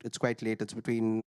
It's quite late. It's between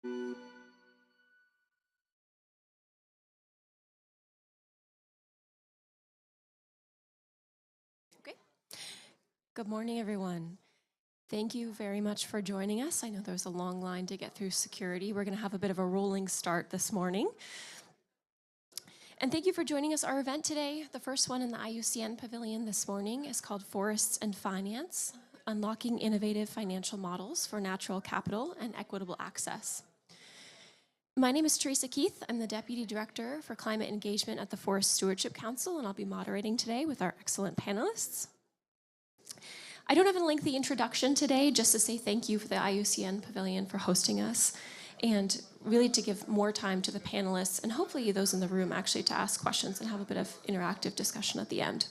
Okay. Good morning, everyone. Thank you very much for joining us. I know there's a long line to get through security. We're going to have a bit of a rolling start this morning. And thank you for joining us. Our event today, the first one in the IUCN Pavilion this morning, is called Forests and Finance, Unlocking Innovative Financial Models for Natural Capital and Equitable Access. My name is Teresa Keith. I'm the Deputy Director for Climate Engagement at the Forest Stewardship Council, and I'll be moderating today with our excellent panelists. I don't have a lengthy introduction today, just to say thank you for the IUCN Pavilion for hosting us, and really to give more time to the panelists and hopefully those in the room actually to ask questions and have a bit of interactive discussion at the end.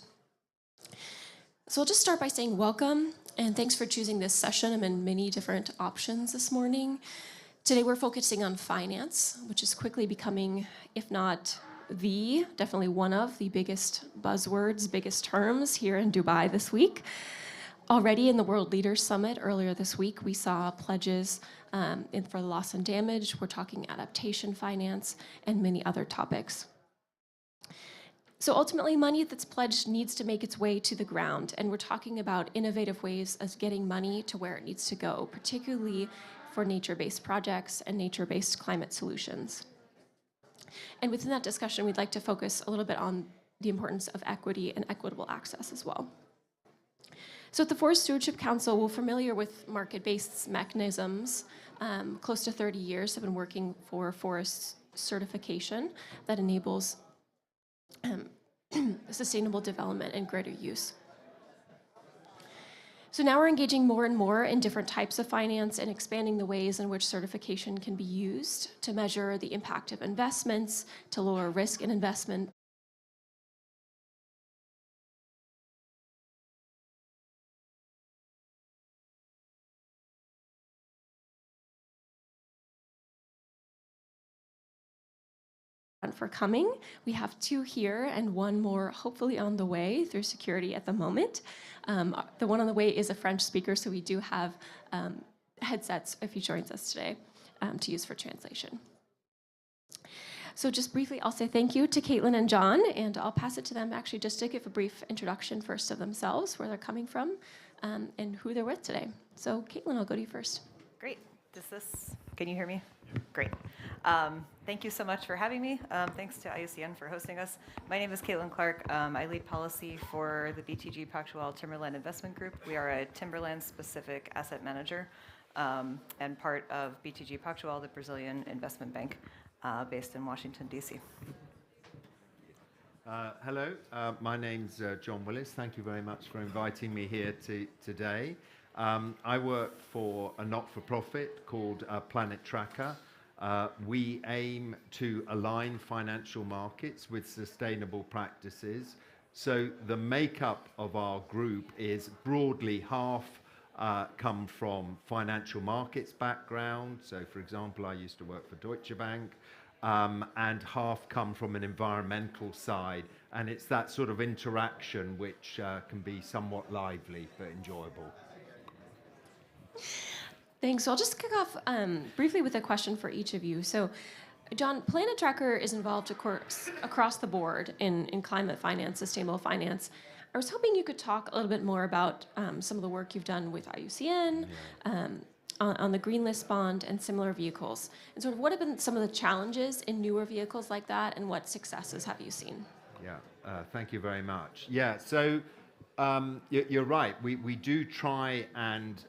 So I'll just start by saying welcome and thanks for choosing this session. I'm in many different options this morning. Today we're focusing on finance, which is quickly becoming, if not definitely one of the biggest buzzwords, biggest terms here in Dubai this week. Already in the World Leaders Summit earlier this week, we saw pledges for loss and damage. We're talking adaptation finance and many other topics. So ultimately, money that's pledged needs to make its way to the ground, and we're talking about innovative ways of getting money to where it needs to go, particularly for nature-based projects and nature-based climate solutions. And within that discussion, we'd like to focus a little bit on the importance of equity and equitable access as well. So at the Forest Stewardship Council, we're familiar with market-based mechanisms. Close to 30 years have been working for forest certification that enables sustainable development and greater use. So now we're engaging more and more in different types of finance and expanding the ways in which certification can be used to measure the impact of investments, to lower risk in investment, for coming. We have two here and one more hopefully on the way through security at the moment. The one on the way is a French speaker, so we do have headsets if he joins us today to use for translation. So just briefly, I'll say thank you to Caitlin and John, and I'll pass it to them actually just to give a brief introduction first of themselves, where they're coming from, and who they're with today. So Caitlin, I'll go to you first. Great. Can you hear me? Great. Thank you so much for having me. Thanks to IUCN for hosting us. My name is Caitlin Clark. I lead policy for the BTG Pactual Timberland Investment Group. We are a timberland-specific asset manager and part of BTG Pactual, the Brazilian investment bank based in Washington, D.C. Hello, my name's John Willis. Thank you very much for inviting me here today. I work for a not-for-profit called Planet Tracker. We aim to align financial markets with sustainable practices. So the makeup of our group is broadly half come from financial markets background. So for example, I used to work for Deutsche Bank, and half come from an environmental side. And it's that sort of interaction which can be somewhat lively but enjoyable. Thanks. So I'll just kick off briefly with a question for each of you. So, John, Planet Tracker is involved, of course, across the board in climate finance, sustainable finance. I was hoping you could talk a little bit more about some of the work you've done with IUCN, on the Green List bond and similar vehicles. And sort of what have been some of the challenges in newer vehicles like that, and what successes have you seen? Yeah, thank you very much. Yeah, so you're right. We do try and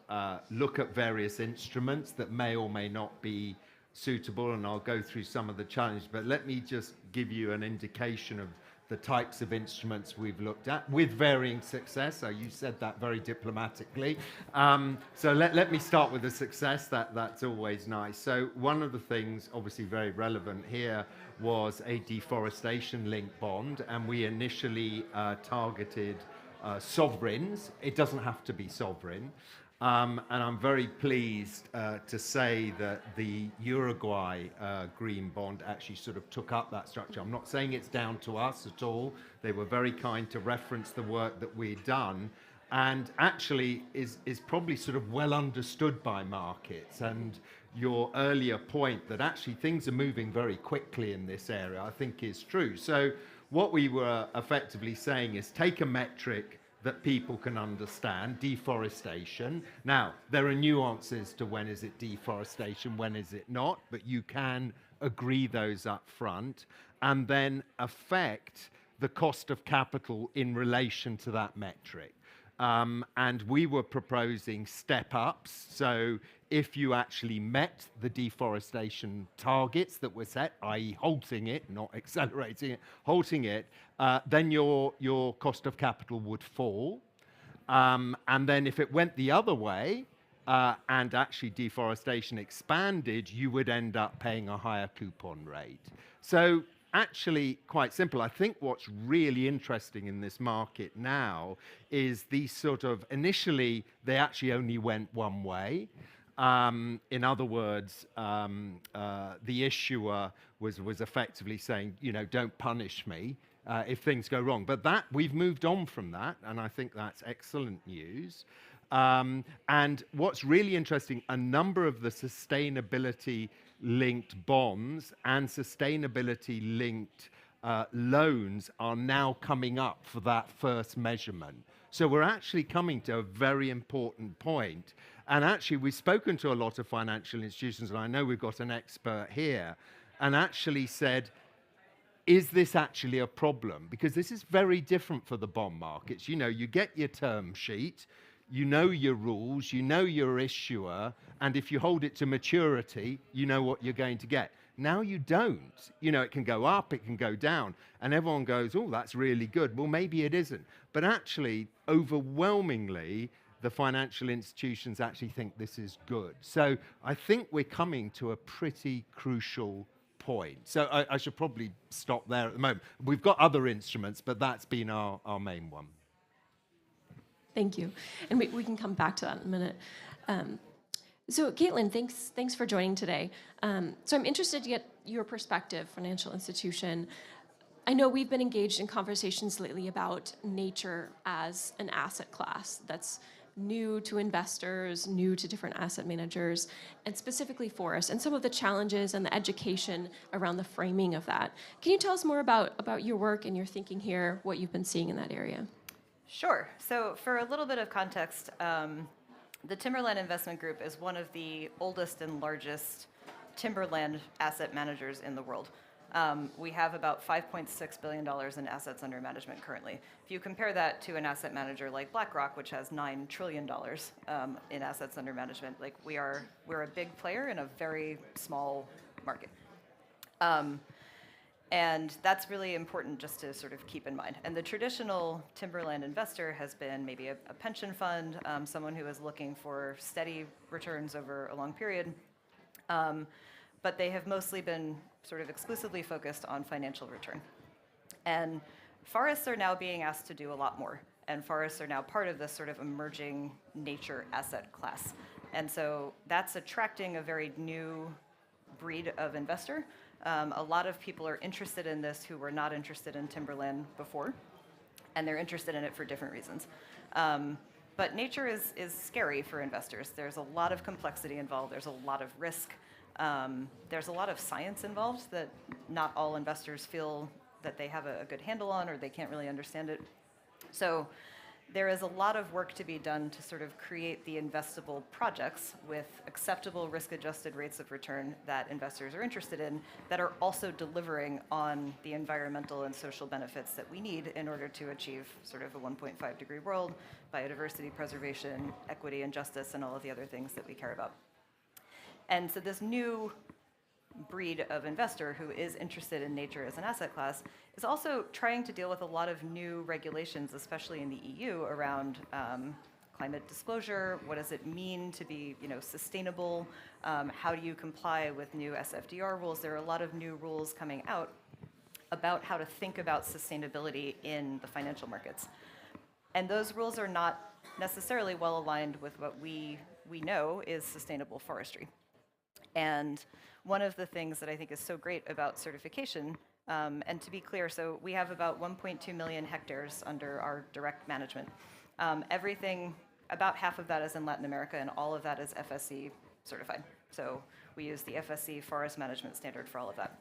look at various instruments that may or may not be suitable, and I'll go through some of the challenges, but let me just give you an indication of the types of instruments we've looked at with varying success. So you said that very diplomatically. So let me start with the success. That's always nice. So one of the things obviously very relevant here was a deforestation-linked bond, and we initially targeted sovereigns. It doesn't have to be sovereign. And I'm very pleased to say that the Uruguay green bond actually sort of took up that structure. I'm not saying it's down to us at all. They were very kind to reference the work that we'd done. and actually is probably sort of well understood by markets. And your earlier point that actually things are moving very quickly in this area, I think is true. So what we were effectively saying is take a metric that people can understand, deforestation. Now, there are nuances to when is it deforestation, when is it not, but you can agree those up front, and then affect the cost of capital in relation to that metric. And we were proposing step-ups. So if you actually met the deforestation targets that were set, i.e. halting it, not accelerating it, halting it, then your cost of capital would fall. And then if it went the other way, and actually deforestation expanded, you would end up paying a higher coupon rate. So actually quite simple. I think what's really interesting in this market now is these sort of, initially, they actually only went one way. In other words, the issuer was effectively saying, you know, don't punish me if things go wrong. But that, we've moved on from that, and I think that's excellent news. And what's really interesting, a number of the sustainability-linked bonds and sustainability-linked loans are now coming up for that first measurement. So we're actually coming to a very important point. And actually, we've spoken to a lot of financial institutions, and I know we've got an expert here, and actually said, is this actually a problem? Because this is very different for the bond markets. You know, you get your term sheet, you know your rules, you know your issuer, and if you hold it to maturity, you know what you're going to get. Now you don't. You know, it can go up, it can go down, and everyone goes, oh, that's really good. Well, maybe it isn't. But actually, overwhelmingly, the financial institutions actually think this is good. So I think we're coming to a pretty crucial point. So I should probably stop there at the moment. We've got other instruments, but that's been our main one. Thank you. And we can come back to that in a minute. So Caitlin, thanks for joining today. So I'm interested to get your perspective, financial institution. I know we've been engaged in conversations lately about nature as an asset class that's new to investors, new to different asset managers, and specifically forests, and some of the challenges and the education around the framing of that. Can you tell us more about your work and your thinking here, what you've been seeing in that area? Sure. So for a little bit of context, the Timberland Investment Group is one of the oldest and largest timberland asset managers in the world. We have about $5.6 billion in assets under management currently. If you compare that to an asset manager like BlackRock, which has $9 trillion in assets under management, like we're a big player in a very small market. And that's really important just to sort of keep in mind. And the traditional timberland investor has been maybe a pension fund, someone who is looking for steady returns over a long period. But they have mostly been sort of exclusively focused on financial return. And forests are now being asked to do a lot more. And forests are now part of this sort of emerging nature asset class. And so that's attracting a very new breed of investor. A lot of people are interested in this who were not interested in timberland before, and they're interested in it for different reasons. But nature is scary for investors. There's a lot of complexity involved. There's a lot of risk. There's a lot of science involved that not all investors feel that they have a good handle on, or they can't really understand it. So there is a lot of work to be done to sort of create the investable projects with acceptable risk-adjusted rates of return that investors are interested in, that are also delivering on the environmental and social benefits that we need in order to achieve sort of a 1.5-degree world, biodiversity preservation, equity and justice, and all of the other things that we care about. And so this new breed of investor who is interested in nature as an asset class is also trying to deal with a lot of new regulations, especially in the EU, around climate disclosure. What does it mean to be, sustainable? How do you comply with new SFDR rules? There are a lot of new rules coming out about how to think about sustainability in the financial markets. And those rules are not necessarily well aligned with what we know is sustainable forestry. And one of the things that I think is so great about certification, and to be clear, so we have about 1.2 million hectares under our direct management. Everything, about half of that is in Latin America, and all of that is FSC certified. So we use the FSC Forest Management Standard for all of that.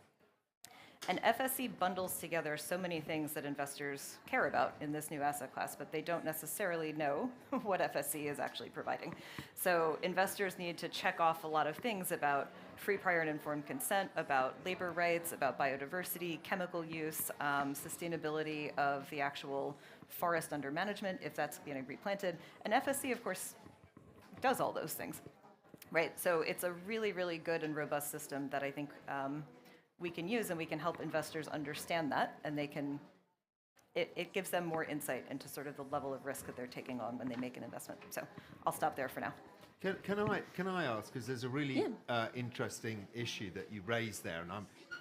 And FSC bundles together so many things that investors care about in this new asset class, but they don't necessarily know what FSC is actually providing. So investors need to check off a lot of things about free, prior, and informed consent, about labor rights, about biodiversity, chemical use, sustainability of the actual forest under management, if that's being replanted. And FSC, of course, does all those things, right? So it's a really, really good and robust system that I think we can use, and we can help investors understand that, and they can, it gives them more insight into sort of the level of risk that they're taking on when they make an investment. So I'll stop there for now. Can I ask, because there's a really interesting issue that you raised there, and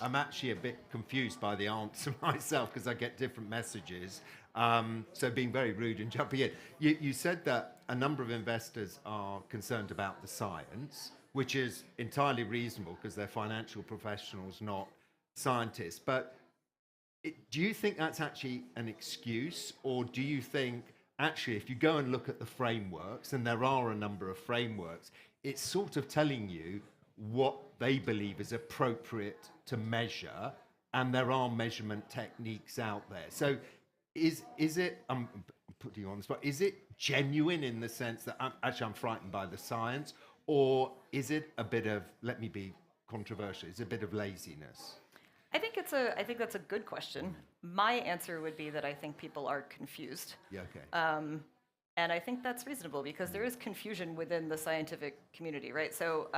I'm actually a bit confused by the answer myself because I get different messages. So being very rude and jumping in, you said that a number of investors are concerned about the science, which is entirely reasonable because they're financial professionals, not scientists. But do you think that's actually an excuse, or do you think actually if you go and look at the frameworks, and there are a number of frameworks, it's sort of telling you what they believe is appropriate to measure, and there are measurement techniques out there. So is it, I'm putting you on the spot, is it genuine in the sense that I'm frightened by the science, or is it a bit of, let me be controversial, is it a bit of laziness? I think that's a good question. My answer would be that I think people are confused. Yeah, okay. And I think that's reasonable because there is confusion within the scientific community, right? So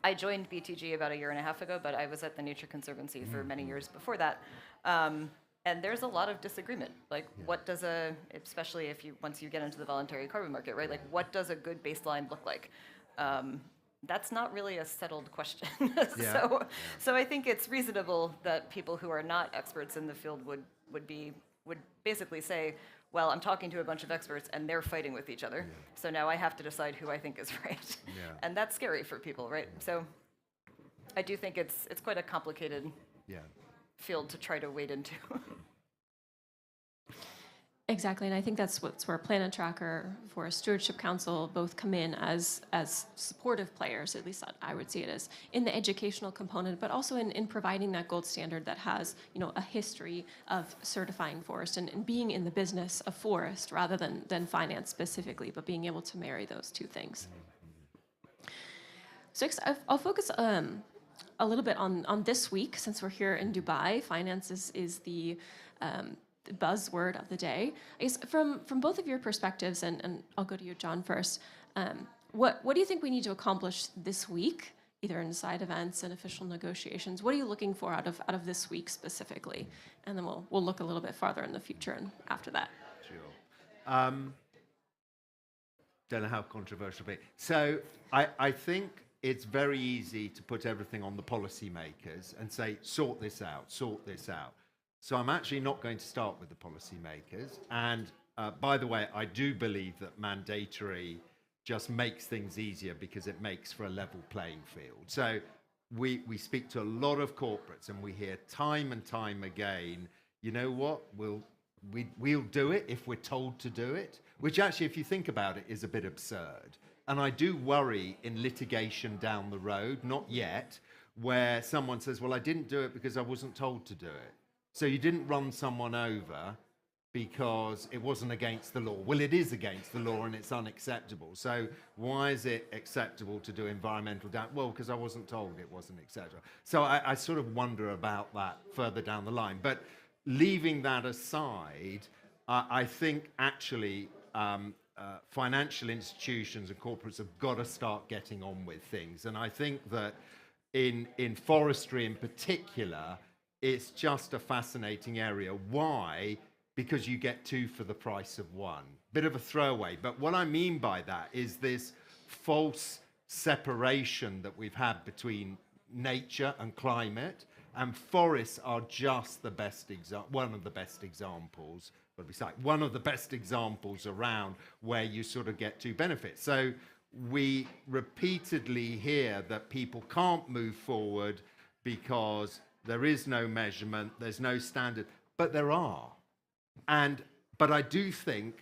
I joined BTG about 1.5 years ago, but I was at the Nature Conservancy for many years before that. And there's a lot of disagreement. Like, what does especially once you get into the voluntary carbon market, right? Like, what does a good baseline look like? That's not really a settled question. So I think it's reasonable that people who are not experts in the field would basically say, well, I'm talking to a bunch of experts and they're fighting with each other. So now I have to decide who I think is right. And that's scary for people, right? So I do think it's quite a complicated field to try to wade into. Exactly, and I think that's where Planet Tracker, Forest Stewardship Council both come in as supportive players, at least I would see it as, in the educational component, but also in providing that gold standard that has, a history of certifying forest and being in the business of forest rather than finance specifically, but being able to marry those two things. So I'll focus a little bit on this week, since we're here in Dubai. Finance is the buzzword of the day. I guess from both of your perspectives, and I'll go to you, John, first. What do you think we need to accomplish this week, either in side events and official negotiations? What are you looking for out of this week specifically? And then we'll look a little bit farther in the future and after that. Sure. Don't know how controversial it'll be. So I think it's very easy to put everything on the policymakers and say, sort this out. So I'm actually not going to start with the policymakers. And by the way, I do believe that mandatory just makes things easier because it makes for a level playing field. So we speak to a lot of corporates and we hear time and time again, you know what, we'll do it if we're told to do it, which actually, if you think about it, is a bit absurd. And I do worry in litigation down the road, not yet, where someone says, well, I didn't do it because I wasn't told to do it. So you didn't run someone over because it wasn't against the law. Well, it is against the law and it's unacceptable. So why is it acceptable to do environmental damage? Well, because I wasn't told it wasn't acceptable. So I sort of wonder about that further down the line. But leaving that aside, I think actually financial institutions and corporates have got to start getting on with things. And I think that in forestry in particular, it's just a fascinating area. Why? Because you get two for the price of one. Bit of a throwaway. But what I mean by that is this false separation that we've had between nature and climate, and forests are just the best one of the best examples, one of the best examples around where you sort of get two benefits. So we repeatedly hear that people can't move forward because there is no measurement, there's no standard, but there are. But I do think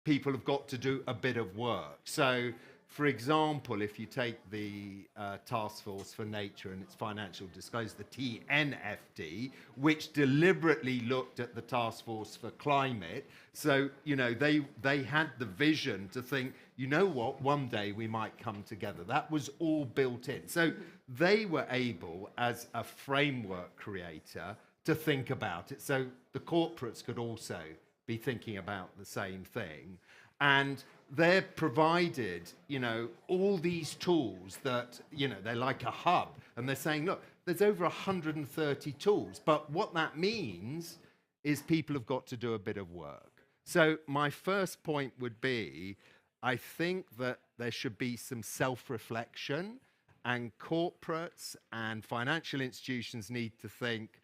people have got to do a bit of work. So, for example, if you take the Task Force for Nature and its financial disclosure, the TNFD, which deliberately looked at the Task Force for Climate, so, you know, they had the vision to think, you know what, one day we might come together. That was all built in. So they were able, as a framework creator, to think about it. So the corporates could also be thinking about the same thing. And they're provided, you know, all these tools that, you know, they're like a hub. And they're saying, look, there's over 130 tools. But what that means is people have got to do a bit of work. So my first point would be, I think that there should be some self-reflection, and corporates and financial institutions need to think,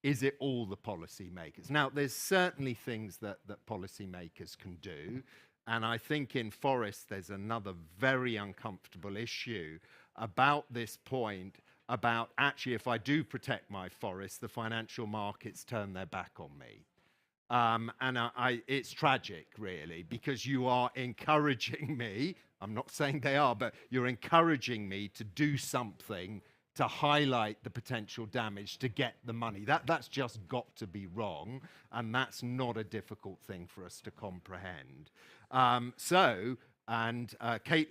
is it all the policymakers? Now, there's certainly things that policymakers can do. And I think in forests, there's another very uncomfortable issue about this point, about actually, if I do protect my forests, the financial markets turn their back on me. It's tragic, really, because you are encouraging me, I'm not saying they are, but you're encouraging me to do something to highlight the potential damage to get the money. That's just got to be wrong, and that's not a difficult thing for us to comprehend. Caitlin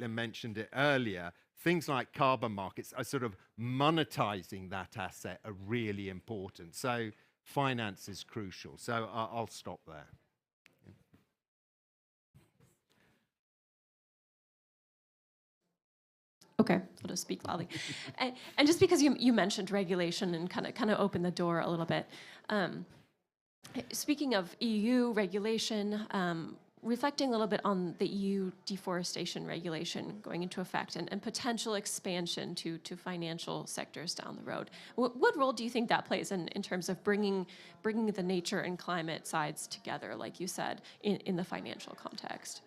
mentioned it earlier, things like carbon markets are sort of monetizing that asset are really important. So finance is crucial. So I'll stop there. Okay, I'll just speak loudly. And just because you mentioned regulation and kind of opened the door a little bit, speaking of EU regulation, reflecting a little bit on the EU deforestation regulation going into effect and potential expansion to financial sectors down the road. What role do you think that plays in terms of bringing the nature and climate sides together, like you said, in the financial context?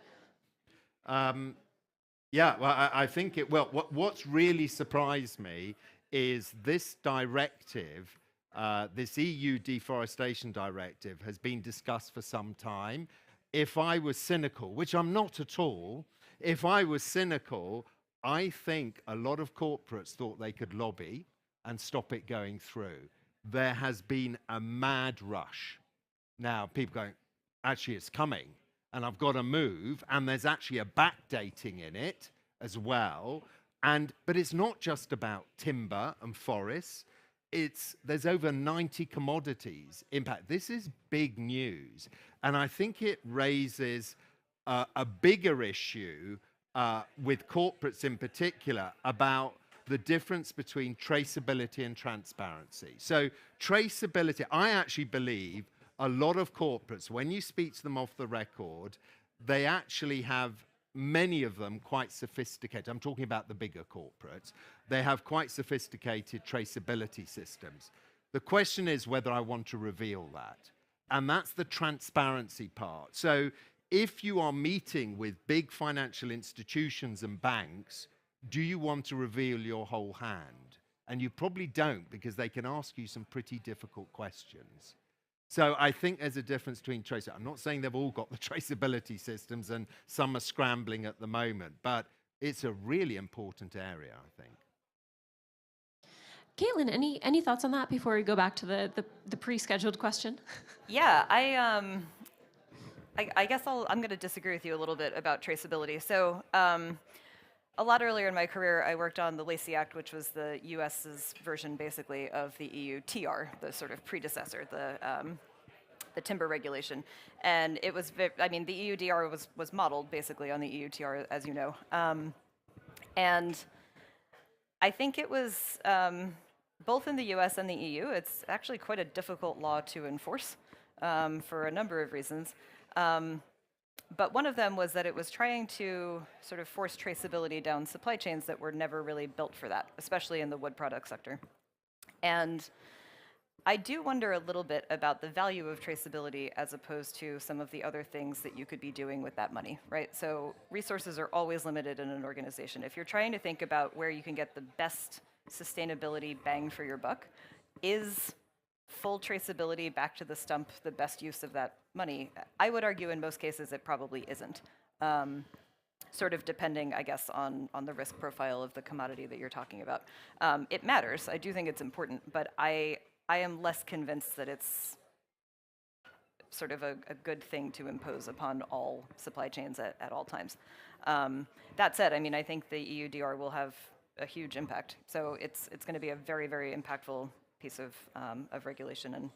Yeah, well, I think what's really surprised me is this directive, this EU deforestation directive, has been discussed for some time. If I was cynical, which I'm not at all, if I was cynical, I think a lot of corporates thought they could lobby and stop it going through. There has been a mad rush. Now, people going, actually, it's coming, and I've got to move, and there's actually a backdating in it as well. But it's not just about timber and forests. There's over 90 commodities impact. This is big news. And I think it raises a bigger issue with corporates in particular about the difference between traceability and transparency. So traceability, I actually believe a lot of corporates, when you speak to them off the record, they actually have, many of them, quite sophisticated. I'm talking about the bigger corporates. They have quite sophisticated traceability systems. The question is whether I want to reveal that. And that's the transparency part. So if you are meeting with big financial institutions and banks, do you want to reveal your whole hand? And you probably don't, because they can ask you some pretty difficult questions. So I think there's a difference between traceability. I'm not saying they've all got the traceability systems and some are scrambling at the moment, but it's a really important area, I think. Caitlin, any thoughts on that before we go back to the pre-scheduled question? Yeah, I guess I'm going to disagree with you a little bit about traceability. So a lot earlier in my career, I worked on the Lacey Act, which was the US's version, basically, of the EU TR, the sort of predecessor, the timber regulation. And it was, the EU DR was modeled, basically, on the EU TR, as you know. And I think it was, both in the US and the EU, it's actually quite a difficult law to enforce for a number of reasons. But one of them was that it was trying to sort of force traceability down supply chains that were never really built for that, especially in the wood product sector. And I do wonder a little bit about the value of traceability as opposed to some of the other things that you could be doing with that money, right? So resources are always limited in an organization. If you're trying to think about where you can get the best sustainability bang for your buck, is full traceability back to the stump the best use of that money? I would argue in most cases it probably isn't. Sort of depending, I guess, on the risk profile of the commodity that you're talking about. It matters. I do think it's important, but I am less convinced that it's sort of a good thing to impose upon all supply chains at all times. That said, I mean, I think the EUDR will have a huge impact. So it's going to be a very, very impactful piece of regulation, and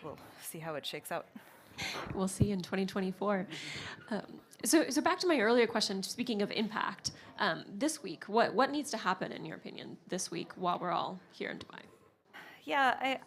we'll see how it shakes out. We'll see in 2024. So back to my earlier question, speaking of impact, this week, what needs to happen, in your opinion, this week while we're all here in Dubai? Yeah,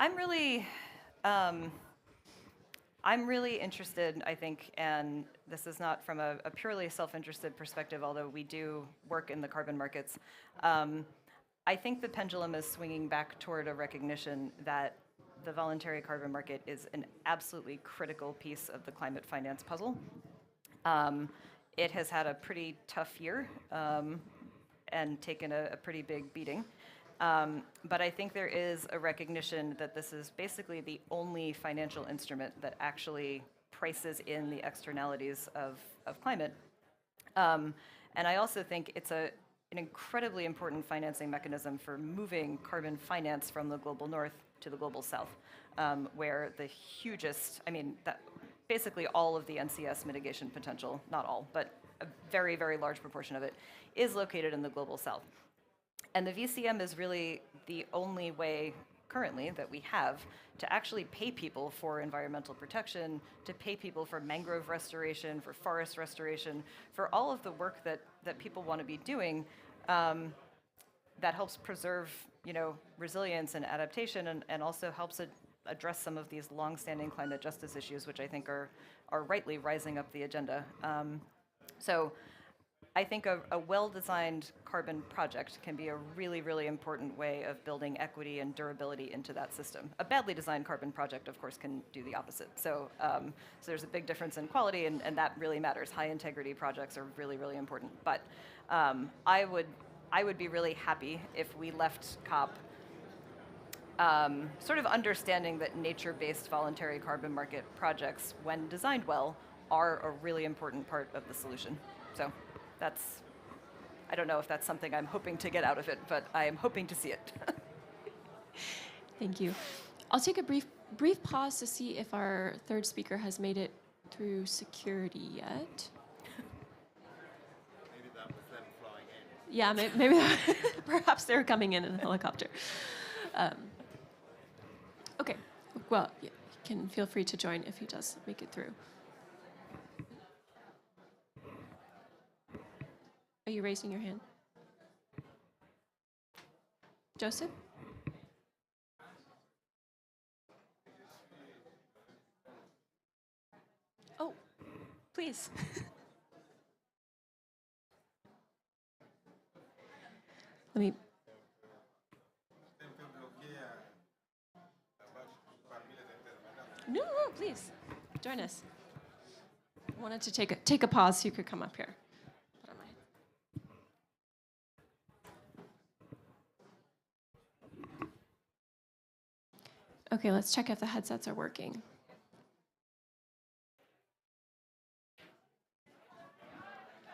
I'm really interested, I think, and this is not from a purely self-interested perspective, although we do work in the carbon markets. I think the pendulum is swinging back toward a recognition that the voluntary carbon market is an absolutely critical piece of the climate finance puzzle. It has had a pretty tough year and taken a pretty big beating. But I think there is a recognition that this is basically the only financial instrument that actually prices in the externalities of climate. And I also think it's an incredibly important financing mechanism for moving carbon finance from the global north to the global south, where the hugest, I mean, basically all of the NCS mitigation potential, not all, but a very, very large proportion of it, is located in the global south. And the VCM is really the only way currently that we have to actually pay people for environmental protection, to pay people for mangrove restoration, for forest restoration, for all of the work that people want to be doing that helps preserve, resilience and adaptation, and also helps address some of these long-standing climate justice issues, which I think are rightly rising up the agenda. So I think a well-designed carbon project can be a really, really important way of building equity and durability into that system. A badly designed carbon project, of course, can do the opposite. So there's a big difference in quality, and that really matters. High-integrity projects are really, really important. But I would be really happy if we left COP sort of understanding that nature-based voluntary carbon market projects, when designed well, are a really important part of the solution. So I don't know if that's something I'm hoping to get out of it, but I am hoping to see it. Thank you. I'll take a brief pause to see if our third speaker has made it through security yet. Maybe that was them flying in. Yeah, maybe perhaps they're coming in a helicopter. Okay, well, you can feel free to join if he does make it through. Are you raising your hand? Joseph? Oh, please. Let me. No, please join us. I wanted to take a pause so you could come up here. Okay, let's check if the headsets are working.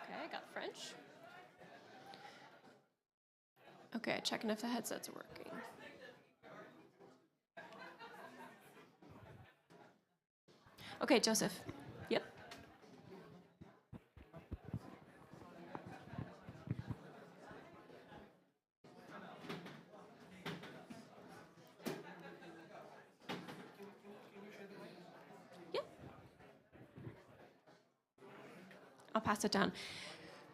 Okay, I got French. Okay, checking if the headsets are working. Okay, Joseph. Yep. I'll pass it down.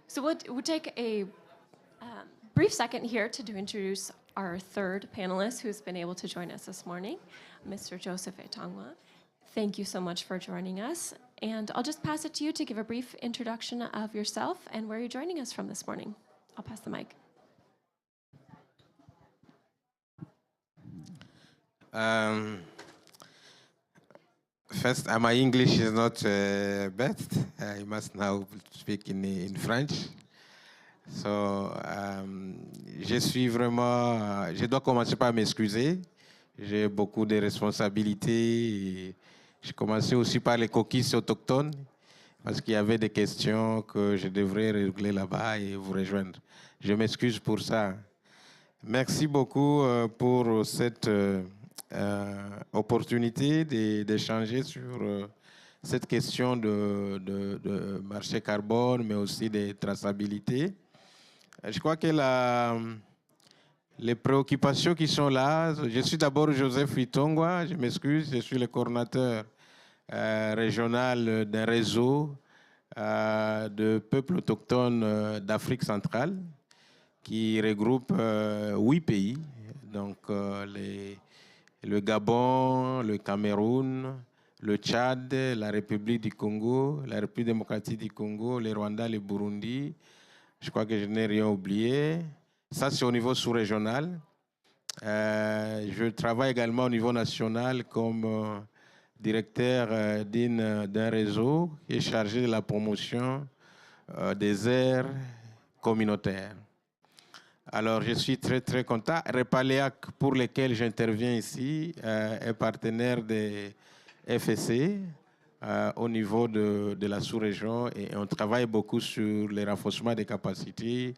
So we'll take a brief second here to introduce our third panelist who's been able to join us this morning, Mr. Joseph Etangwa. Thank you so much for joining us. And I'll just pass it to you to give a brief introduction of yourself and where you're joining us from this morning. I'll pass the mic. First, my English is not best. I must now speak in French. So, je dois commencer par m'excuser. J'ai beaucoup de responsabilités. J'ai commencé aussi par les coquilles autochtones parce qu'il y avait des questions que je devrais régler là-bas et vous rejoindre. Je m'excuse pour ça. Merci beaucoup pour cette opportunité d'échanger sur cette question de marché carbone, mais aussi des traçabilités. Je crois que les préoccupations qui sont là, je suis d'abord Joseph Itongwa, je m'excuse, je suis le coordinateur régional d'un réseau de peuples autochtones d'Afrique centrale qui regroupe 8 pays, donc le Gabon, le Cameroun, le Tchad, la République du Congo, la République démocratique du Congo, le Rwanda, le Burundi. Je crois que je n'ai rien oublié. Ça, c'est au niveau sous-régional. Je travaille également au niveau national comme directeur d'un réseau qui est chargé de la promotion des aires communautaires. Alors, je suis très, très content. Repaléac, pour lesquels j'interviens ici, est partenaire des FSC au niveau de la sous-région et on travaille beaucoup sur le renforcement des capacités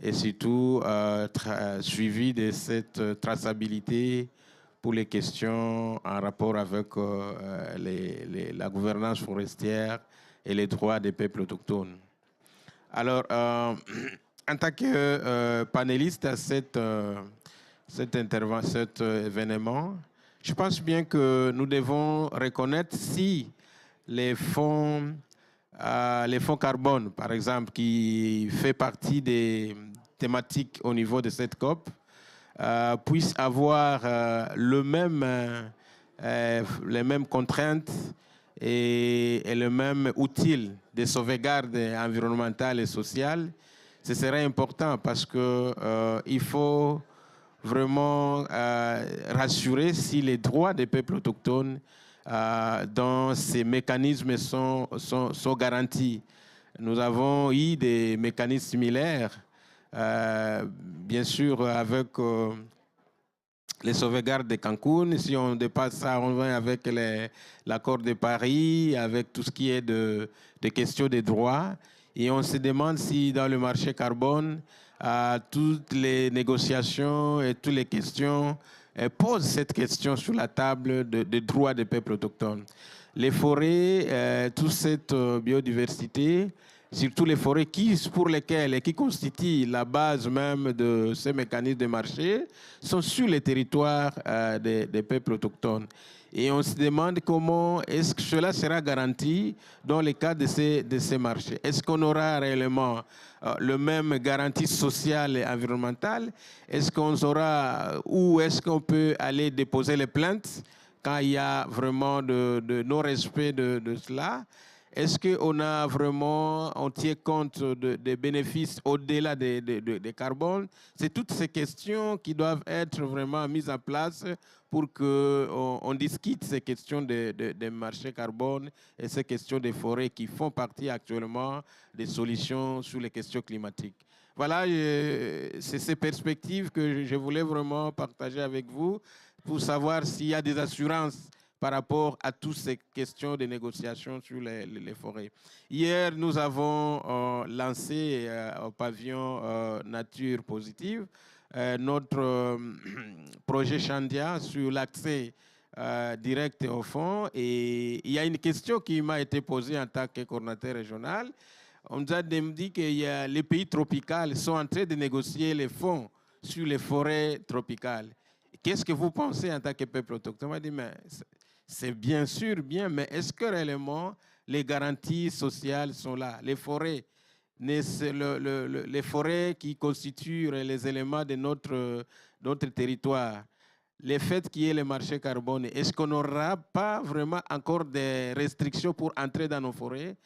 et surtout suivi de cette traçabilité pour les questions en rapport avec la gouvernance forestière et les droits des peuples autochtones. Alors, en tant que panéliste à cet événement, je pense bien que nous devons reconnaître si les fonds carbone, par exemple, qui fait partie des thématiques au niveau de cette COP, puissent avoir les mêmes contraintes et le même outil de sauvegarde environnementale et sociale. Ce serait important parce qu'il faut vraiment rassurer si les droits des peuples autochtones dans ces mécanismes sont garantis. Nous avons eu des mécanismes similaires, bien sûr avec les sauvegardes de Cancun. Si on dépasse ça, on va avec l'accord de Paris, avec tout ce qui est de questions des droits. Et on se demande si dans le marché carbone, toutes les négociations et toutes les questions posent cette question sur la table des droits des peuples autochtones. Les forêts, toute cette biodiversité, surtout les forêts pour lesquelles et qui constituent la base même de ces mécanismes de marché, sont sur les territoires des peuples autochtones. Et on se demande comment est-ce que cela sera garanti dans le cadre de ces marchés. Est-ce qu'on aura réellement le même garantie sociale et environnementale? Est-ce qu'on saura où est-ce qu'on peut aller déposer les plaintes quand il y a vraiment de non-respect de cela? Est-ce on tient compte des bénéfices au-delà des carbones? C'est toutes ces questions qui doivent être vraiment mises en place pour qu'on discute ces questions des marchés carbone et ces questions des forêts qui font partie actuellement des solutions sur les questions climatiques. Voilà, c'est ces perspectives que je voulais vraiment partager avec vous pour savoir s'il y a des assurances par rapport à toutes ces questions de négociation sur les forêts. Hier, nous avons lancé au pavillon Nature Positive notre projet Chandia sur l'accès direct au fonds. Et il y a une question qui m'a été posée en tant que coordinateur régional. On nous a dit que les pays tropicaux sont en train de négocier les fonds sur les forêts tropicales. Qu'est-ce que vous pensez en tant que peuple autochtone? On m'a dit, mais c'est bien sûr bien, mais est-ce que réellement les garanties sociales sont là? Les forêts, les forêts qui constituent les éléments de notre territoire, le fait qu'il y ait le marché carbone, est-ce qu'on n'aura pas vraiment encore des restrictions pour entrer dans nos forêts?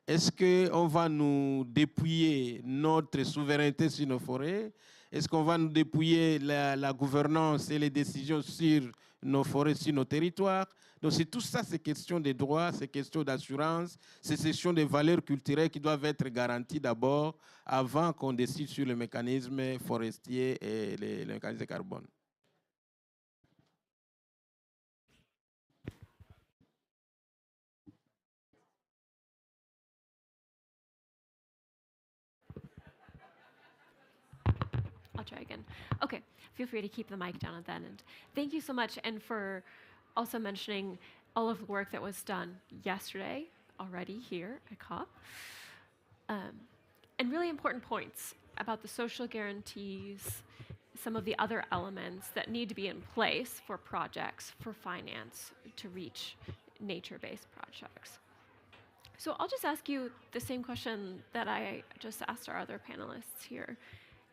Est-ce qu'on va nous dépouiller notre souveraineté sur nos forêts? Est-ce qu'on va nous dépouiller la gouvernance et les décisions sur nos forêts, sur nos territoires? Donc c'est tout ça, ces questions de droits, ces questions d'assurance, ces questions de valeurs culturelles qui doivent être garanties d'abord avant qu'on décide sur le mécanisme forestier et le mécanisme de carbone. Okay, feel free to keep the mic down at that end. Thank you so much, and for also mentioning all of the work that was done yesterday already here at COP. And really important points about the social guarantees, some of the other elements that need to be in place for projects, for finance, to reach nature-based projects. So I'll just ask you the same question that I just asked our other panelists here.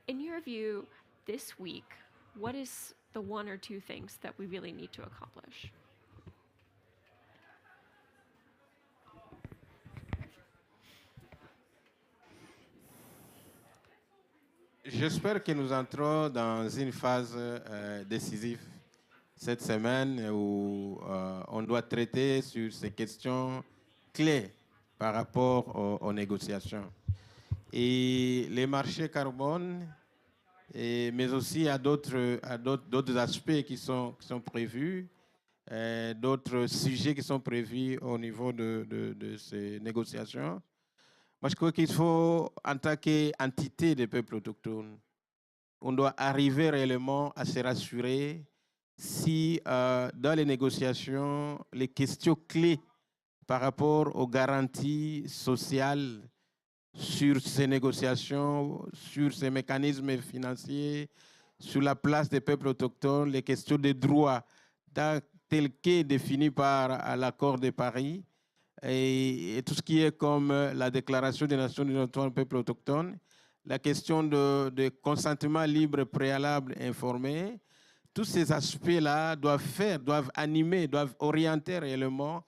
In your view, this week, what is the one or two things that we really need to accomplish? J'espère que nous entrons dans une phase décisive cette semaine où on doit traiter sur ces questions clés par rapport aux négociations. Et les marchés carbone, mais aussi à d'autres aspects qui sont prévus, d'autres sujets qui sont prévus au niveau de ces négociations. Moi, je crois qu'il faut, en tant qu'entité des peuples autochtones, on doit arriver réellement à se rassurer si dans les négociations, les questions clés par rapport aux garanties sociales sur ces négociations, sur ces mécanismes financiers, sur la place des peuples autochtones, les questions des droits telles qu'elles définies par l'accord de Paris et tout ce qui est comme la déclaration des Nations Unies autour des peuples autochtones, la question de consentement libre, préalable, informé, tous ces aspects-là doivent animer, doivent orienter réellement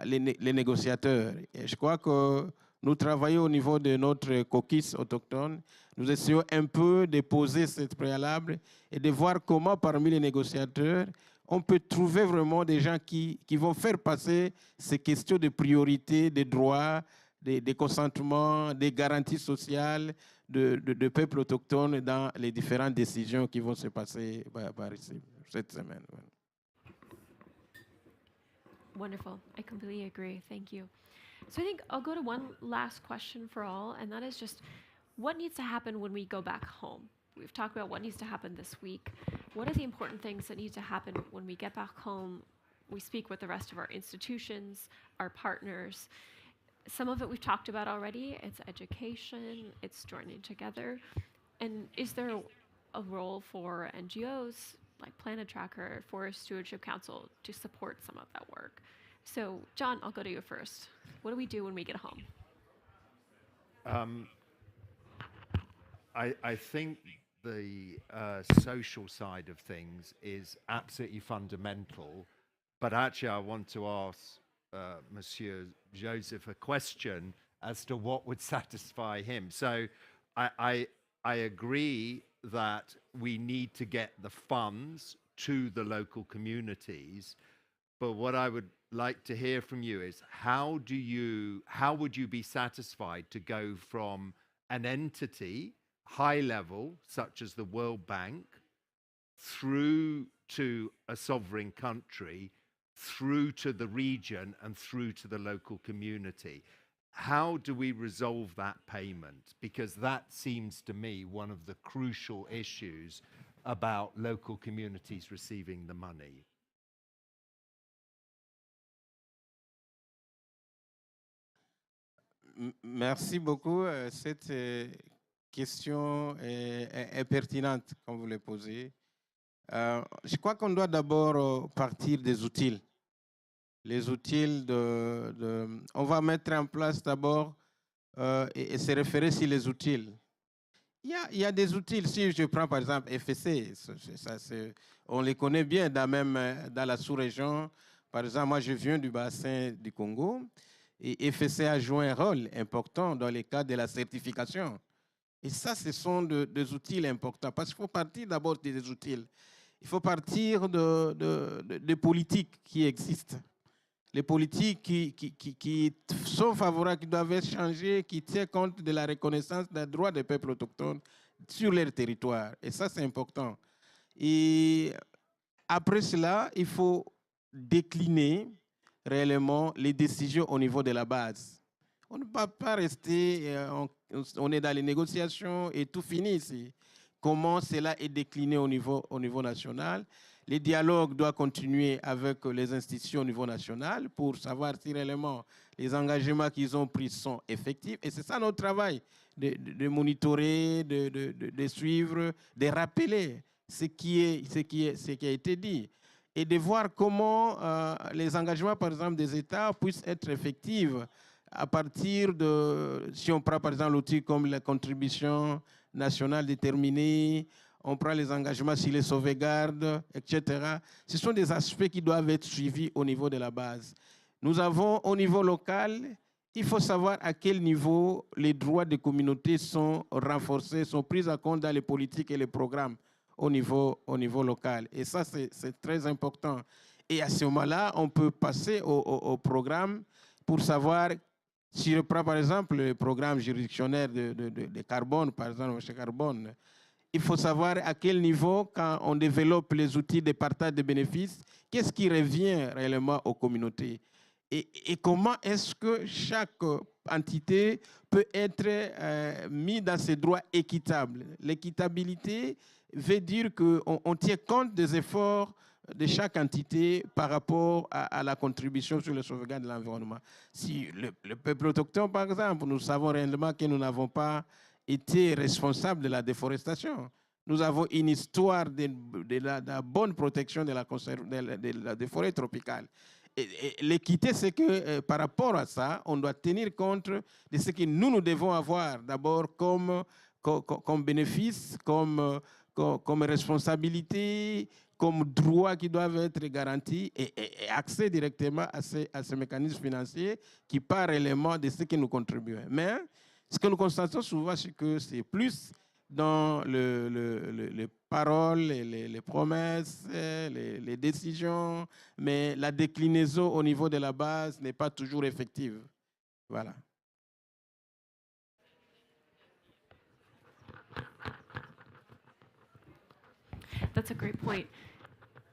les négociateurs. Et je crois que nous travaillons au niveau de notre caucus autochtone. Nous essayons un peu de poser cette préalable et de voir comment, parmi les négociateurs, on peut trouver vraiment des gens qui vont faire passer ces questions de priorité, des droits, des consentements, des garanties sociales de peuples autochtones dans les différentes décisions qui vont se passer par ici cette semaine. Wonderful. I completely agree. Thank you. So I think I'll go to one last question for all, and that is just what needs to happen when we go back home? We've talked about what needs to happen this week. What are the important things that need to happen when we get back home? We speak with the rest of our institutions, our partners. Some of it we've talked about already. It's education, it's joining together. And is there a role for NGOs like Planet Tracker, Forest Stewardship Council to support some of that work? So, John, I'll go to you first. What do we do when we get home? I think the social side of things is absolutely fundamental, but actually I want to ask Monsieur Joseph a question as to what would satisfy him. So I agree that we need to get the funds to the local communities, but what I would like to hear from you is how would you be satisfied to go from an entity, high level, such as the World Bank, through to a sovereign country, through to the region, and through to the local community? How do we resolve that payment? Because that seems to me one of the crucial issues about local communities receiving the money. Merci beaucoup. Cette question est pertinente, comme vous le posez. Je crois qu'on doit d'abord partir des outils. Les outils on va mettre en place d'abord et se référer sur les outils. Il y a des outils, si je prends par exemple FSC, on les connaît bien même dans la sous-région. Par exemple, moi je viens du bassin du Congo et FSC a joué un rôle important dans le cadre de la certification. Et ça, ce sont des outils importants parce qu'il faut partir d'abord des outils. Il faut partir des politiques qui existent. Les politiques qui sont favorables, qui doivent être changées, qui tiennent compte de la reconnaissance des droits des peuples autochtones sur leur territoire. Et ça, c'est important. Et après cela, il faut décliner réellement les décisions au niveau de la base. On ne peut pas rester, on est dans les négociations et tout finit ici. comment cela est décliné au niveau national. Les dialogues doivent continuer avec les institutions au niveau national pour savoir si réellement les engagements qu'ils ont pris sont effectifs. Et c'est ça notre travail, de monitorer, de suivre, de rappeler ce qui a été dit et de voir comment les engagements, par exemple, des États puissent être effectifs à partir de, si on prend par exemple l'outil comme la contribution nationale déterminée, on prend les engagements sur les sauvegardes, etc. Ce sont des aspects qui doivent être suivis au niveau de la base. Nous avons au niveau local, il faut savoir à quel niveau les droits des communautés sont renforcés, sont pris en compte dans les politiques et les programmes au niveau local. Et ça, c'est très important. Et à ce moment-là, on peut passer au programme pour savoir, si je prends par exemple le programme juridictionnaire de carbone, par exemple, chez Carbone, il faut savoir à quel niveau, quand on développe les outils de partage de bénéfices, qu'est-ce qui revient réellement aux communautés et comment est-ce que chaque entité peut être mise dans ses droits équitables. L'équitabilité veut dire qu'on tient compte des efforts de chaque entité par rapport à la contribution sur le sauvegarde de l'environnement. Si le peuple autochtone, par exemple, nous savons réellement que nous n'avons pas été responsables de la déforestation. Nous avons une histoire de la bonne protection des forêts tropicales. Et l'équité, c'est que par rapport à ça, on doit tenir compte de ce que nous devons avoir d'abord comme bénéfice, comme responsabilité, comme droits qui doivent être garantis et accès directement à ces mécanismes financiers qui partent réellement de ce que nous contribuons. Mais ce que nous constatons souvent, c'est que c'est plus dans les paroles, les promesses, les décisions, mais la déclinaison au niveau de la base n'est pas toujours effective. Voilà. That's a great point.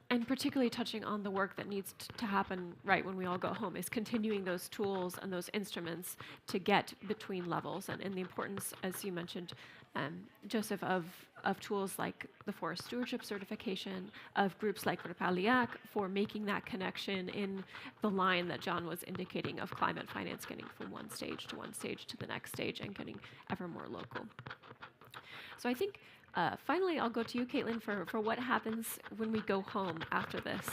And particularly touching on the work that needs to happen right when we all go home is continuing those tools and those instruments to get between levels and the importance, as you mentioned, Joseph, of tools like the Forest Stewardship Certification, of groups like Repaliac for making that connection in the line that John was indicating of climate finance getting from one stage to the next stage and getting ever more local. So I think finally, I'll go to you, Caitlin, for what happens when we go home after this.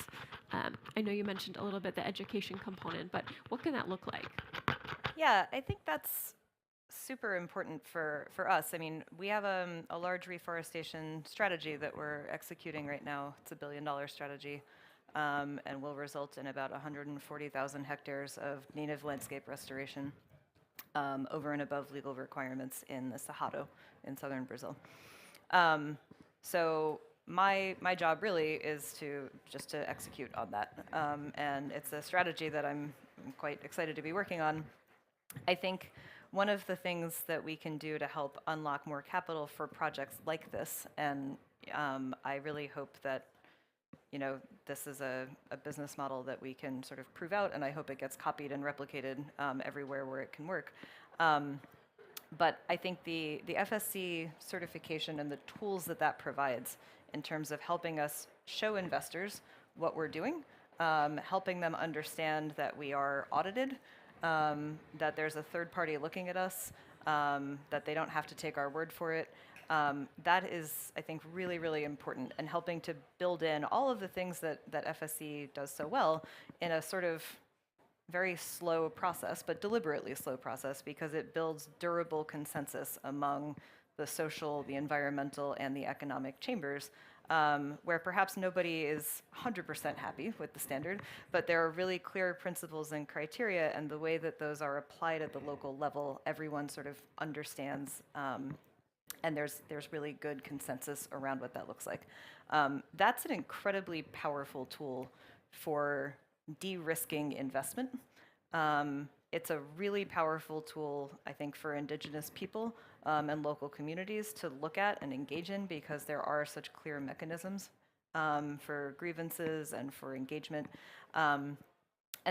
I know you mentioned a little bit the education component, but what can that look like? Yeah, I think that's super important for us. I mean, we have a large reforestation strategy that we're executing right now. It's $1 billion strategy and will result in about 140,000 hectares of native landscape restoration over and above legal requirements in the Cerrado in southern Brazil. So my job really is just to execute on that. And it's a strategy that I'm quite excited to be working on. I think one of the things that we can do to help unlock more capital for projects like this, and I really hope that this is a business model that we can sort of prove out, and I hope it gets copied and replicated everywhere where it can work. But I think the FSC certification and the tools that provides in terms of helping us show investors what we're doing, helping them understand that we are audited, that there's a third party looking at us, that they don't have to take our word for it. That is, I think, really, really important, and helping to build in all of the things that FSC does so well in a sort of very slow process, but deliberately slow process, because it builds durable consensus among the social, the environmental, and the economic chambers, where perhaps nobody is 100% happy with the standard, but there are really clear principles and criteria, and the way that those are applied at the local level, everyone sort of understands, and there's really good consensus around what that looks like. That's an incredibly powerful tool for de-risking investment. It's a really powerful tool, I think, for Indigenous people and local communities to look at and engage in, because there are such clear mechanisms for grievances and for engagement. And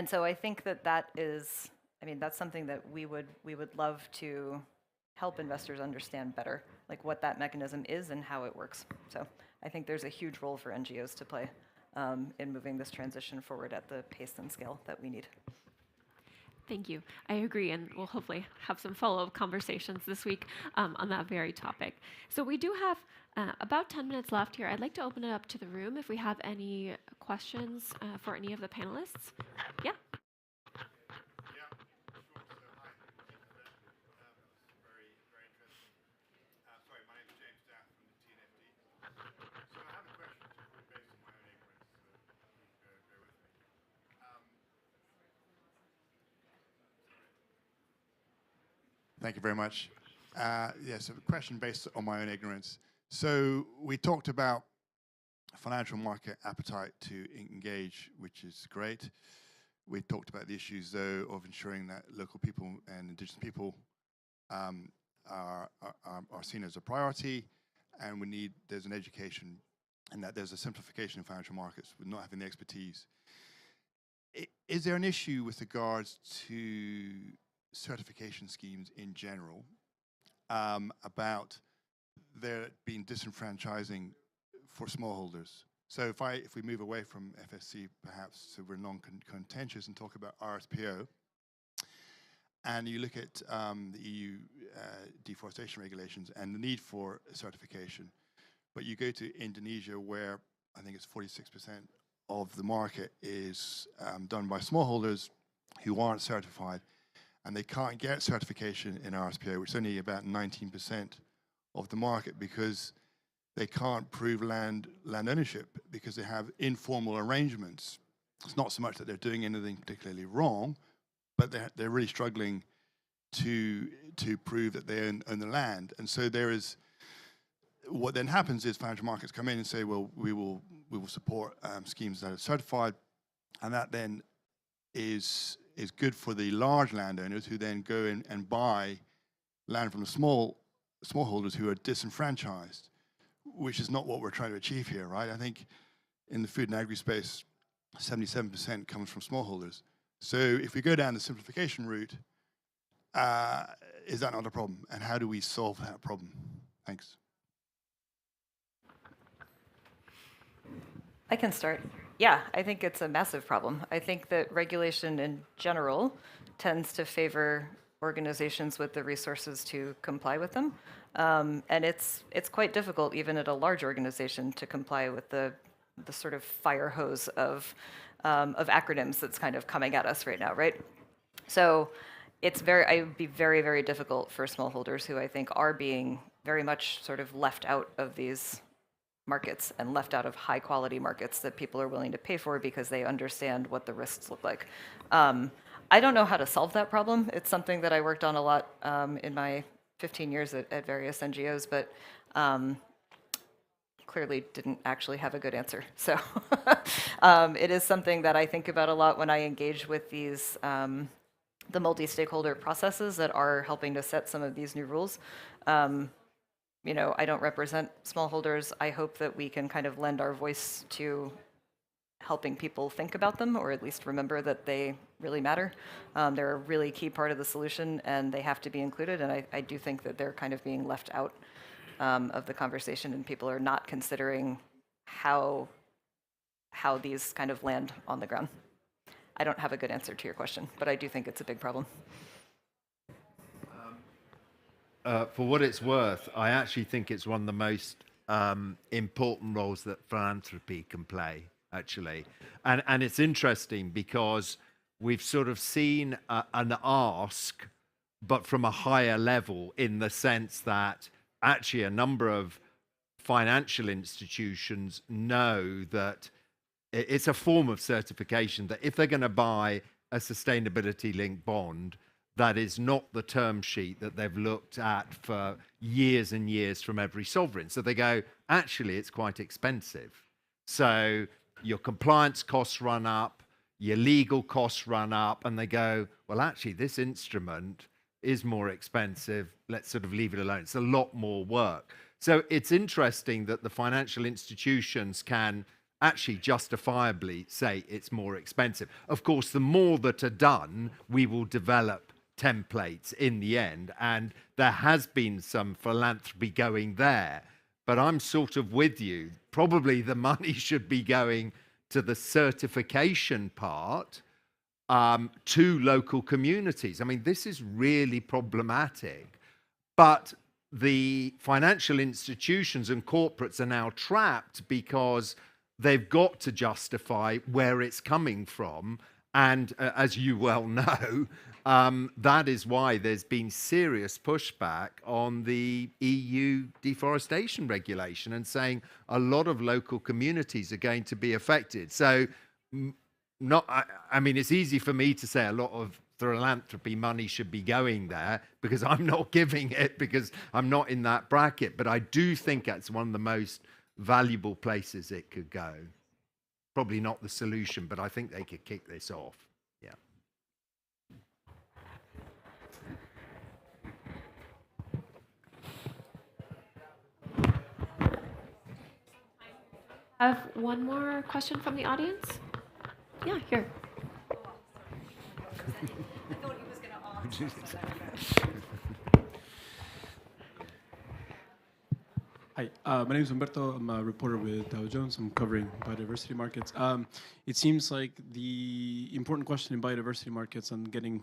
so I think that is, I mean, that's something that we would love to help investors understand better like what that mechanism is and how it works. So I think there's a huge role for NGOs to play in moving this transition forward at the pace and scale that we need. Thank you. I agree, and we'll hopefully have some follow-up conversations this week on that very topic. So we do have about 10 minutes left here. I'd like to open it up to the room if we have any questions for any of the panelists. Yeah? Thank you very much. Yes, a question based on my own ignorance. So we talked about financial market appetite to engage, which is great. We talked about the issues, though, of ensuring that local people and indigenous people are seen as a priority, and there's an education, and that there's a simplification of financial markets with not having the expertise. Is there an issue with regards to certification schemes in general about there being disenfranchising for smallholders? So if we move away from FSC perhaps, so we're non-contentious and talk about RSPO, and you look at the EU deforestation regulations and the need for certification, but you go to Indonesia where I think it's 46% of the market is done by smallholders who aren't certified, and they can't get certification in RSPO, which is only about 19% of the market, because they can't prove land ownership because they have informal arrangements. It's not so much that they're doing anything particularly wrong, but they're really struggling to prove that they own the land. And so what then happens is financial markets come in and say, well, we will support schemes that are certified, and that then is good for the large landowners who then go in and buy land from the smallholders who are disenfranchised, which is not what we're trying to achieve here, right? I think in the food and agri space, 77% comes from smallholders. So if we go down the simplification route, is that not a problem? And how do we solve that problem? Thanks. I can start. Yeah, I think it's a massive problem. I think that regulation in general tends to favor organizations with the resources to comply with them. And it's quite difficult, even at a large organization, to comply with the sort of fire hose of acronyms that's kind of coming at us right now, right? So it would be very, very difficult for smallholders who I think are being very much sort of left out of these markets and left out of high quality markets that people are willing to pay for because they understand what the risks look like. I don't know how to solve that problem. It's something that I worked on a lot in my 15 years at various NGOs, but clearly didn't actually have a good answer. So it is something that I think about a lot when I engage with these the multi-stakeholder processes that are helping to set some of these new rules. You know, I don't represent smallholders. I hope that we can kind of lend our voice to helping people think about them, or at least remember that they really matter. They're a really key part of the solution, and they have to be included. And I do think that they're kind of being left out of the conversation, and people are not considering how these kind of land on the ground. I don't have a good answer to your question, but I do think it's a big problem. For what it's worth, I actually think it's one of the most important roles that philanthropy can play, actually. And it's interesting because we've sort of seen an ask, but from a higher level, in the sense that actually a number of financial institutions know that it's a form of certification, that if they're going to buy a sustainability-linked bond, that is not the term sheet that they've looked at for years and years from every sovereign. So they go, actually, it's quite expensive. So your compliance costs run up, your legal costs run up, and they go, well, actually, this instrument is more expensive. Let's sort of leave it alone. It's a lot more work. So it's interesting that the financial institutions can actually justifiably say it's more expensive. Of course, the more that are done, we will develop templates in the end, and there has been some philanthropy going there. But I'm sort of with you. Probably the money should be going to the certification part, to local communities. I mean, this is really problematic. But the financial institutions and corporates are now trapped because they've got to justify where it's coming from. And as you well know, that is why there's been serious pushback on the EU deforestation regulation and saying a lot of local communities are going to be affected. So I mean, it's easy for me to say a lot of philanthropy money should be going there because I'm not giving it, because I'm not in that bracket. But I do think that's one of the most valuable places it could go. Probably not the solution, but I think they could kick this off. Yeah. I have one more question from the audience. Yeah, here. Hi, my name is Humberto. I'm a reporter with Dow Jones. I'm covering biodiversity markets. It seems like the important question in biodiversity markets and getting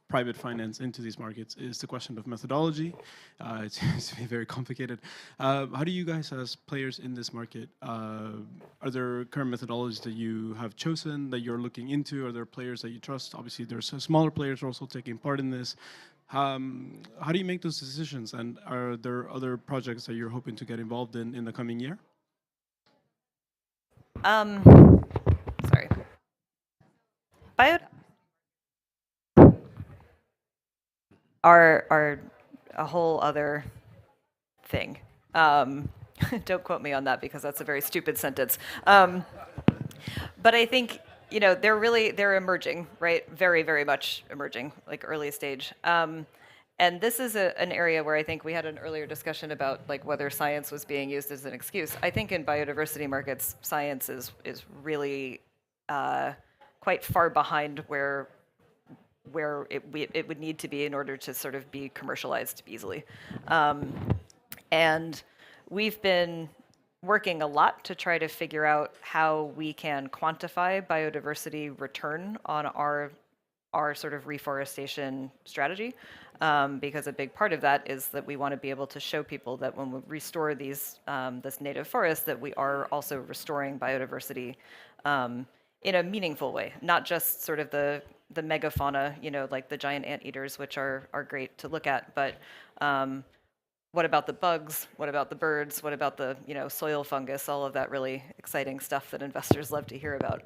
private finance into these markets is the question of methodology. It seems to be very complicated. How do you guys, as players in this market, are there current methodologies that you have chosen that you're looking into? Are there players that you trust? Obviously, there's smaller players also taking part in this. How do you make those decisions? And are there other projects that you're hoping to get involved in the coming year? Sorry. Are a whole other thing. Don't quote me on that because that's a very stupid sentence. But I think, you know, they're emerging, right? Very, very much emerging, like early stage. And this is an area where I think we had an earlier discussion about like whether science was being used as an excuse. I think in biodiversity markets, science is really quite far behind where it would need to be in order to sort of be commercialized easily. And we've been working a lot to try to figure out how we can quantify biodiversity return on our sort of reforestation strategy, because a big part of that is that we want to be able to show people that when we restore these this native forest, that we are also restoring biodiversity in a meaningful way, not just sort of the megafauna, you know, like the giant anteaters, which are great to look at, but what about the bugs? What about the birds? What about the, you know, soil fungus? All of that really exciting stuff that investors love to hear about.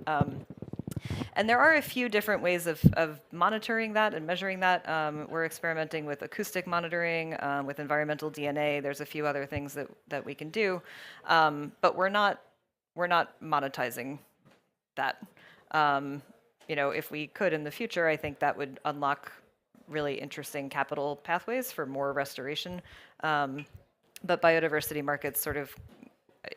And there are a few different ways of monitoring that and measuring that. We're experimenting with acoustic monitoring, with environmental DNA. There's a few other things that we can do, but we're not monetizing that. You know, if we could in the future, I think that would unlock really interesting capital pathways for more restoration. But biodiversity markets sort of,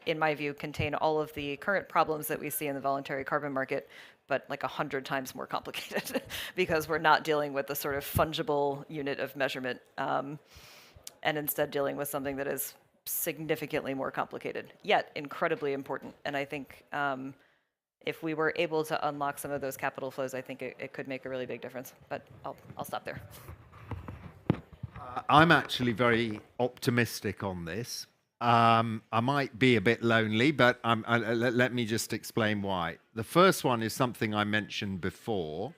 in my view, contain all of the current problems that we see in the voluntary carbon market, but like 100 times more complicated because we're not dealing with the sort of fungible unit of measurement, and instead dealing with something that is significantly more complicated, yet incredibly important. And I think if we were able to unlock some of those capital flows, I think it could make a really big difference. But I'll stop there. I'm actually very optimistic on this. I might be a bit lonely, but let me just explain why. The first one is something I mentioned before,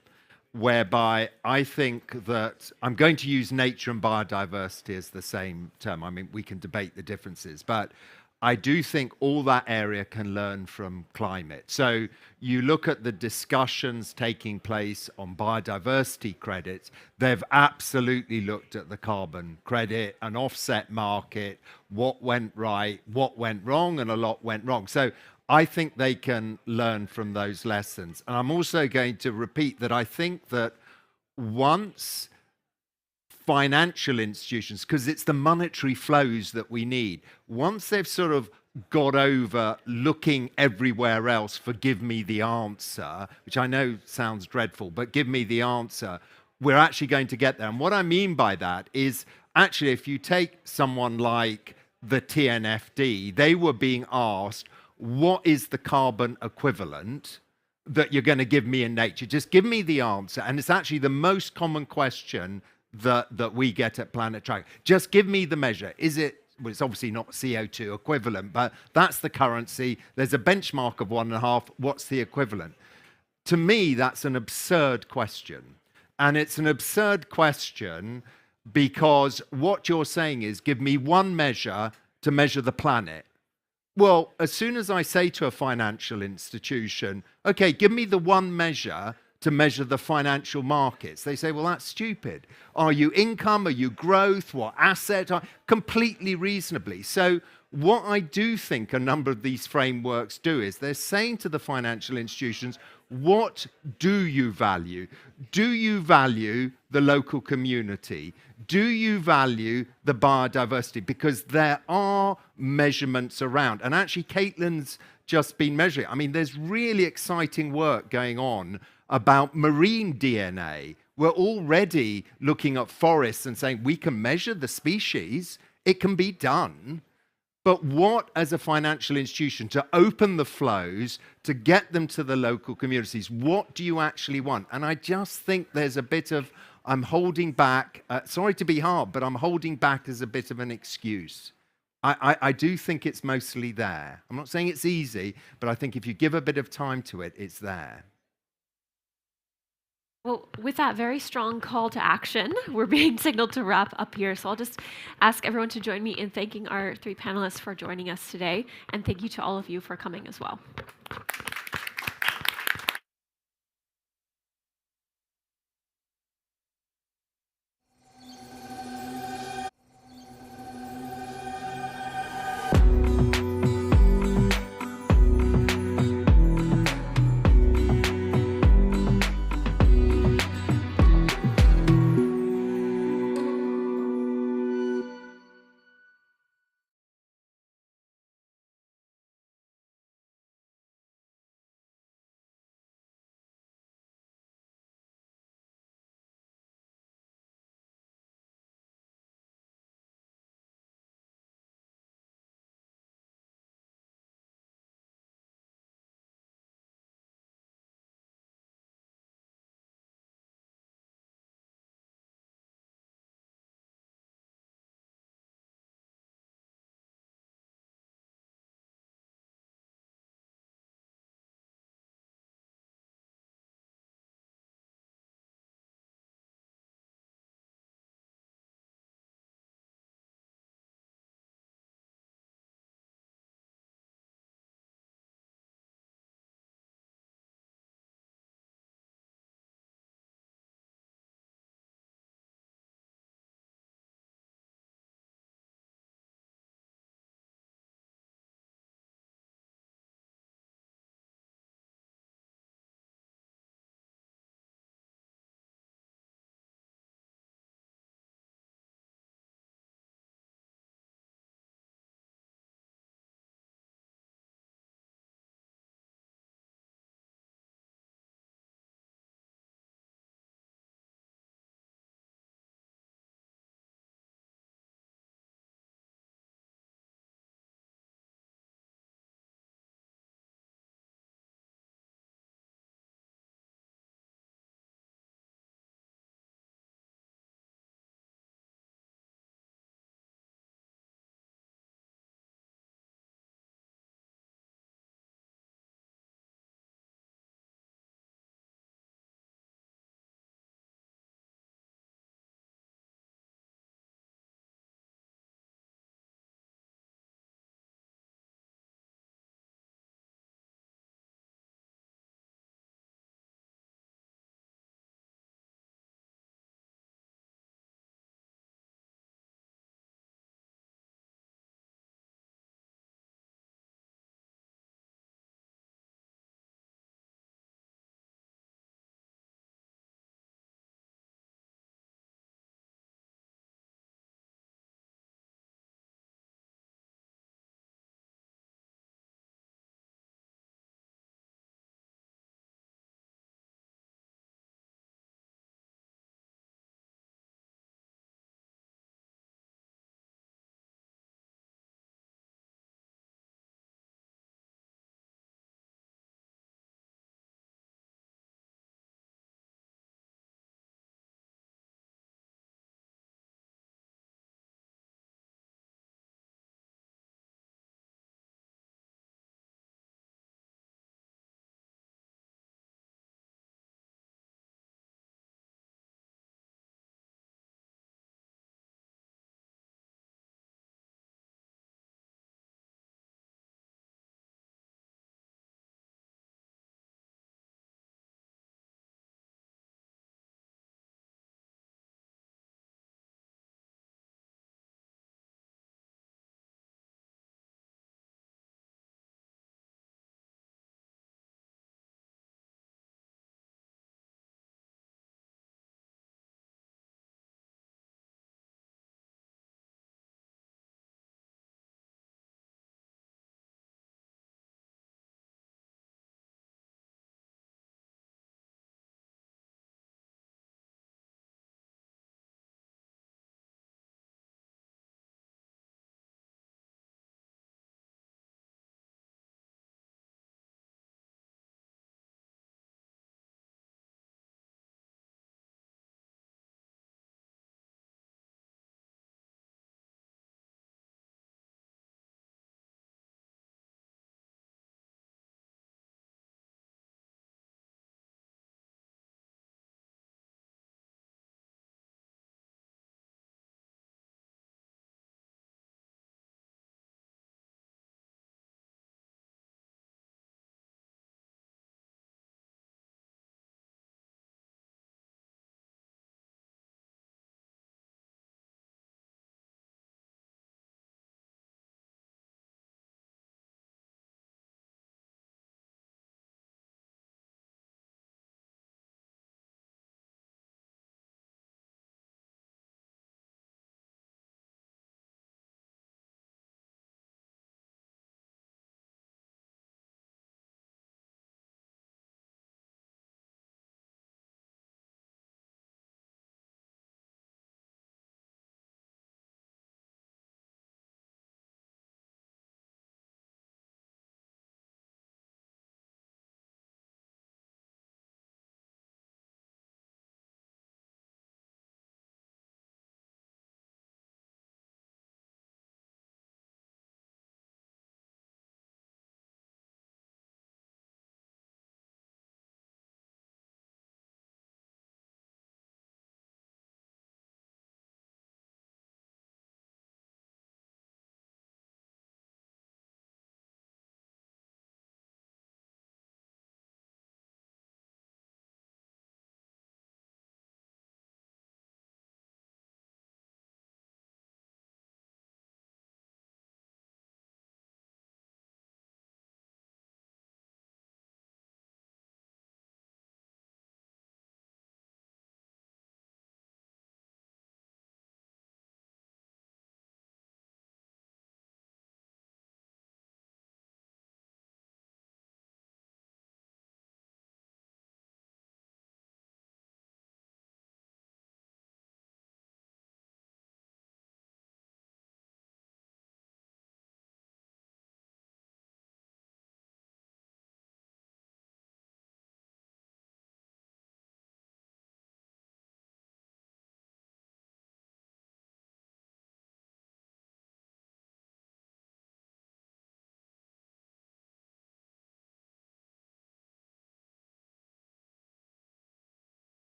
whereby I think that I'm going to use nature and biodiversity as the same term. I mean, we can debate the differences, but I do think all that area can learn from climate. So you look at the discussions taking place on biodiversity credits, they've absolutely looked at the carbon credit and offset market, what went right, what went wrong, and a lot went wrong. So I think they can learn from those lessons. And I'm also going to repeat that I think that once financial institutions, because it's the monetary flows that we need, once they've sort of got over looking everywhere else for give me the answer, which I know sounds dreadful, but give me the answer, we're actually going to get there. And what I mean by that is actually, if you take someone like the TNFD, they were being asked, what is the carbon equivalent that you're going to give me in nature? Just give me the answer. And it's actually the most common question that we get at Planet Track. Just give me the measure. Is it, well, it's obviously not CO2 equivalent, but that's the currency. There's a benchmark of 1.5. What's the equivalent? To me, that's an absurd question. And it's an absurd question because what you're saying is, give me one measure to measure the planet. Well, as soon as I say to a financial institution, okay, give me the one measure to measure the financial markets, they say, well, that's stupid. Are you income? Are you growth? What asset? Completely reasonably. So what I do think a number of these frameworks do is they're saying to the financial institutions, what do you value? Do you value the local community? Do you value the biodiversity? Because there are measurements around. And actually, Caitlin's just been measuring. I mean, there's really exciting work going on about marine DNA. We're already looking at forests and saying we can measure the species. It can be done. But what, as a financial institution, to open the flows, to get them to the local communities, what do you actually want? And I just think there's a bit of, I'm holding back, sorry to be hard, but I'm holding back as a bit of an excuse. I do think it's mostly there. I'm not saying it's easy, but I think if you give a bit of time to it, it's there. Well, with that very strong call to action, we're being signaled to wrap up here. So I'll just ask everyone to join me in thanking our three panelists for joining us today. And thank you to all of you for coming as well.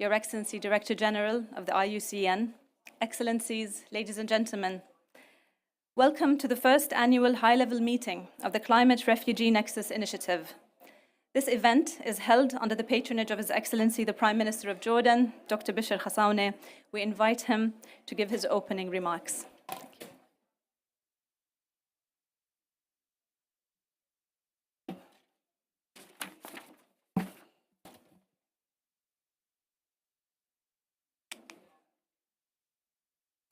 Your Excellency Director General of the IUCN, Excellencies, ladies and gentlemen, welcome to the first annual high-level meeting of the Climate Refugee Nexus Initiative. This event is held under the patronage of His Excellency the Prime Minister of Jordan, Dr. Bishar Khassaoune. We invite him to give his opening remarks.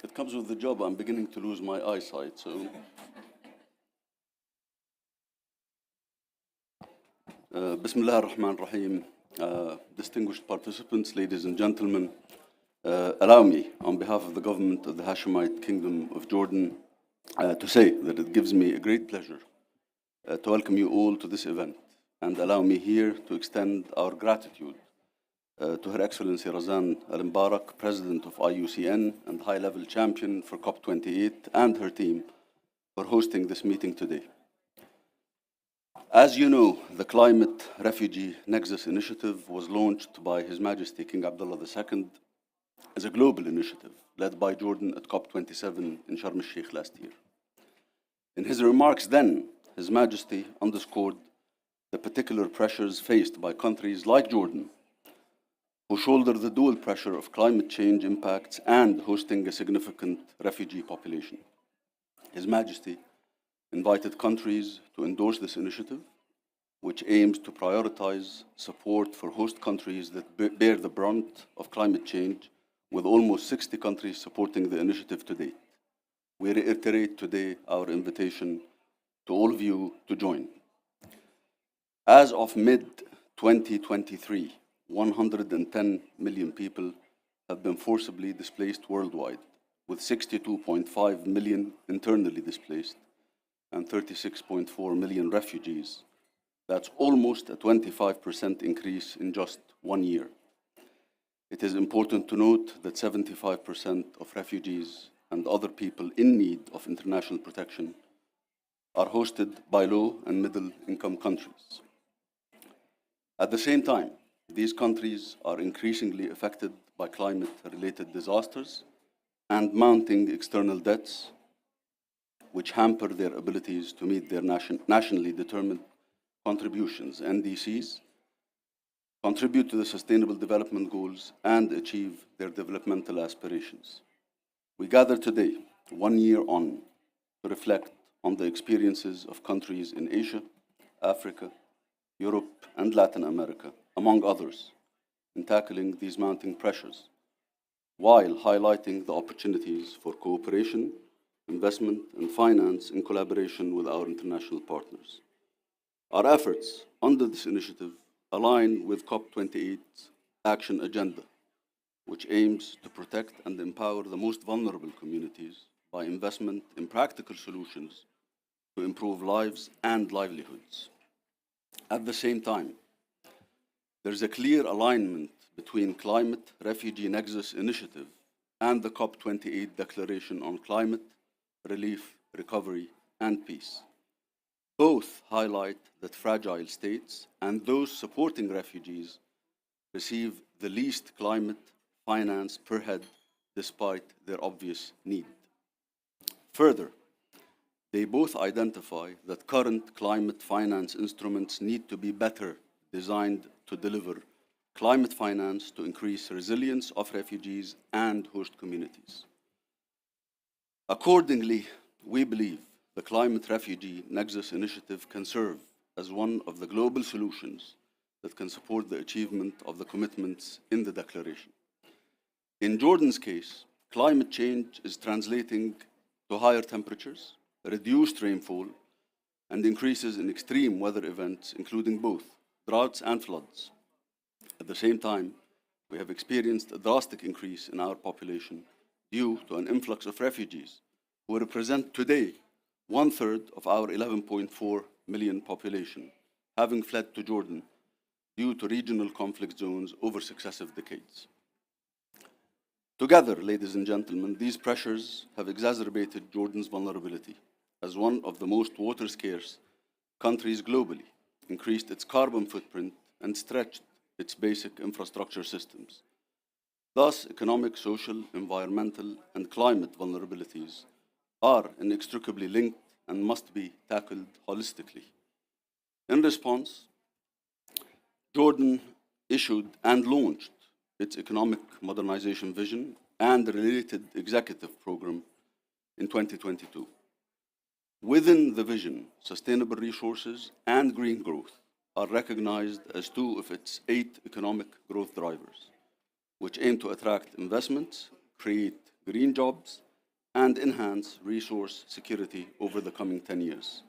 It comes with the job. I'm beginning to lose my eyesight, so. Bismillah ar-Rahman ar-Rahim. Distinguished participants, ladies and gentlemen, allow me, on behalf of the government of the Hashemite Kingdom of Jordan, to say that it gives me a great pleasure to welcome you all to this event, and allow me here to extend our gratitude to Her Excellency Razan Al-Mbarak, President of IUCN and High-Level Champion for COP28, and her team for hosting this meeting today. As you know, the Climate Refugee Nexus Initiative was launched by His Majesty King Abdullah II as a global initiative led by Jordan at COP27 in Sharm el-Sheikh last year. In his remarks then, His Majesty underscored the particular pressures faced by countries like Jordan, who shoulder the dual pressure of climate change impacts and hosting a significant refugee population. His Majesty invited countries to endorse this initiative, which aims to prioritize support for host countries that bear the brunt of climate change, with almost 60 countries supporting the initiative to date. We reiterate today our invitation to all of you to join. As of mid-2023, 110 million people have been forcibly displaced worldwide, with 62.5 million internally displaced and 36.4 million refugees. That's almost a 25% increase in just 1 year. It is important to note that 75% of refugees and other people in need of international protection are hosted by low and middle income countries. At the same time, these countries are increasingly affected by climate-related disasters and mounting external debts, which hamper their abilities to meet their nationally determined contributions, NDCs, contribute to the Sustainable Development Goals, and achieve their developmental aspirations. We gather today, 1 year on, to reflect on the experiences of countries in Asia, Africa, Europe, and Latin America, among others, in tackling these mounting pressures, while highlighting the opportunities for cooperation, investment, and finance in collaboration with our international partners. Our efforts under this initiative align with COP28's action agenda, which aims to protect and empower the most vulnerable communities by investment in practical solutions to improve lives and livelihoods. At the same time, there is a clear alignment between Climate Refugee Nexus Initiative and the COP28 Declaration on Climate, Relief, Recovery, and Peace. Both highlight that fragile states and those supporting refugees receive the least climate finance per head despite their obvious need. Further, they both identify that current climate finance instruments need to be better designed to deliver climate finance to increase resilience of refugees and host communities. Accordingly, we believe the Climate Refugee Nexus Initiative can serve as one of the global solutions that can support the achievement of the commitments in the declaration. In Jordan's case, climate change is translating to higher temperatures, reduced rainfall, and increases in extreme weather events, including both droughts and floods. At the same time, we have experienced a drastic increase in our population due to an influx of refugees, who represent today 1/3 of our 11.4 million population, having fled to Jordan due to regional conflict zones over successive decades. Together, ladies and gentlemen, these pressures have exacerbated Jordan's vulnerability as one of the most water-scarce countries globally, increased its carbon footprint, and stretched its basic infrastructure systems, Thus, economic, social, environmental, and climate vulnerabilities are inextricably linked and must be tackled holistically. In response, Jordan issued and launched its economic modernization vision and related executive program in 2022. Within the vision, sustainable resources and green growth are recognized as two of its 8 economic growth drivers, which aim to attract investments, create green jobs, and enhance resource security over the coming 10 years.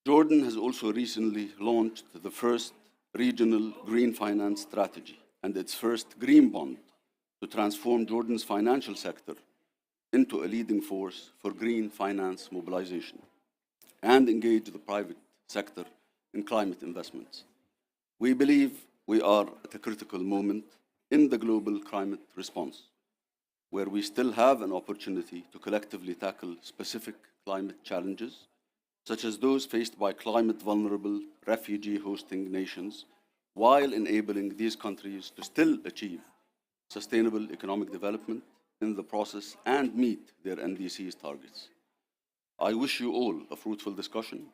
Jordan has also recently launched the first regional green finance strategy and its first green bond to transform Jordan's financial sector into a leading force for green finance mobilization and engage the private sector in climate investments. We believe we are at a critical moment in the global climate response, where we still have an opportunity to collectively tackle specific climate challenges, such as those faced by climate-vulnerable refugee-hosting nations, while enabling these countries to still achieve sustainable economic development in the process and meet their NDC's targets. I wish you all a fruitful discussion,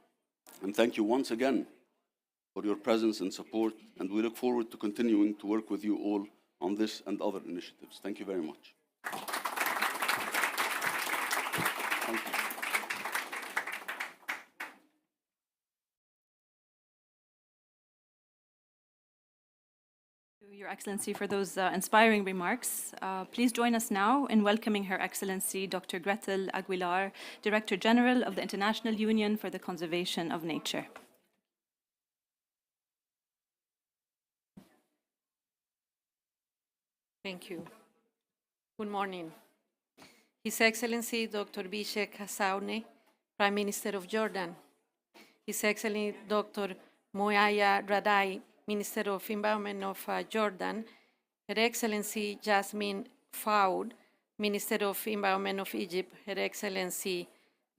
and thank you once again for your presence and support, and we look forward to continuing to work with you all on this and other initiatives. Thank you very much. Thank you. Your Excellency, for those inspiring remarks. Please join us now in welcoming Her Excellency Dr. Gretel Aguilar, Director General of the International Union for the Conservation of Nature. Thank you. Good morning. His Excellency Dr. Bishek Hassaoune, Prime Minister of Jordan. His Excellency Dr. Moaya Radai, Minister of Environment of Jordan. Her Excellency Jasmine Faoud, Minister of Environment of Egypt. Her Excellency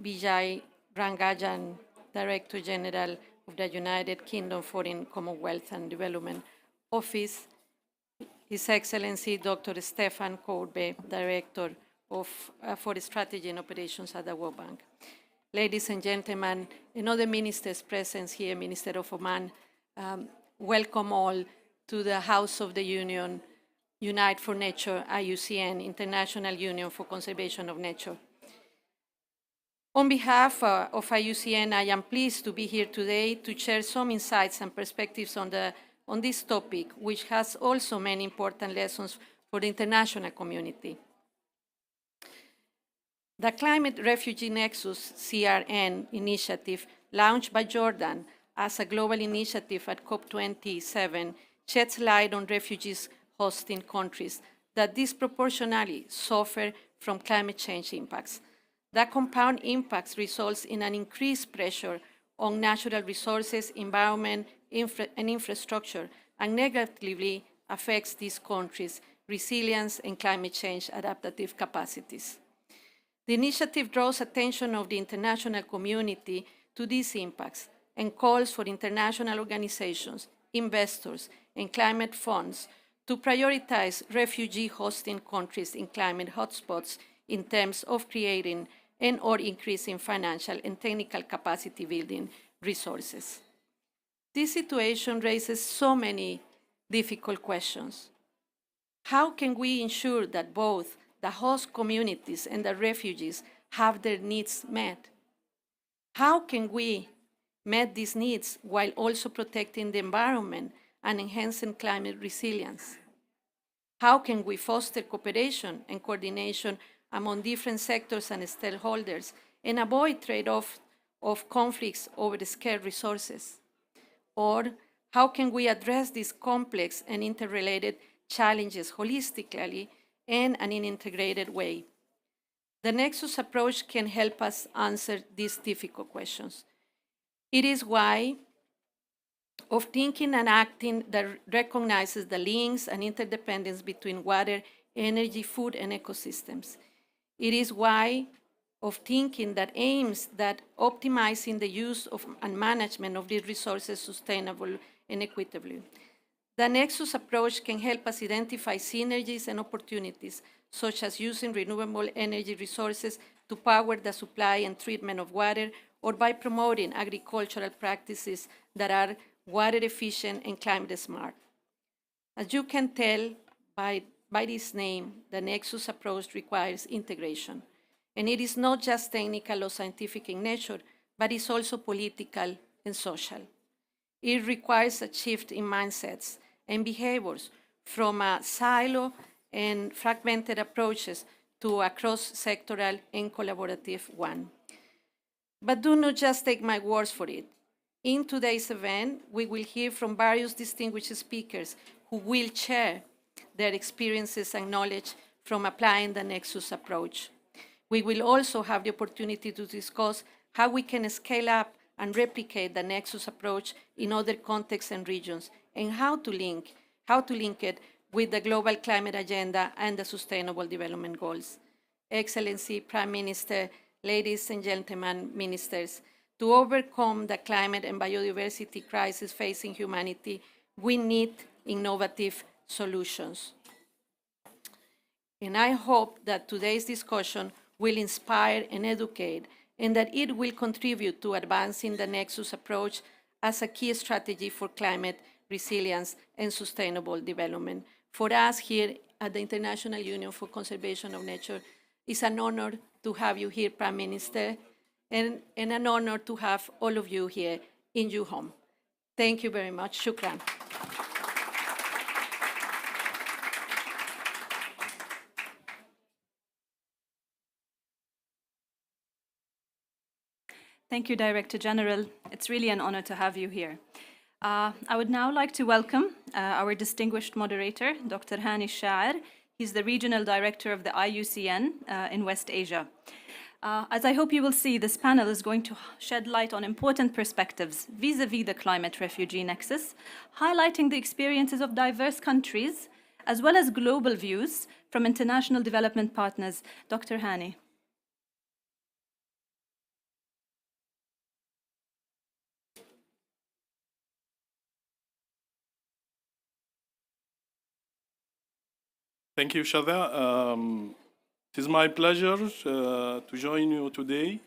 Vijay Rangajan, Director General of the United Kingdom Foreign, Commonwealth and Development Office. His Excellency Dr. Stefan Korbe, Director for Strategy and Operations at the World Bank. Ladies and gentlemen, and other ministers present here, Minister of Oman, welcome all to the House of the Union, Unite for Nature, IUCN, International Union for Conservation of Nature. On behalf of IUCN, I am pleased to be here today to share some insights and perspectives on this topic, which has also many important lessons for the international community. The Climate Refugee Nexus (CRN) initiative, launched by Jordan as a global initiative at COP27, sheds light on refugees hosting countries that disproportionately suffer from climate change impacts. The compound impacts results in an increased pressure on natural resources, environment, and infrastructure, and negatively affects these countries' resilience and climate change adaptive capacities. The initiative draws attention of the international community to these impacts and calls for international organizations, investors, and climate funds to prioritize refugee hosting countries in climate hotspots in terms of creating and/or increasing financial and technical capacity building resources. This situation raises so many difficult questions. How can we ensure that both the host communities and the refugees have their needs met? How can we meet these needs while also protecting the environment and enhancing climate resilience? How can we foster cooperation and coordination among different sectors and stakeholders and avoid trade-off of conflicts over the scarce resources? Or how can we address these complex and interrelated challenges holistically and in an integrated way? The Nexus approach can help us answer these difficult questions. It is why of thinking and acting that recognizes the links and interdependence between water, energy, food, and ecosystems. It is why of thinking that aims at optimizing the use of and management of these resources sustainably and equitably. The Nexus approach can help us identify synergies and opportunities, such as using renewable energy resources to power the supply and treatment of water, or by promoting agricultural practices that are water efficient and climate smart. As you can tell by this name, the Nexus approach requires integration. And it is not just technical or scientific in nature, but it's also political and social. It requires a shift in mindsets and behaviors from a silo and fragmented approaches to a cross-sectoral and collaborative one. But do not just take my words for it. In today's event, we will hear from various distinguished speakers who will share their experiences and knowledge from applying the Nexus approach. We will also have the opportunity to discuss how we can scale up and replicate the Nexus approach in other contexts and regions, and how to link it with the global climate agenda and the Sustainable Development Goals. Excellency, Prime Minister, ladies and gentlemen, ministers, to overcome the climate and biodiversity crisis facing humanity, we need innovative solutions. And I hope that today's discussion will inspire and educate, and that it will contribute to advancing the Nexus approach as a key strategy for climate resilience and sustainable development. For us here at the International Union for Conservation of Nature, it's an honor to have you here, Prime Minister, and an honor to have all of you here in your home. Thank you very much. Shukran. Thank you, Director General. It's really an honor to have you here. I would now like to welcome our distinguished moderator, Dr. Hani Shaer. He's the Regional Director of the IUCN in West Asia. As I hope you will see, this panel is going to shed light on important perspectives vis-à-vis the climate refugee nexus, highlighting the experiences of diverse countries, as well as global views from international development partners. Dr. Hani. Thank you, Shada. It is my pleasure to join you today.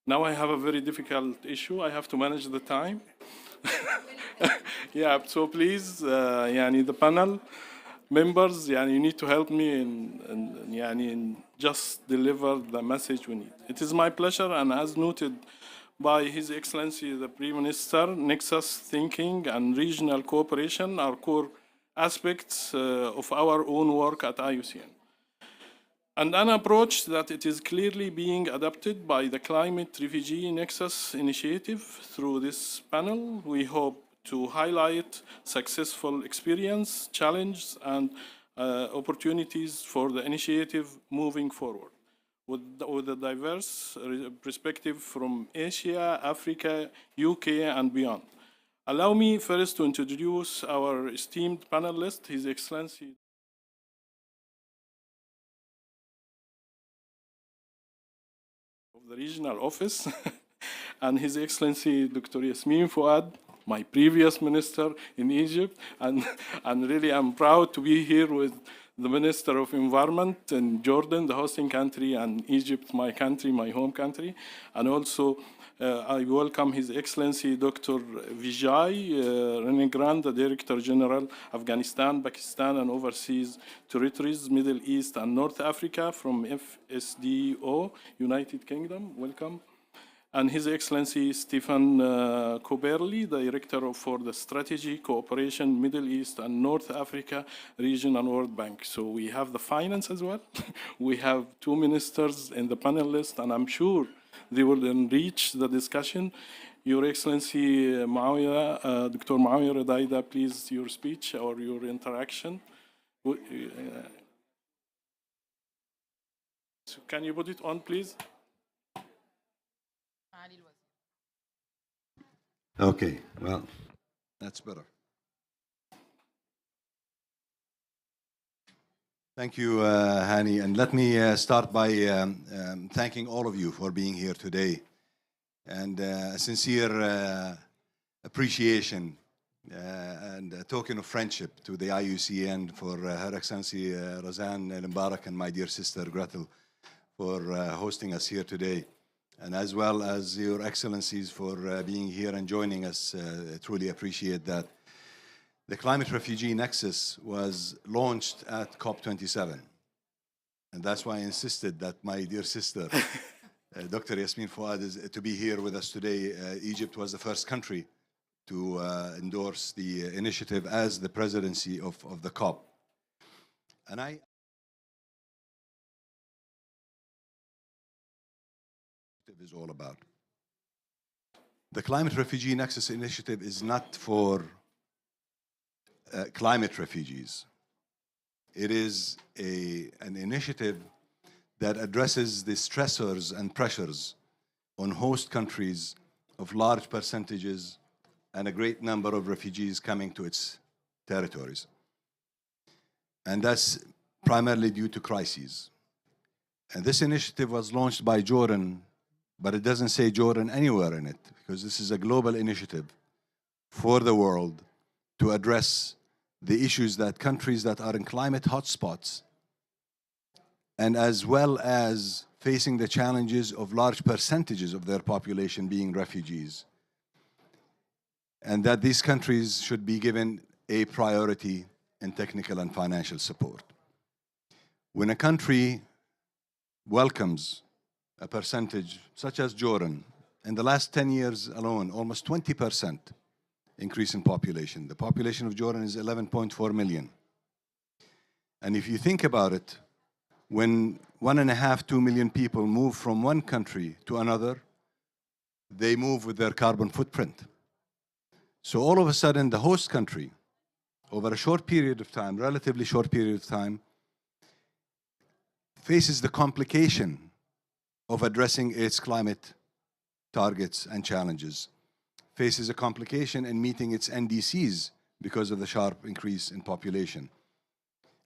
Now I have a very difficult issue. I have to manage the time. Yeah, so please, the panel members, you need to help me in just deliver the message we need. It is my pleasure, and as noted by His Excellency the Prime Minister, Nexus thinking and regional cooperation are core aspects of our own work at IUCN. And an approach that it is clearly being adopted by the Climate Refugee Nexus initiative through this panel. We hope to highlight successful experience, challenges, and opportunities for the initiative moving forward with a diverse perspective from Asia, Africa, UK, and beyond. Allow me first to introduce our esteemed panelist, His Excellency of the Regional Office, and His Excellency Dr. Yasmin Fouad, my previous minister in Egypt, and really I'm proud to be here with the Minister of Environment in Jordan, the hosting country, and Egypt, my country, my home country, and also I welcome His Excellency Dr. Vijay Renegrand, the Director General, Afghanistan, Pakistan, and Overseas Territories, Middle East, and North Africa from FSDO, United Kingdom. Welcome. And His Excellency Stefan Koberli, Director for the Strategy, Cooperation, Middle East, and North Africa Region and World Bank. So we have the finance as well. We have two ministers in the panel list, and I'm sure they will enrich the discussion. Your Excellency Muawiyah, Dr. Muawiyah Redaida, please, your speech or your interaction. So can you put it on, please? Okay, well, that's better. Thank you, Hani, and let me start by thanking all of you for being here today, and a sincere appreciation and a token of friendship to the IUCN for Her Excellency Razan El Mbarak and my dear sister Gretel for hosting us here today, and as well as Your Excellencies for being here and joining us. I truly appreciate that. The Climate Refugee Nexus was launched at COP27, and that's why I insisted that my dear sister, Dr. Yasmin Fouad, is to be here with us today. Egypt was the first country to endorse the initiative as the presidency of the COP. And is all about. The Climate Refugee Nexus initiative is not for climate refugees. It is an initiative that addresses the stressors and pressures on host countries of large percentages and a great number of refugees coming to its territories. And that's primarily due to crises. And this initiative was launched by Jordan, but it doesn't say Jordan anywhere in it, because this is a global initiative for the world to address the issues that countries that are in climate hotspots, and as well as facing the challenges of large percentages of their population being refugees, and that these countries should be given a priority in technical and financial support. When a country welcomes a percentage, such as Jordan, in the last 10 years alone, almost 20% increase in population. The population of Jordan is 11.4 million. And if you think about it, when 1.5, 2 million people move from one country to another, they move with their carbon footprint. So all of a sudden, the host country, over a short period of time, relatively short period of time, faces the complication of addressing its climate targets and challenges, faces a complication in meeting its NDCs because of the sharp increase in population.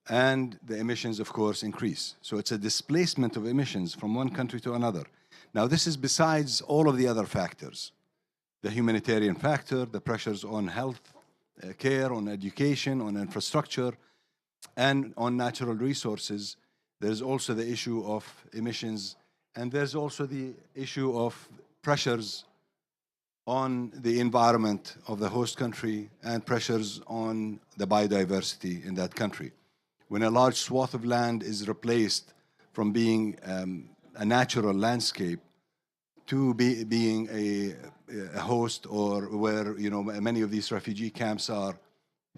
And the emissions, of course, increase. So it's a displacement of emissions from one country to another. Now, this is besides all of the other factors. The humanitarian factor, the pressures on health care, on education, on infrastructure, and on natural resources. There's also the issue of emissions, and there's also the issue of pressures on the environment of the host country and pressures on the biodiversity in that country. When a large swath of land is replaced from being a natural landscape to being a host, or where many of these refugee camps are,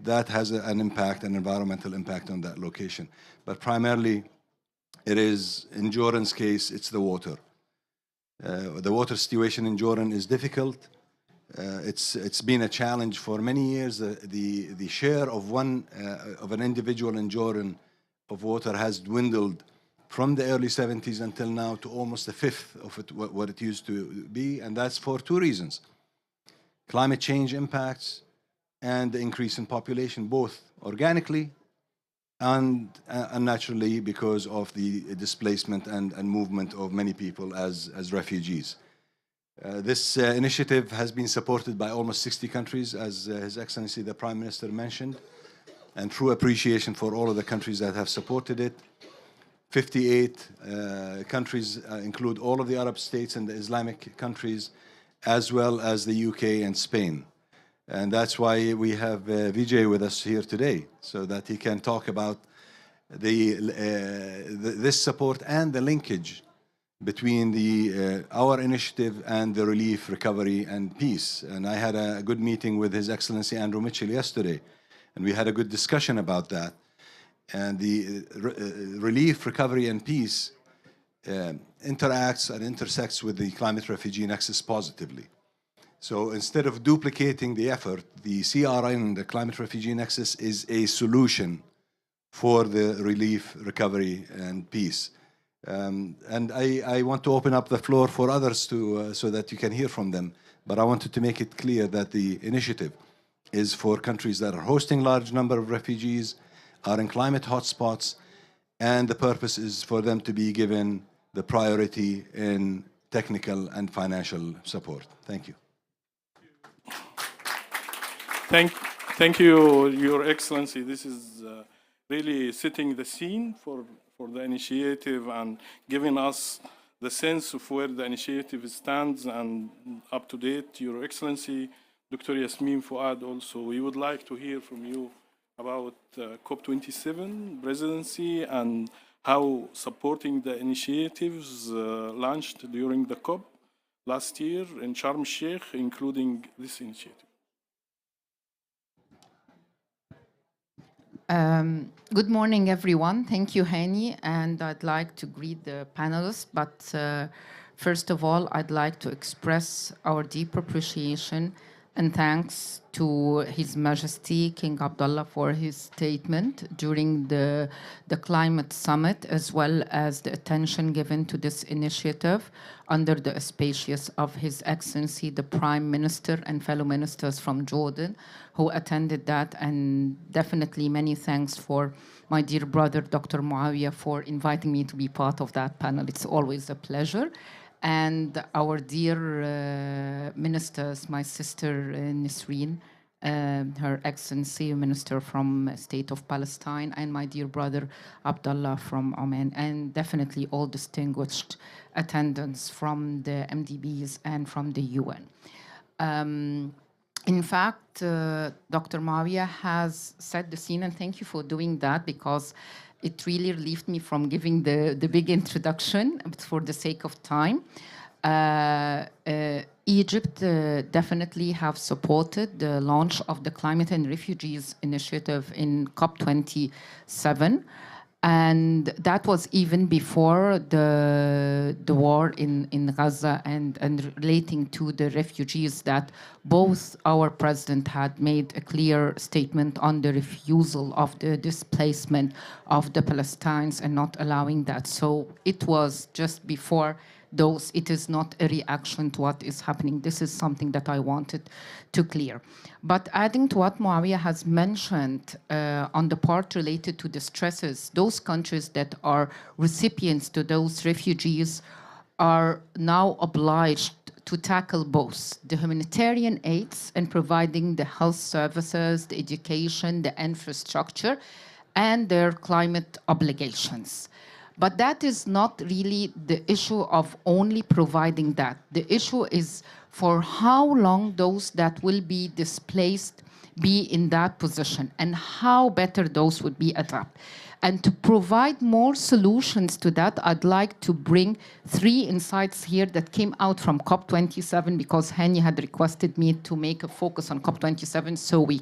that has an impact, an environmental impact on that location. But primarily, it is, in Jordan's case, it's the water. The water situation in Jordan is difficult. It's been a challenge for many years. The share of an individual in Jordan of water has dwindled from the early 70s until now to almost a fifth of what it used to be, and that's for two reasons: climate change impacts and the increase in population, both organically and naturally because of the displacement and movement of many people as refugees. This initiative has been supported by almost 60 countries, as His Excellency the Prime Minister mentioned, and true appreciation for all of the countries that have supported it. 58 countries include all of the Arab states and the Islamic countries, as well as the UK and Spain. And that's why we have Vijay with us here today, so that he can talk about this support and the linkage between our initiative and the relief, recovery, and peace. And I had a good meeting with His Excellency Andrew Mitchell yesterday, and we had a good discussion about that. And the relief, recovery, and peace interacts and intersects with the Climate Refugee Nexus positively. So instead of duplicating the effort, the CRN, the Climate Refugee Nexus, is a solution for the relief, recovery, and peace. And I want to open up the floor for others so that you can hear from them. But I wanted to make it clear that the initiative is for countries that are hosting large number of refugees, are in climate hotspots, and the purpose is for them to be given the priority in technical and financial support. Thank you. Thank Thank you, Your Excellency. This is really setting the scene for the initiative and giving us the sense of where the initiative stands and up to date. Your Excellency, Dr. Yasmin Fuad, also, we would like to hear from you about COP27 presidency and how supporting the initiatives launched during the COP last year in Sharm el-Sheikh, including this initiative. Good morning, everyone. Thank you, Hani, and I'd like to greet the panelists. But first of all, I'd like to express our deep appreciation and thanks to His Majesty King Abdullah for his statement during the climate summit, as well as the attention given to this initiative under the auspices of His Excellency, the Prime Minister and fellow ministers from Jordan who attended that. And definitely many thanks for my dear brother, Dr. Muawiyah, for inviting me to be part of that panel. It's always a pleasure. And our dear ministers, my sister Nisreen, Her Excellency Minister from State of Palestine, and my dear brother Abdullah from Oman, and definitely all distinguished attendants from the MDBs and from the UN. In fact, Dr. Muawiyah has set the scene, and thank you for doing that, because it really relieved me from giving the big introduction, but for the sake of time. Egypt definitely have supported the launch of the Climate and Refugees Initiative in COP27. And that was even before the war in Gaza and relating to the refugees, that both our president had made a clear statement on the refusal of the displacement of the Palestinians and not allowing that. So it was just before those. It is not a reaction to what is happening. This is something that I wanted to clear. But adding to what Muawiyah has mentioned on the part related to the stresses, those countries that are recipients to those refugees are now obliged to tackle both the humanitarian aids and providing the health services, the education, the infrastructure, and their climate obligations. But that is not really the issue of only providing that. The issue is for how long those that will be displaced be in that position and how better those would be adapted. And to provide more solutions to that, I'd like to bring 3 insights here that came out from COP27, because Hani had requested me to make a focus on COP27 so we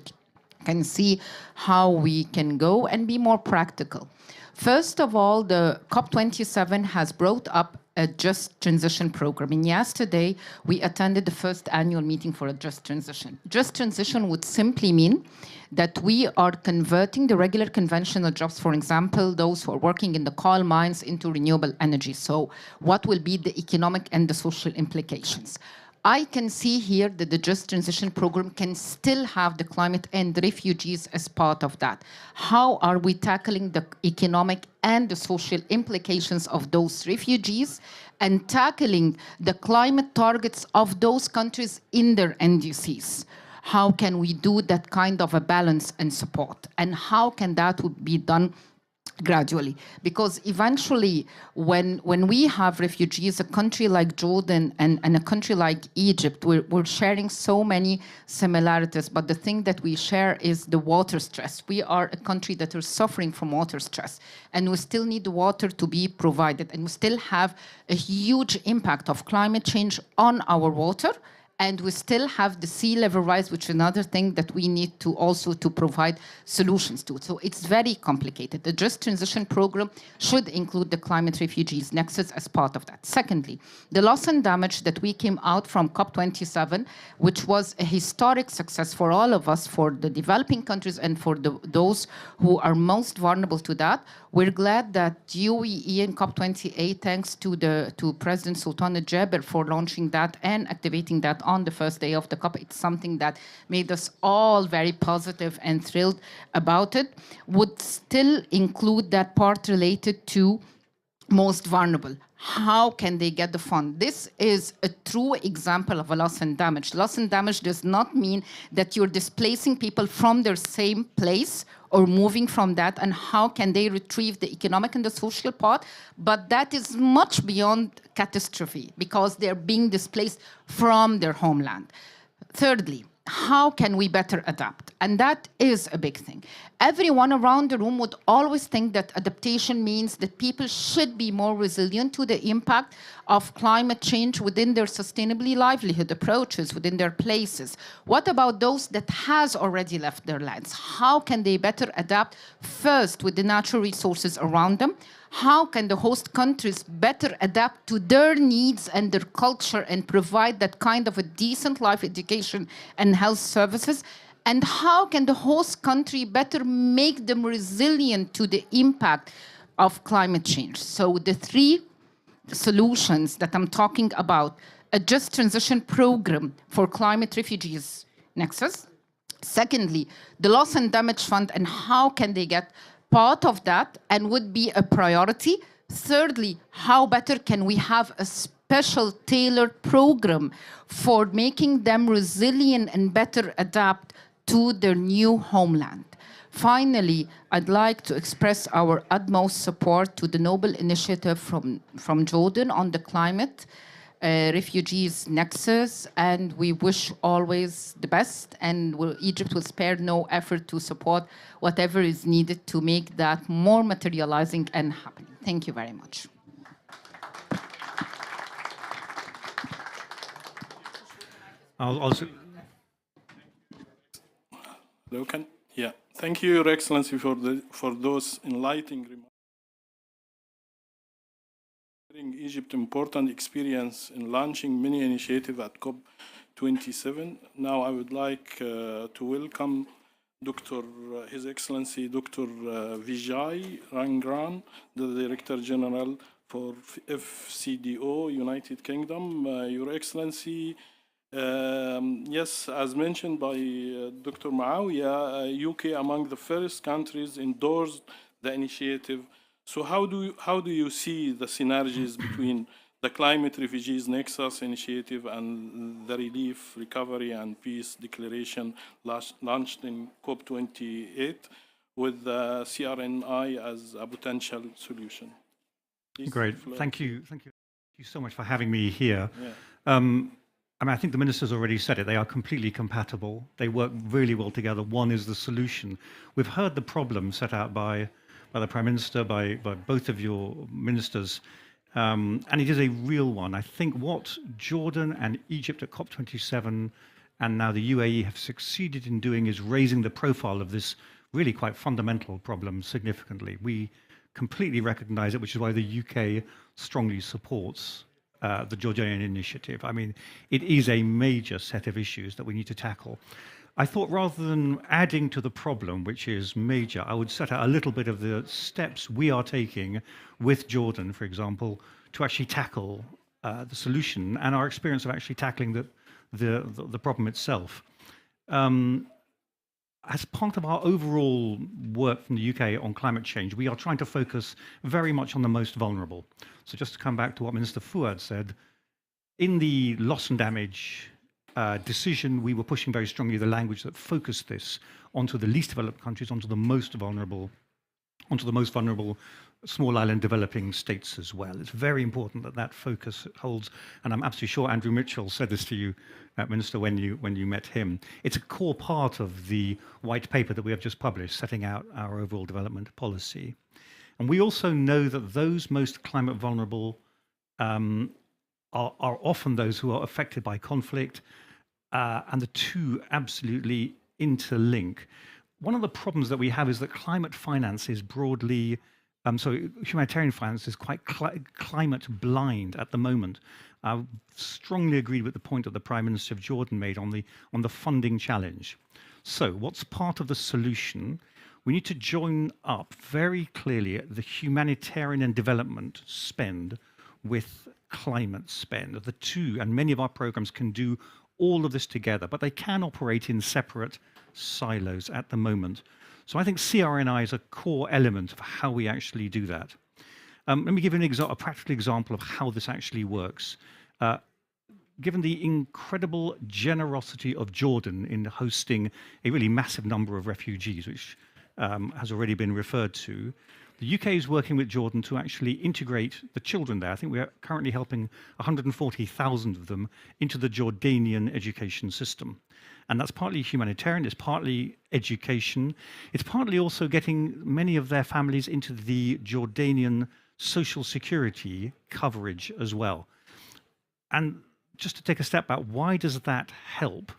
can see how we can go and be more practical. First of all, the COP27 has brought up a Just Transition program. And yesterday, we attended the first annual meeting for a Just Transition. Just Transition would simply mean that we are converting the regular conventional jobs, for example, those who are working in the coal mines, into renewable energy. So what will be the economic and the social implications? I can see here that the Just Transition program can still have the climate and refugees as part of that. How are we tackling the economic and the social implications of those refugees and tackling the climate targets of those countries in their NDCs? How can we do that kind of a balance and support? And how can that be done gradually? Because eventually, when we have refugees, a country like Jordan and a country like Egypt, we're sharing so many similarities, but the thing that we share is the water stress. We are a country that is suffering from water stress, and we still need the water to be provided, and we still have a huge impact of climate change on our water. And we still have the sea level rise, which is another thing that we need to also to provide solutions to. So it's very complicated. The Just Transition program should include the climate refugees Nexus as part of that. Secondly, the loss and damage that we came out from COP27, which was a historic success for all of us, for the developing countries and for those who are most vulnerable to that. We're glad that UAE COP28, thanks to President Sultan Al-Jaber for launching that and activating that on the first day of the COP. It's something that made us all very positive and thrilled about it. Would still include that part related to most vulnerable. how can they get the fund? This is a true example of a loss and damage. Loss and damage does not mean that you're displacing people from their same place or moving from that, and how can they retrieve the economic and the social part? But that is much beyond catastrophe because they're being displaced from their homeland. Thirdly, how can we better adapt? And that is a big thing. Everyone around the room would always think that adaptation means that people should be more resilient to the impact of climate change within their sustainable livelihood approaches, within their places. What about those that has already left their lands? How can they better adapt first with the natural resources around them? How can the host countries better adapt to their needs and their culture and provide that kind of a decent life, education, and health services? And how can the host country better make them resilient to the impact of climate change? So the three solutions that I'm talking about: a just transition program for climate refugees, Nexus. Secondly, the loss and damage fund, and how can they get part of that and would be a priority. Thirdly, how better can we have a special tailored program for making them resilient and better adapt to their new homeland. Finally, I'd like to express our utmost support to the noble initiative from Jordan on the climate refugees nexus, and we wish always the best, and Egypt will spare no effort to support whatever is needed to make that more materializing and happening. Thank you very much. Thank you, Your Excellency, for those enlightening remarks. Egypt's important experience in launching many initiatives at COP27. Now I would like to welcome His Excellency Dr. Vijay Rangran, the Director General for FCDO, United Kingdom. Your Excellency, yes, as mentioned by Dr. Maawiya, UK among the first countries endorsed the initiative. So how do you see the synergies between the Climate Refugees Nexus initiative and the Relief, Recovery and Peace Declaration launched in COP28 with the CRNI as a potential solution? Please. Great. Thank you so much for having me here. Yeah. I think the minister's already said it. They are completely compatible. They work really well together. One is the solution. We've heard the problem set out by the Prime Minister, by both of your ministers, and it is a real one. I think what Jordan and Egypt at COP27 and now the UAE have succeeded in doing is raising the profile of this really quite fundamental problem significantly. We completely recognize it, which is why the UK strongly supports the Jordanian initiative. I mean, it is a major set of issues that we need to tackle. I thought rather than adding to the problem, which is major, I would set out a little bit of the steps we are taking with Jordan, for example, to actually tackle the solution and our experience of actually tackling the problem itself. As part of our overall work from the UK on climate change, we are trying to focus very much on the most vulnerable. So just to come back to what Minister Fuad said, in the loss and damage decision, we were pushing very strongly the language that focused this onto the least developed countries, onto the most vulnerable small island developing states as well. It's very important that that focus holds, and I'm absolutely sure Andrew Mitchell said this to you, Minister, when you met him. It's a core part of the white paper that we have just published, setting out our overall development policy. And we also know that those most climate vulnerable are often those who are affected by conflict, and the two absolutely interlink. One of the problems that we have is that climate finance is broadly, humanitarian finance is quite climate blind at the moment. I strongly agree with the point that the Prime Minister of Jordan made on the funding challenge. So what's part of the solution? We need to join up very clearly the humanitarian and development spend with climate spend. The two, and many of our programs can do all of this together, but they can operate in separate silos at the moment. So I think CRNI is a core element of how we actually do that. Let me give you a practical example of how this actually works. Given the incredible generosity of Jordan in hosting a really massive number of refugees, which has already been referred to, the UK is working with Jordan to actually integrate the children there. I think we are currently helping 140,000 of them into the Jordanian education system. And that's partly humanitarian, it's partly education, it's partly also getting many of their families into the Jordanian social security coverage as well. And just to take a step back, why does that help?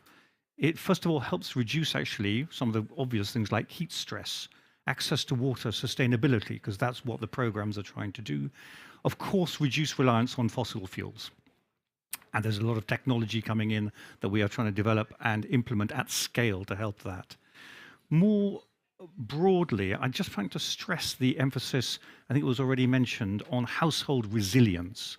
It first of all helps reduce actually some of the obvious things like heat stress, access to water, sustainability, because that's what the programs are trying to do. Of course, reduce reliance on fossil fuels. And there's a lot of technology coming in that we are trying to develop and implement at scale to help that. More broadly, I'm just trying to stress the emphasis, I think it was already mentioned, on household resilience.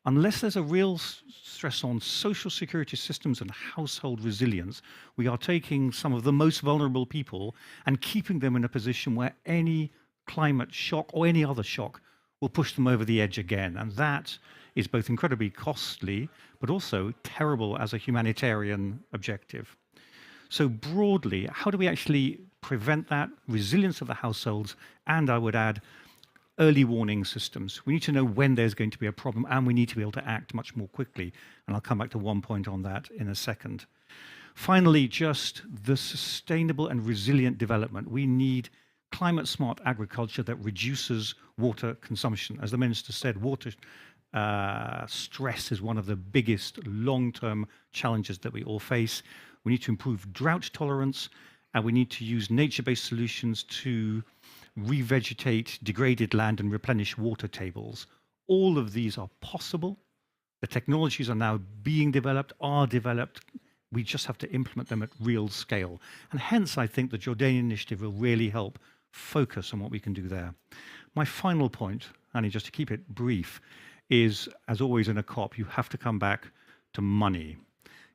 Unless there's a real stress on social security systems and household resilience, we are taking some of the most vulnerable people and keeping them in a position where any climate shock or any other shock will push them over the edge again. And that is both incredibly costly, but also terrible as a humanitarian objective. So broadly, how do we actually prevent that? Resilience of the households, and I would add, early warning systems. We need to know when there's going to be a problem, and we need to be able to act much more quickly. And I'll come back to one point on that in a second. Finally, just the sustainable and resilient development. We need climate-smart agriculture that reduces water consumption. As the Minister said, water stress is one of the biggest long-term challenges that we all face. We need to improve drought tolerance, and we need to use nature-based solutions to revegetate degraded land and replenish water tables. All of these are possible. The technologies are now being developed, are developed. We just have to implement them at real scale. And hence, I think the Jordanian initiative will really help focus on what we can do there. My final point, Annie, just to keep it brief, is, as always in a COP, you have to come back to money.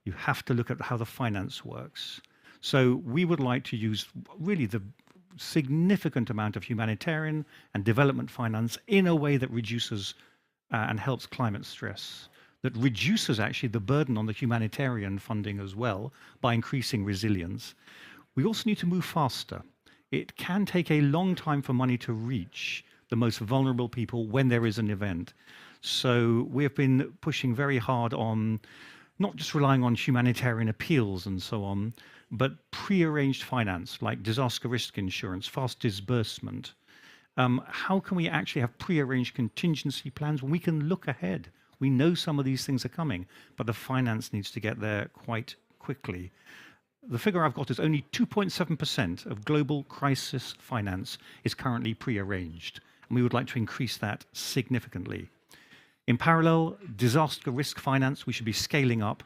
You have to look at how the finance works. So we would like to use really the significant amount of humanitarian and development finance in a way that reduces and helps climate stress, that reduces actually the burden on the humanitarian funding as well by increasing resilience. We also need to move faster. It can take a long time for money to reach the most vulnerable people when there is an event. So we have been pushing very hard on not just relying on humanitarian appeals and so on, but pre-arranged finance like disaster risk insurance, fast disbursement. How can we actually have pre-arranged contingency plans when we can look ahead? We know some of these things are coming, but the finance needs to get there quite quickly. The figure I've got is only 2.7% of global crisis finance is currently pre-arranged, and we would like to increase that significantly. In parallel, disaster risk finance, we should be scaling up,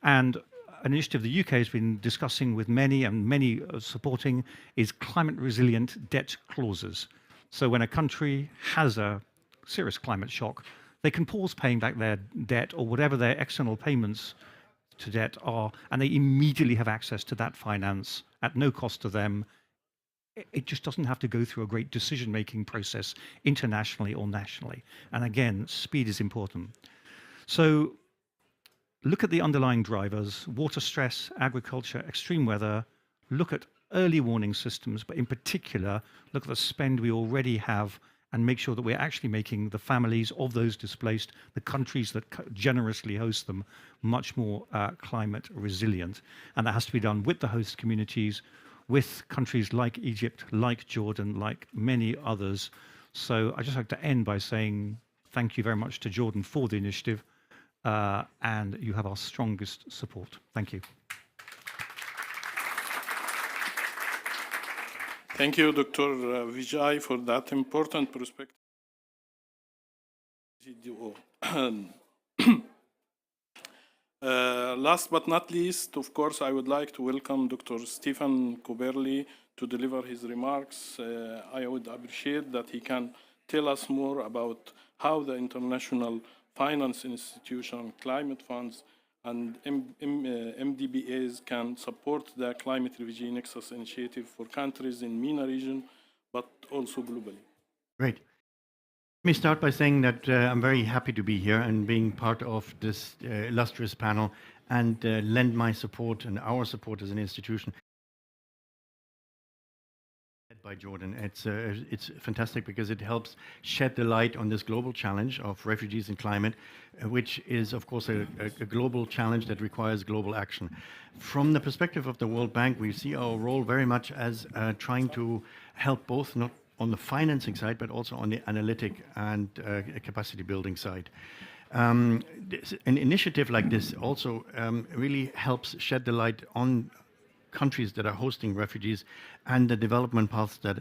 and an initiative the UK has been discussing with many and many supporting is climate resilient debt clauses. So when a country has a serious climate shock, they can pause paying back their debt or whatever their external payments to debt are, and they immediately have access to that finance at no cost to them. It just doesn't have to go through a great decision-making process internationally or nationally. And again, speed is important. So look at the underlying drivers: water stress, agriculture, extreme weather. Look at early warning systems, but in particular, look at the spend we already have and make sure that we're actually making the families of those displaced, the countries that generously host them, much more climate resilient. And that has to be done with the host communities, with countries like Egypt, like Jordan, like many others. So I just like to end by saying thank you very much to Jordan for the initiative, and you have our strongest support. Thank you. Thank you, Dr. Vijay, for that important perspective. Last but not least, of course, I would like to welcome Dr. Stephen Koberly to deliver his remarks. I would appreciate that he can tell us more about how the International Finance Institution, climate funds, and MDBAs can support the Climate Refugee Nexus initiative for countries in MENA region, but also globally. Great. Let me start by saying that I'm very happy to be here and being part of this illustrious panel and lend my support and our support as an institution by Jordan. It's fantastic because it helps shed the light on this global challenge of refugees and climate, which is, of course, a global challenge that requires global action. From the perspective of the World Bank, we see our role very much as trying to help both, not on the financing side, but also on the analytic and capacity building side. An initiative like this also really helps shed the light on countries that are hosting refugees and the development paths that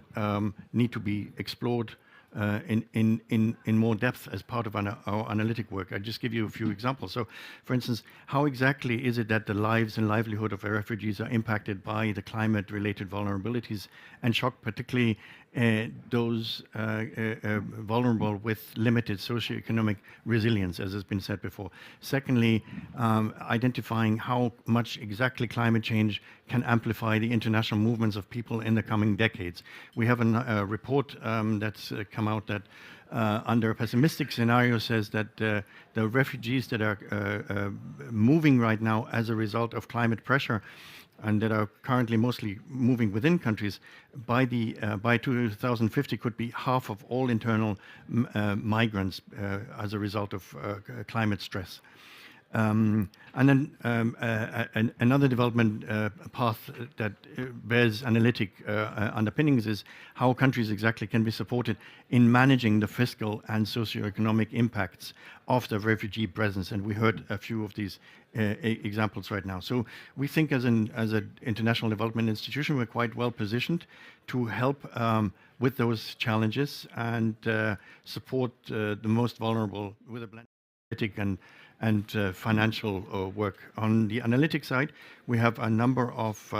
need to be explored in more depth as part of our analytic work. I'll just give you a few examples. So, for instance, how exactly is it that the lives and livelihood of refugees are impacted by the climate-related vulnerabilities and shock, particularly those vulnerable with limited socioeconomic resilience, as has been said before. Secondly, identifying how much exactly climate change can amplify the international movements of people in the coming decades. We have a report that's come out that under a pessimistic scenario says that the refugees that are moving right now as a result of climate pressure and that are currently mostly moving within countries, by 2050 could be half of all internal migrants as a result of climate stress. And then another development path that bears analytic underpinnings is how countries exactly can be supported in managing the fiscal and socioeconomic impacts of the refugee presence. And we heard a few of these examples right now. So we think as an international development institution, we're quite well positioned to help with those challenges and support the most vulnerable with a blend of analytic and financial work. On the analytic side, we have a number of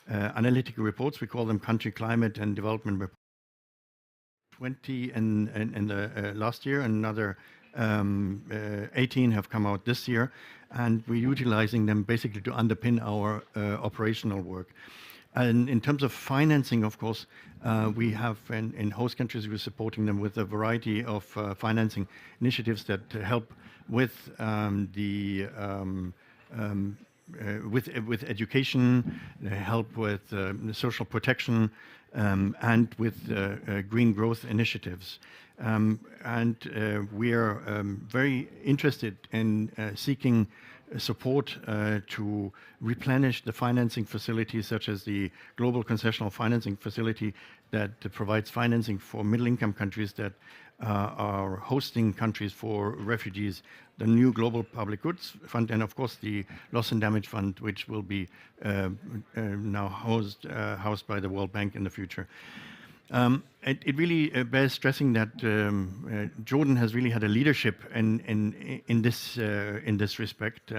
analytic reports. We call them country climate and development reports. 20 in the last year, and another 18 have come out this year, and we're utilizing them basically to underpin our operational work. And in terms of financing, of course, we have in host countries, we're supporting them with a variety of financing initiatives that help with with education, help with social protection, and with green growth initiatives. We are very interested in seeking support to replenish the financing facilities such as the Global Concessional Financing Facility that provides financing for middle-income countries that are hosting countries for refugees, the new Global Public Goods Fund, and of course the Loss and Damage Fund, which will be now housed by the World Bank in the future. It really bears stressing that Jordan has really had a leadership in this respect.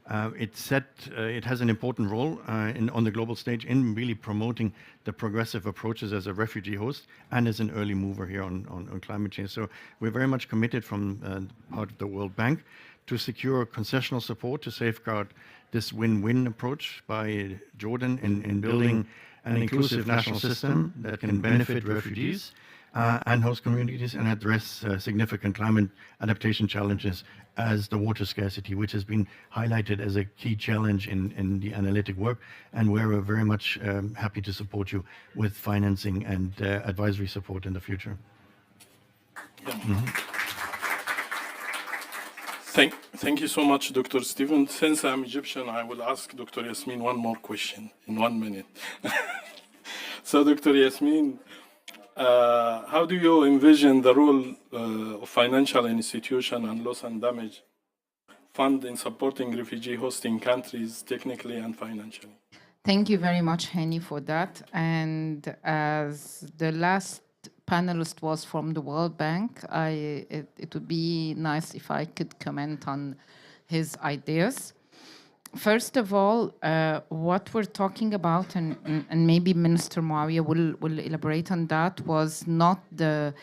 It has an important role on the global stage in really promoting the progressive approaches as a refugee host and as an early mover here on climate change. So we're very much committed from part of the World Bank to secure concessional support to safeguard this win-win approach by Jordan in building an inclusive national system that can benefit refugees and host communities and address significant climate adaptation challenges as the water scarcity, which has been highlighted as a key challenge in the analytic work. And we're very much happy to support you with financing and advisory support in the future. Yeah. Thank you so much, Dr. Stephen. Since I'm Egyptian, I will ask Dr. Yasmin one more question in 1 minute. So, Dr. Yasmin, how do you envision the role of financial institution and loss and damage fund in supporting refugee hosting countries technically and financially? Thank you very much, Hani, for that. And as the last panelist was from the World Bank, it would be nice if I could comment on his ideas. First of all, what we're talking about, and maybe Minister Muawiyah will elaborate on that, was not the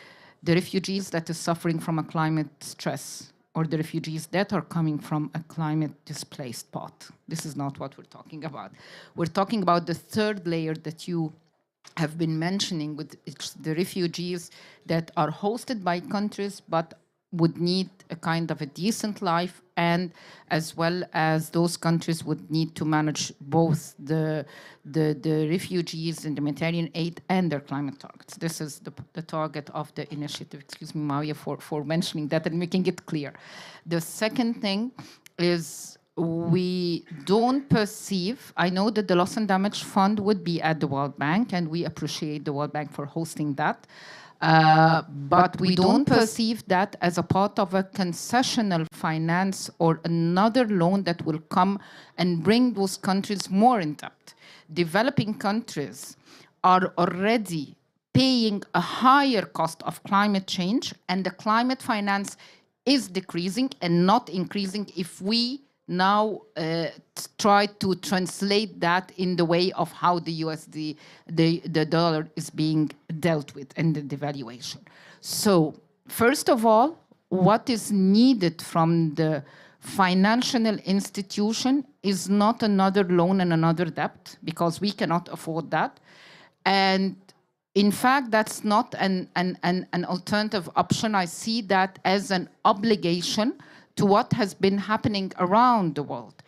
refugees that are suffering from a climate stress or the refugees that are coming from a climate displaced pot. This is not what we're talking about. We're talking about the third layer that you have been mentioning, with the refugees that are hosted by countries but would need a kind of a decent life, and as well as those countries would need to manage both the refugees and humanitarian aid and their climate targets. This is the target of the initiative. Excuse me, Maya, for mentioning that and making it clear. The second thing is we don't perceive, I know that the Loss and Damage Fund would be at the World Bank, and we appreciate the World Bank for hosting that. But we don't perceive that as a part of a concessional finance or another loan that will come and bring those countries more in debt. Developing countries are already paying a higher cost of climate change, and the climate finance is decreasing and not increasing if we now try to translate that in the way of how the USD, the dollar is being dealt with and the devaluation. So first of all, what is needed from the financial institution is not another loan and another debt, because we cannot afford that. And in fact, that's not an alternative option. I see that as an obligation to what has been happening around the world.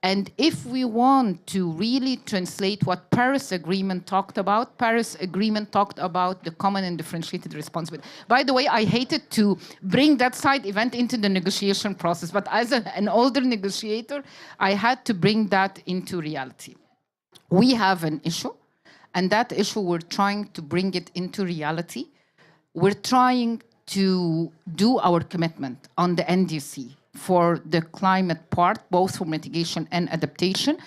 And if we want to really translate what Paris Agreement talked about, Paris Agreement talked about the common and differentiated responsibility. By the way, I hated to bring that side event into the negotiation process, but as an older negotiator, I had to bring that into reality. We have an issue, and that issue we're trying to bring it into reality. We're trying to do our commitment on the NDC for the climate part, both for mitigation and adaptation.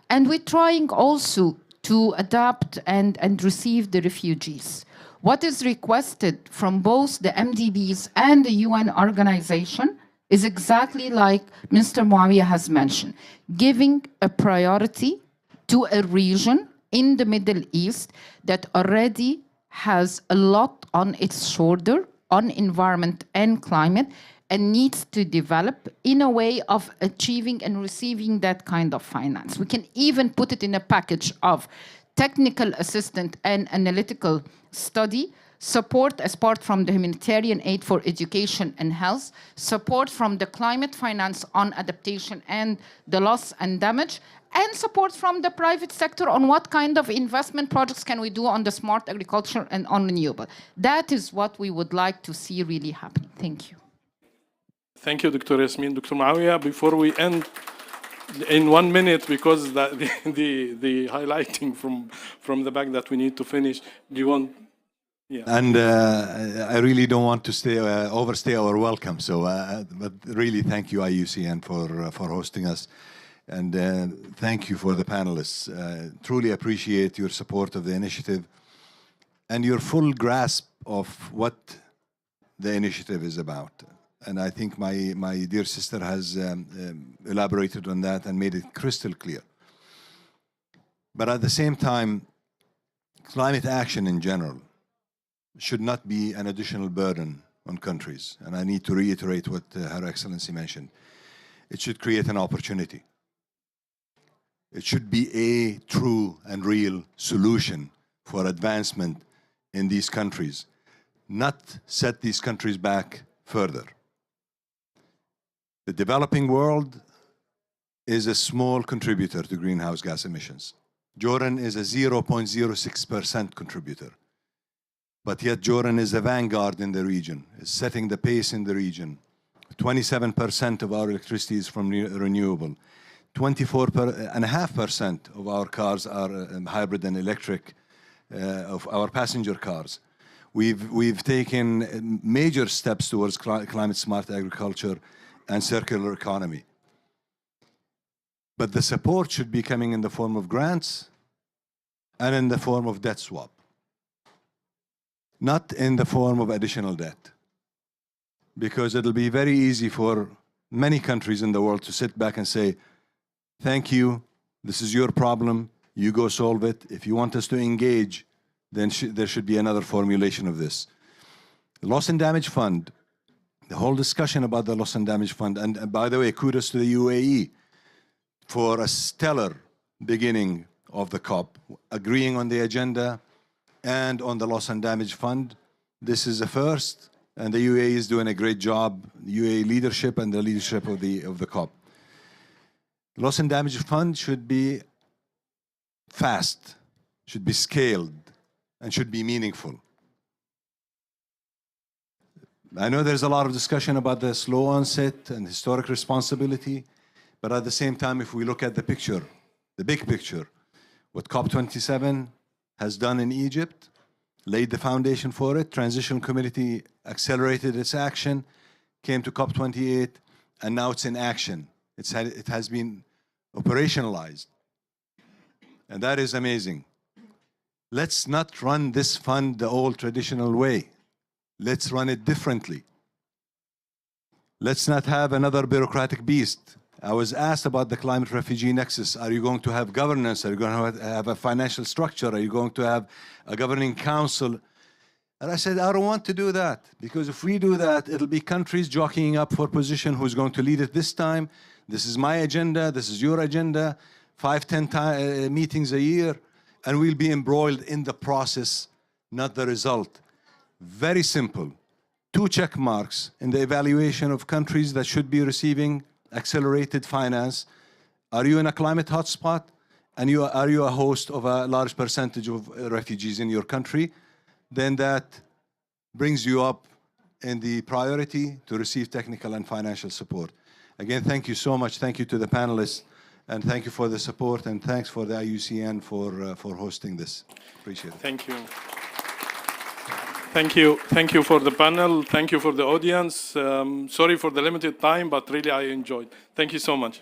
And we're trying also to adapt and receive the refugees. What is requested from both the MDBs and the UN organization is exactly like Mr. Muawiyah has mentioned, giving a priority to a region in the Middle East that already has a lot on its shoulder on environment and climate, and needs to develop in a way of achieving and receiving that kind of finance. We can even put it in a package of technical assistance and analytical study, support as part from the humanitarian aid for education and health, support from the climate finance on adaptation and the loss and damage, and support from the private sector on what kind of investment projects can we do on the smart agriculture and on renewable. That is what we would like to see really happening. Thank you. Thank you, Dr. Yasmin. Dr. Muawiyah, before we end in 1 minute, because the highlighting from the back that we need to finish, do you want? Yeah. And I really don't want to overstay our welcome. So, but really, thank you, IUCN, for hosting us. And thank you for the panelists. Truly appreciate your support of the initiative and your full grasp of what the initiative is about. And I think my dear sister has elaborated on that and made it crystal clear. But at the same time, climate action in general should not be an additional burden on countries. And I need to reiterate what Her Excellency mentioned. It should create an opportunity. It should be a true and real solution for advancement in these countries, not set these countries back further. The developing world is a small contributor to greenhouse gas emissions. Jordan is a 0.06% contributor. But yet Jordan is a vanguard in the region, is setting the pace in the region. 27% of our electricity is from renewable. 24.5% of our cars are hybrid and electric, of our passenger cars. We've taken major steps towards climate smart agriculture and circular economy. But the support should be coming in the form of grants and in the form of debt swap, not in the form of additional debt. Because it'll be very easy for many countries in the world to sit back and say, thank you, this is your problem, you go solve it. If you want us to engage, then there should be another formulation of this. The Loss and Damage Fund, the whole discussion about the Loss and Damage Fund, and by the way, kudos to the UAE for a stellar beginning of the COP, agreeing on the agenda, and on the loss and damage fund. This is a first, and the UAE is doing a great job, UAE leadership and the leadership of the COP. Loss and damage fund should be fast, should be scaled, and should be meaningful. I know there's a lot of discussion about the slow onset and historic responsibility, but at the same time, if we look at the picture, the big picture, what COP27 has done in Egypt, laid the foundation for it, Transition Committee accelerated its action, came to COP28, and now it's in action. It has been operationalized. And that is amazing. Let's not run this fund the old traditional way. Let's run it differently. Let's not have another bureaucratic beast. I was asked about the climate refugee nexus. Are you going to have governance? Are you going to have a financial structure? Are you going to have a governing council? And I said, I don't want to do that, because if we do that, it'll be countries jockeying up for position who's going to lead it this time. This is my agenda, this is your agenda, 5-10 meetings a year, and we'll be embroiled in the process, not the result. Very simple. 2 check marks in the evaluation of countries that should be receiving accelerated finance. Are you in a climate hotspot? And are you a host of a large percentage of refugees in your country? Then that brings you up in the priority to receive technical and financial support. Again, thank you so much. Thank you to the panelists, and thank you for the support, and thanks for the IUCN for hosting this. Appreciate it. Thank you. Thank you. Thank you for the panel. Thank you for the audience. Sorry for the limited time, but really I enjoyed. Thank you so much.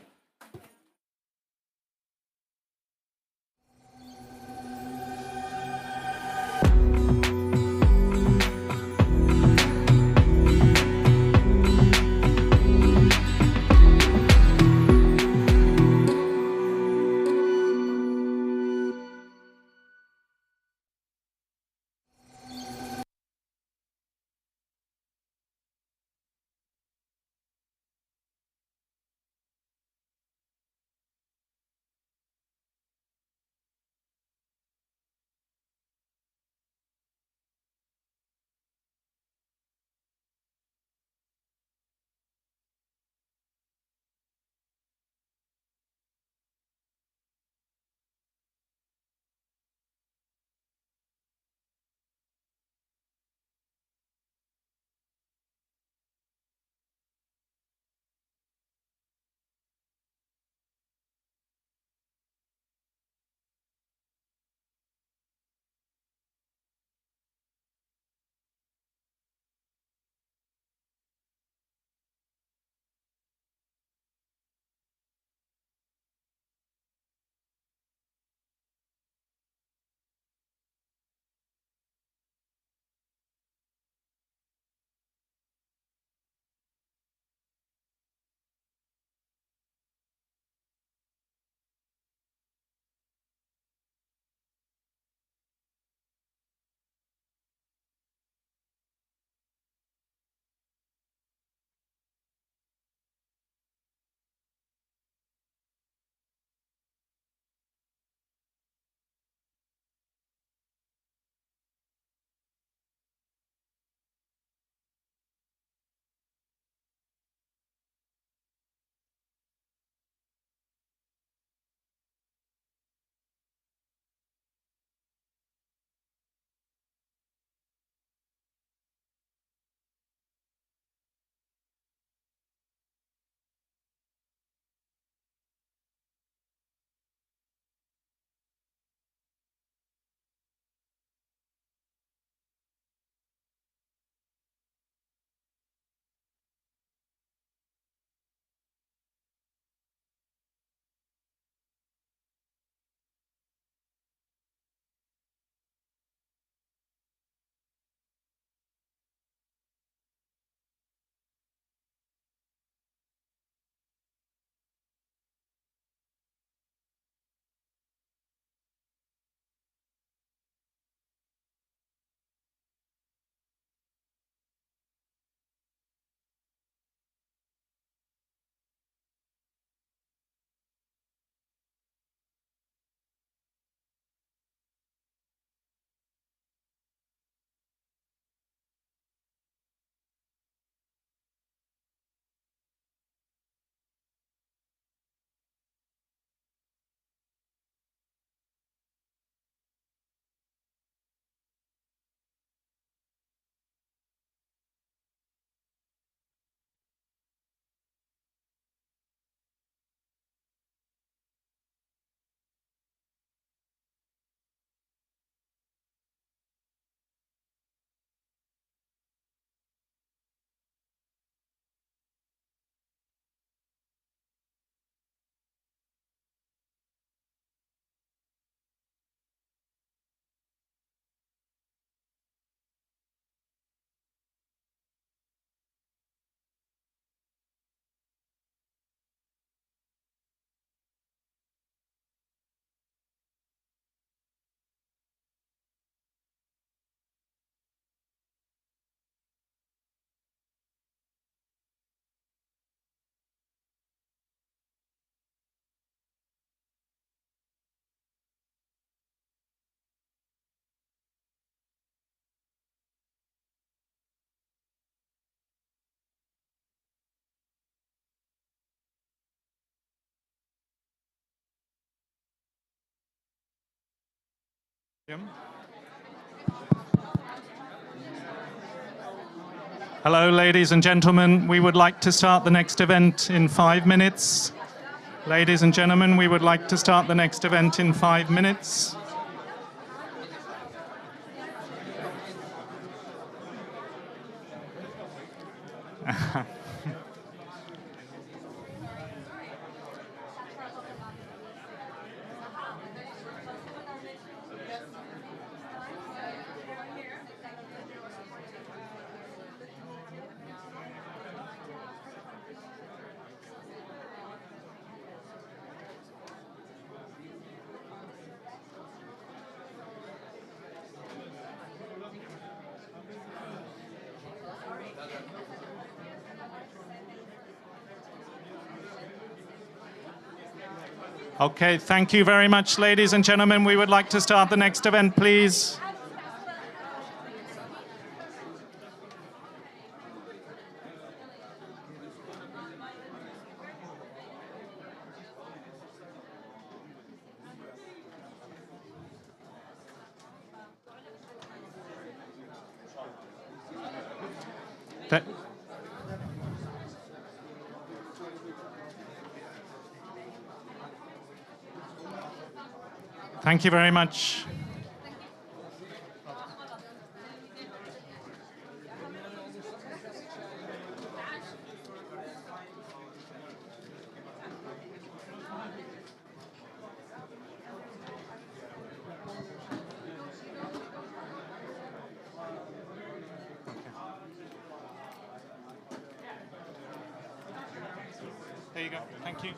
Hello, ladies and gentlemen. We would like to start the next event in 5 minutes. Ladies and gentlemen, we would like to start the next event in 5 minutes. Okay, thank you very much, ladies and gentlemen. We would like to start the next event, please. Thank you very much. There you go. Thank you.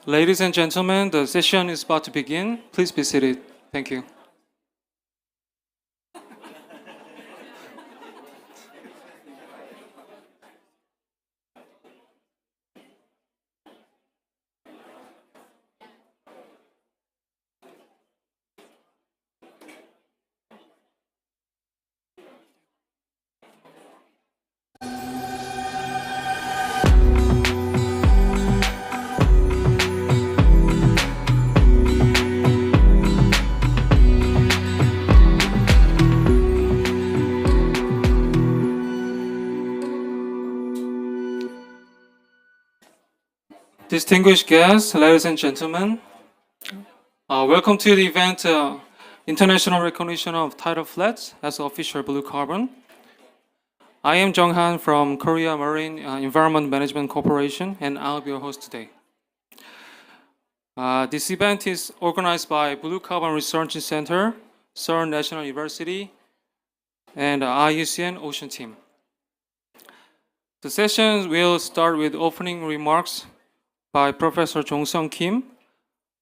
Ladies and gentlemen, the session is about to begin. Please be seated. Thank you. Distinguished guests, ladies and gentlemen, welcome to the event International Recognition of Tidal Flats as official blue carbon. I am Jung Han from Korea Marine Environment Management Corporation, and I'll be your host today. This event is organized by Blue Carbon Research Center, Seoul National University, and IUCN Ocean Team. The session will start with opening remarks by Professor Jong-sung Kim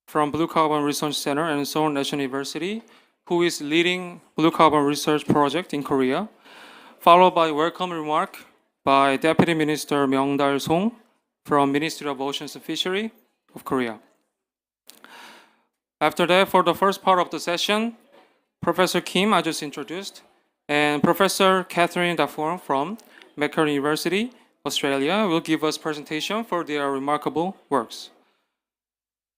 from Blue Carbon Research Center and Seoul National University, who is leading Blue Carbon Research Project in Korea, followed by welcome remark by Deputy Minister Myung-dal Song from Ministry of Oceans and Fishery of Korea. After that, for the first part of the session, Professor Kim, I just introduced, and Professor Catherine Dafforn from Macquarie University, Australia, will give us presentation for their remarkable works.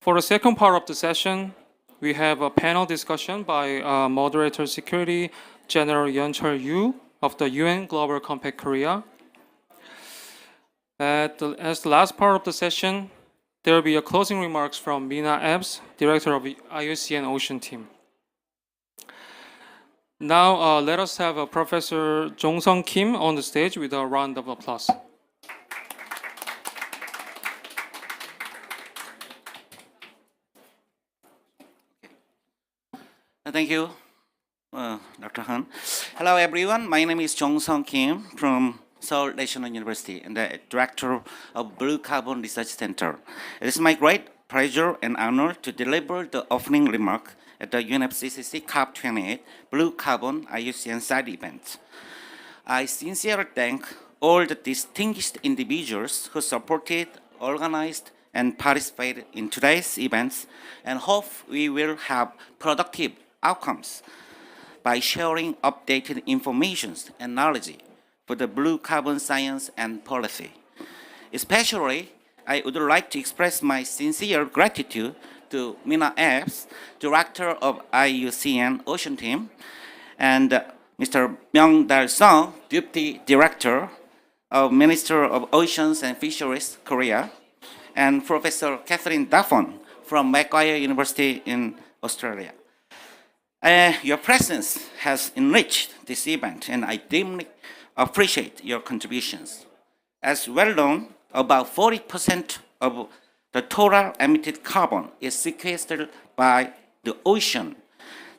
For the second part of the session, we have a panel discussion by Moderator Security General Yeon-chul Yu of the UN Global Compact Korea. As the last part of the session, there will be a closing remarks from Mina Epps, Director of IUCN Ocean Team. Now, let us have Professor Jong-sung Kim on the stage with a round of applause. Thank you, Dr. Han. Hello, everyone. My name is Jong-sung Kim from Seoul National University and the Director of Blue Carbon Research Center. It is my great pleasure and honor to deliver the opening remark at the UNFCCC COP28 Blue Carbon IUCN side event. I sincerely thank all the distinguished individuals who supported, organized, and participated in today's events, and hope we will have productive outcomes by sharing updated information and knowledge for the blue carbon science and policy. Especially, I would like to express my sincere gratitude to Mina Epps, Director of IUCN Ocean Team, and Mr. Myung-dal Song, Deputy Director of Minister of Oceans and Fisheries, Korea, and Professor Catherine Dafforn from Macquarie University in Australia. Your presence has enriched this event, and I deeply appreciate your contributions. As well known, about 40% of the total emitted carbon is sequestered by the ocean.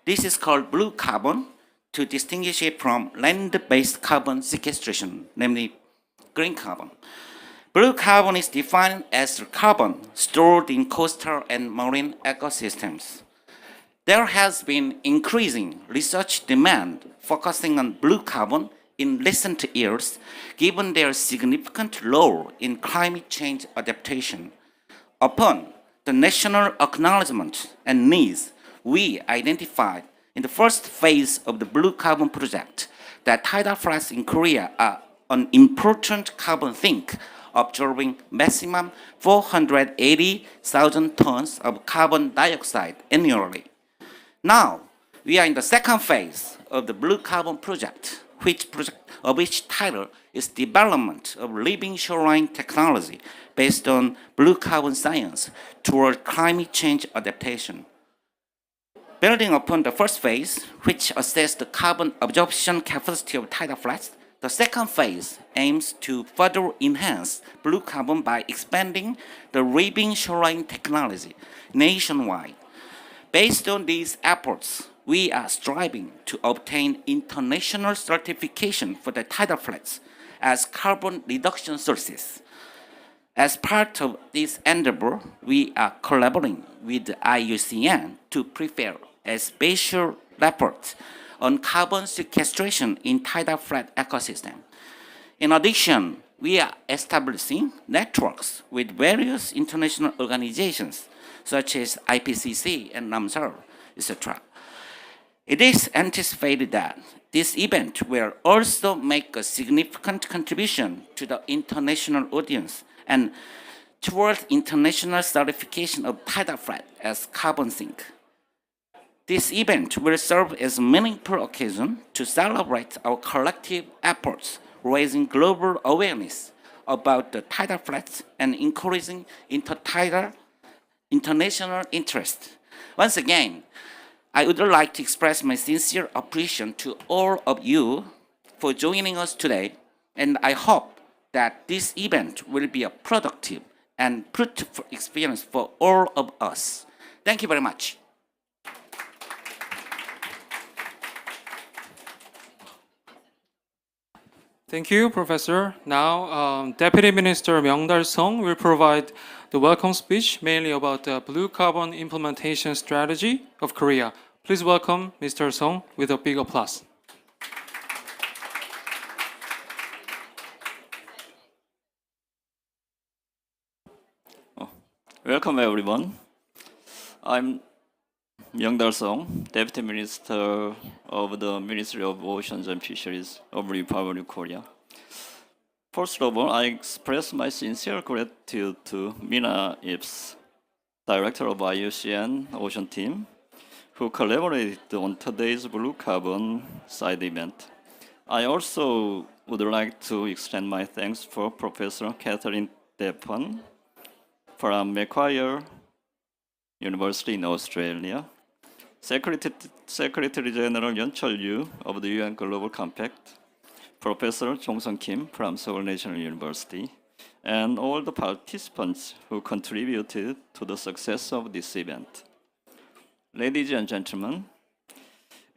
This is called blue carbon to distinguish it from land-based carbon sequestration, namely green carbon. Blue carbon is defined as carbon stored in coastal and marine ecosystems. There has been increasing research demand focusing on blue carbon in recent years, given their significant role in climate change adaptation. Upon the national acknowledgement and needs, we identified in the first phase of the Blue Carbon Project that tidal flats in Korea are an important carbon sink, absorbing maximum 480,000 tons of carbon dioxide annually. Now, we are in the second phase of the Blue Carbon Project, which title is Development of Living Shoreline Technology based on blue carbon science toward climate change adaptation. Building upon the first phase, which assessed the carbon absorption capacity of tidal flats, the second phase aims to further enhance blue carbon by expanding the living shoreline technology nationwide. Based on these efforts, we are striving to obtain international certification for the tidal flats as carbon reduction sources. As part of this endeavor, we are collaborating with the IUCN to prepare a special report on carbon sequestration in tidal flat ecosystem. In addition, we are establishing networks with various international organizations such as IPCC and NAMSAR, etc. It is anticipated that this event will also make a significant contribution to the international audience and toward international certification of tidal flat as carbon sink. This event will serve as a meaningful occasion to celebrate our collective efforts, raising global awareness about the tidal flats and encouraging international interest. Once again, I would like to express my sincere appreciation to all of you for joining us today, and I hope that this event will be a productive and fruitful experience for all of us. Thank you very much. Thank you, Professor. Now, Deputy Minister Myung-Dal Song will provide the welcome speech, mainly about the blue carbon implementation strategy of Korea. Please welcome Mr. Song with a big applause. Welcome, everyone. I'm Myung-Dal Song, Deputy Minister of the Ministry of Oceans and Fisheries of Republic of Korea. First of all, I express my sincere gratitude to Mina Ips, Director of IUCN Ocean Team, who collaborated on today's Blue Carbon side event. I also would like to extend my thanks for Professor Catherine Depan from Macquarie University in Australia, Secretary General Yeon Chol-yu of the UN Global Compact, Professor Jong-Sung Kim from Seoul National University, and all the participants who contributed to the success of this event. Ladies and gentlemen,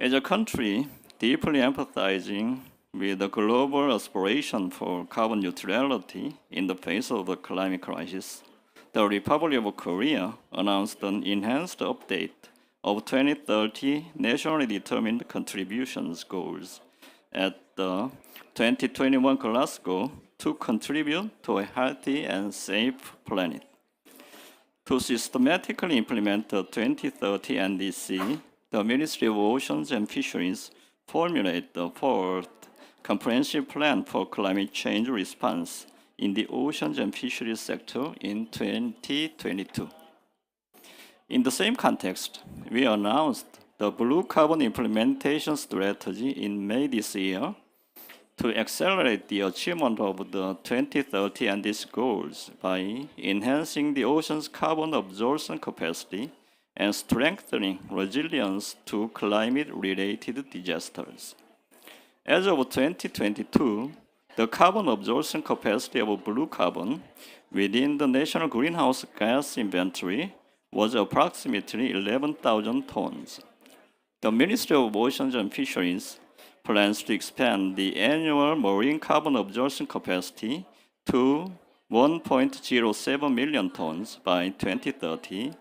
as a country deeply empathizing with the global aspiration for carbon neutrality in the face of the climate crisis, the Republic of Korea announced an enhanced update of 2030 nationally determined contributions goals at the 2021 Glasgow to contribute to a healthy and safe planet. To systematically implement the 2030 NDC, the Ministry of Oceans and Fisheries formulated the fourth comprehensive plan for climate change response in the oceans and fisheries sector in 2022. In the same context, we announced the Blue Carbon Implementation Strategy in May this year to accelerate the achievement of the 2030 NDC goals by enhancing the ocean's carbon absorption capacity and strengthening resilience to climate-related disasters. As of 2022, the carbon absorption capacity of blue carbon within the national greenhouse gas inventory was approximately 11,000 tons. The Ministry of Oceans and Fisheries plans to expand the annual marine carbon absorption capacity to 1.07 million tons by 2030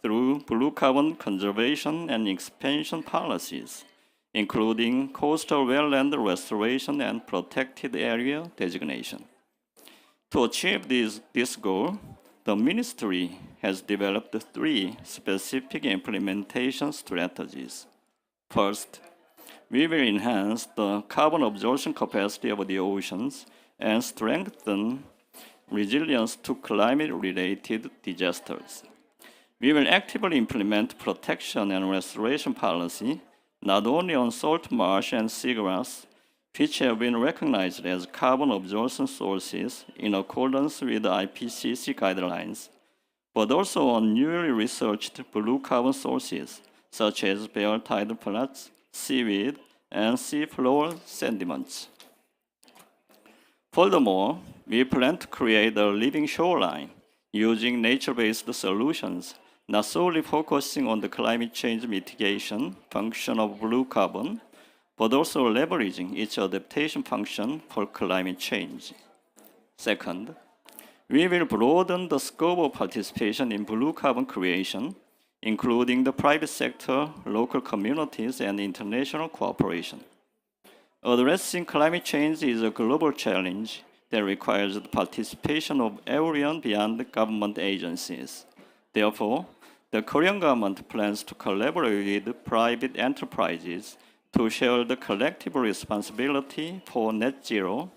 through blue carbon conservation and expansion policies, including coastal wetland restoration and protected area designation. To achieve this goal, the Ministry has developed three specific implementation strategies. First, we will enhance the carbon absorption capacity of the oceans and strengthen resilience to climate-related disasters. We will actively implement protection and restoration policy not only on salt marsh and seagrass, which have been recognized as carbon absorption sources in accordance with the IPCC guidelines, but also on newly researched blue carbon sources, such as bare tidal flats, seaweed, and seafloor sediments. Furthermore, we plan to create a living shoreline using nature-based solutions, not solely focusing on the climate change mitigation function of blue carbon, but also leveraging its adaptation function for climate change. Second, We will broaden the scope of participation in blue carbon creation, including the private sector, local communities, and international cooperation. Addressing climate change is a global challenge that requires the participation of everyone beyond the government agencies. Therefore, the Korean government plans to collaborate with private enterprises to share the collective responsibility for net zero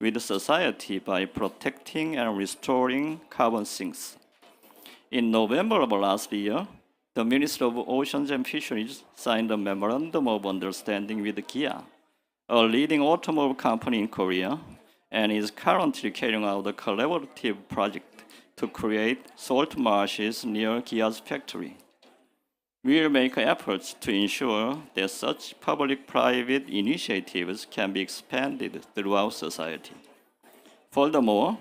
with society by protecting and restoring carbon sinks. In November of last year, the Minister of Oceans and Fisheries signed a memorandum of understanding with Kia, a leading automobile company in Korea, and is currently carrying out a collaborative project to create salt marshes near Kia's factory. We will make efforts to ensure that such public-private initiatives can be expanded throughout society. Furthermore,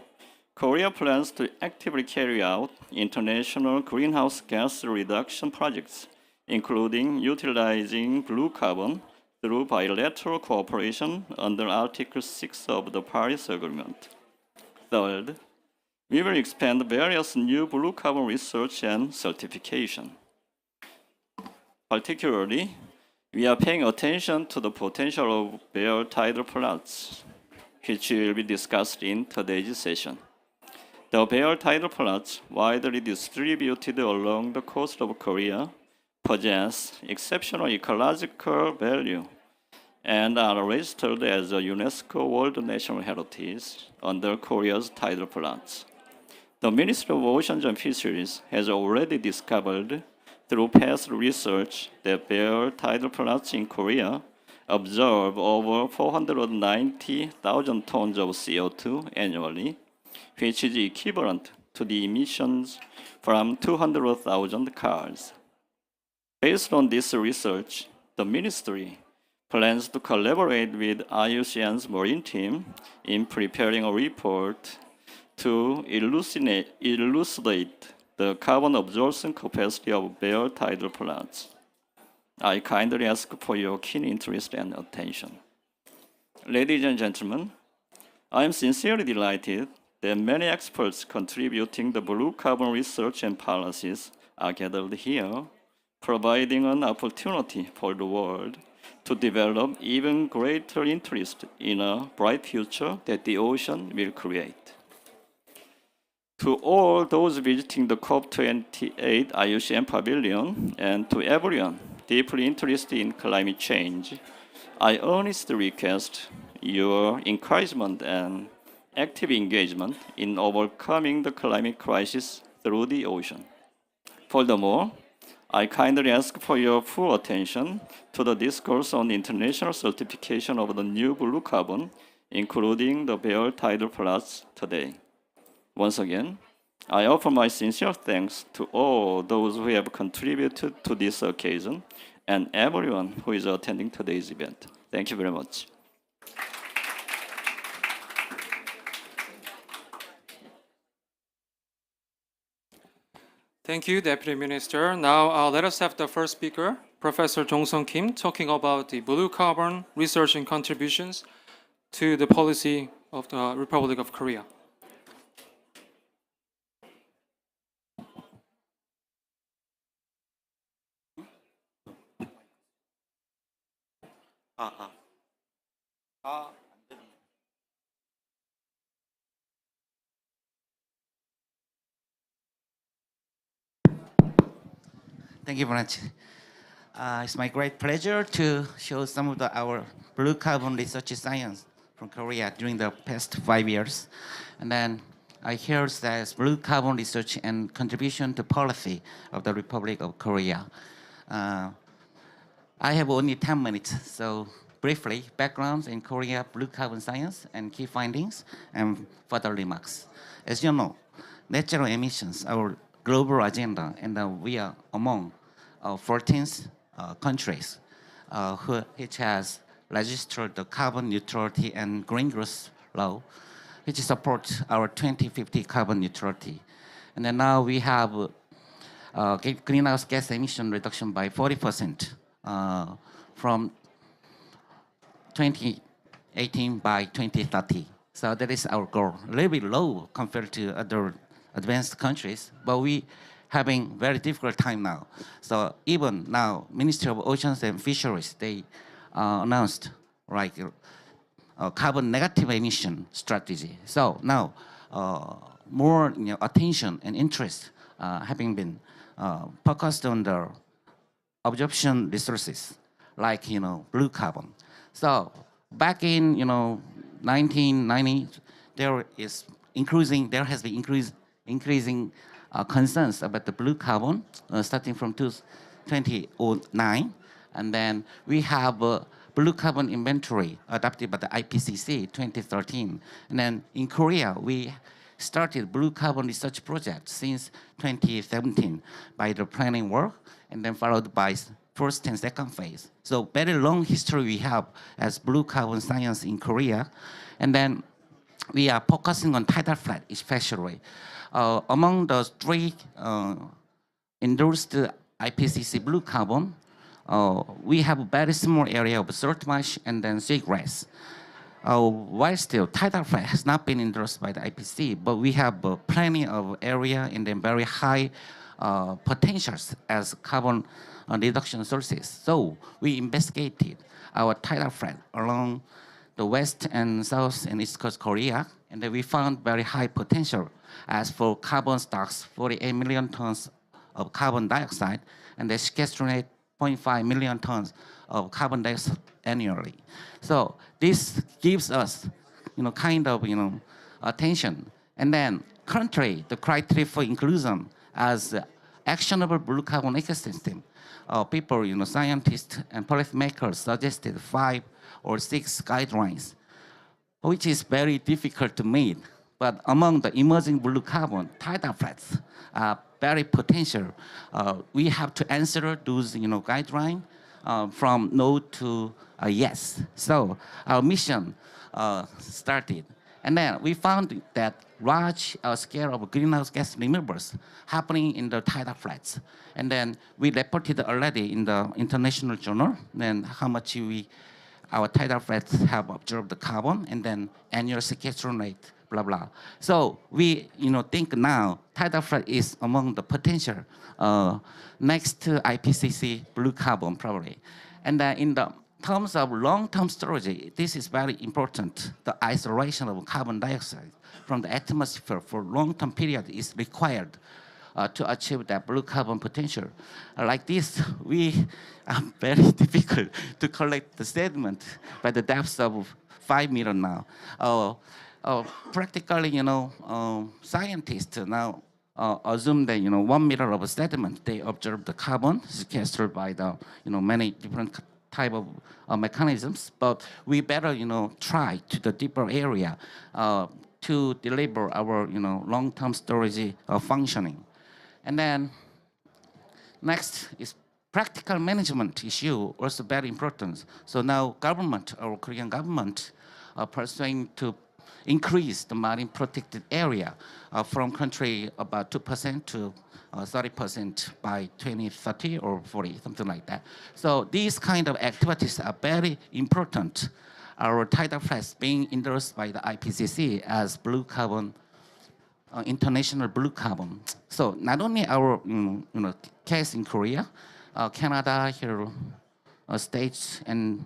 Korea plans to actively carry out international greenhouse gas reduction projects, including utilizing blue carbon through bilateral cooperation under Article 6 of the Paris Agreement. Third, we will expand various new blue carbon research and certification. Particularly, we are paying attention to the potential of bare tidal plots, which will be discussed in today's session. The bare tidal plots, widely distributed along the coast of Korea, possess exceptional ecological value and are registered as a UNESCO World National Heritage under Korea's tidal plots. The Ministry of Oceans and Fisheries has already discovered through past research that bare tidal plots in Korea absorb over 490,000 tons of CO2 annually, which is equivalent to the emissions from 200,000 cars. Based on this research, the Ministry plans to collaborate with IUCN's marine team in preparing a report to elucidate the carbon absorption capacity of bare tidal plots. I kindly ask for your keen interest and attention. Ladies and gentlemen, I am sincerely delighted that many experts contributing the blue carbon research and policies are gathered here, providing an opportunity for the world to develop even greater interest in a bright future that the ocean will create. To all those visiting the COP28 IUCN Pavilion and to everyone deeply interested in climate change, I earnestly request your encouragement and active engagement in overcoming the climate crisis through the ocean. Furthermore, I kindly ask for your full attention to the discourse on international certification of the new blue carbon, including the bare tidal plots today. Once again, I offer my sincere thanks to all those who have contributed to this occasion and everyone who is attending today's event. Thank you very much. Thank you, Deputy Minister. Now let us have the first speaker, Professor Jong-sung Kim, talking about the blue carbon research and contributions to the policy of the Republic of Korea. Thank you very much. It's my great pleasure to show some of our blue carbon research science from Korea during the past 5 years. And then I hear that blue carbon research and contribution to policy of the Republic of Korea. I have only 10 minutes, so briefly, backgrounds in Korea blue carbon science and key findings and further remarks. As you know, net zero emissions, our global agenda, and we are among 14 countries which has registered the carbon neutrality and green growth law, which supports our 2050 carbon neutrality. And then now we have greenhouse gas emission reduction by 40% from 2018 by 2030. So that is our goal. A little bit low compared to other advanced countries, but we having very difficult time now. So even now, Ministry of Oceans and Fisheries, they announced like a carbon negative emission strategy. So now more attention and interest having been focused on the absorption resources, like blue carbon. So back in 1990, there has been increasing concerns about the blue carbon starting from 2009, and then we have a blue carbon inventory adopted by the IPCC 2013, and then in Korea we started blue carbon research project since 2017 by the planning work, and then followed by first and second phase. So very long history we have as blue carbon science in Korea, and then we are focusing on tidal flood especially. Among the three endorsed IPCC blue carbon, we have a very small area of salt marsh and then seagrass. While still, tidal flood has not been endorsed by the IPCC, but we have plenty of area and then very high potentials as carbon reduction sources. So we investigated our tidal flood along the west and south and east coast Korea, and then we found very high potential as for carbon stocks, 48 million tons of carbon dioxide, and the sequestration 0.5 million tons of carbon dioxide annually. So this gives us, kind of, attention. And then currently, the criteria for inclusion as actionable blue carbon ecosystem, people, scientists and policymakers suggested 5 or 6 guidelines, which is very difficult to meet. But among the emerging blue carbon, tidal floods are very potential. We have to answer those, guidelines from no to yes. So our mission started. And then we found that large scale of greenhouse gas removals happening in the tidal floods. And then we reported already in the international journal, then how much our tidal floods have absorbed the carbon, and then annual sequestration rate, blah, blah. So we, think now tidal flood is among the potential next to IPCC blue carbon probably. And in the terms of long-term storage, this is very important. The isolation of carbon dioxide from the atmosphere for long-term period is required to achieve that blue carbon potential. Like this, we are very difficult to collect the sediment by the depths of 5 meters now. Practically, scientists now assume that 1 meter of sediment, they observe the carbon sequestered by the many different type of mechanisms. But we better try to the deeper area to deliver our long-term storage functioning. And then next is practical management issue, also very important. So now government, our Korean government, are pursuing to increase the marine protected area from country about 2% to 30% by 2030 or 40, something like that. So these kind of activities are very important. Our tidal floods being endorsed by the IPCC as blue carbon, international blue carbon. So not only our case in Korea, Canada, here, States, and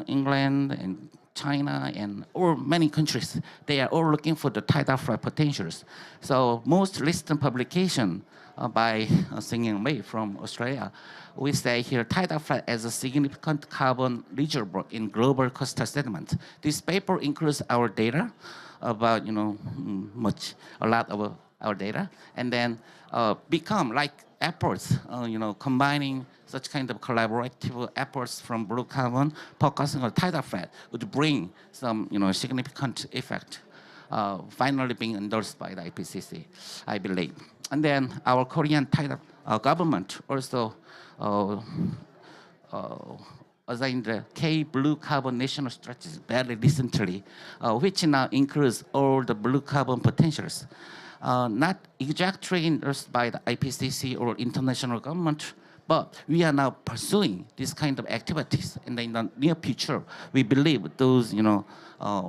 England, and China, and or many countries, they are all looking for the tidal flood potentials. So most recent publication by Singing Wei from Australia, we say here tidal flood as a significant carbon reservoir in global coastal sediment. This paper includes our data about a lot of our data, and then become like efforts, combining such kind of collaborative efforts from blue carbon, focusing on tidal flood would bring some significant effect, finally being endorsed by the IPCC, I believe. And then our Korean tidal government also assigned the K Blue Carbon National Strategy very recently, which now includes all the blue carbon potentials. Not exactly endorsed by the IPCC or international government, But we are now pursuing this kind of activities, and in the near future, we believe those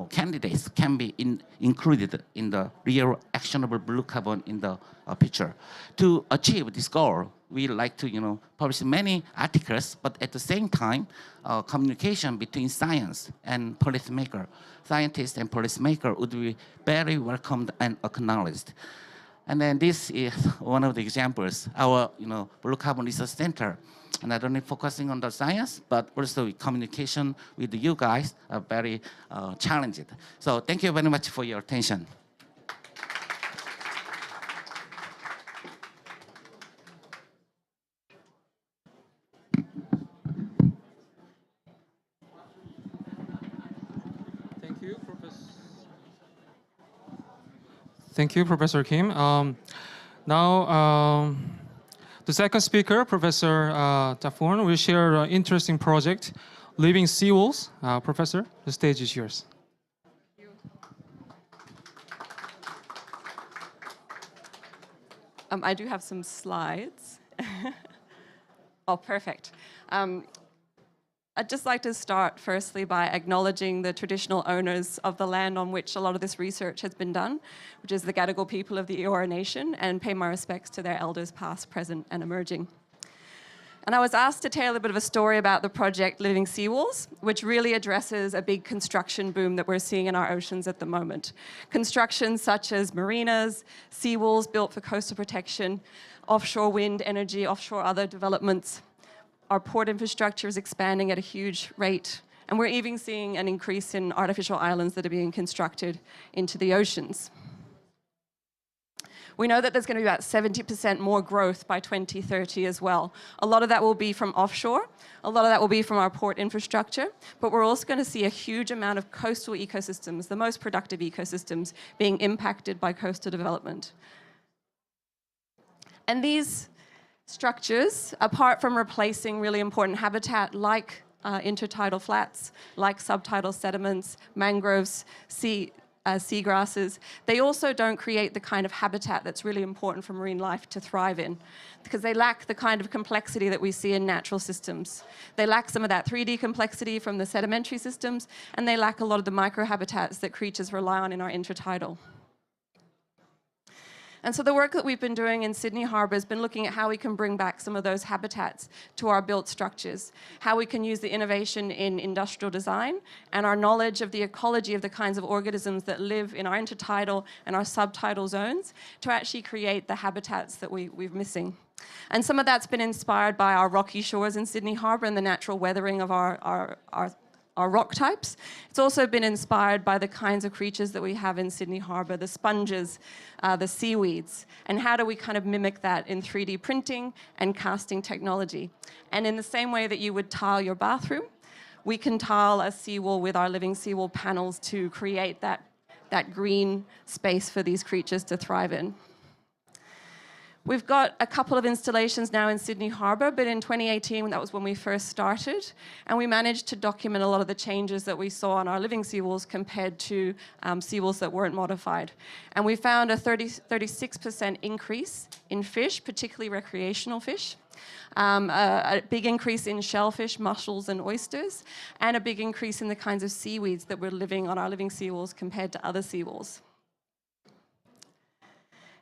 candidates can be included in the real actionable blue carbon in the future. To achieve this goal, we like to publish many articles, but at the same time, communication between science and policymaker, scientists and policymaker would be very welcomed and acknowledged. And then this is one of the examples, our Blue Carbon Research Center, not only focusing on the science, but also communication with you guys are very challenging. So thank you very much for your attention. Thank you, Professor Kim. Now, the second speaker, Professor Taforn, will share an interesting project, Living Seawalls. Professor, the stage is yours. I do have some slides. Oh, perfect. I'd just like to start firstly by acknowledging the traditional owners of the land on which a lot of this research has been done, which is the Gadigal people of the Eora Nation, and pay my respects to their elders past, present, and emerging. And I was asked to tell a bit of a story about the project Living Seawalls, which really addresses a big construction boom that we're seeing in our oceans at the moment. Construction such as marinas, seawalls built for coastal protection, offshore wind energy, offshore other developments. Our port infrastructure is expanding at a huge rate, and we're even seeing an increase in artificial islands that are being constructed into the oceans. We know that there's going to be about 70% more growth by 2030 as well. A lot of that will be from offshore, a lot of that will be from our port infrastructure, but we're also going to see a huge amount of coastal ecosystems, the most productive ecosystems, being impacted by coastal development. And these structures, apart from replacing really important habitat like intertidal flats, like subtidal sediments, mangroves, seagrasses, they also don't create the kind of habitat that's really important for marine life to thrive in, because they lack the kind of complexity that we see in natural systems. They lack some of that 3D complexity from the sedimentary systems, and they lack a lot of the microhabitats that creatures rely on in our intertidal. And so the work that we've been doing in Sydney Harbour has been looking at how we can bring back some of those habitats to our built structures, how we can use the innovation in industrial design and our knowledge of the ecology of the kinds of organisms that live in our intertidal and our subtidal zones to actually create the habitats that we're missing. And some of that's been inspired by our rocky shores in Sydney Harbour and the natural weathering of our rock types. It's also been inspired by the kinds of creatures that we have in Sydney Harbour, the sponges, the seaweeds, and how do we kind of mimic that in 3D printing and casting technology. And in the same way that you would tile your bathroom, we can tile a seawall with our living seawall panels to create that green space for these creatures to thrive in. We've got a couple of installations now in Sydney Harbour, but in 2018, that was when we first started, and we managed to document a lot of the changes that we saw on our living seawalls compared to seawalls that weren't modified. And we found a 36% increase in fish, particularly recreational fish, a big increase in shellfish, mussels, and oysters, and a big increase in the kinds of seaweeds that were living on our living seawalls compared to other seawalls.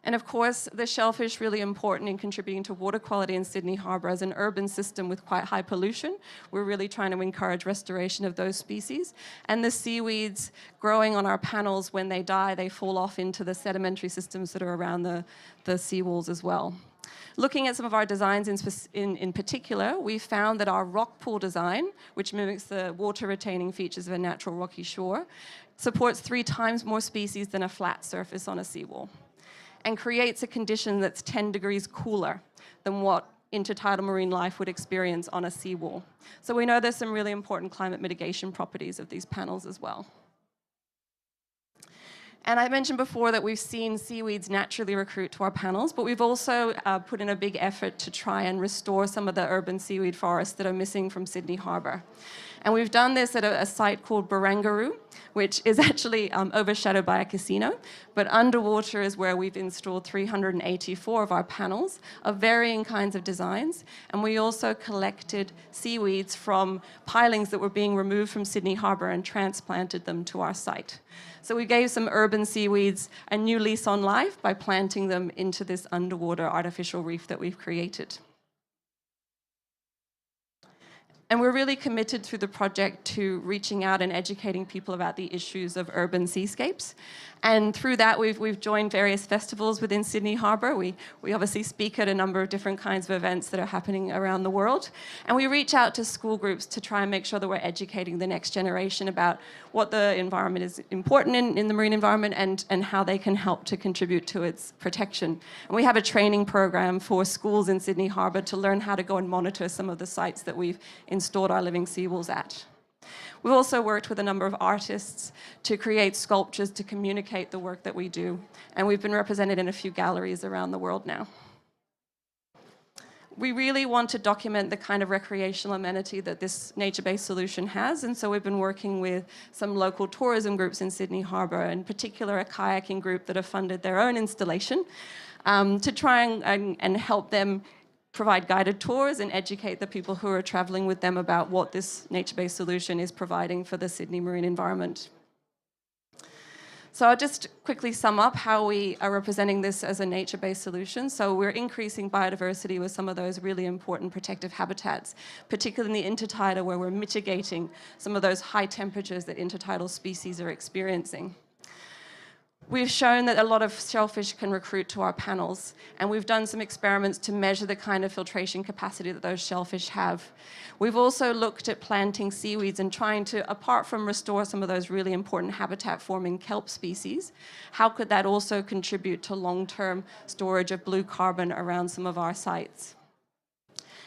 And of course, the shellfish really important in contributing to water quality in Sydney Harbour. As an urban system with quite high pollution, we're really trying to encourage restoration of those species. And the seaweeds growing on our panels, when they die, they fall off into the sedimentary systems that are around the seawalls as well. Looking at some of our designs in particular, we found that our rock pool design, which mimics the water retaining features of a natural rocky shore, supports 3 times more species than a flat surface on a seawall, and creates a condition that's 10 degrees cooler than what intertidal marine life would experience on a seawall. So we know there's some really important climate mitigation properties of these panels as well. And I mentioned before that we've seen seaweeds naturally recruit to our panels, but we've also put in a big effort to try and restore some of the urban seaweed forests that are missing from Sydney Harbour. And we've done this at a site called Barangaroo, which is actually overshadowed by a casino. But underwater is where we've installed 384 of our panels of varying kinds of designs. And we also collected seaweeds from pilings that were being removed from Sydney Harbour and transplanted them to our site. So we gave some urban seaweeds a new lease on life by planting them into this underwater artificial reef that we've created. And we're really committed through the project to reaching out and educating people about the issues of urban seascapes. And through that, we've joined various festivals within Sydney Harbour. We obviously speak at a number of different kinds of events that are happening around the world. And we reach out to school groups to try and make sure that we're educating the next generation about what the environment is important in the marine environment and how they can help to contribute to its protection. And we have a training program for schools in Sydney Harbour to learn how to go and monitor some of the sites that we've installed our living seawalls at. We've also worked with a number of artists to create sculptures to communicate the work that we do, and we've been represented in a few galleries around the world now. We really want to document the kind of recreational amenity that this nature-based solution has, and so we've been working with some local tourism groups in Sydney Harbour, in particular a kayaking group that have funded their own installation to try and help them provide guided tours and educate the people who are traveling with them about what this nature-based solution is providing for the Sydney marine environment. So I'll just quickly sum up how we are representing this as a nature-based solution. So we're increasing biodiversity with some of those really important protective habitats, particularly in the intertidal, where we're mitigating some of those high temperatures that intertidal species are experiencing. We've shown that a lot of shellfish can recruit to our panels, and we've done some experiments to measure the kind of filtration capacity that those shellfish have. We've also looked at planting seaweeds and trying to, apart from restore some of those really important habitat-forming kelp species, how could that also contribute to long-term storage of blue carbon around some of our sites?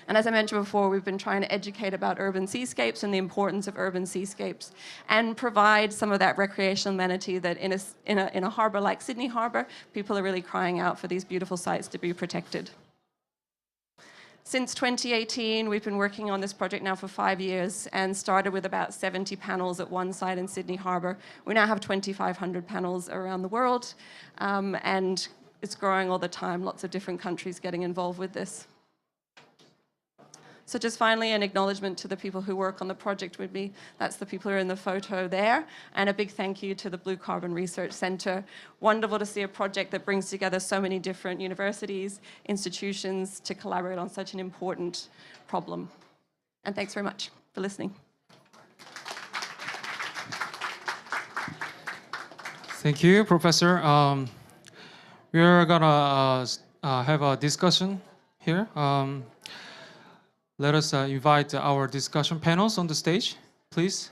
And as I mentioned before, we've been trying to educate about urban seascapes and the importance of urban seascapes and provide some of that recreational amenity that in a harbour like Sydney Harbour, people are really crying out for these beautiful sites to be protected. Since 2018, we've been working on this project now for 5 years and started with about 70 panels at one site in Sydney Harbour. We now have 2,500 panels around the world, and it's growing all the time, lots of different countries getting involved with this. So just finally, an acknowledgement to the people who work on the project with me. That's the people who are in the photo there. And a big thank you to the Blue Carbon Research Centre. Wonderful to see a project that brings together so many different universities, institutions to collaborate on such an important problem. And thanks very much for listening. Thank you, Professor. We're gonna have a discussion here. Let us invite our discussion panels on the stage, please.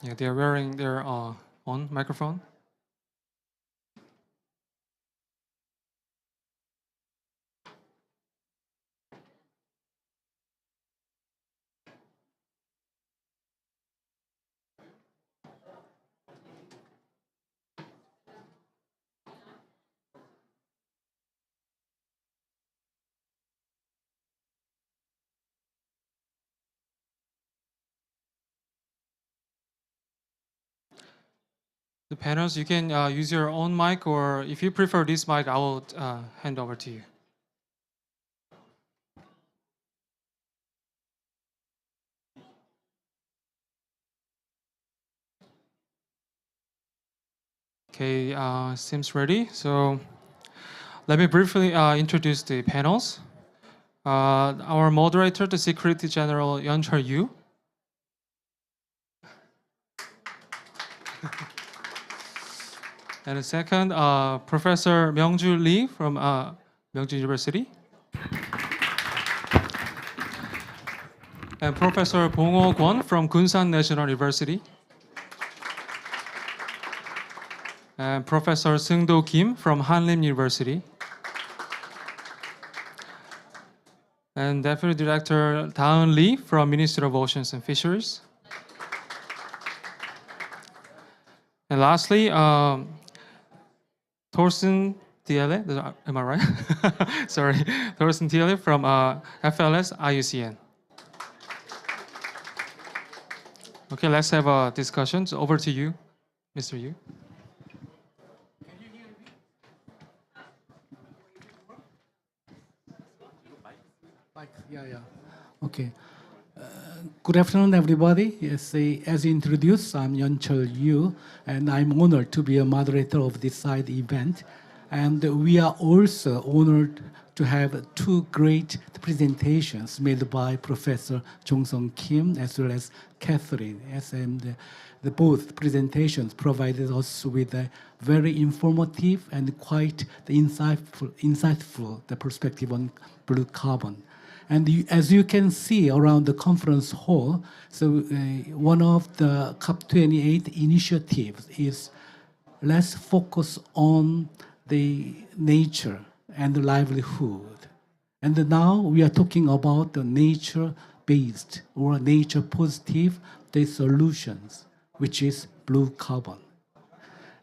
Yeah, they're wearing their own microphone. The panels, you can use your own mic, or if you prefer this mic, I will hand over to you. Okay, seems ready. So let me briefly introduce the panels. Our moderator, the Secretary General Yeoncheol Yu. And the second, Professor Myung-Ju Lee from Myung-Ju University. and Professor Bong-ho Kwon from Kunsan National University, and Professor Seung-do Kim from Hanlim University, and Deputy Director Daeun Lee from Ministry of Oceans and Fisheries. And lastly, Thorsten Thiele, am I right? Sorry, Thorsten Thiele from FLS IUCN. Okay, let's have a discussion. So over to you, Mr. Yu. Yeah. Okay. Good afternoon, everybody. Yes, as introduced, I'm Yeoncheol Yu, and I'm honored to be a moderator of this side event. And we are also honored to have two great presentations made by Professor Jong-sung Kim as well as Catherine. Yes, and the both presentations provided us with a very informative and quite insightful the perspective on blue carbon. And as you can see around the conference hall, so one of the COP28 initiatives is let's focus on the nature and the livelihood. And now we are talking about the nature-based or nature-positive solutions, which is blue carbon.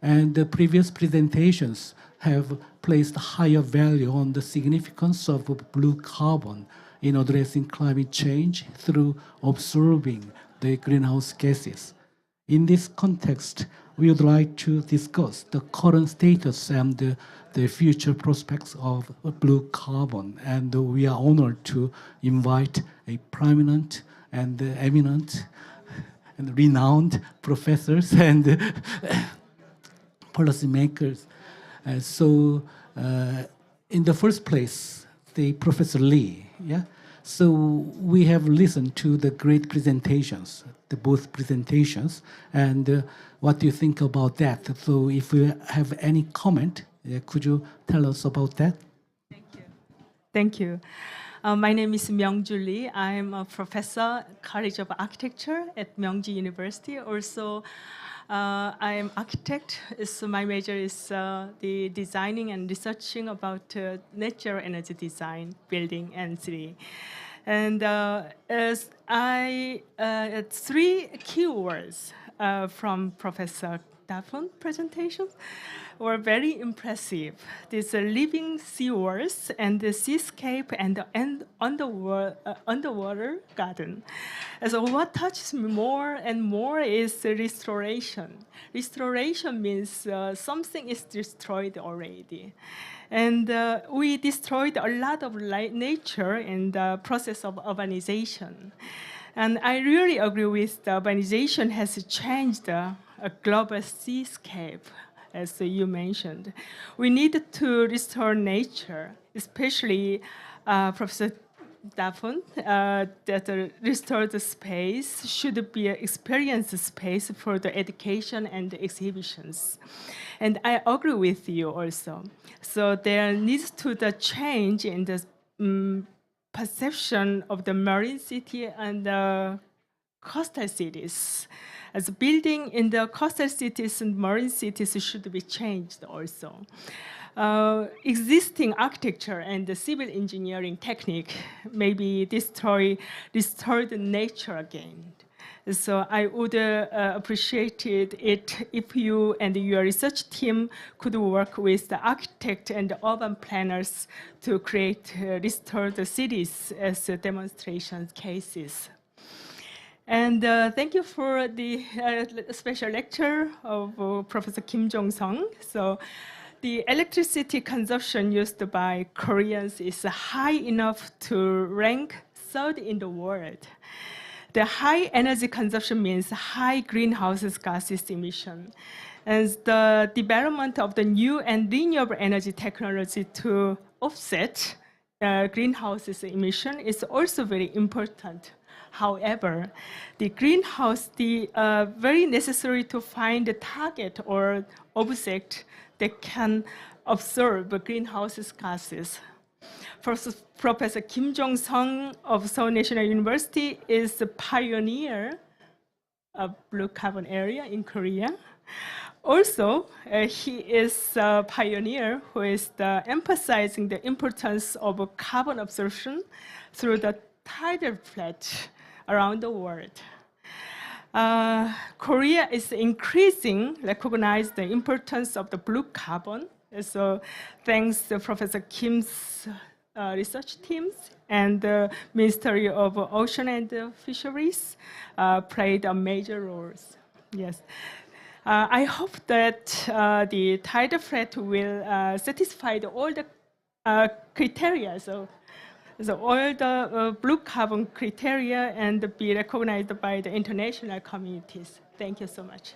And the previous presentations have placed higher value on the significance of blue carbon in addressing climate change through absorbing the greenhouse gases. In this context, we would like to discuss the current status and the future prospects of blue carbon. And we are honored to invite a prominent and eminent and renowned professors and policymakers. In the first place, the Professor Lee, yeah? So we have listened to the great presentations, the both presentations, and what do you think about that? So if you have any comment, could you tell us about that? Thank you. My name is Myung-Ju Lee. I'm a professor, College of Architecture at Myeongji University. Also, I'm architect. So my major is the designing and researching about natural energy design, building, and city. And as I three keywords from Professor Daphne's presentation were very impressive. These living seaworlds and the seascape and the underwater garden. So what touches me more and more is restoration. Restoration means something is destroyed already. And we destroyed a lot of nature in the process of urbanization. And I really agree with the urbanization has changed a global seascape, as you mentioned. We need to restore nature, especially Professor Daphne, that restored space should be an experience space for the education and the exhibitions. And I agree with you also. So there needs to the change in the perception of the marine city and the coastal cities. As building in the coastal cities and marine cities should be changed also. Existing architecture and the civil engineering technique maybe restore the nature again. So I would appreciate it if you and your research team could work with the architect and the urban planners to restore the cities as demonstration cases. And thank you for the special lecture of Professor Kim Jong-sung. So the electricity consumption used by Koreans is high enough to rank third in the world. The high energy consumption means high greenhouse gases emission. And the development of the new and renewable energy technology to offset greenhouse emission is also very important. However, the very necessary to find a target or object that can absorb greenhouse gases. Professor Kim Jong-sung of Seoul National University is the pioneer of blue carbon area in Korea. Also, he is a pioneer who is emphasizing the importance of carbon absorption through the tidal flat around the world. Korea is increasing recognize the importance of the blue carbon. So thanks to Professor Kim's research teams and the Ministry of Ocean and Fisheries played a major role. Yes. I hope that the tidal flat will satisfy all the criteria. So all the blue carbon criteria and be recognized by the international communities. Thank you so much.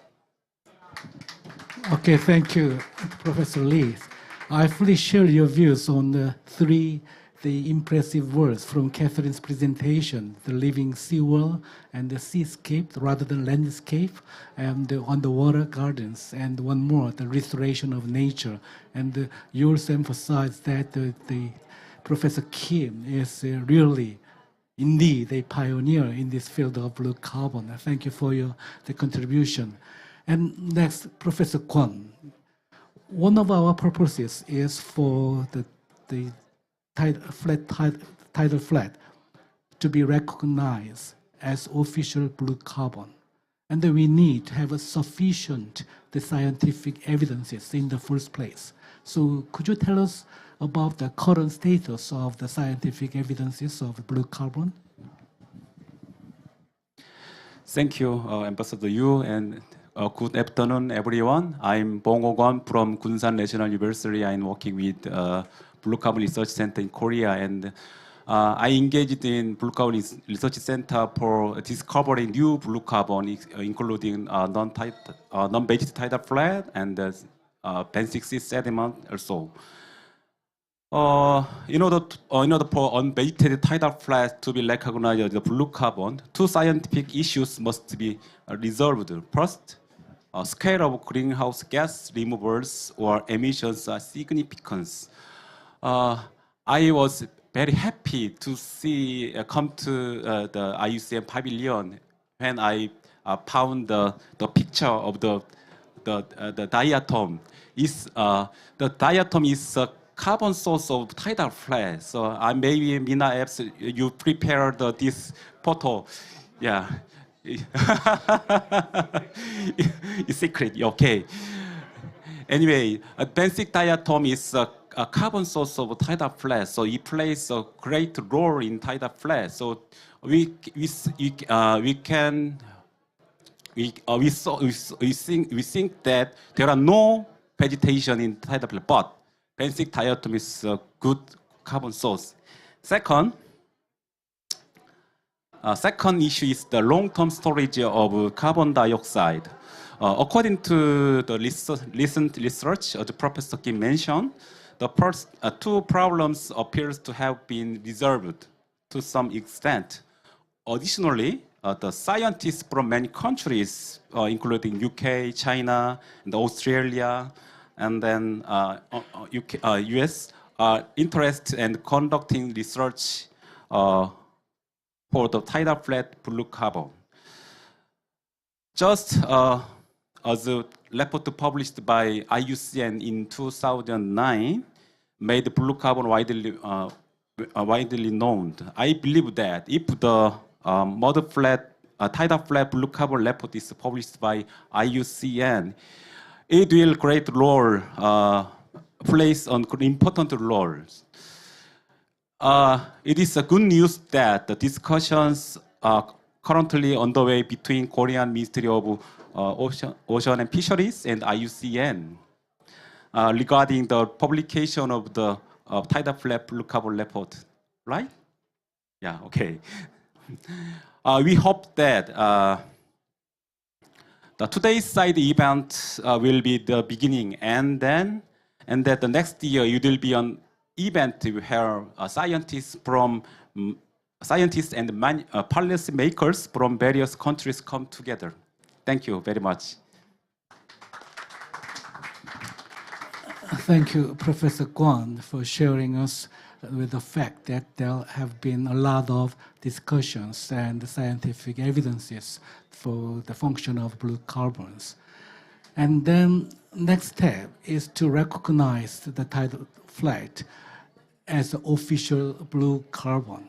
Okay, thank you, Professor Lee. I fully share your views on the impressive words from Catherine's presentation, the living seawall and the seascape rather than landscape, and the underwater gardens, and one more, the restoration of nature. And yours emphasized that the Professor Kim is really, indeed, a pioneer in this field of blue carbon. Thank you for the contribution. And next, Professor Kwon. One of our purposes is for the tidal flat to be recognized as official blue carbon. And we need to have a sufficient scientific evidences in the first place. So could you tell us about the current status of the scientific evidences of blue carbon? Thank you, Ambassador Yu, and good afternoon, everyone. I'm Bong Kwon from Kunsan National University. I'm working with Blue Carbon Research Center in Korea, and I engaged in Blue Carbon Research Center for discovering new blue carbon, including non-vegetative tidal flat and benthic sea sediment also. In order for unvegetated tidal flat to be recognized as the blue carbon, two scientific issues must be resolved. First, scale of greenhouse gas removals or emissions are significant. I was very happy to see come to the IUCN Pavilion when I found the picture of the diatom. The diatom is a carbon source of tidal flat. So maybe Mina Epps, you prepared this photo. Yeah. It's secret, okay. Anyway, a benthic diatom is a carbon source of tidal flat, so it plays a great role in tidal flat. So we think that there are no vegetation in tidal flat, but benthic diatom is a good carbon source. Second issue is the long-term storage of carbon dioxide. According to the recent research, the Professor Kim mentioned, the first two problems appears to have been resolved to some extent. Additionally, the scientists from many countries, including UK, China, and Australia, and then US, are interested in conducting research for the tidal flat blue carbon. Just as a report published by IUCN in 2009 made blue carbon widely known. I believe that if the tidal flat blue carbon report is published by IUCN, it will great role plays an important role. It is a good news that the discussions are currently underway between Korean Ministry of Ocean and Fisheries and IUCN regarding the publication of the tidal flat blue carbon report, right? Yeah, okay. We hope that the today's side event will be the beginning, and that the next year it will be an event where scientists and policy makers from various countries come together. Thank you very much. Thank you, Professor Kwon, for sharing us with the fact that there have been a lot of discussions and scientific evidences for the function of blue carbons. And then next step is to recognize the tidal flat as official blue carbon.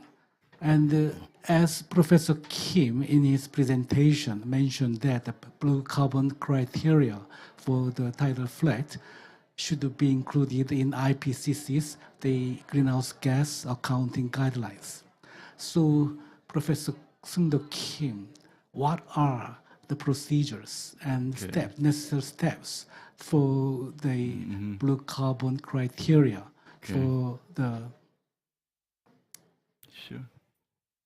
And as Professor Kim in his presentation mentioned that the blue carbon criteria for the tidal flat should be included in IPCCs, the greenhouse gas accounting guidelines. So Professor Seung-do Kim, what are the procedures and necessary steps for the blue carbon criteria for the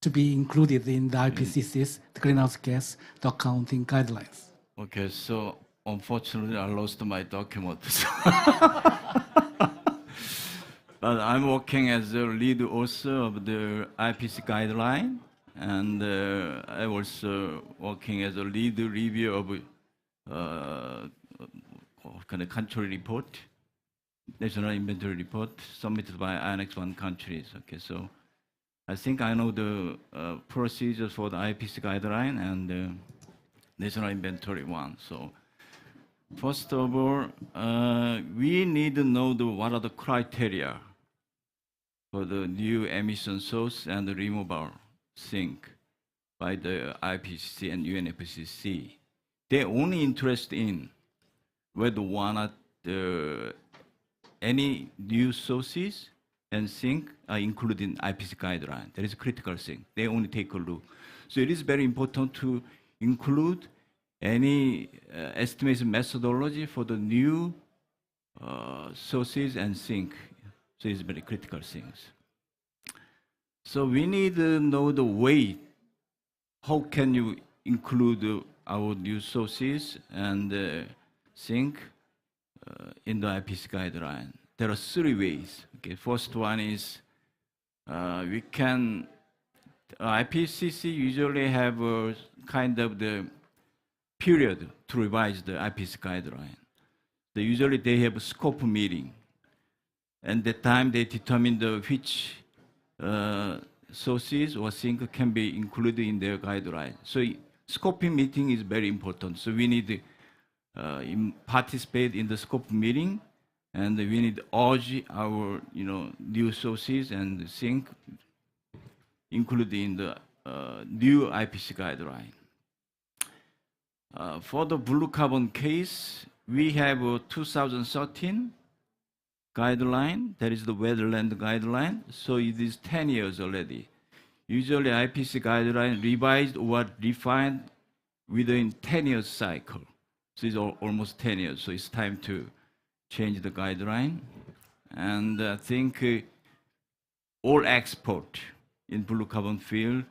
to be included in the IPCCs, the greenhouse gas accounting guidelines? Okay, so unfortunately I lost my document. But I'm working as the lead author of the IPCC guideline, and I'm also working as a lead review of kind of country report, national inventory report submitted by Annex 1 countries. Okay, so I think I know the procedures for the IPCC guideline and the national inventory one. So first of all, we need to know what are the criteria for the new emission source and the removal sink by the IPCC and UNFCCC. They're only interested in whether any new sources and sink are included in IPCC guideline. That is a critical thing. They only take a look. So it is very important to include any estimation methodology for the new sources and sink. So it's very critical things. So we need to know the way. How can you include our new sources and sink in the IPCC guideline? There are three ways. Okay, first one is we can. IPCC usually have a kind of the period to revise the IPCC guideline. So usually they have a scope meeting, and that time they determine which sources or sink can be included in their guideline. So scoping meeting is very important. So we need to participate in the scope meeting, and we need to urge our new sources and sink included in the new IPCC guideline. For the blue carbon case, we have a 2013 guideline, that is the wetland guideline. So it is 10 years already. Usually IPCC guideline revised or refined within 10 years cycle. So it's almost 10 years. So it's time to change the guideline. And I think all experts in blue carbon field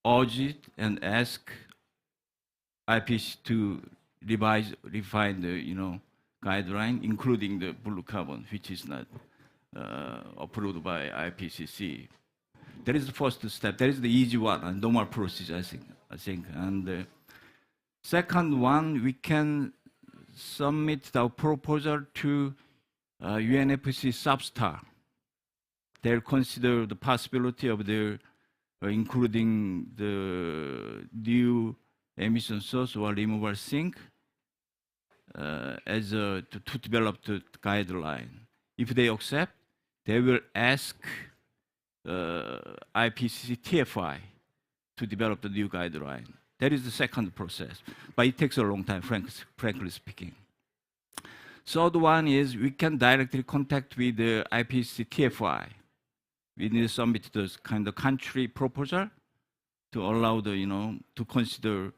urge it and ask IPCC to refine the guideline, including the blue carbon, which is not approved by IPCC. That is the first step. That is the easy one and normal procedure, I think. And the second one, we can submit our proposal to UNFCCC Substar. They'll consider the possibility of their including the new emission source or removal sink to develop the guideline. If they accept, they will ask IPCC TFI to develop the new guideline. That is the second process, but it takes a long time, frankly speaking. Third one is we can directly contact with the IPCC TFI. We need to submit this kind of country proposal to allow the to consider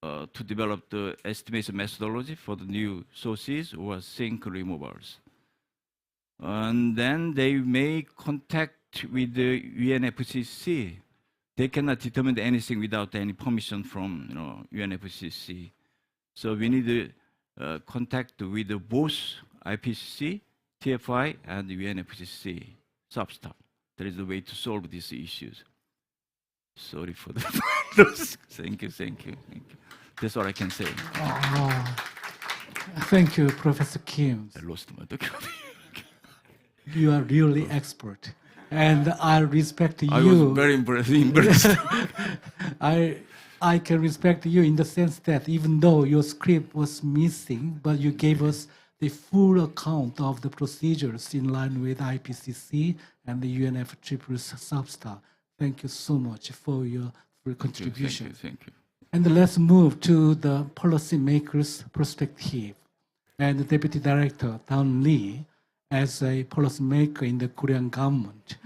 to develop the estimation methodology for the new sources or sink removals. And then they may contact with the UNFCCC. They cannot determine anything without any permission from UNFCCC. So we need to contact with both IPCC, TFI, and UNFCCC Substar. That is the way to solve these issues. Sorry for the thank you. That's all I can say. Thank you, Professor Kim. I lost my document. You are really expert, and I respect you. I was very impressed. I can respect you in the sense that even though your script was missing, but you gave us the full account of the procedures in line with IPCC and the UNFCCC's Substar. Thank you so much for your contribution. Thank you. And let's move to the policymakers' perspective. And the Deputy Director, Don Lee, as a policymaker in the Korean government,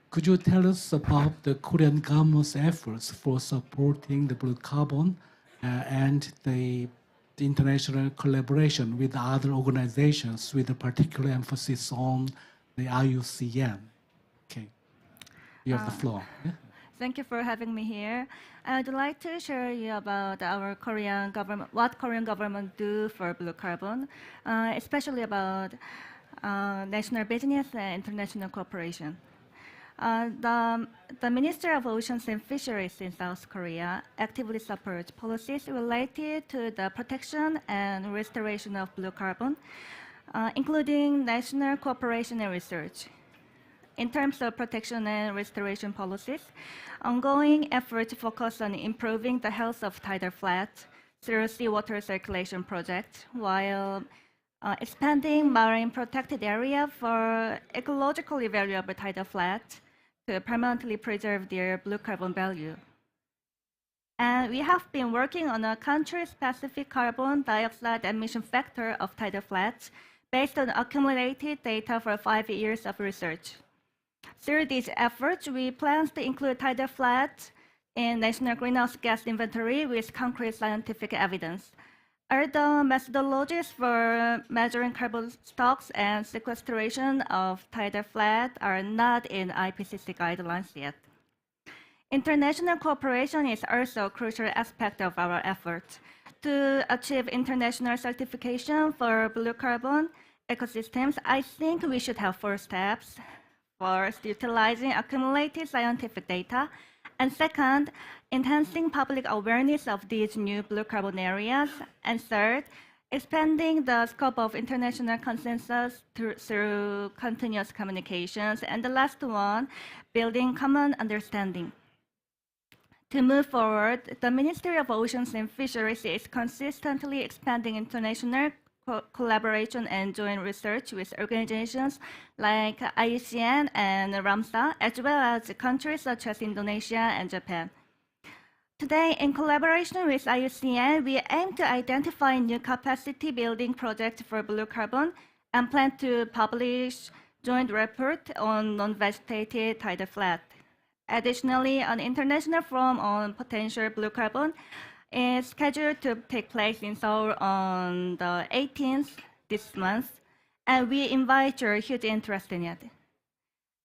could you tell us about the Korean government's efforts for supporting the blue carbon and the international collaboration with other organizations with a particular emphasis on the IUCN? Okay, you have the floor. Yeah? Thank you for having me here. I'd like to share you about our Korean government, what Korean government do for blue carbon, especially about national business and international cooperation. The Minister of Oceans and Fisheries in South Korea actively supports policies related to the protection and restoration of blue carbon, including national cooperation and research. In terms of protection and restoration policies, ongoing efforts focus on improving the health of tidal flats through seawater circulation projects, while expanding marine protected area for ecologically valuable tidal flats to permanently preserve their blue carbon value. And we have been working on a country-specific carbon dioxide emission factor of tidal flats based on accumulated data for 5 years of research. Through these efforts, we plan to include tidal flats in national greenhouse gas inventory with concrete scientific evidence. Although methodologies for measuring carbon stocks and sequestration of tidal flat are not in IPCC guidelines yet. International cooperation is also a crucial aspect of our efforts. To achieve international certification for blue carbon ecosystems, I think we should have 4 steps. First, utilizing accumulated scientific data, and second, enhancing public awareness of these new blue carbon areas, and third, expanding the scope of international consensus through continuous communications, and the last one, building common understanding. To move forward, the Ministry of Oceans and Fisheries is consistently expanding international collaboration and joint research with organizations like IUCN and RAMSA, as well as countries such as Indonesia and Japan. Today, in collaboration with IUCN, we aim to identify new capacity building projects for blue carbon and plan to publish joint report on non-vegetated tidal flat. Additionally, an international forum on potential blue carbon is scheduled to take place in Seoul on the 18th this month, and we invite your huge interest in it.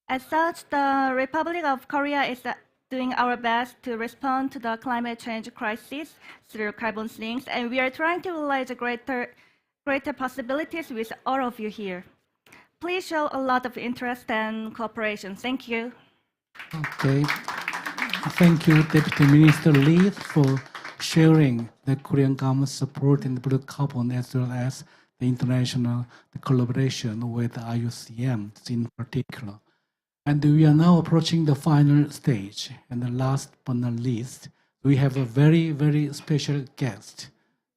As such, the Republic of Korea is doing our best to respond to the climate change crisis through carbon sinks, and we are trying to realize greater possibilities with all of you here. Please show a lot of interest and cooperation. Thank you. Okay. Thank you, Deputy Minister Lee, for sharing the Korean government's support in the blue carbon as well as the international collaboration with IUCN in particular. And we are now approaching the final stage. And the last but not least, we have a very, very special guest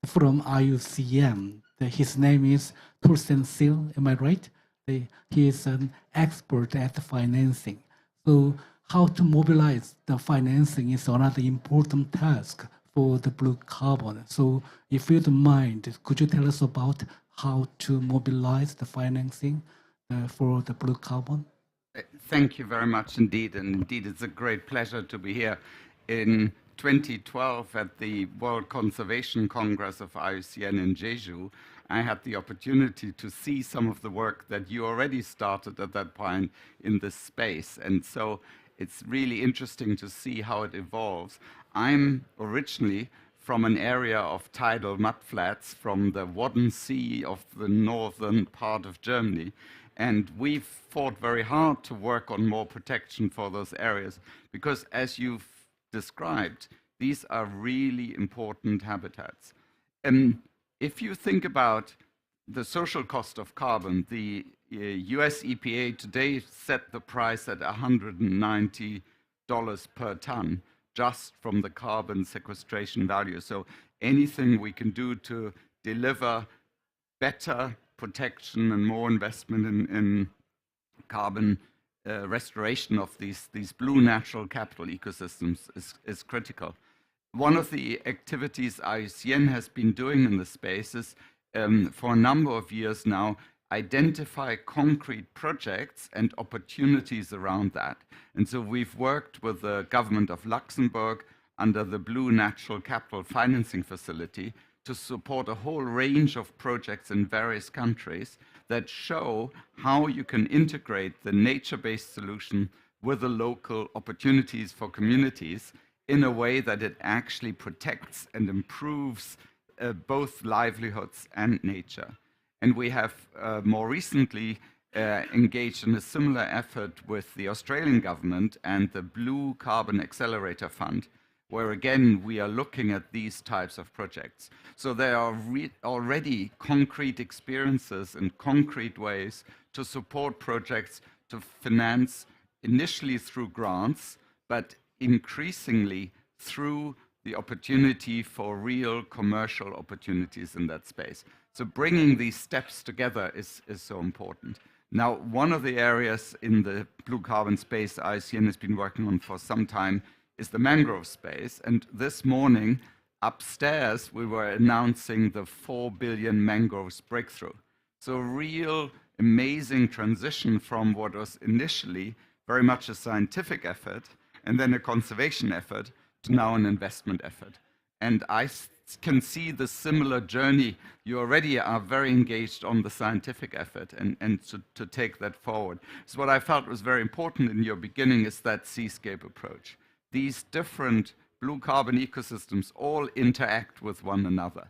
from IUCN. His name is Torsten Sil, am I right? He is an expert at financing. So how to mobilize the financing is another important task for the blue carbon. So if you don't mind, could you tell us about how to mobilize the financing for the blue carbon? Thank you very much indeed. And indeed, it's a great pleasure to be here. In 2012, at the World Conservation Congress of IUCN in Jeju, I had the opportunity to see some of the work that you already started at that point in this space. And so it's really interesting to see how it evolves. I'm originally from an area of tidal mudflats from the Wadden Sea of the northern part of Germany. And we've fought very hard to work on more protection for those areas because, as you've described, these are really important habitats. If you think about the social cost of carbon, the US EPA today set the price at $190 per ton, just from the carbon sequestration value. So anything we can do to deliver better protection and more investment in carbon restoration of these blue natural capital ecosystems is critical. One of the activities IUCN has been doing in the space is, for a number of years now, identify concrete projects and opportunities around that. And so we've worked with the government of Luxembourg under the Blue Natural Capital Financing Facility to support a whole range of projects in various countries that show how you can integrate the nature-based solution with the local opportunities for communities in a way that it actually protects and improves both livelihoods and nature. And we have more recently engaged in a similar effort with the Australian government and the Blue Carbon Accelerator Fund, where again we are looking at these types of projects. So there are already concrete experiences and concrete ways to support projects, to finance initially through grants, but increasingly through the opportunity for real commercial opportunities in that space. So bringing these steps together is so important. Now, one of the areas in the blue carbon space IUCN has been working on for some time is the mangrove space. And this morning, upstairs, we were announcing the 4 billion mangroves breakthrough. So real amazing transition from what was initially very much a scientific effort and then a conservation effort to now an investment effort. And I can see the similar journey. You already are very engaged on the scientific effort and to take that forward. So what I felt was very important in your beginning is that seascape approach. These different blue carbon ecosystems all interact with one another.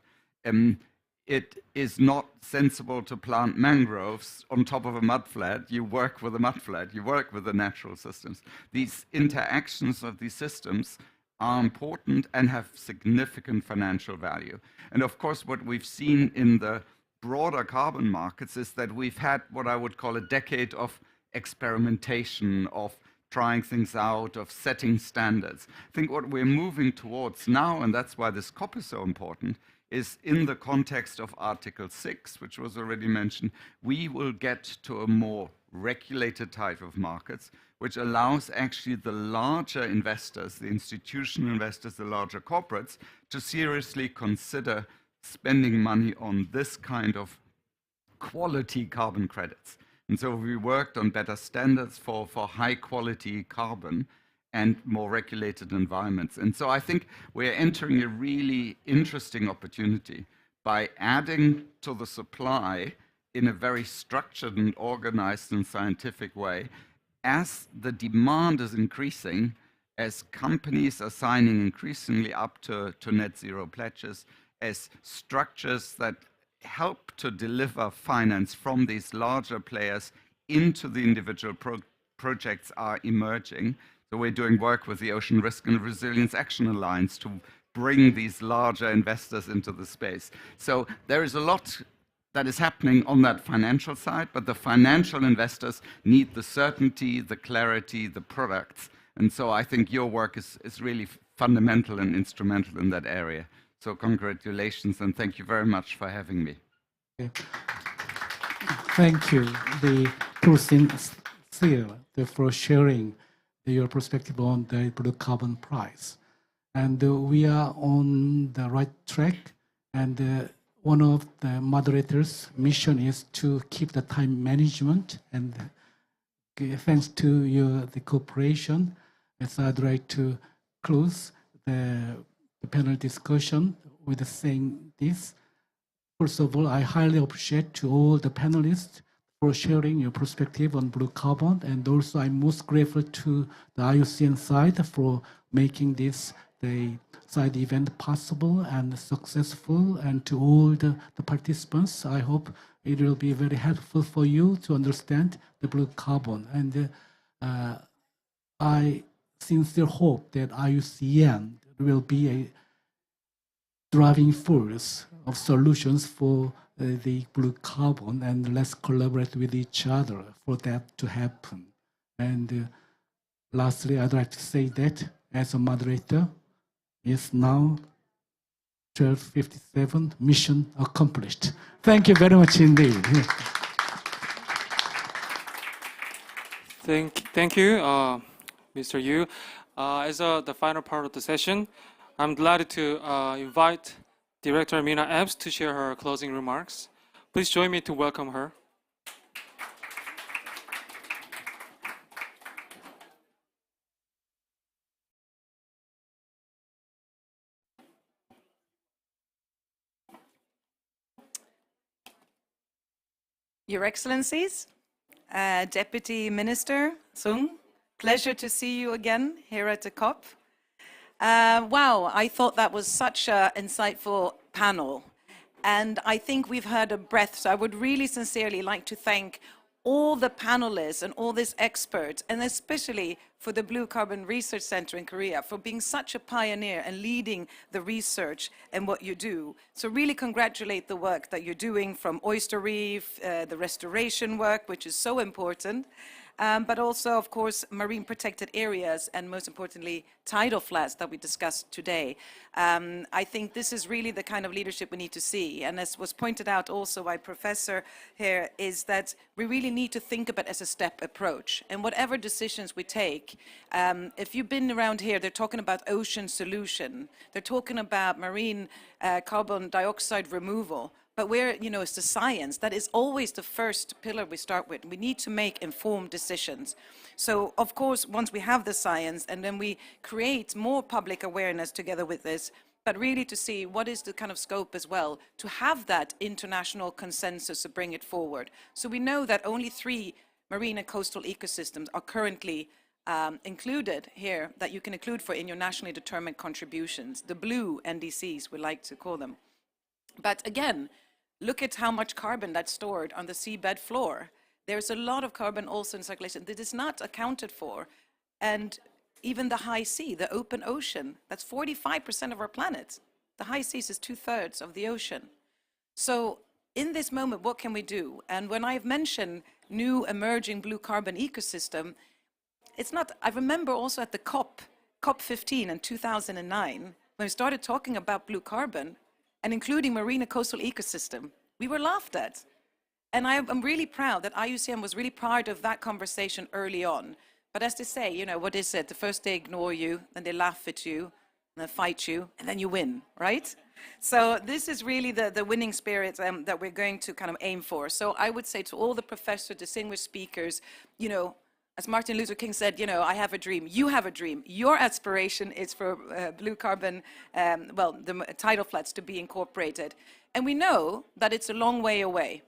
It is not sensible to plant mangroves on top of a mudflat. You work with a mudflat, you work with the natural systems. These interactions of these systems are important and have significant financial value. And of course, what we've seen in the broader carbon markets is that we've had what I would call a decade of experimentation, of trying things out, of setting standards. I think what we're moving towards now, and that's why this COP is so important, is in the context of Article 6, which was already mentioned, we will get to a more regulated type of markets, which allows actually the larger investors, the institutional investors, the larger corporates, to seriously consider spending money on this kind of quality carbon credits. And so we worked on better standards for high quality carbon and more regulated environments. And so I think we're entering a really interesting opportunity by adding to the supply in a very structured and organized and scientific way. As the demand is increasing, as companies are signing increasingly up to net zero pledges, as structures that help to deliver finance from these larger players into the individual projects are emerging. So we're doing work with the Ocean Risk and Resilience Action Alliance to bring these larger investors into the space. So there is a lot that is happening on that financial side, but the financial investors need the certainty, the clarity, the products. And so I think your work is really fundamental and instrumental in that area. So congratulations and thank you very much for having me. Thank you, to sincere for sharing your perspective on the blue carbon price. And we are on the right track. And one of the moderators' mission is to keep the time management. And thanks to the cooperation, so I'd like to close the panel discussion with saying this. First of all, I highly appreciate to all the panelists for sharing your perspective on blue carbon, and also I'm most grateful to the IUCN side for making this the side event possible and successful, and to all the participants. I hope it will be very helpful for you to understand the blue carbon. And I sincerely hope that IUCN will be a driving force of solutions for the blue carbon, and let's collaborate with each other for that to happen. And lastly, I'd like to say that as a moderator, it's now 12:57, mission accomplished. Thank you very much indeed. Thank you, Mr. Yu. As the final part of the session, I'm delighted to invite Director Mina Epps to share her closing remarks. Please join me to welcome her. Your Excellencies, Deputy Minister Sung, pleasure to see you again here at the COP. Wow, I thought that was such an insightful panel. And I think we've heard a breadth. So I would really sincerely like to thank all the panelists and all these experts, and especially for the Blue Carbon Research Center in Korea for being such a pioneer and leading the research and what you do. So really congratulate the work that you're doing from Oyster Reef, the restoration work, which is so important. But also, of course, marine protected areas and most importantly, tidal flats that we discussed today. I think this is really the kind of leadership we need to see. And as was pointed out also by Professor here, is that we really need to think about it as a step approach. And whatever decisions we take, if you've been around here, they're talking about ocean solution. They're talking about marine carbon dioxide removal. But where, you know, it's the science. That is always the first pillar we start with. We need to make informed decisions. So, of course, once we have the science and then we create more public awareness together with this, but really to see what is the kind of scope as well, to have that international consensus to bring it forward. So we know that only 3 marine and coastal ecosystems are currently included here that you can include for in your nationally determined contributions, the blue NDCs, we like to call them. But again, look at how much carbon that's stored on the seabed floor. There's a lot of carbon also in circulation that is not accounted for. And even the high sea, the open ocean, that's 45% of our planet. The high seas is 2/3 of the ocean. So in this moment, what can we do? And when I've mentioned new emerging blue carbon ecosystem, it's not, I remember also at the COP15 in 2009, when we started talking about blue carbon, and including marine and coastal ecosystem, we were laughed at. And I'm really proud that IUCN was really part of that conversation early on. But as they say, you know, what is it? The first they ignore you, then they laugh at you, and then fight you, and then you win, right? So this is really the winning spirit that we're going to kind of aim for. So I would say to all the professors, distinguished speakers, you know, as Martin Luther King said, you know, I have a dream. You have a dream. Your aspiration is for blue carbon, well, the tidal flats to be incorporated. And we know that it's a long way away.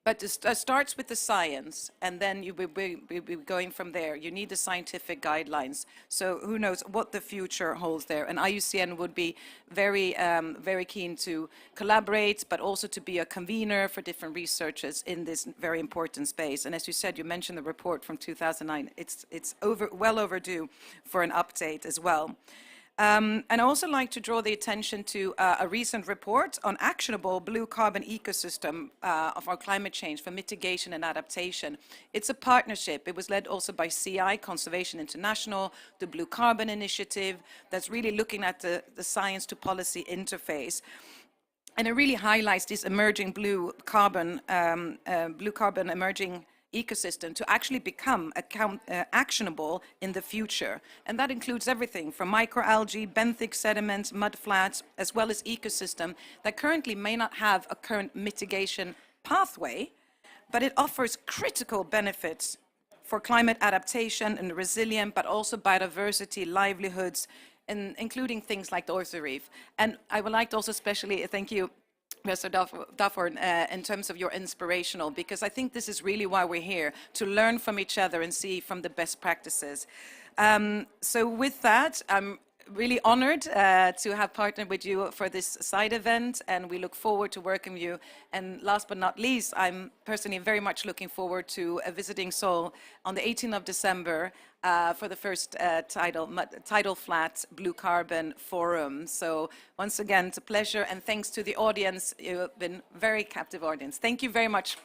But it starts with the science, and then you'll be going from there. You need the scientific guidelines. So who knows what the future holds there. And IUCN would be very, very keen to collaborate, but also to be a convener for different researchers in this very important space. And as you said, you mentioned the report from 2009. It's well overdue for an update as well. And I also like to draw the attention to a recent report on actionable blue carbon ecosystem of our climate change for mitigation and adaptation. It's a partnership. It was led also by CI, Conservation International, the Blue Carbon Initiative, that's really looking at the science to policy interface. And it really highlights this emerging blue carbon emerging ecosystem to actually become actionable in the future. And that includes everything from microalgae, benthic sediments, mudflats, as well as ecosystem that currently may not have a current mitigation pathway, but it offers critical benefits for climate adaptation and resilience, but also biodiversity, livelihoods, and including things like the Oyster Reef. And I would like to also especially thank you, Mr. Duffer, in terms of your inspirational, because I think this is really why we're here, to learn from each other and see from the best practices. So with that, I'm really honored to have partnered with you for this side event, and we look forward to working with you. And last but not least, I'm personally very much looking forward to visiting Seoul on the 18th of December for the first Tidal Flat Blue Carbon Forum. So once again, it's a pleasure, and thanks to the audience. You've been a very captive audience. Thank you very much.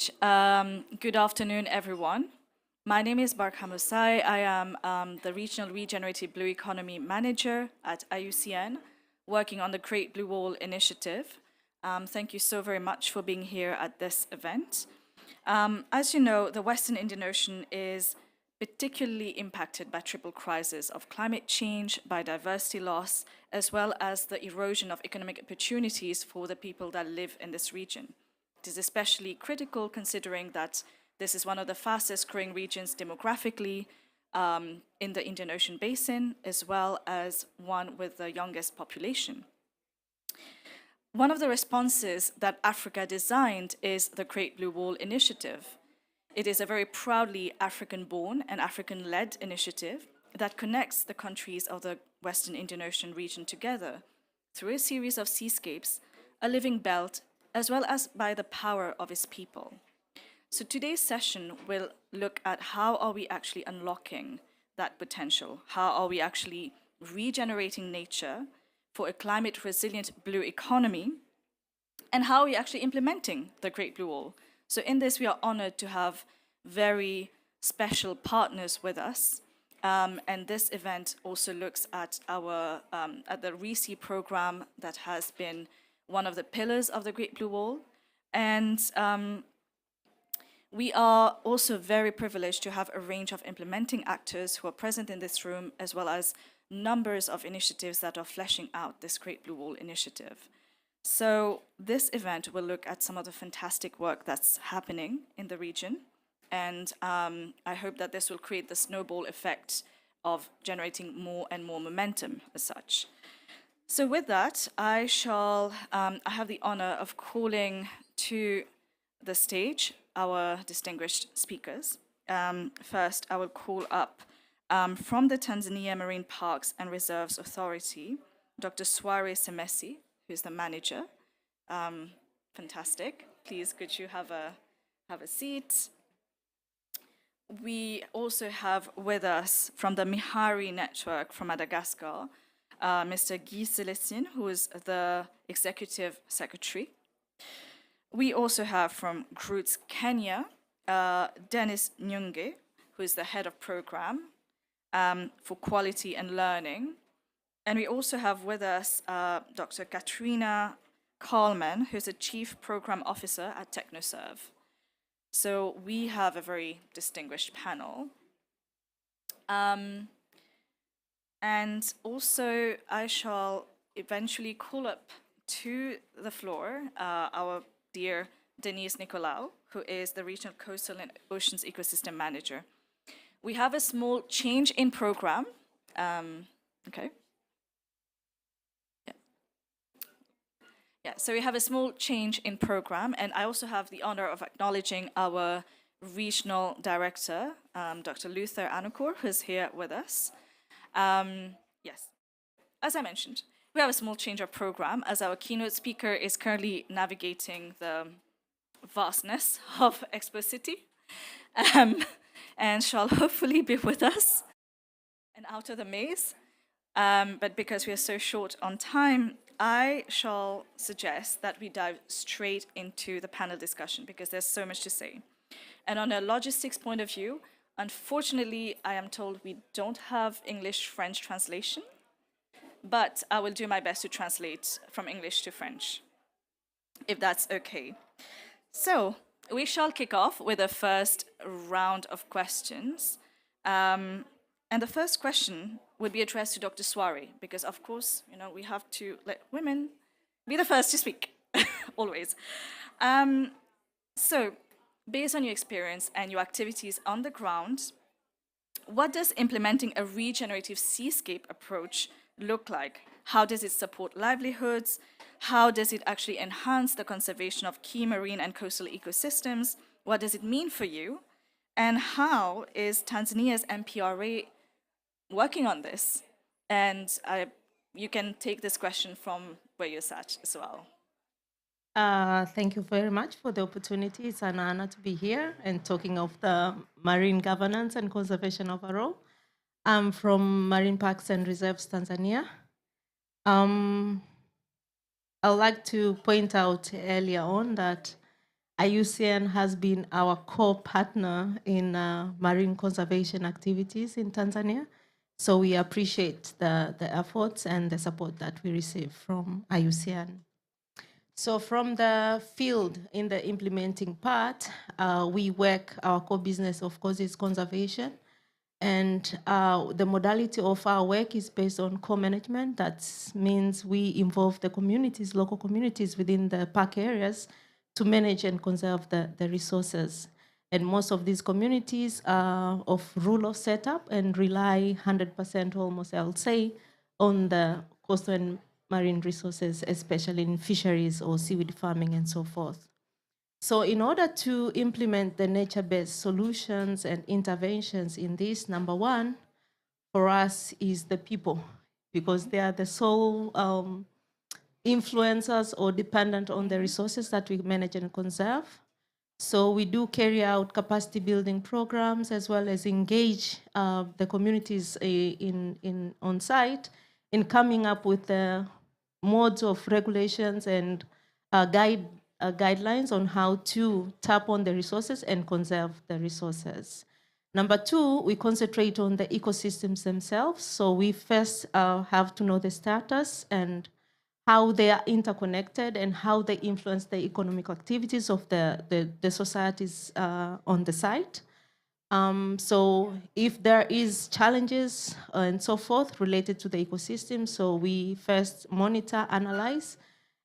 Good afternoon, everyone. My name is Barkham Hussain. I am the Regional Regenerative Blue Economy Manager at IUCN, working on the Great Blue Wall Initiative. Thank you so very much for being here at this event. As you know, the Western Indian Ocean is particularly impacted by triple crises of climate change, biodiversity loss, as well as the erosion of economic opportunities for the people that live in this region. It is especially critical considering that this is one of the fastest growing regions demographically in the Indian Ocean Basin, as well as one with the youngest population. One of the responses that Africa designed is the Great Blue Wall Initiative. It is a very proudly African-born and African-led initiative that connects the countries of the Western Indian Ocean region together through a series of seascapes, a living belt, as well as by the power of its people. So today's session will look at how are we actually unlocking that potential? How are we actually regenerating nature for a climate resilient blue economy? And how are we actually implementing the Great Blue Wall? So in this, we are honored to have very special partners with us. And this event also looks at our at the RESEA program that has been one of the pillars of the Great Blue Wall. And we are also very privileged to have a range of implementing actors who are present in this room, as well as numbers of initiatives that are fleshing out this Great Blue Wall initiative. So this event will look at some of the fantastic work that's happening in the region. And I hope that this will create the snowball effect of generating more and more momentum as such. So with that, I have the honor of calling to the stage our distinguished speakers. First, I will call up from the Tanzania Marine Parks and Reserves Authority, Dr. Sware Semesi, who's the manager. Fantastic. Please, could you have a seat? We also have with us from the Mihari Network from Madagascar, Mr. Guy Celestin, who is the Executive Secretary. We also have from GROOTS Kenya, Dennis Nyunge, who is the Head of Program for Quality and Learning. And we also have with us Dr. Katrina Carlman, who's a Chief Program Officer at TechnoServe. So we have a very distinguished panel. And also, I shall eventually call up to the floor our dear Denise Nicolaou, who is the Regional Coastal and Oceans Ecosystem Manager. We have a small change in program. Okay. Yeah, so we have a small change in program, and I also have the honor of acknowledging our Regional Director, Dr. Luther Anukur, who's here with us. Yes, as I mentioned, we have a small change of program as our keynote speaker is currently navigating the vastness of Expo City and shall hopefully be with us and out of the maze. But because we are so short on time, I shall suggest that we dive straight into the panel discussion because there's so much to say. And on a logistics point of view, unfortunately, I am told we don't have English-French translation, but I will do my best to translate from English to French, if that's okay. So we shall kick off with the first round of questions. And the first question would be addressed to Dr. Sware, because of course, you know, we have to let women be the first to speak, always. So, based on your experience and your activities on the ground, what does implementing a regenerative seascape approach look like? How does it support livelihoods? How does it actually enhance the conservation of key marine and coastal ecosystems? What does it mean for you? And how is Tanzania's MPRA working on this? And you can take this question from where you're sat as well. Thank you very much for the opportunity. It's an honor to be here and talking of the marine governance and conservation overall. I'm from Marine Parks and Reserves, Tanzania. I'd like to point out earlier on that IUCN has been our core partner in marine conservation activities in Tanzania. So we appreciate the efforts and the support that we receive from IUCN. So from the field in the implementing part, our core business, of course, is conservation. And the modality of our work is based on co-management. That means we involve the communities, local communities within the park areas to manage and conserve the resources. And most of these communities are of rural setup and rely 100% almost, I would say, on the coastal and marine resources, especially in fisheries or seaweed farming and so forth. So in order to implement the nature-based solutions and interventions in this, number one, for us is the people, because they are the sole influencers or dependent on the resources that we manage and conserve. So we do carry out capacity building programs as well as engage the communities on site in coming up with the modes of regulations and guidelines on how to tap on the resources and conserve the resources. Number two, we concentrate on the ecosystems themselves. So we first have to know the status and how they are interconnected and how they influence the economic activities of the societies on the site. So if there is challenges and so forth related to the ecosystem, so we first monitor, analyze,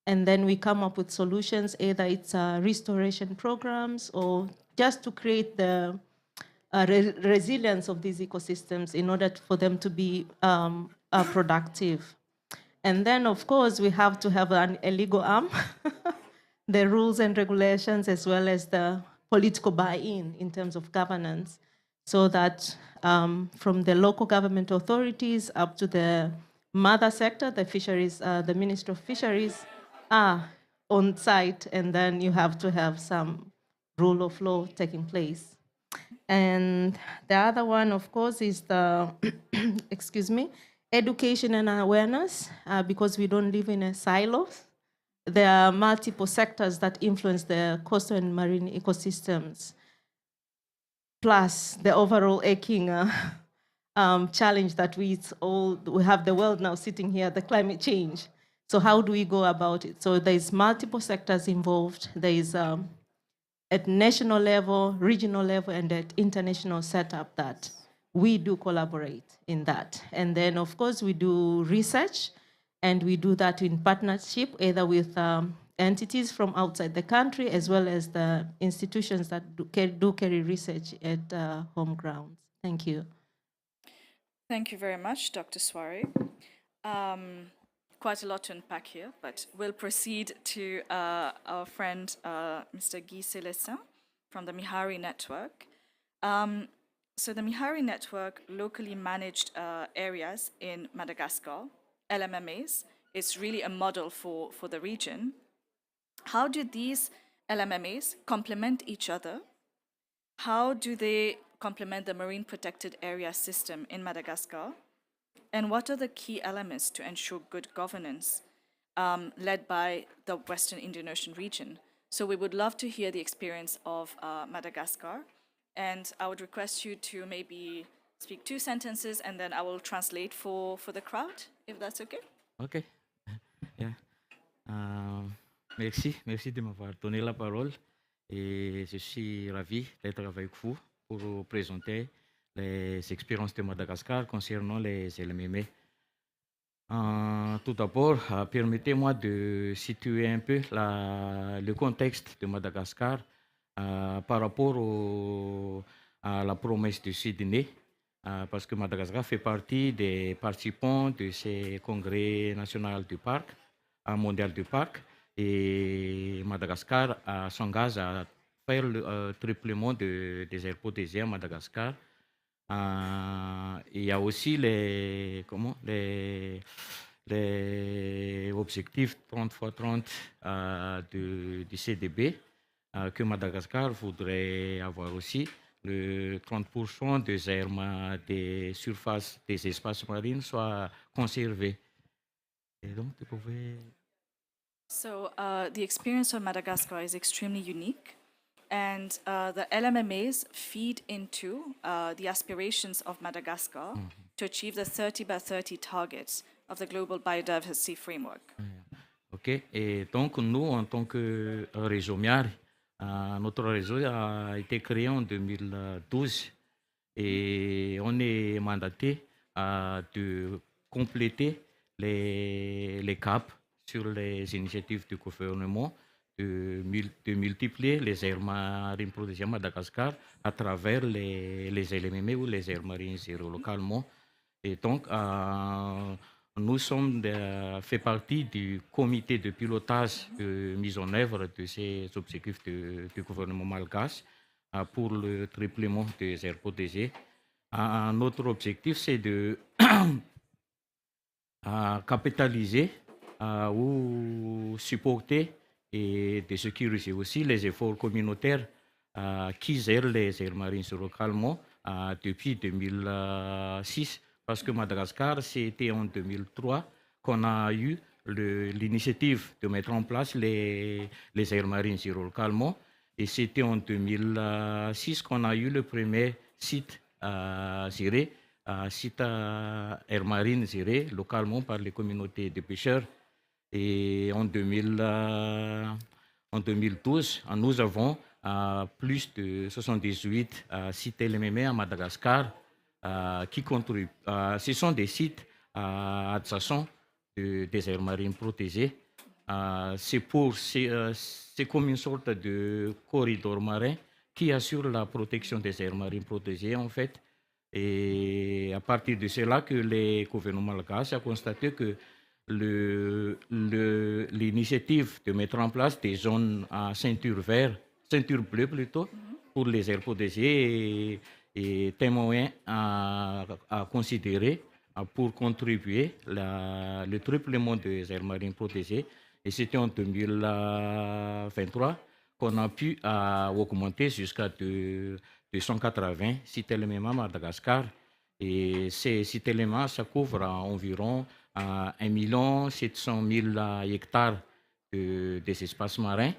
and then we come up with solutions, either it's restoration programs or just to create the resilience of these ecosystems in order for them to be productive. And then, of course, we have to have a legal arm, the rules and regulations, as well as the political buy-in in terms of governance, so that from the local government authorities up to the mother sector, the fisheries, the Ministry of Fisheries are on site, and then you have to have some rule of law taking place. And the other one, of course, is the, excuse me, education and awareness, because we don't live in a silo. There are multiple sectors that influence the coastal and marine ecosystems, plus the overall aching challenge that we have the world now sitting here, the climate change. So how do we go about it? So there's multiple sectors involved. There is at national level, regional level, and at international setup that we do collaborate in that. And then, of course, we do research, and we do that in partnership, either with entities from outside the country, as well as the institutions that do carry research at home grounds. Thank you. Thank you very much, Dr. Swari. Quite a lot to unpack here, but we'll proceed to our friend, Mr. Guy Célestin from the Mihari Network. So the Mihari Network locally managed areas in Madagascar, LMMAs, is really a model for the region. How do these LMMAs complement each other? How do they complement the marine protected area system in Madagascar? And what are the key elements to ensure good governance led by the Western Indian Ocean region? So we would love to hear the experience of Madagascar. And I would request you to maybe speak 2 sentences, and then I will translate for the crowd, if that's okay. Ok. Yeah. Merci de m'avoir donné la parole. Et je suis ravi d'être avec vous pour présenter les expériences de Madagascar concernant les LMMA. Tout d'abord, permettez-moi de situer un peu le contexte de Madagascar par rapport à la promesse de Sydney, parce que Madagascar fait partie des participants de ces congrès national du parc, mondial du parc, et Madagascar s'engage à faire le triplement des aires protégées à Madagascar. Il y a aussi les objectifs 30x30 du CDB que Madagascar voudrait avoir aussi. Le 30% des surfaces des espaces marins soient conservés. Et donc, tu pouvais... So the experience of Madagascar is extremely unique. And the LMMAs feed into the aspirations of Madagascar to achieve the 30 by 30 targets of the Global Biodiversity Framework. OK. Et donc, nous, en tant que réseau MIAR, notre réseau a été créé en 2012 et on est mandaté de compléter les caps sur les initiatives du gouvernement de multiplier les aires marines protégées à Madagascar à travers les LMM ou les aires marines zéro localement. Et donc, nous sommes fait partie du comité de pilotage de mise en œuvre de ces objectifs du gouvernement malgache pour le triplement des aires protégées. Notre objectif, c'est de capitaliser ou supporter et de sécuriser aussi les efforts communautaires qui gèrent les aires marines localement depuis 2006. Parce que Madagascar, c'était en 2003 qu'on a eu l'initiative de mettre en place les aires marines localement. Et c'était en 2006 qu'on a eu le premier site géré, site aire marine géré localement par les communautés de pêcheurs. Et en 2012, nous avons plus de 78 sites LMM à Madagascar qui contribuent. Ce sont des sites adjacents des aires marines protégées. C'est comme une sorte de corridor marin qui assure la protection des aires marines protégées, en fait. Et à partir de cela que les gouvernements malgaches ont constaté que l'initiative de mettre en place des zones à ceinture bleue plutôt, pour les aires protégées est un moyen à considérer pour contribuer le triplement des aires marines protégées. Et c'était en 2023 qu'on a pu augmenter jusqu'à 280 sites LMM à Madagascar. Et ces sites LMM, ça couvre environ 1 700 000 hectares des espaces marins.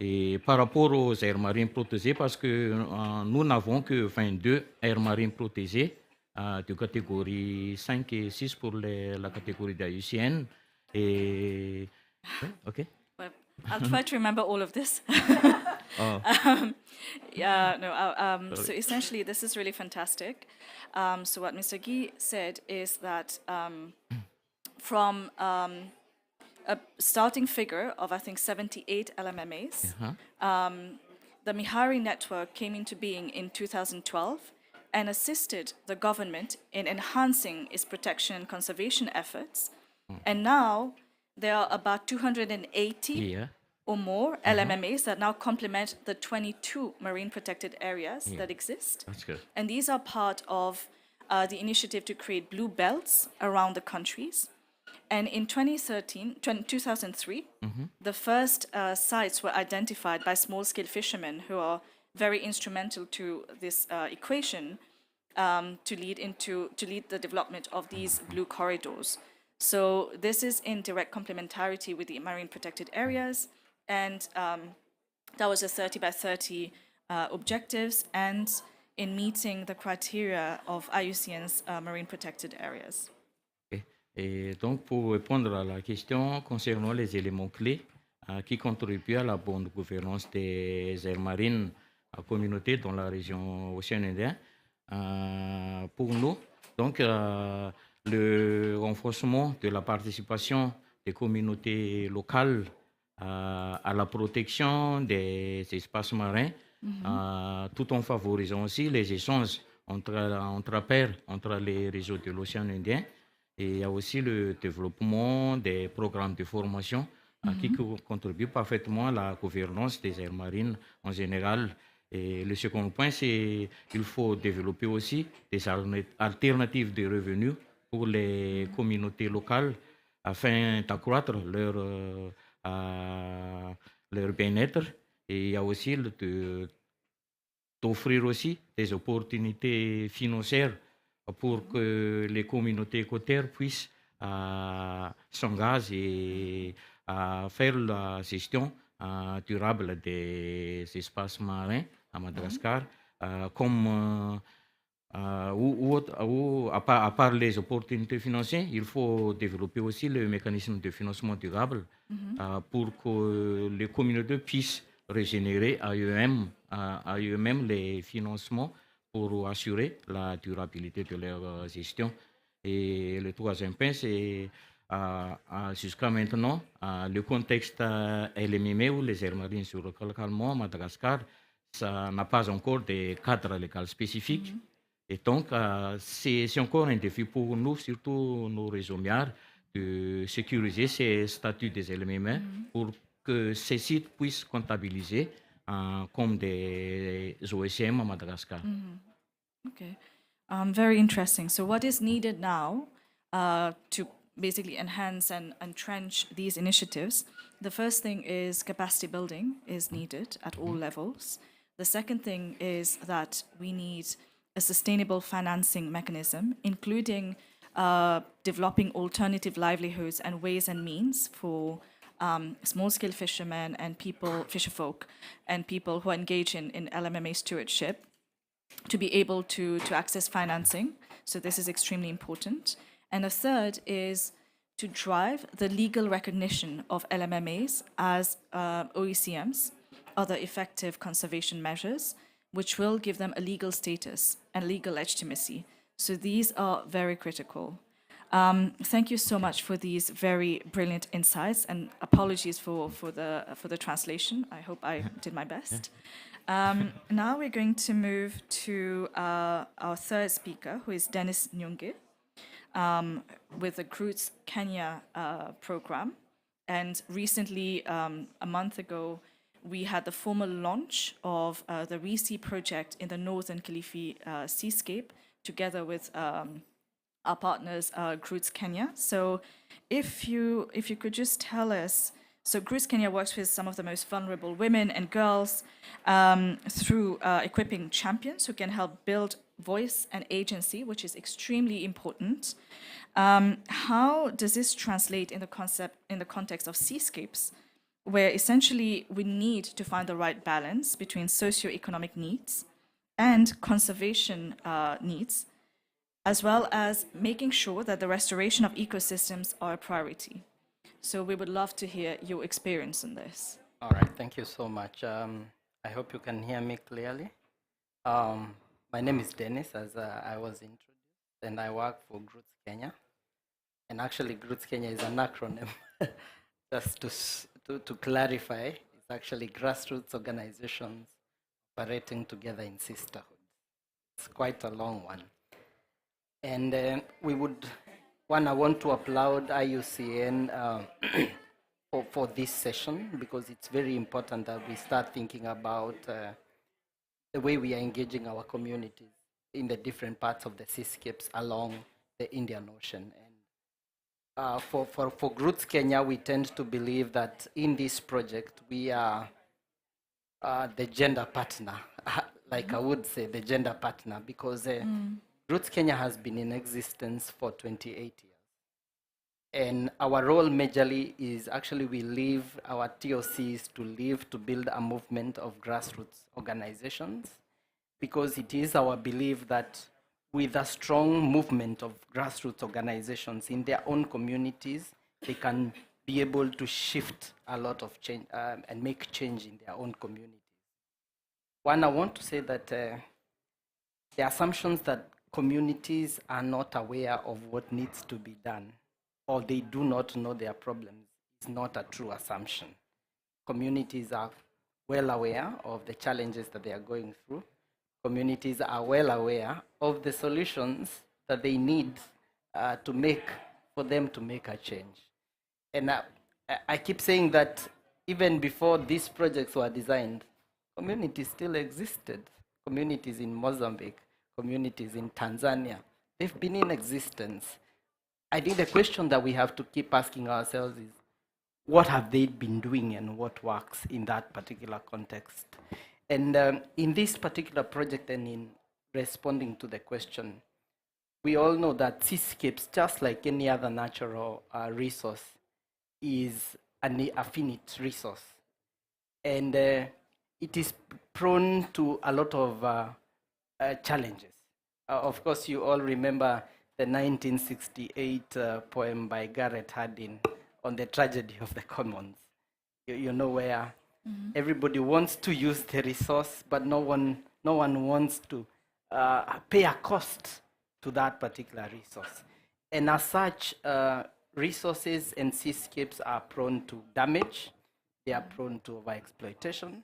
Et par rapport aux aires marines protégées, parce que nous n'avons que 22 aires marines protégées de catégorie 5 et 6 pour la catégorie d'IUCN. Et... OK. Well, I'll try to remember all of this. Oh. So essentially, this is really fantastic. So what Mr. Guy said is that from a starting figure of, I think, 78 LMMAs, the Mihari network came into being in 2012 and assisted the government in enhancing its protection and conservation efforts. And now there are about 280 or more LMMAs that now complement the 22 marine protected areas that exist. That's good. And these are part of the initiative to create blue belts around the countries. And in 2003, the first sites were identified by small-scale fishermen who are very instrumental to this equation to lead the development of these blue corridors. So this is in direct complementarity with the marine protected areas, and that was a 30 by 30 objectives, and in meeting the criteria of IUCN's marine protected areas. Et donc, pour répondre à la question concernant les éléments clés qui contribuent à la bonne gouvernance des aires marines à communauté dans la région Océan Indien, pour nous, donc, le renforcement de la participation des communautés locales à la protection des espaces marins, tout en favorisant aussi les échanges entre pairs, entre les réseaux de l'océan Indien. Et il y a aussi le développement des programmes de formation qui contribuent parfaitement à la gouvernance des aires marines en général. Et le second point, c'est qu'il faut développer aussi des alternatives de revenus pour les communautés locales afin d'accroître leur bien-être. Et il y a aussi d'offrir aussi des opportunités financières pour que les communautés côtières puissent s'engager et faire la gestion durable des espaces marins à Madagascar, comme à part les opportunités financières, il faut développer aussi le mécanisme de financement durable pour que les communautés puissent régénérer à eux-mêmes les financements pour assurer la durabilité de leur gestion. Et le troisième point, c'est jusqu'à maintenant, le contexte LMM ou les aires marines sur le calmement à Madagascar, ça n'a pas encore de cadre légal spécifique. Et donc, c'est encore un défi pour nous, surtout nos réseaux minières, de sécuriser ces statuts des LMM pour que ces sites puissent comptabiliser comme des OSM à Madagascar. Okay. Very interesting. So what is needed now to basically enhance and entrench these initiatives? The first thing is capacity building is needed at all levels. The second thing is that we need a sustainable financing mechanism, including developing alternative livelihoods and ways and means for small-scale fishermen and people, fisherfolk, and people who engage in LMMA stewardship to be able to access financing. So this is extremely important. And the third is to drive the legal recognition of LMMAs as OECMs, other effective conservation measures, which will give them a legal status and legal legitimacy. So these are very critical. Thank you so much for these very brilliant insights, and apologies for the translation. I hope I did my best. Now we're going to move to our third speaker, who is Dennis Nyunge, with the Roots Kenya program. And recently, a month ago, we had the formal launch of the RESEA project in the Northern Kilifi Seascape, together with our partners, Roots Kenya. So if you could just tell us, so Roots Kenya works with some of the most vulnerable women and girls through equipping champions who can help build voice and agency, which is extremely important. How does this translate in the context of Seascapes, where essentially we need to find the right balance between socioeconomic needs and conservation needs, as well as making sure that the restoration of ecosystems are a priority? So we would love to hear your experience on this. All right, thank you so much. I hope you can hear me clearly. My name is Dennis, as I was introduced, and I work for Roots Kenya. And actually, Roots Kenya is an acronym. Just to clarify, it's actually grassroots organizations operating together in sisterhood. It's quite a long one. And I want to applaud IUCN for this session, because it's very important that we start thinking about the way we are engaging our communities in the different parts of the seascapes along the Indian Ocean. And for Roots Kenya, we tend to believe that in this project, we are the gender partner, like I would say, the gender partner, because Roots Kenya has been in existence for 28 years. And our role majorly is actually we leave our TOCs to build a movement of grassroots organizations, because it is our belief that with a strong movement of grassroots organizations in their own communities, they can be able to shift a lot of change and make change in their own communities. One, I want to say that the assumptions that communities are not aware of what needs to be done, or they do not know their problems, is not a true assumption. Communities are well aware of the challenges that they are going through. Communities are well aware of the solutions that they need for them to make a change. And I keep saying that even before these projects were designed, communities still existed. Communities in Mozambique, communities in Tanzania, they've been in existence. I think the question that we have to keep asking ourselves is, what have they been doing and what works in that particular context? And in this particular project, and in responding to the question, we all know that seascapes, just like any other natural resource, is a finite resource. and it is prone to a lot of challenges. Of course, you all remember the 1968 poem by Garrett Hardin on the tragedy of the commons. You know, where everybody wants to use the resource, but no one wants to pay a cost to that particular resource. And as such, resources and seascapes are prone to damage. They are prone to overexploitation.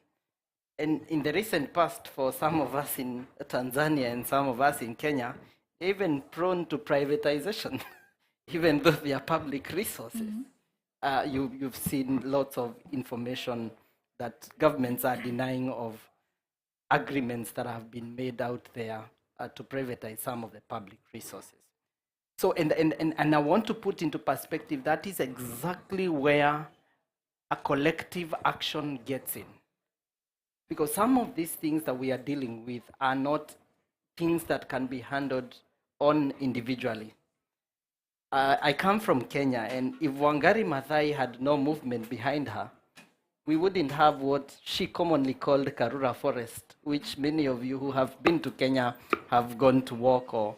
And in the recent past, for some of us in Tanzania and some of us in Kenya, even prone to privatization, even though they are public resources. You've seen lots of information that governments are denying of agreements that have been made out there to privatize some of the public resources. So, and I want to put into perspective, that is exactly where a collective action gets in. Because some of these things that we are dealing with are not things that can be handled on individually. I come from Kenya, and if Wangari Maathai had no movement behind her, we wouldn't have what she commonly called Karura Forest, which many of you who have been to Kenya have gone to walk, or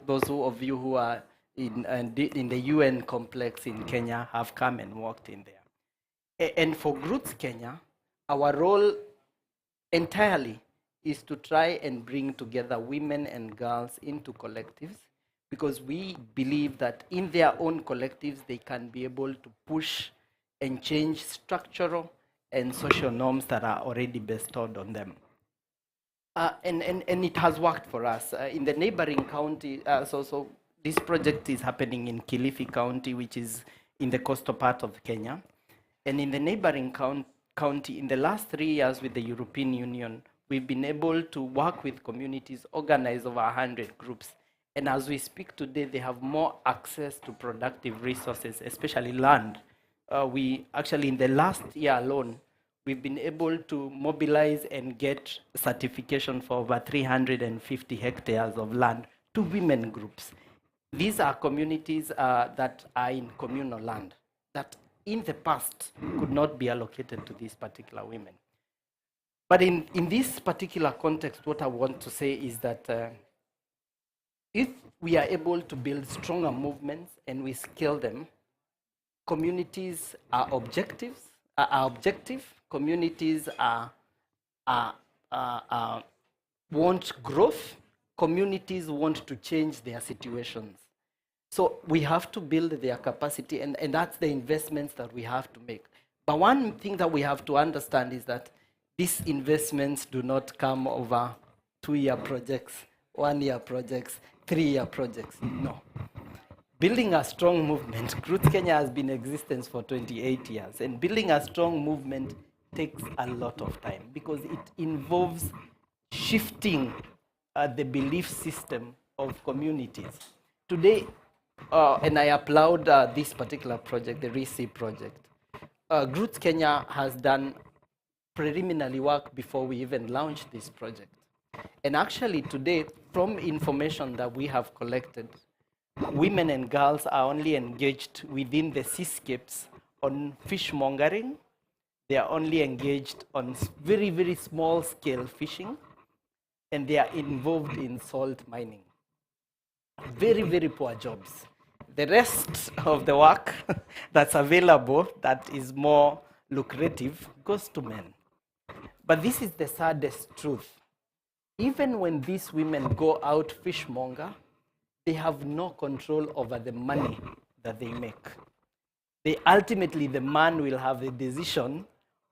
those of you who are in the UN complex in Kenya have come and walked in there. And for Roots Kenya, our role entirely is to try and bring together women and girls into collectives, because we believe that in their own collectives they can be able to push and change structural and social norms that are already bestowed on them. And it has worked for us. In the neighboring county, so this project is happening in Kilifi County, which is in the coastal part of Kenya. And in the neighboring county, in the last 3 years with the European Union, we've been able to work with communities, organize over 100 groups. And as we speak today, they have more access to productive resources, especially land. We actually, in the last year alone, we've been able to mobilize and get certification for over 350 hectares of land to women groups. These are communities that are in communal land that in the past could not be allocated to these particular women. But in this particular context, what I want to say is that if we are able to build stronger movements and we scale them, communities are objective, communities want growth, communities want to change their situations. So we have to build their capacity, and that's the investments that we have to make. But one thing that we have to understand is that these investments do not come over 2-year projects, 1-year projects, 3-year projects. No. Building a strong movement, Roots Kenya has been in existence for 28 years, and building a strong movement takes a lot of time because it involves shifting the belief system of communities. Today, and I applaud this particular project, the RESEA project. Roots Kenya has done preliminary work before we even launched this project. And actually today, from information that we have collected, women and girls are only engaged within the seascapes on fishmongering. They are only engaged on very, very small scale fishing, and they are involved in salt mining. Very, very poor jobs. The rest of the work that's available, that is more lucrative, goes to men. But this is the saddest truth. Even when these women go out fishmonger, they have no control over the money that they make. Ultimately, the man will have a decision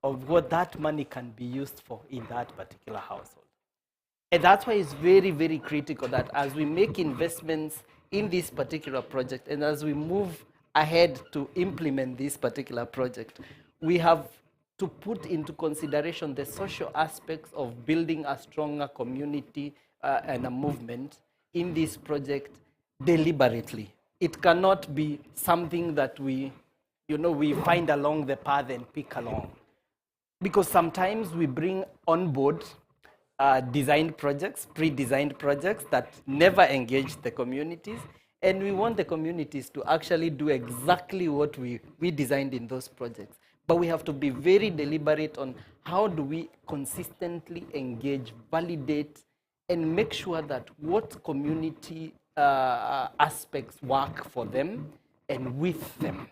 of what that money can be used for in that particular household. And that's why it's very, very critical that as we make investments in this particular project and as we move ahead to implement this particular project, we have to put into consideration the social aspects of building a stronger community and a movement in this project deliberately. It cannot be something that we find along the path and pick along. Because sometimes we bring on board designed projects, pre-designed projects that never engage the communities, and we want the communities to actually do exactly what we designed in those projects. But we have to be very deliberate on how do we consistently engage, validate, and make sure that what community aspects work for them and with them.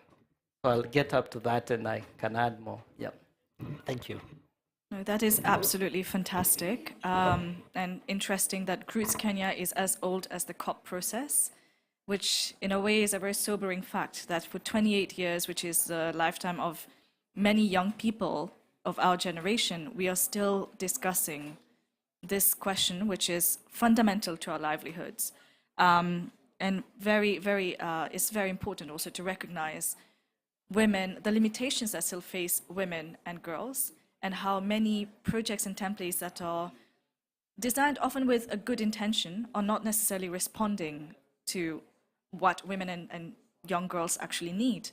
So I'll get up to that and I can add more. Yeah. Thank you. No, that is absolutely fantastic and interesting that Groots Kenya is as old as the COP process, which in a way is a very sobering fact that for 28 years, which is the lifetime of many young people of our generation, we are still discussing this question, which is fundamental to our livelihoods. And it's very important also to recognize women, the limitations that still face women and girls, and how many projects and templates that are designed often with a good intention are not necessarily responding to what women and young girls actually need.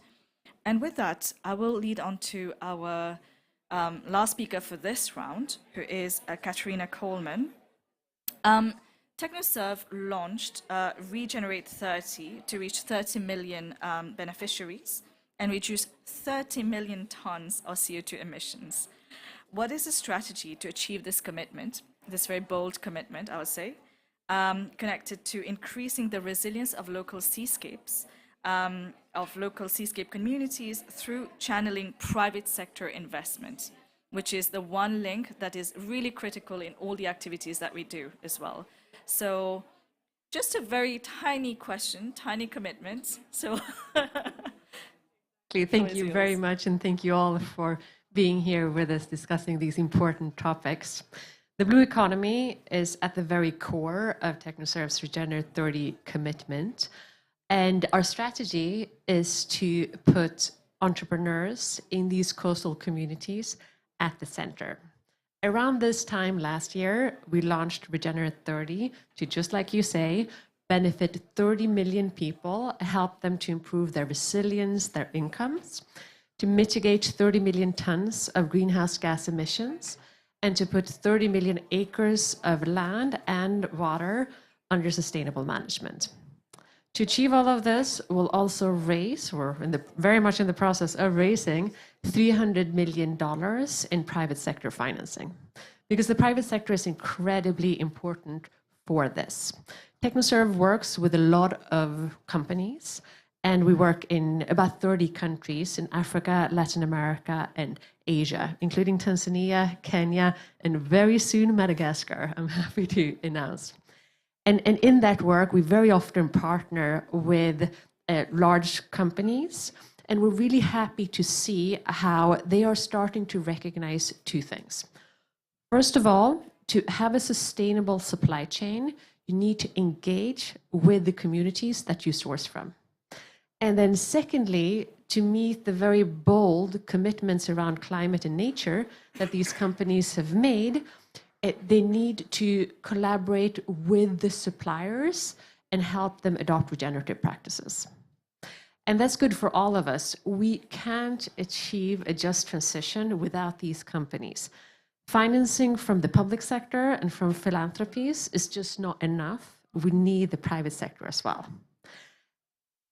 And with that, I will lead on to our last speaker for this round, who is Katerina Coleman. TechnoServe launched Regenerate 30 to reach 30 million beneficiaries and reduce 30 million tons of CO2 emissions. What is the strategy to achieve this commitment, this very bold commitment, I would say, connected to increasing the resilience of local seascapes, of local seascape communities through channeling private sector investment, which is the one link that is really critical in all the activities that we do as well. So just a very tiny question, tiny commitment. So thank you very much, and thank you all for being here with us discussing these important topics. The blue economy is at the very core of TechnoServe's Regenerate 30 commitment. And our strategy is to put entrepreneurs in these coastal communities at the center. Around this time last year, we launched Regenerate 30 to, just like you say, benefit 30 million people, help them to improve their resilience, their incomes, to mitigate 30 million tons of greenhouse gas emissions, and to put 30 million acres of land and water under sustainable management. To achieve all of this, we'll also raise, we're very much in the process of raising $300 million in private sector financing, because the private sector is incredibly important for this. TechnoServe works with a lot of companies, and we work in about 30 countries in Africa, Latin America, and Asia, including Tanzania, Kenya, and very soon Madagascar, I'm happy to announce. And in that work, we very often partner with large companies, and we're really happy to see how they are starting to recognize two things. First of all, to have a sustainable supply chain, you need to engage with the communities that you source from. And then secondly, to meet the very bold commitments around climate and nature that these companies have made, they need to collaborate with the suppliers and help them adopt regenerative practices. And that's good for all of us. We can't achieve a just transition without these companies. Financing from the public sector and from philanthropies is just not enough. We need the private sector as well.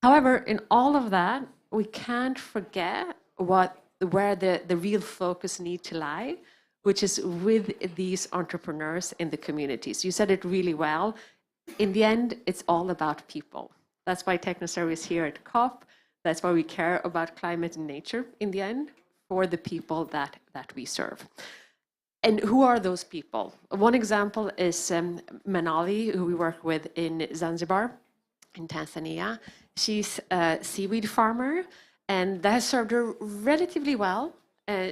However, in all of that, we can't forget where the real focus needs to lie, which is with these entrepreneurs in the communities. You said it really well. In the end, it's all about people. That's why TechnoServe is here at COP. That's why we care about climate and nature in the end, for the people that we serve. And who are those people? One example is Manali, who we work with in Zanzibar, in Tanzania. She's a seaweed farmer, and that has served her relatively well.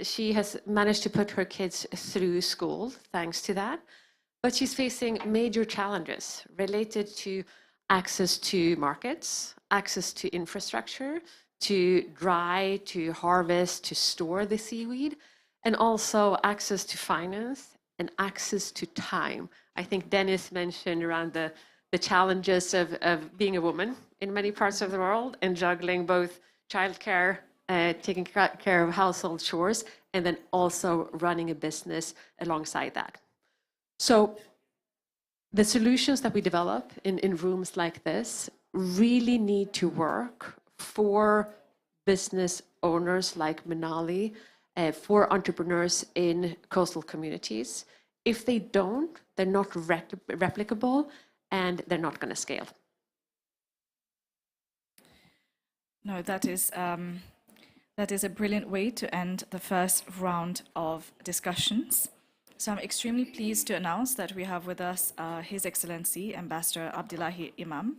She has managed to put her kids through school thanks to that, but she's facing major challenges related to access to markets, access to infrastructure, to dry, to harvest, to store the seaweed, and also access to finance and access to time. I think Dennis mentioned around the challenges of being a woman in many parts of the world and juggling both childcare, taking care of household chores, and then also running a business alongside that. So the solutions that we develop in rooms like this really need to work for business owners like Manali for entrepreneurs in coastal communities. If they don't, they're not replicable and they're not going to scale. No, that is a brilliant way to end the first round of discussions. So I'm extremely pleased to announce that we have with us His Excellency Ambassador Abdullahi Imam,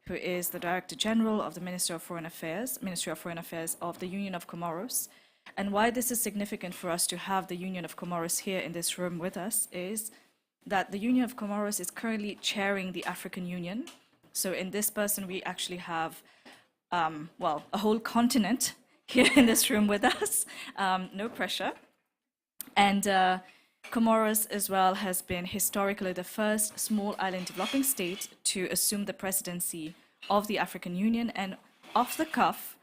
who is the Director General of the Ministry of Foreign Affairs of the Union of Comoros. And why this is significant for us to have the Union of Comoros here in this room with us is that the Union of Comoros is currently chairing the African Union. So in this person, we actually have, well, a whole continent here in this room with us, no pressure. And Comoros as well has been historically the first small island developing state to assume the presidency of the African Union. And off the cuff,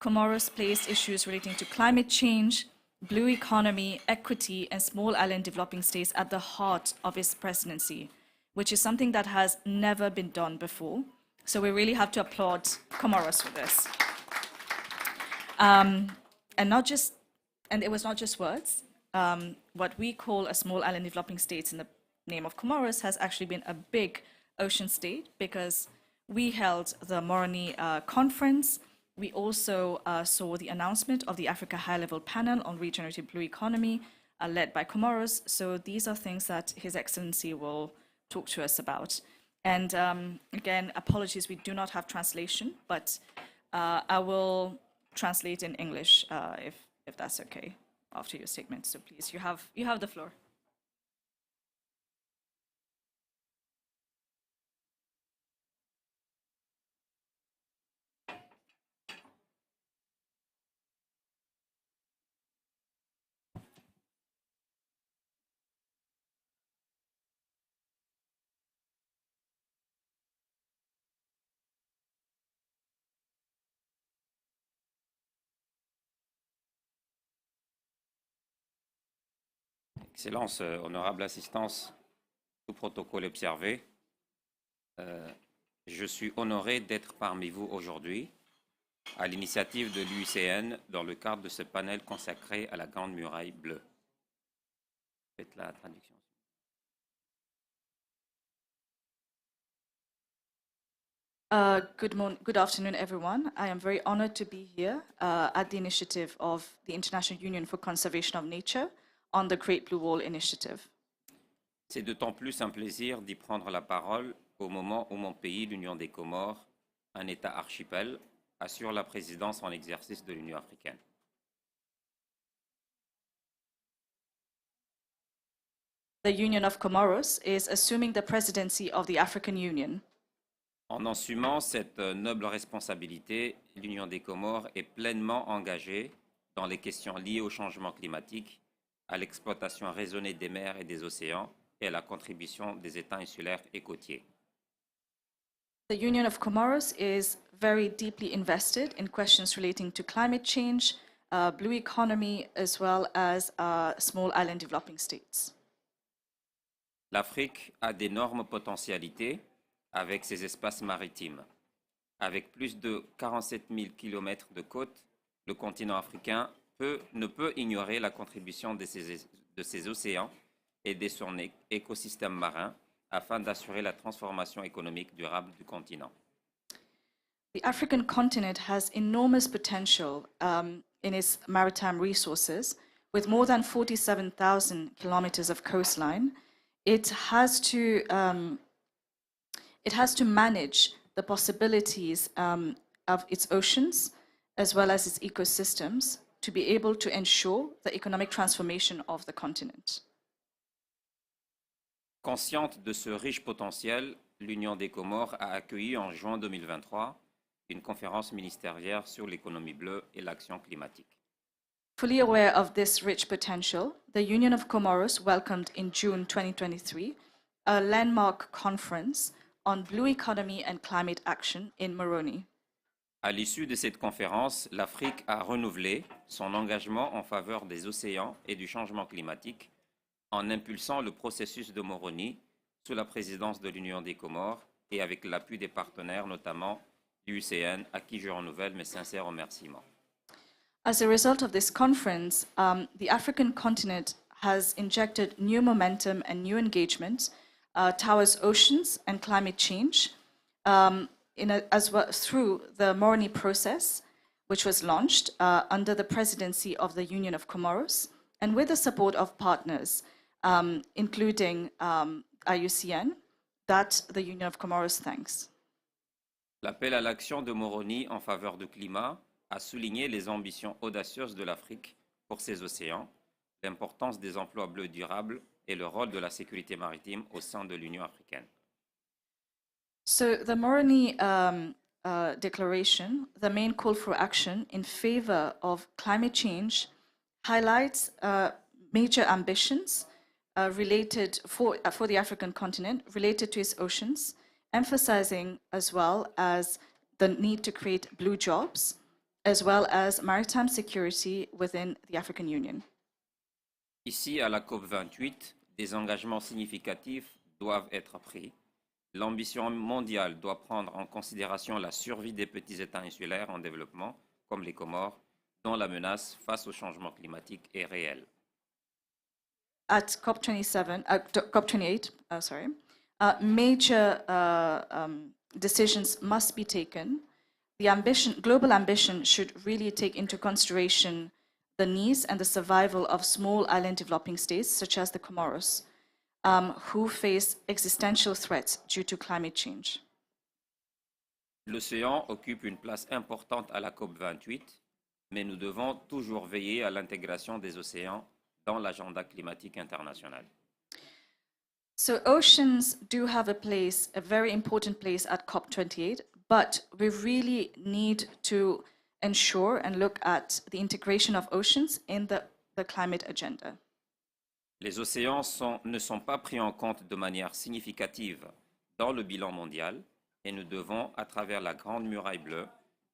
Comoros placed issues relating to climate change, blue economy, equity, and small island developing states at the heart of its presidency, which is something that has never been done before. So we really have to applaud Comoros for this. And it was not just words. What we call a small island developing states in the name of Comoros has actually been a big ocean state, because we held the Moroni conference. We also saw the announcement of the Africa High-Level Panel on Regenerative Blue Economy, led by Comoros. So these are things that His Excellency will talk to us about. And again, apologies, we do not have translation, but I will translate in English if that's okay after your statement. So please, you have the floor. Excellence, honorable assistance, tout protocole observé. Je suis honoré d'être parmi vous aujourd'hui à l'initiative de l'IUCN dans le cadre de ce panel consacré à la Grande Muraille Bleue. Faites la traduction. Good afternoon, everyone. I am very honored to be here at the initiative of the International Union for Conservation of Nature on the Great Blue Wall Initiative. C'est d'autant plus un plaisir d'y prendre la parole au moment où mon pays, l'Union des Comores, un État archipel, assure la présidence en exercice de l'Union africaine. The Union of Comoros is assuming the presidency of the African Union. En assumant cette noble responsabilité, l'Union des Comores est pleinement engagée dans les questions liées au changement climatique, à l'exploitation raisonnée des mers et des océans et à la contribution des États insulaires et côtiers. The Union of Comoros is very deeply invested in questions relating to climate change, blue economy, as well as small island developing states. L'Afrique a d'énormes potentialités avec ses espaces maritimes. Avec plus de 47 000 kilomètres de côte, le continent africain ne peut ignorer la contribution de ses océans et de son écosystème marin afin d'assurer la transformation économique durable du continent. The African continent has enormous potential in its maritime resources. With more than 47,000 kilometers of coastline, it has to manage the possibilities of its oceans as well as its ecosystems to be able to ensure the economic transformation of the continent. Consciente de ce riche potentiel, l'Union des Comores a accueilli en juin 2023 une conférence ministérielle sur l'économie bleue et l'action climatique. Fully aware of this rich potential, the Union of Comoros welcomed in June 2023 a landmark conference on blue economy and climate action in Moroni. À l'issue de cette conférence, l'Afrique a renouvelé son engagement en faveur des océans et du changement climatique en impulsant le processus de Moroni sous la présidence de l'Union des Comores et avec l'appui des partenaires, notamment l'IUCN, à qui je renouvelle mes sincères remerciements. As a result of this conference, the African continent has injected new momentum and new engagement towards oceans and climate change, as well through the Moroni process, which was launched under the presidency of the Union of Comoros, and with the support of partners, including IUCN, that the Union of Comoros thanks. L'appel à l'action de Moroni en faveur du climat a souligné les ambitions audacieuses de l'Afrique pour ses océans, l'importance des emplois bleus durables et le rôle de la sécurité maritime au sein de l'Union africaine. So the Moroni Declaration, the main call for action in favor of climate change, highlights major ambitions related for the African continent related to its oceans, emphasizing as well as the need to create blue jobs, as well as maritime security within the African Union. Ici, à la COP28, des engagements significatifs doivent être pris. L'ambition mondiale doit prendre en considération la survie des petits États insulaires en développement, comme les Comores, dont la menace face au changement climatique est réelle. At COP28, major decisions must be taken. The global ambition should really take into consideration the needs and the survival of small island developing states, such as the Comoros, who face existential threats due to climate change. L'océan occupe une place importante à la COP28, mais nous devons toujours veiller à l'intégration des océans dans l'agenda climatique international. So oceans do have a place, a very important place at COP28, but we really need to ensure and look at the integration of oceans in the climate agenda. Les océans ne sont pas pris en compte de manière significative dans le bilan mondial et nous devons, à travers la Grande Muraille Bleue,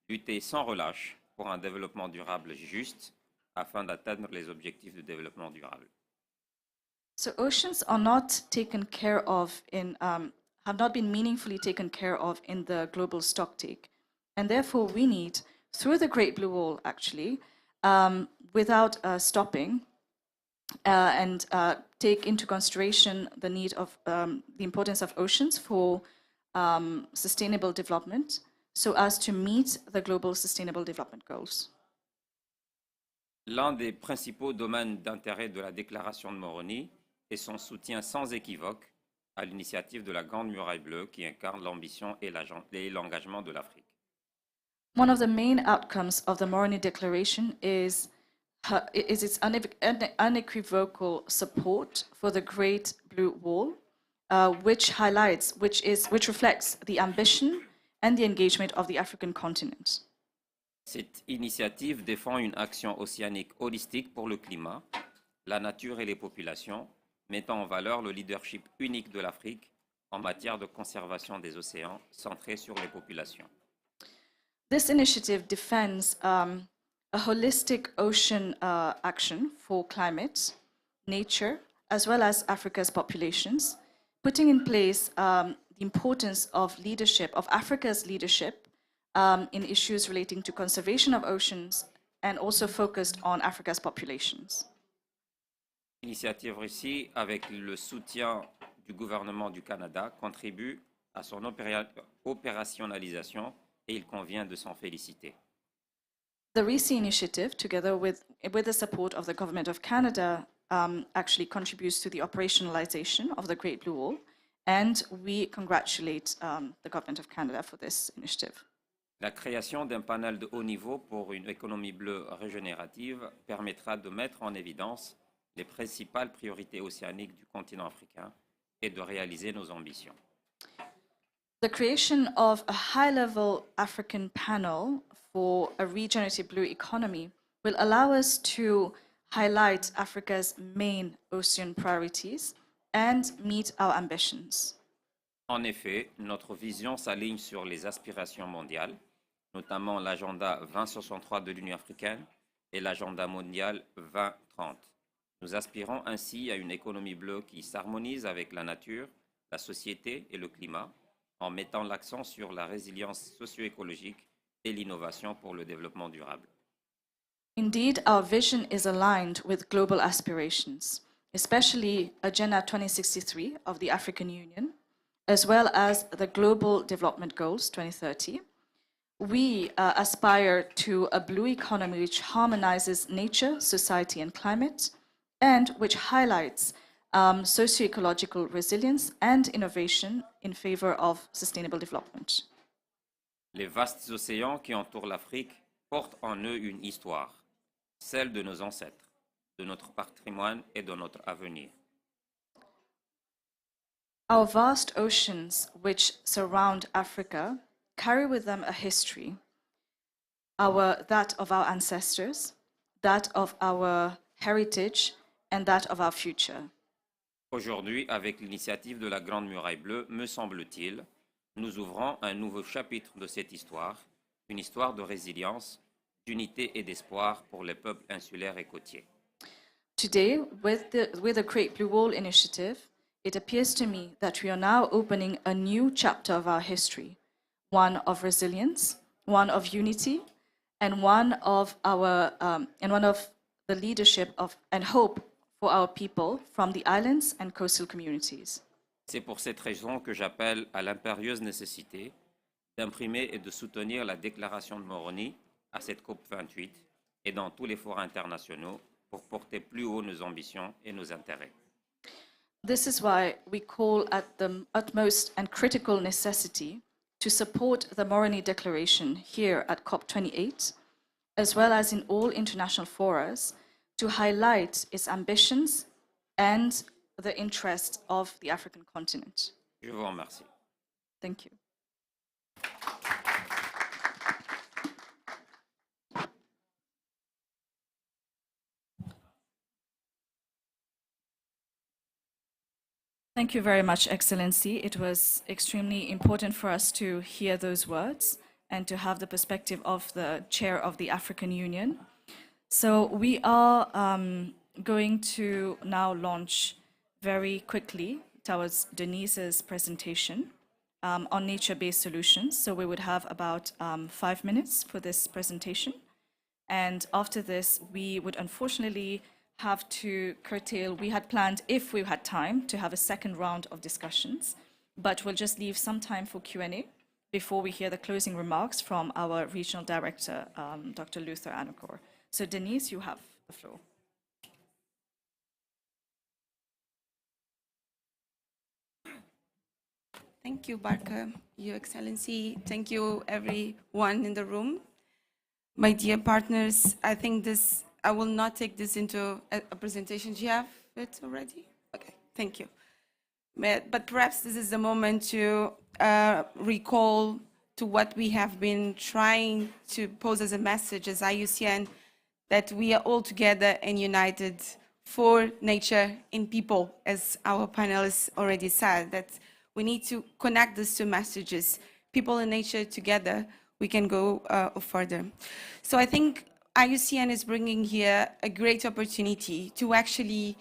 lutter sans relâche pour un développement durable juste afin d'atteindre les objectifs de développement durable. So oceans are not taken care of have not been meaningfully taken care of in the global stocktake. And therefore we need, through the Great Blue Wall actually, without stopping, and take into consideration the need of the importance of oceans for sustainable development, so as to meet the global sustainable development goals. L'un des principaux domaines d'intérêt de la déclaration de Moroni est son soutien sans équivoque à l'initiative de la Grande Muraille Bleue qui incarne l'ambition et l'engagement de l'Afrique. One of the main outcomes of the Moroni Declaration is its unequivocal support for the Great Blue Wall, which reflects the ambition and the engagement of the African continent. Cette initiative défend une action océanique holistique pour le climat, la nature et les populations, mettant en valeur le leadership unique de l'Afrique en matière de conservation des océans centré sur les populations. This initiative defends a holistic ocean action for climate, nature, as well as Africa's populations, putting in place the importance of leadership, of Africa's leadership in issues relating to conservation of oceans and also focused on Africa's populations. L'initiative Russie, avec le soutien du gouvernement du Canada, contribue à son opérationnalisation et il convient de s'en féliciter. The RISI initiative, together with the support of the Government of Canada, actually contributes to the operationalization of the Great Blue Wall, and we congratulate the Government of Canada for this initiative. La création d'un panel de haut niveau pour une économie bleue régénérative permettra de mettre en évidence les principales priorités océaniques du continent africain et de réaliser nos ambitions. The creation of a high-level African panel for a regenerative blue economy will allow us to highlight Africa's main ocean priorities and meet our ambitions. En effet, notre vision s'aligne sur les aspirations mondiales, notamment l'agenda 2063 de l'Union africaine et l'agenda mondial 2030. Nous aspirons ainsi à une économie bleue qui s'harmonise avec la nature, la société et le climat, en mettant l'accent sur la résilience socio-écologique et l'innovation pour le développement durable. Indeed, our vision is aligned with global aspirations, especially Agenda 2063 of the African Union, as well as the Global Development Goals 2030. We aspire to a blue economy which harmonizes nature, society, and climate, and which highlights socio-ecological resilience and innovation in favor of sustainable development. Les vastes océans qui entourent l'Afrique portent en eux une histoire, celle de nos ancêtres, de notre patrimoine et de notre avenir. Our vast oceans which surround Africa carry with them a history, that of our ancestors, that of our heritage, and that of our future. Aujourd'hui, avec l'initiative de la Grande Muraille Bleue, me semble-t-il, nous ouvrons un nouveau chapitre de cette histoire, une histoire de résilience, d'unité et d'espoir pour les peuples insulaires et côtiers. Today, with the Great Blue Wall Initiative, it appears to me that we are now opening a new chapter of our history, one of resilience, one of unity, and one of the leadership of and hope for our people from the islands and coastal communities. C'est pour cette raison que j'appelle à l'impérieuse nécessité d'imprimer et de soutenir la déclaration de Moroni à cette COP28 et dans tous les forums internationaux pour porter plus haut nos ambitions et nos intérêts. This is why we call at the utmost and critical necessity to support the Moroni Declaration here at COP28, as well as in all international forums, to highlight its ambitions and the interests of the African continent. Je vous remercie. Thank you. Thank you very much, Excellency. It was extremely important for us to hear those words and to have the perspective of the chair of the African Union. So we are going to now launch very quickly towards Denise's presentation on nature-based solutions. So we would have about 5 minutes for this presentation. And after this, we would unfortunately have to curtail. We had planned, if we had time, to have a second round of discussions, but we'll just leave some time for Q&A before we hear the closing remarks from our regional director, Dr. Luther Anakor. So Denise, you have the floor. Thank you, Barker, Your Excellency. Thank you, everyone in the room. My dear partners, I think I will not take this into a presentation. Do you have it already? Okay, thank you. But perhaps this is the moment to recall to what we have been trying to pose as a message as IUCN, that we are all together and united for nature and people, as our panelists already said, that we need to connect these two messages, people and nature together, we can go further. So I think IUCN is bringing here a great opportunity to actually,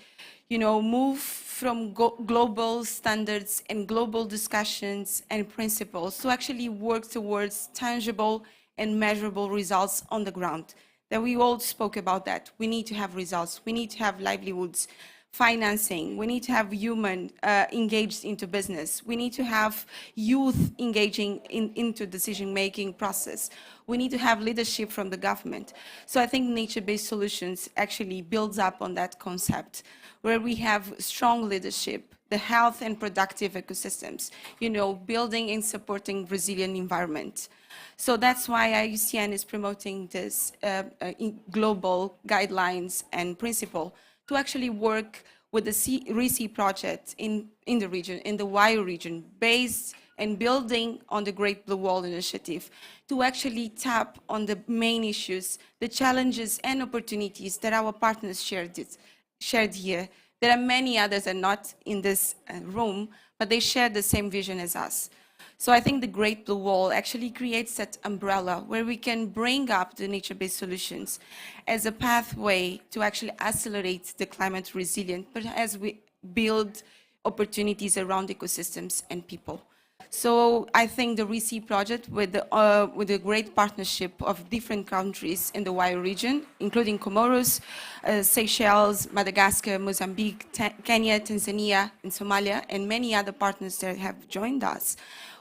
move from global standards and global discussions and principles to actually work towards tangible and measurable results on the ground. That we all spoke about that. We need to have results. We need to have livelihoods, financing. We need to have human engaged into business. We need to have youth engaging into decision-making process. We need to have leadership from the government. So I think nature-based solutions actually builds up on that concept, where we have strong leadership, the health and productive ecosystems, building and supporting resilient environment. So that's why IUCN is promoting this global guidelines and principle to actually work with the RESI project in the region, in the WIO region, based and building on the Great Blue Wall Initiative, to actually tap on the main issues, the challenges and opportunities that our partners shared here. There are many others that are not in this room, but they share the same vision as us. So I think the Great Blue Wall actually creates that umbrella where we can bring up the nature-based solutions as a pathway to actually accelerate the climate resilience, but as we build opportunities around ecosystems and people. So I think the RESEA project with a great partnership of different countries in the Wire region, including Comoros, Seychelles, Madagascar, Mozambique, Kenya, Tanzania, and Somalia, and many other partners that have joined us,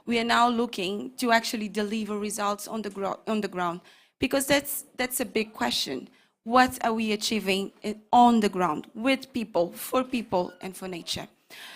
we are now looking to actually deliver results on the ground, because that's a big question. What are we achieving on the ground with people, and for nature?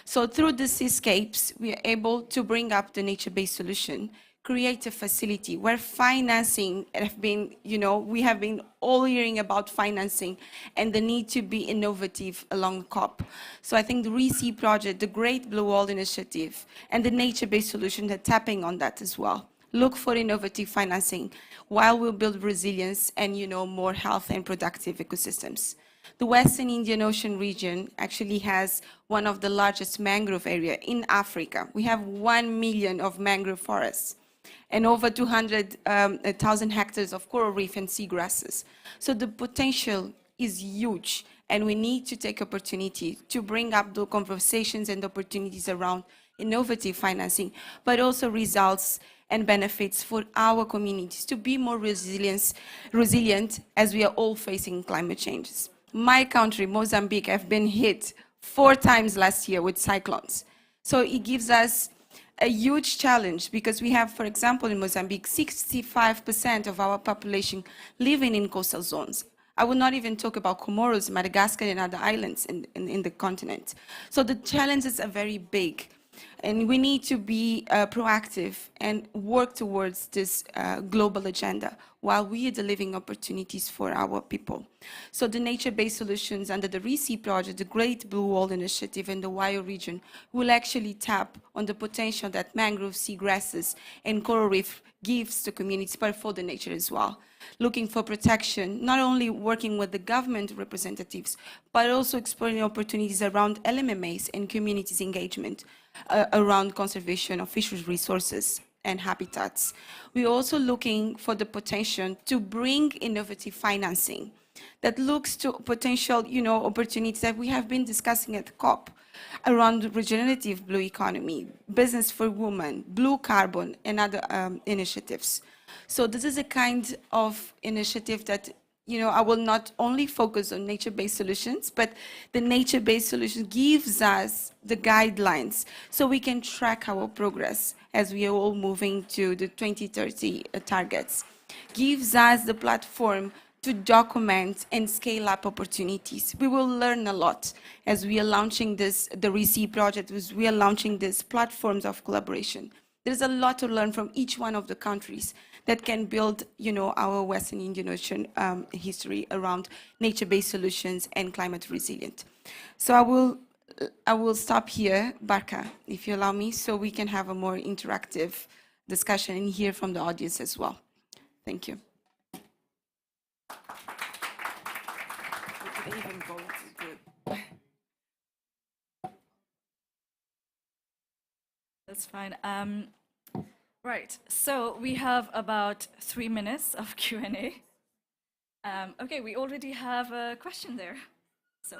So through the Seascapes, we are able to bring up the nature-based solution, create a facility where financing have been, we have been all hearing about financing and the need to be innovative along COP. So I think the RESEA project, the Great Blue Wall Initiative, and the nature-based solution are tapping on that as well. Look for innovative financing while we build resilience and, more health and productive ecosystems. The Western Indian Ocean region actually has one of the largest mangrove area in Africa. We have 1 million of mangrove forests and over 200,000 hectares of coral reef and seagrasses. So the potential is huge, and we need to take opportunity to bring up the conversations and opportunities around innovative financing, but also results and benefits for our communities to be more resilient as we are all facing climate changes. My country, Mozambique, have been hit 4 times last year with cyclones. So it gives us a huge challenge because we have, for example, in Mozambique, 65% of our population living in coastal zones. I will not even talk about Comoros, Madagascar, and other islands in the continent. So the challenges are very big. And we need to be proactive and work towards this global agenda while we are delivering opportunities for our people. So the nature-based solutions under the RESEA project, the Great Blue Wall Initiative in the Wire region will actually tap on the potential that mangrove, seagrasses, and coral reef gives to communities, but for the nature as well. Looking for protection, not only working with the government representatives, but also exploring opportunities around LMMAs and communities engagement around conservation of fisheries resources and habitats. We're also looking for the potential to bring innovative financing that looks to potential, opportunities that we have been discussing at COP around regenerative blue economy, business for women, blue carbon, and other initiatives. So this is a kind of initiative that, I will not only focus on nature-based solutions, but the nature-based solution gives us the guidelines so we can track our progress as we are all moving to the 2030 targets. Gives us the platform to document and scale up opportunities. We will learn a lot as we are launching the RESEA project, as we are launching these platforms of collaboration. There's a lot to learn from each one of the countries that can build, our Western Indian Ocean history around nature-based solutions and climate resilient. So I will stop here, Barka, if you allow me, so we can have a more interactive discussion and hear from the audience as well. Thank you. That's fine. Right, so we have about 3 minutes of Q&A. Okay, we already have a question there. So,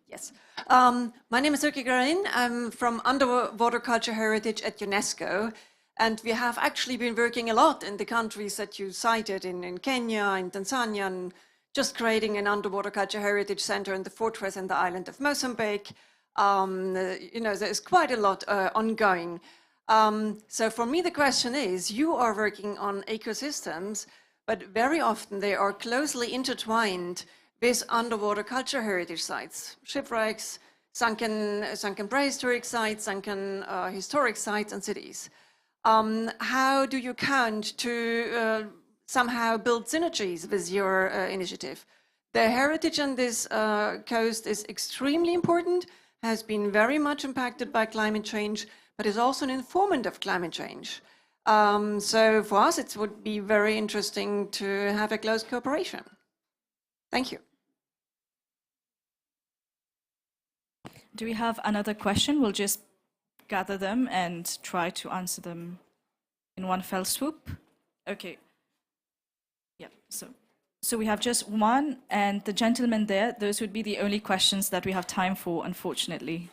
Yes. My name is Urki Garin. I'm from Underwater Culture Heritage at UNESCO. And we have actually been working a lot in the countries that you cited in Kenya, in Tanzania, and just creating an underwater culture heritage center in the fortress and the island of Mozambique. There's quite a lot ongoing. So for me, the question is, you are working on ecosystems, but very often they are closely intertwined with underwater culture heritage sites, shipwrecks, sunken prehistoric sites, sunken historic sites and cities. How do you count to somehow build synergies with your initiative? The heritage on this coast is extremely important, has been very much impacted by climate change, but is also an informant of climate change. So for us, it would be very interesting to have a close cooperation. Thank you. do we have another question? We'll just gather them and try to answer them in one fell swoop. Okay. Yeah, So we have just one, and the gentleman there, those would be the only questions that we have time for, unfortunately.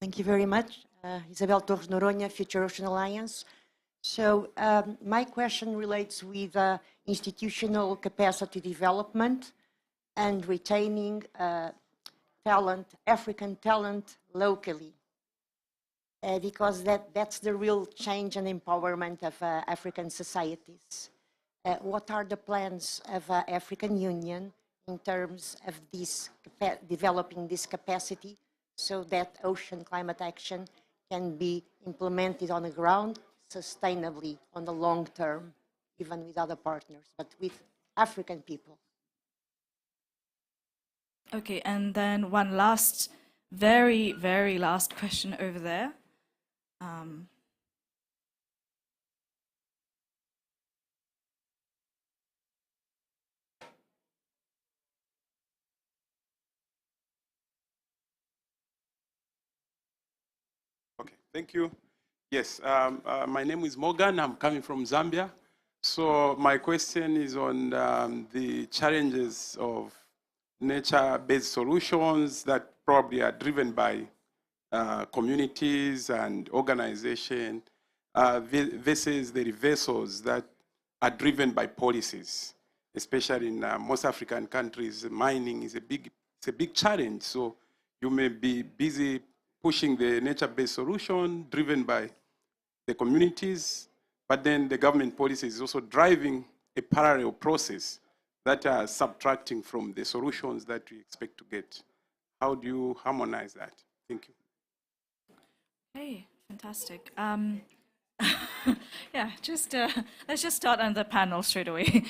Thank you very much. Isabel Torres Noronha, Future Ocean Alliance. So my question relates with institutional capacity development and retaining talent, African talent locally. Because that's the real change and empowerment of African societies. What are the plans of African Union in terms of this developing this capacity so that ocean climate action can be implemented on the ground sustainably on the long term, even with other partners, but with African people? Okay, and then one last, very, very last question over there. Okay, thank you. Yes, my name is Morgan. I'm coming from Zambia. So my question is on the challenges of nature-based solutions that probably are driven by communities and organizations versus the reversals that are driven by policies, especially in most African countries. Mining is it's a big challenge. So you may be busy pushing the nature-based solution driven by the communities, but then the government policy is also driving a parallel process that are subtracting from the solutions that we expect to get. How do you harmonize that? Thank you. Hey, fantastic. Yeah, let's just start on the panel straight away.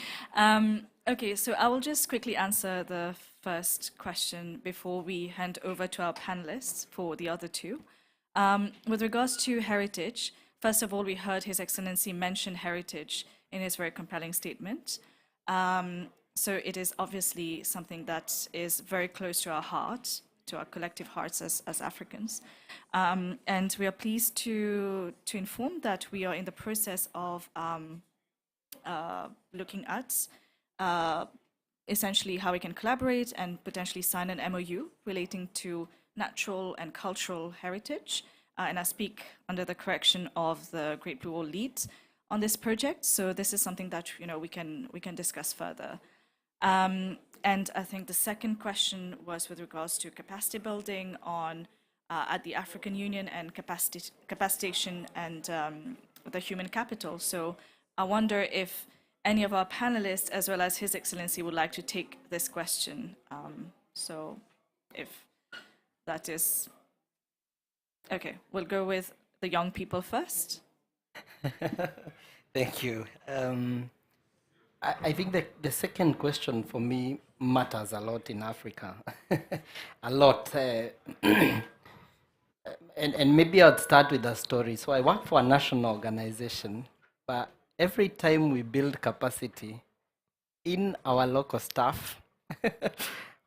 Okay, so I will just quickly answer the first question before we hand over to our panelists for the other two. With regards to heritage, first of all, we heard His Excellency mention heritage in his very compelling statement. So it is obviously something that is very close to our heart, to our collective hearts as Africans. And we are pleased to inform that we are in the process of looking at essentially how we can collaborate and potentially sign an MOU relating to natural and cultural heritage. And I speak under the correction of the Great Blue Wall lead on this project. So this is something that we can discuss further. And I think the second question was with regards to capacity building on at the African Union and capacitation and the human capital. So I wonder if any of our panelists, as well as His Excellency, would like to take this question. So if that is... Okay, we'll go with the young people first. Thank you. I think that the second question for me matters a lot in Africa. A lot. And maybe I'll start with a story. So I work for a national organization, but every time we build capacity in our local staff,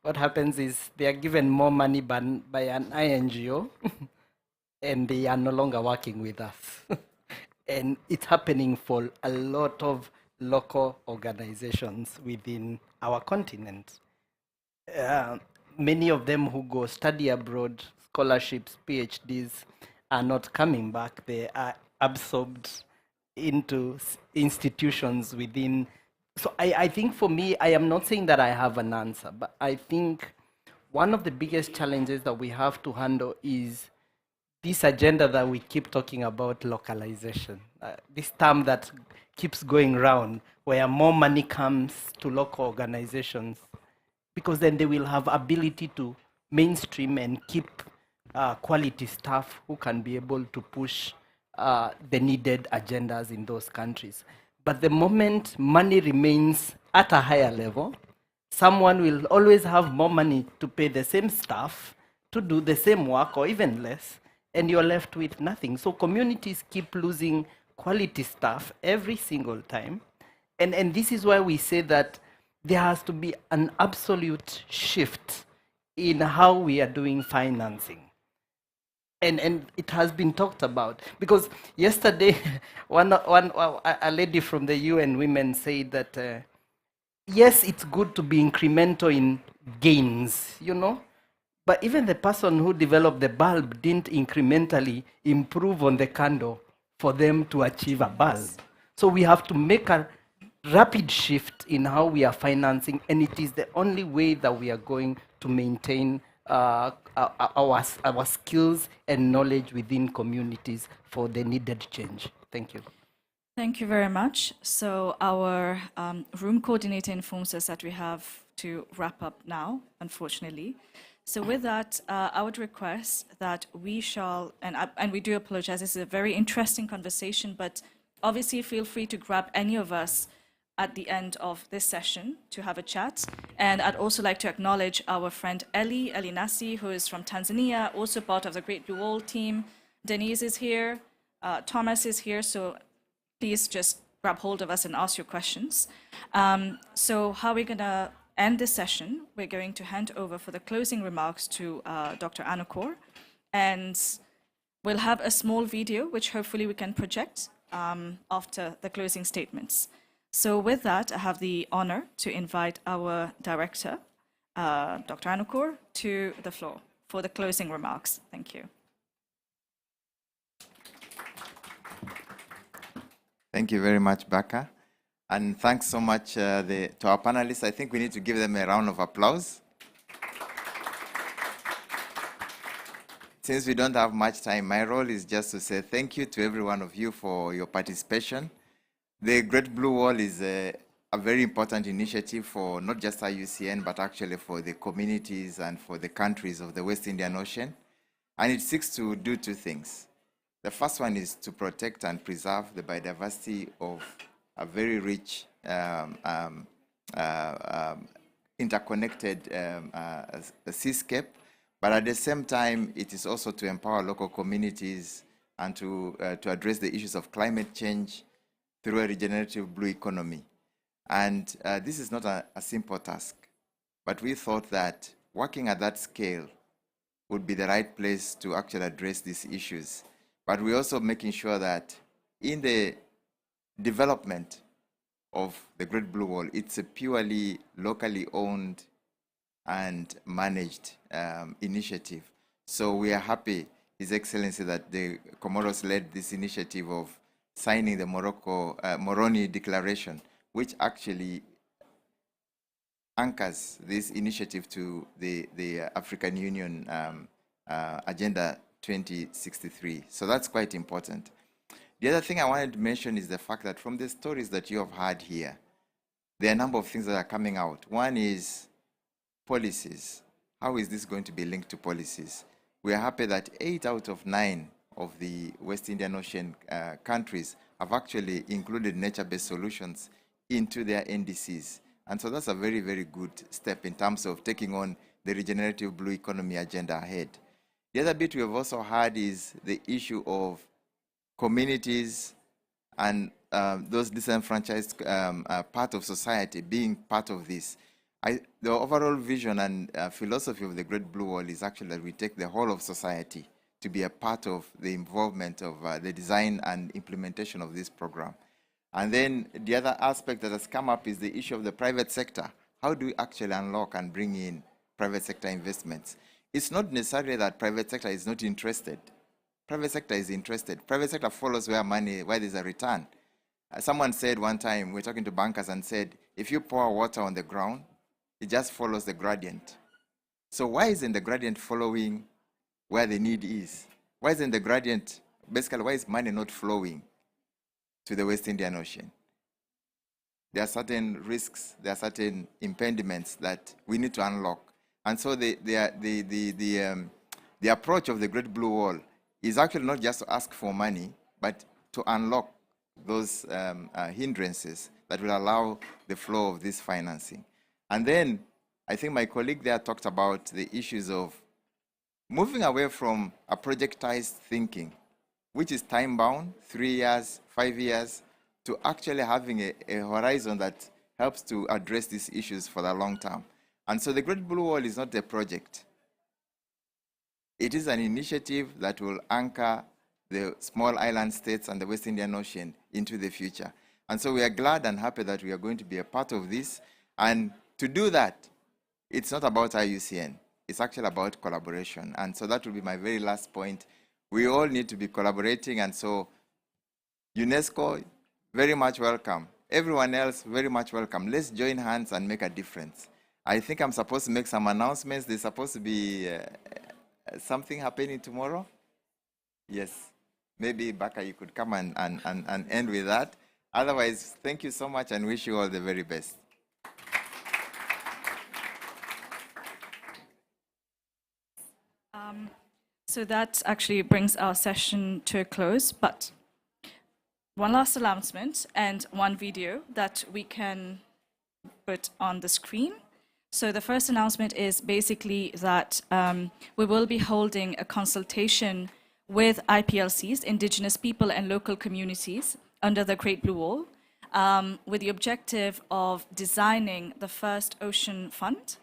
what happens is they are given more money by an INGO and they are no longer working with us. And it's happening for a lot of local organizations within our continent. Many of them who go study abroad, scholarships, PhDs, are not coming back. They are absorbed into institutions within. So I think for me, I am not saying that I have an answer, but I think one of the biggest challenges that we have to handle is this agenda that we keep talking about, localization. This term that keeps going round, where more money comes to local organizations, because then they will have ability to mainstream and keep quality staff who can be able to push the needed agendas in those countries. But the moment money remains at a higher level, someone will always have more money to pay the same staff to do the same work or even less, and you're left with nothing. So communities keep losing quality staff every single time. And this is why we say that there has to be an absolute shift in how we are doing financing. and it has been talked about. Because yesterday, a lady from the UN Women said that, yes, it's good to be incremental in gains, you know, but even the person who developed the bulb didn't incrementally improve on the candle for them to achieve a bulb. So we have to make a rapid shift in how we are financing, and it is the only way that we are going to maintain our skills and knowledge within communities for the needed change. Thank you. Thank you very much. So our room coordinator informs us that we have to wrap up now, unfortunately. So with that, I would request that we shall, and we do apologize, this is a very interesting conversation, but obviously feel free to grab any of us at the end of this session to have a chat. And I'd also like to acknowledge our friend Eli Nasi, who is from Tanzania, also part of the Great Blue Wall team. Denise is here, Thomas is here, so please just grab hold of us and ask your questions. So how are we gonna end this session? We're going to hand over for the closing remarks to Dr. Anukor, and we'll have a small video, which hopefully we can project after the closing statements. So with that, I have the honor to invite our director, Dr. Anukor, to the floor for the closing remarks. Thank you. Thank you very much, Baka. And thanks so much to our panelists. I think we need to give them a round of applause. Since we don't have much time, my role is just to say thank you to every one of you for your participation. The Great Blue Wall is a very important initiative for not just IUCN, but actually for the communities and for the countries of the West Indian Ocean. And it seeks to do two things. The first one is to protect and preserve the biodiversity of a very rich, interconnected seascape. But at the same time, it is also to empower local communities and to address the issues of climate change through a regenerative blue economy. And this is not a simple task, but we thought that working at that scale would be the right place to actually address these issues. But we're also making sure that in the development of the Great Blue Wall, it's a purely locally owned and managed initiative. So we are happy, His Excellency, that the Comoros led this initiative of signing the Moroni Declaration, which actually anchors this initiative to the African Union Agenda 2063. So that's quite important. The other thing I wanted to mention is the fact that from the stories that you have heard here, there are a number of things that are coming out. One is policies. How is this going to be linked to policies? We are happy that 8 out of 9 of the West Indian Ocean countries have actually included nature-based solutions into their NDCs. And so that's a very, very good step in terms of taking on the regenerative blue economy agenda ahead. The other bit we have also had is the issue of communities and those disenfranchised part of society being part of this. The overall vision and philosophy of the Great Blue Wall is actually that we take the whole of society to be a part of the involvement of the design and implementation of this program. And then the other aspect that has come up is the issue of the private sector. How do we actually unlock and bring in private sector investments? It's not necessarily that private sector is not interested. Private sector is interested. Private sector follows where there's a return. Someone said one time, we're talking to bankers and said, if you pour water on the ground, it just follows the gradient. So why isn't the gradient following where the need is? Why isn't the gradient, basically why is money not flowing to the West Indian Ocean? There are certain risks, there are certain impediments that we need to unlock. And so the approach of the Great Blue Wall is actually not just to ask for money, but to unlock those hindrances that will allow the flow of this financing. And then I think my colleague there talked about the issues of moving away from a projectized thinking, which is time-bound, 3 years, 5 years, to actually having a horizon that helps to address these issues for the long term. And so the Great Blue Wall is not a project. It is an initiative that will anchor the small island states and the West Indian Ocean into the future. And so we are glad and happy that we are going to be a part of this. And to do that, it's not about IUCN. It's actually about collaboration. And so that will be my very last point. We all need to be collaborating. And so UNESCO, very much welcome. Everyone else, very much welcome. Let's join hands and make a difference. I think I'm supposed to make some announcements. There's supposed to be something happening tomorrow. Yes. Maybe, Baka, you could come and end with that. Otherwise, thank you so much and wish you all the very best. So that actually brings our session to a close, but one last announcement and one video that we can put on the screen. So the first announcement is basically that we will be holding a consultation with IP&LCs, Indigenous people and local communities, under the Great Blue Wall, with the objective of designing the first ocean fund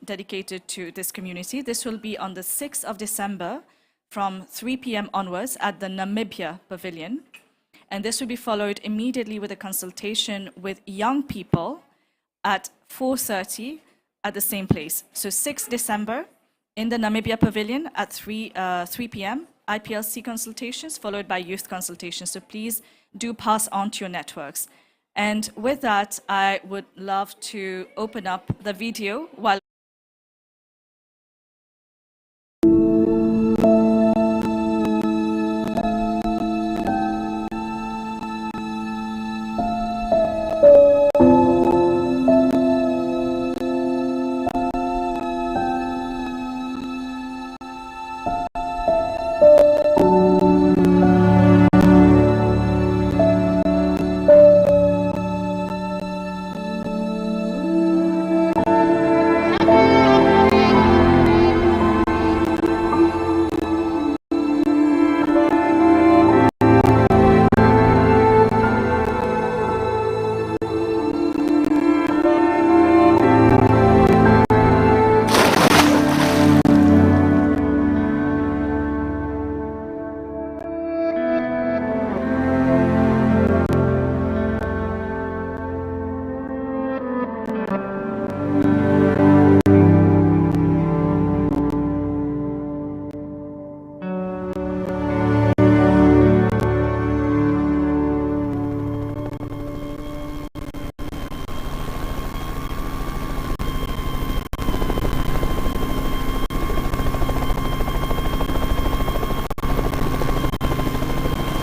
dedicated to this community. This will be on the 6th of December from 3 p.m. onwards at the Namibia Pavilion. And this will be followed immediately with a consultation with young people at 4:30 at the same place. So 6th December in the Namibia Pavilion at 3 p.m. IP&LC consultations followed by youth consultations. So please do pass on to your networks. And with that, I would love to open up the video while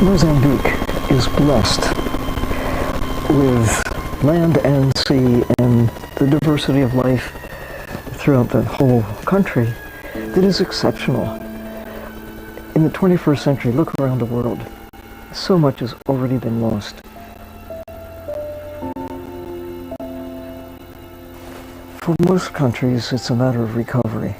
Mozambique is blessed with land and sea and the diversity of life throughout the whole country that is exceptional. In the 21st century, look around the world. So much has already been lost. For most countries, it's a matter of recovery.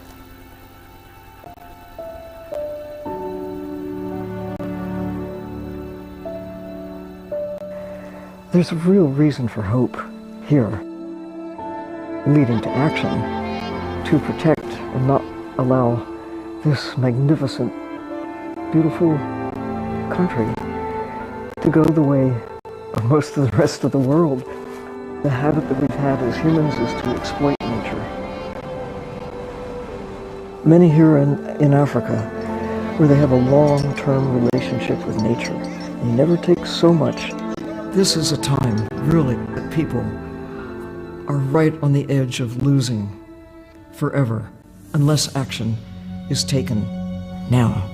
There's a real reason for hope here, leading to action to protect and not allow this magnificent, beautiful country to go the way of most of the rest of the world. The habit that we've had as humans is to exploit nature. Many here in Africa, where they have a long-term relationship with nature, they never take so much. This is a time, really, that people are right on the edge of losing forever unless action is taken now.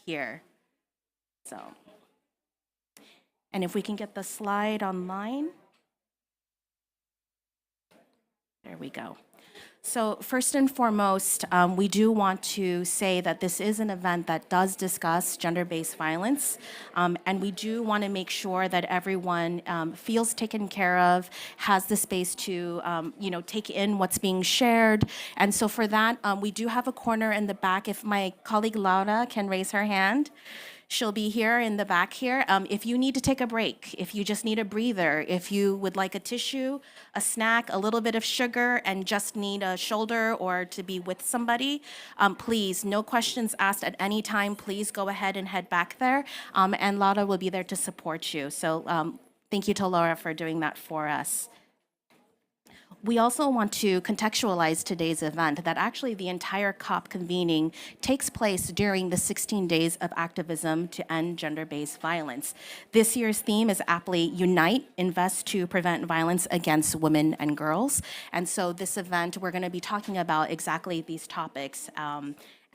here. So, and if we can get the slide online. There we go. So first and foremost, we do want to say that this is an event that does discuss gender-based violence, and we do want to make sure that everyone feels taken care of, has the space to, take in what's being shared. And so for that, we do have a corner in the back. If my colleague Laura can raise her hand. She'll be here in the back here. If you need to take a break, if you just need a breather, if you would like a tissue, a snack, a little bit of sugar, and just need a shoulder or to be with somebody, please, no questions asked at any time. Please go ahead and head back there, and Laura will be there to support you. So thank you to Laura for doing that for us. We also want to contextualize today's event that actually the entire COP convening takes place during the 16 days of activism to end gender-based violence. This year's theme is aptly Unite, Invest to Prevent Violence Against Women and Girls. And so this event, we're going to be talking about exactly these topics.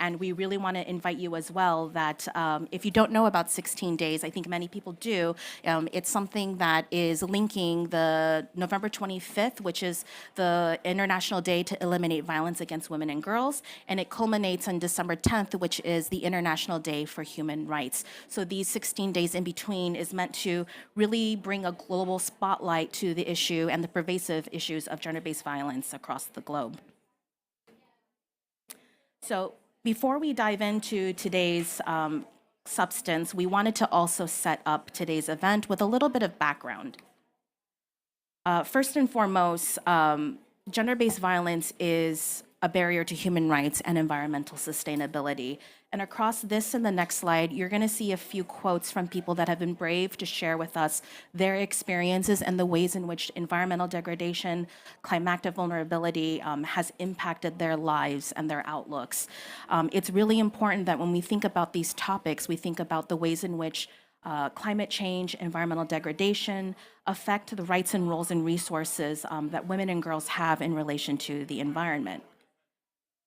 And we really want to invite you as well that if you don't know about 16 days, I think many people do, it's something that is linking the November 25th, which is the International Day to Eliminate Violence Against Women and Girls, and it culminates on December 10th, which is the International Day for Human Rights. So these 16 days in between is meant to really bring a global spotlight to the issue and the pervasive issues of gender-based violence across the globe. So before we dive into today's substance, we wanted to also set up today's event with a little bit of background. First and foremost, gender-based violence is a barrier to human rights and environmental sustainability. And across this and the next slide, you're going to see a few quotes from people that have been brave to share with us their experiences and the ways in which environmental degradation, climatic vulnerability has impacted their lives and their outlooks. It's really important that when we think about these topics, we think about the ways in which climate change, environmental degradation affect the rights and roles and resources that women and girls have in relation to the environment.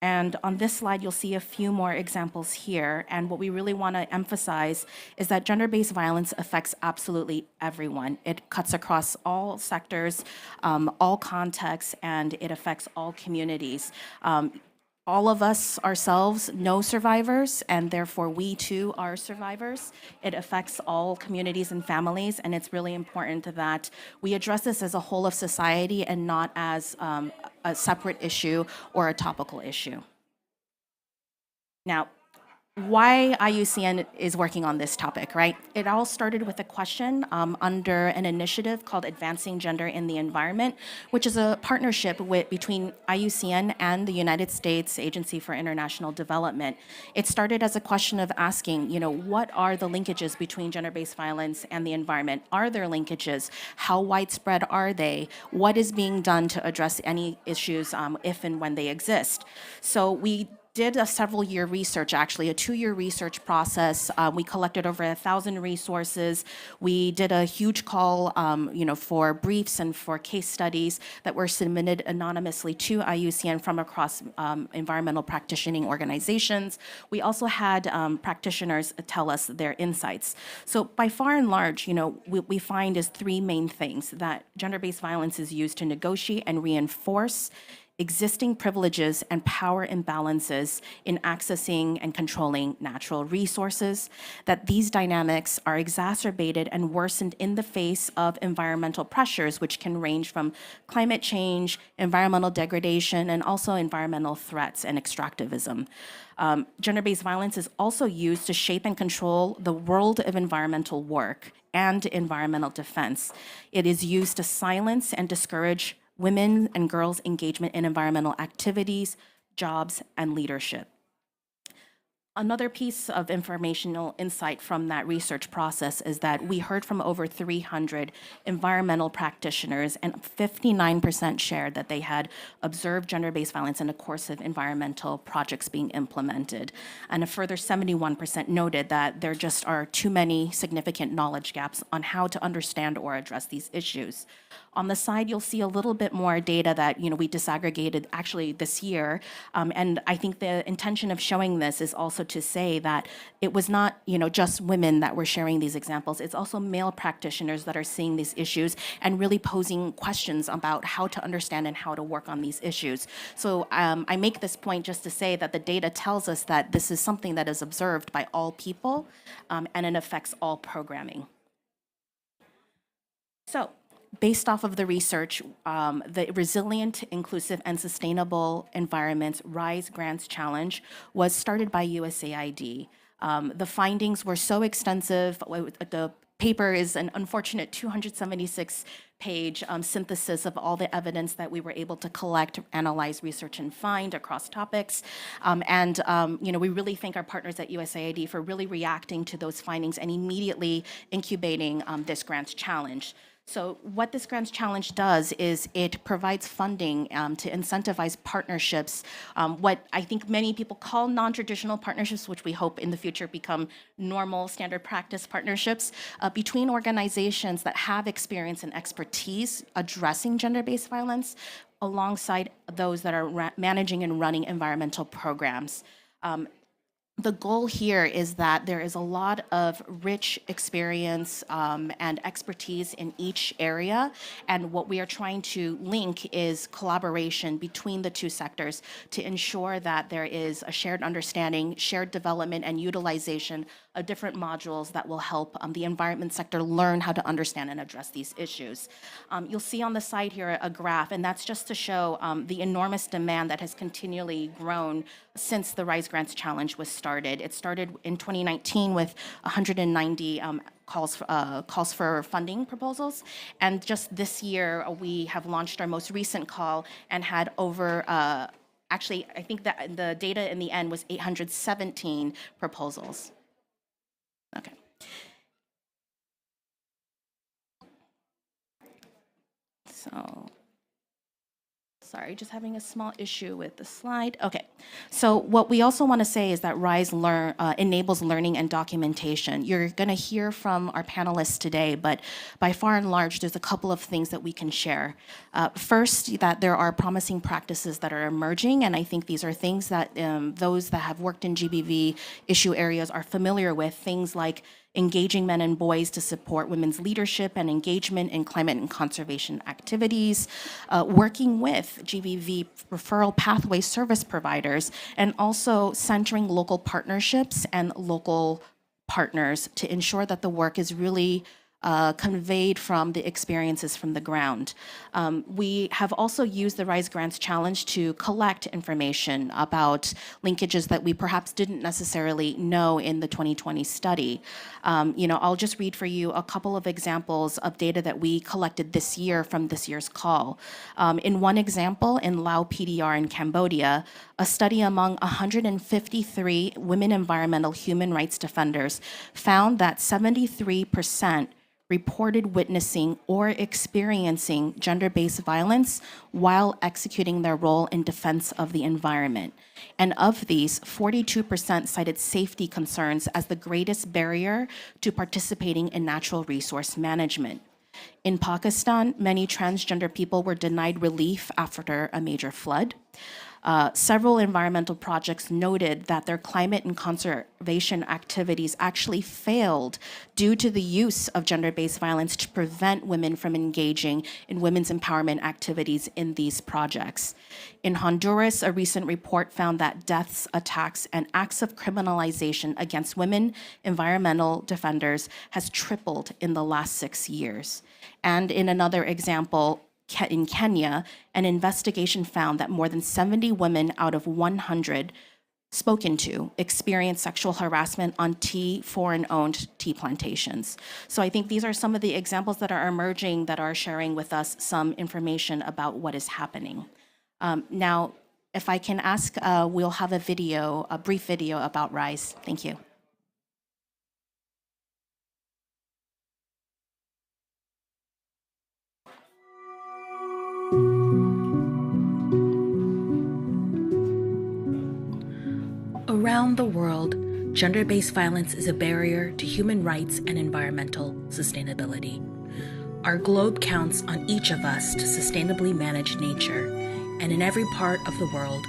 And on this slide, you'll see a few more examples here. And what we really want to emphasize is that gender-based violence affects absolutely everyone. It cuts across all sectors, all contexts, and it affects all communities. All of us ourselves know survivors, and therefore we too are survivors. It affects all communities and families, and it's really important that we address this as a whole of society and not as a separate issue or a topical issue. Now, why IUCN is working on this topic, right? It all started with a question under an initiative called Advancing Gender in the Environment, which is a partnership between IUCN and the United States Agency for International Development. It started as a question of asking, what are the linkages between gender-based violence and the environment? Are there linkages? How widespread are they? What is being done to address any issues if and when they exist? So we did a several-year research, actually, a 2-year research process. We collected over 1,000 resources. We did a huge call, for briefs and for case studies that were submitted anonymously to IUCN from across environmental practicing organizations. We also had practitioners tell us their insights. So by far and large, what we find is 3 main things: that gender-based violence is used to negotiate and reinforce existing privileges and power imbalances in accessing and controlling natural resources, that these dynamics are exacerbated and worsened in the face of environmental pressures, which can range from climate change, environmental degradation, and also environmental threats and extractivism. Gender-based violence is also used to shape and control the world of environmental work and environmental defense. It is used to silence and discourage women and girls' engagement in environmental activities, jobs, and leadership. Another piece of informational insight from that research process is that we heard from over 300 environmental practitioners, and 59% shared that they had observed gender-based violence in the course of environmental projects being implemented. And a further 71% noted that there just are too many significant knowledge gaps on how to understand or address these issues. On the side, you'll see a little bit more data that we disaggregated actually this year, and I think the intention of showing this is also also to say that it was not, just women that were sharing these examples. It's also male practitioners that are seeing these issues and really posing questions about how to understand and how to work on these issues. So I make this point just to say that the data tells us that this is something that is observed by all people, and it affects all programming. So, based off of the research, the Resilient, Inclusive, and Sustainable Environments RISE Grants Challenge was started by USAID. The findings were so extensive. The paper is an unfortunate 276-page synthesis of all the evidence that we were able to collect, analyze, research, and find across topics. We really thank our partners at USAID for really reacting to those findings and immediately incubating this grants challenge. So what this grants challenge does is it provides funding to incentivize partnerships, what I think many people call non-traditional partnerships, which we hope in the future become normal standard practice partnerships, between organizations that have experience and expertise addressing gender-based violence alongside those that are managing and running environmental programs. The goal here is that there is a lot of rich experience and expertise in each area, and what we are trying to link is collaboration between the two sectors to ensure that there is a shared understanding, shared development, and utilization of different modules that will help the environment sector learn how to understand and address these issues. You'll see on the side here a graph, and that's just to show the enormous demand that has continually grown since the RISE Grants Challenge was started. It started in 2019 with 190 calls for funding proposals, and just this year we have launched our most recent call and had over actually, I think that the data in the end was 817 proposals. Okay. So, sorry, just having a small issue with the slide. Okay, so what we also want to say is that RISE enables learning and documentation. You're going to hear from our panelists today, but by far and large, there's a couple of things that we can share. First, that there are promising practices that are emerging, and I think these are things that those that have worked in GBV issue areas are familiar with, things like engaging men and boys to support women's leadership and engagement in climate and conservation activities, working with GBV referral pathway service providers, and also centering local partnerships and local partners to ensure that the work is really conveyed from the experiences from the ground. We have also used the RISE Grants Challenge to collect information about linkages that we perhaps didn't necessarily know in the 2020 study. I'll just read for you a couple of examples of data that we collected this year from this year's call. In one example, in Lao PDR in Cambodia, a study among 153 women environmental human rights defenders found that 73% reported witnessing or experiencing gender-based violence while executing their role in defense of the environment. And of these, 42% cited safety concerns as the greatest barrier to participating in natural resource management. In Pakistan, many transgender people were denied relief after a major flood. Several environmental projects noted that their climate and conservation activities actually failed due to the use of gender-based violence to prevent women from engaging in women's empowerment activities in these projects. In Honduras, a recent report found that deaths, attacks, and acts of criminalization against women environmental defenders has tripled in the last 6 years. And in another example, in Kenya, an investigation found that more than 70 women out of 100 spoken to experienced sexual harassment on foreign-owned tea plantations. So I think these are some of the examples that are emerging that are sharing with us some information about what is happening. Now, if I can ask, we'll have a brief video about RISE. Thank you. Around the world, gender-based violence is a barrier to human rights and environmental sustainability. Our globe counts on each of us to sustainably manage nature, and in every part of the world,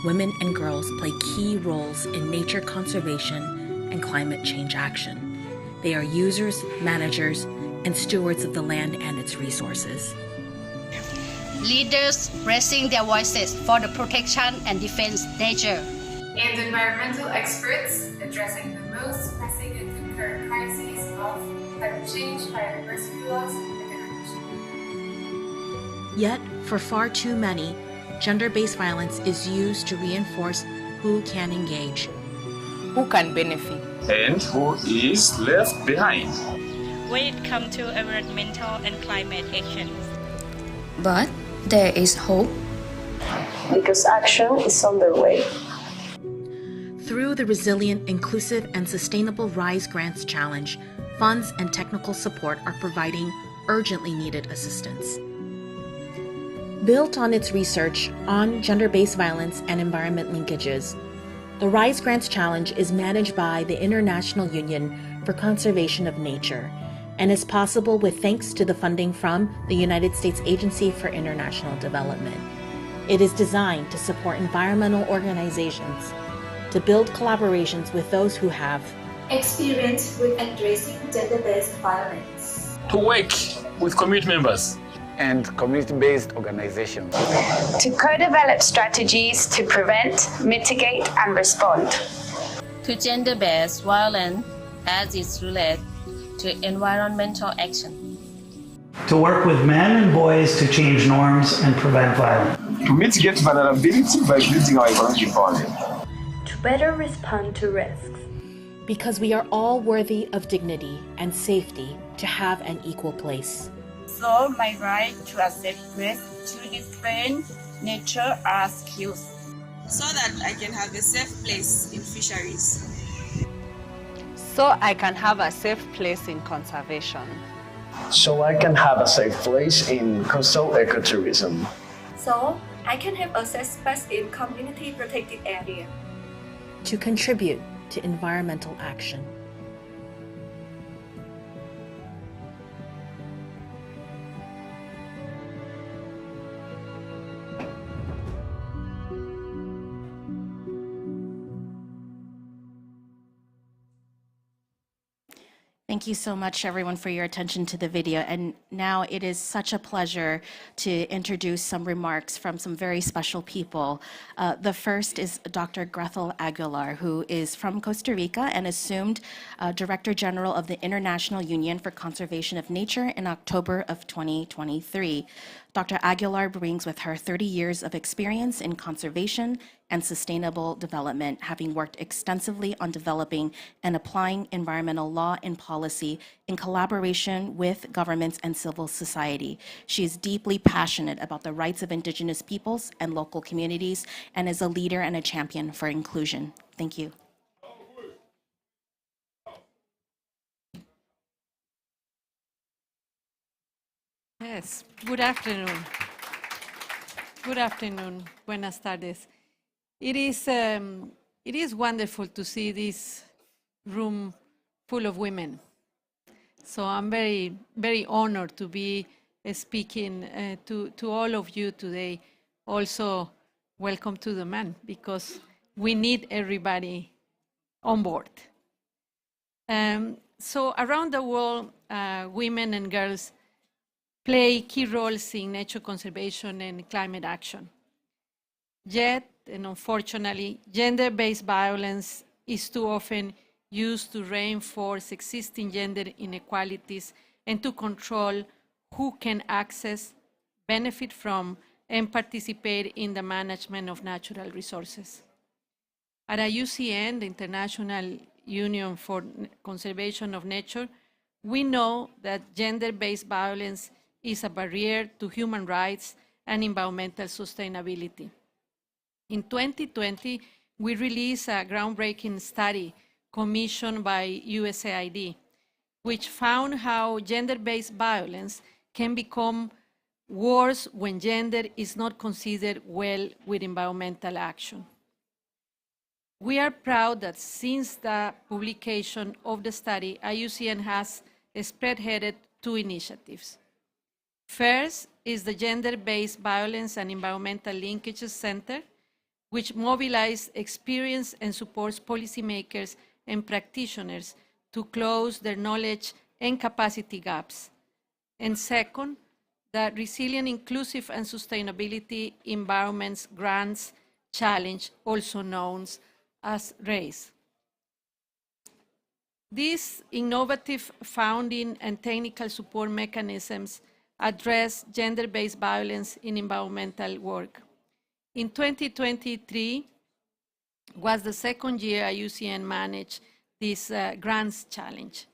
women and girls play key roles in nature conservation and climate change action. They are users, managers, and stewards of the land and its resources. Leaders raising their voices for the protection and defense nature. And environmental experts addressing the most pressing and current crises of climate change, biodiversity loss, and economic. Yet, for far too many, gender-based violence is used to reinforce who can engage, who can benefit, and who is left behind when it comes to environmental and climate actions. But there is hope, because action is underway. Through the Resilient, Inclusive, and Sustainable Rise Grants Challenge, funds and technical support are providing urgently needed assistance. Built on its research on gender-based violence and environment linkages, the Rise Grants Challenge is managed by the International Union for Conservation of Nature and is possible with thanks to the funding from the United States Agency for International Development. It is designed to support environmental organizations, to build collaborations with those who have experience with addressing gender-based violence, to work with community members and community-based organizations, to co-develop strategies to prevent, mitigate, and respond to gender-based violence as it's related to environmental action, to work with men and boys to change norms and prevent violence, to mitigate vulnerability by building our economic empowerment, to better respond to risks. Because we are all worthy of dignity and safety to have an equal place. So my right to a safe place to defend nature are skills. So that I can have a safe place in fisheries. So I can have a safe place in conservation. So I can have a safe place in coastal ecotourism. So I can have a safe space in community protected area. To contribute to environmental action. Thank you so much, everyone, for your attention to the video. And now it is such a pleasure to introduce some remarks from some very special people. The first is Dr. Grethel Aguilar, who is from Costa Rica and assumed Director General of the International Union for Conservation of Nature in October of 2023. Dr. Aguilar brings with her 30 years of experience in conservation and sustainable development, having worked extensively on developing and applying environmental law and policy in collaboration with governments and civil society. She is deeply passionate about the rights of Indigenous peoples and local communities and is a leader and a champion for inclusion. Thank you. Yes, good afternoon. Good afternoon, buenas tardes. It is wonderful to see this room full of women. So I'm very, very honored to be speaking to all of you today. Also, welcome to the men, because we need everybody on board. So around the world, women and girls play key roles in nature conservation and climate action. Yet, and unfortunately, gender-based violence is too often used to reinforce existing gender inequalities and to control who can access, benefit from, and participate in the management of natural resources. At IUCN, the International Union for Conservation of Nature, we know that gender-based violence is a barrier to human rights and environmental sustainability. In 2020, we released a groundbreaking study commissioned by USAID, which found how gender-based violence can become worse when gender is not considered well with environmental action. We are proud that since the publication of the study, IUCN has spearheaded two initiatives. First is the Gender-Based Violence and Environmental Linkages Center, which mobilize experience and supports policymakers and practitioners to close their knowledge and capacity gaps. And second, the Resilient, Inclusive, and Sustainability Environments Grants Challenge, also known as RACE. These innovative funding and technical support mechanisms address gender-based violence in environmental work. In 2023 was the second year IUCN managed this grants challenge.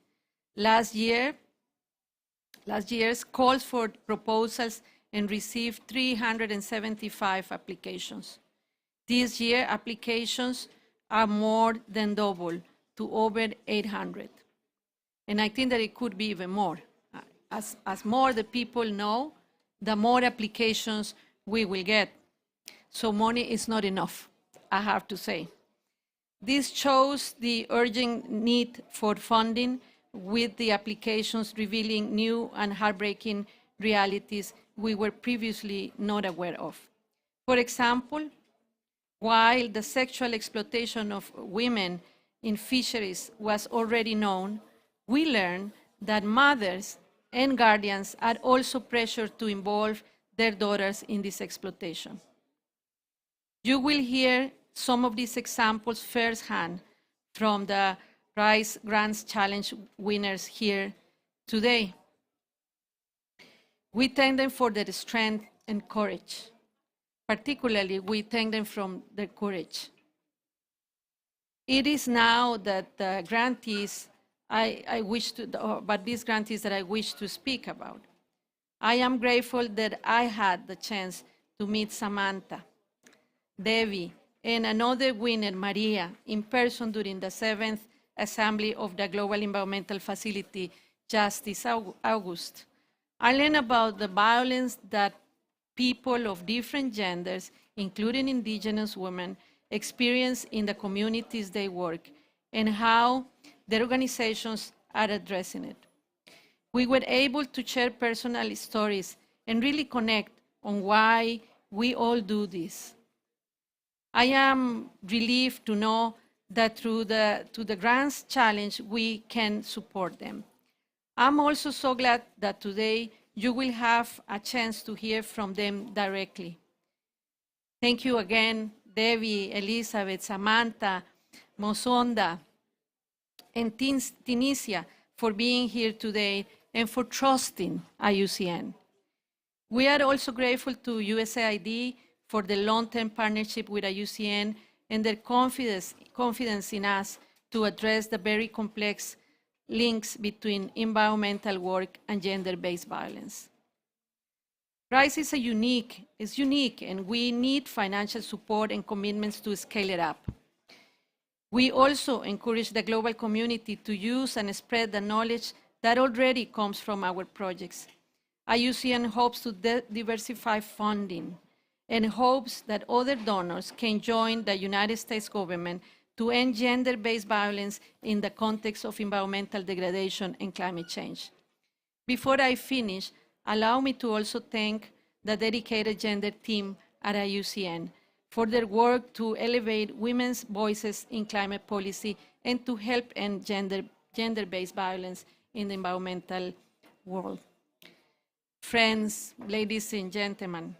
Last year's calls for proposals and received 375 applications. This year, applications are more than double to over 800. And I think that it could be even more. As more the people know, the more applications we will get. So money is not enough, I have to say. This shows the urgent need for funding, with the applications revealing new and heartbreaking realities we were previously not aware of. For example, while the sexual exploitation of women in fisheries was already known, we learned that mothers and guardians are also pressured to involve their daughters in this exploitation. You will hear some of these examples firsthand from the RISE Grants Challenge winners here today. We thank them for their strength and courage. Particularly, we thank them for their courage. It is now that the grantees these grantees that I wish to speak about. I am grateful that I had the chance to meet Samantha, Devi, and another winner, Maria, in person during the 7th Assembly of the Global Environmental Facility just this August. I learned about the violence that people of different genders, including indigenous women, experience in the communities they work, and how their organizations are addressing it. We were able to share personal stories and really connect on why we all do this. I am relieved to know that through the Grants Challenge, we can support them. I'm also so glad that today you will have a chance to hear from them directly. Thank you again, Devi, Elizabeth, Samantha, Mosonda, and Tunisia for being here today and for trusting IUCN. We are also grateful to USAID for the long-term partnership with IUCN and their confidence in us to address the very complex links between environmental work and gender-based violence. RISE is unique, and we need financial support and commitments to scale it up. We also encourage the global community to use and spread the knowledge that already comes from our projects. IUCN hopes to diversify funding and hopes that other donors can join the United States government to end gender-based violence in the context of environmental degradation and climate change. Before I finish, allow me to also thank the dedicated gender team at IUCN for their work to elevate women's voices in climate policy and to help end gender-based violence in the environmental world. Friends, ladies and gentlemen,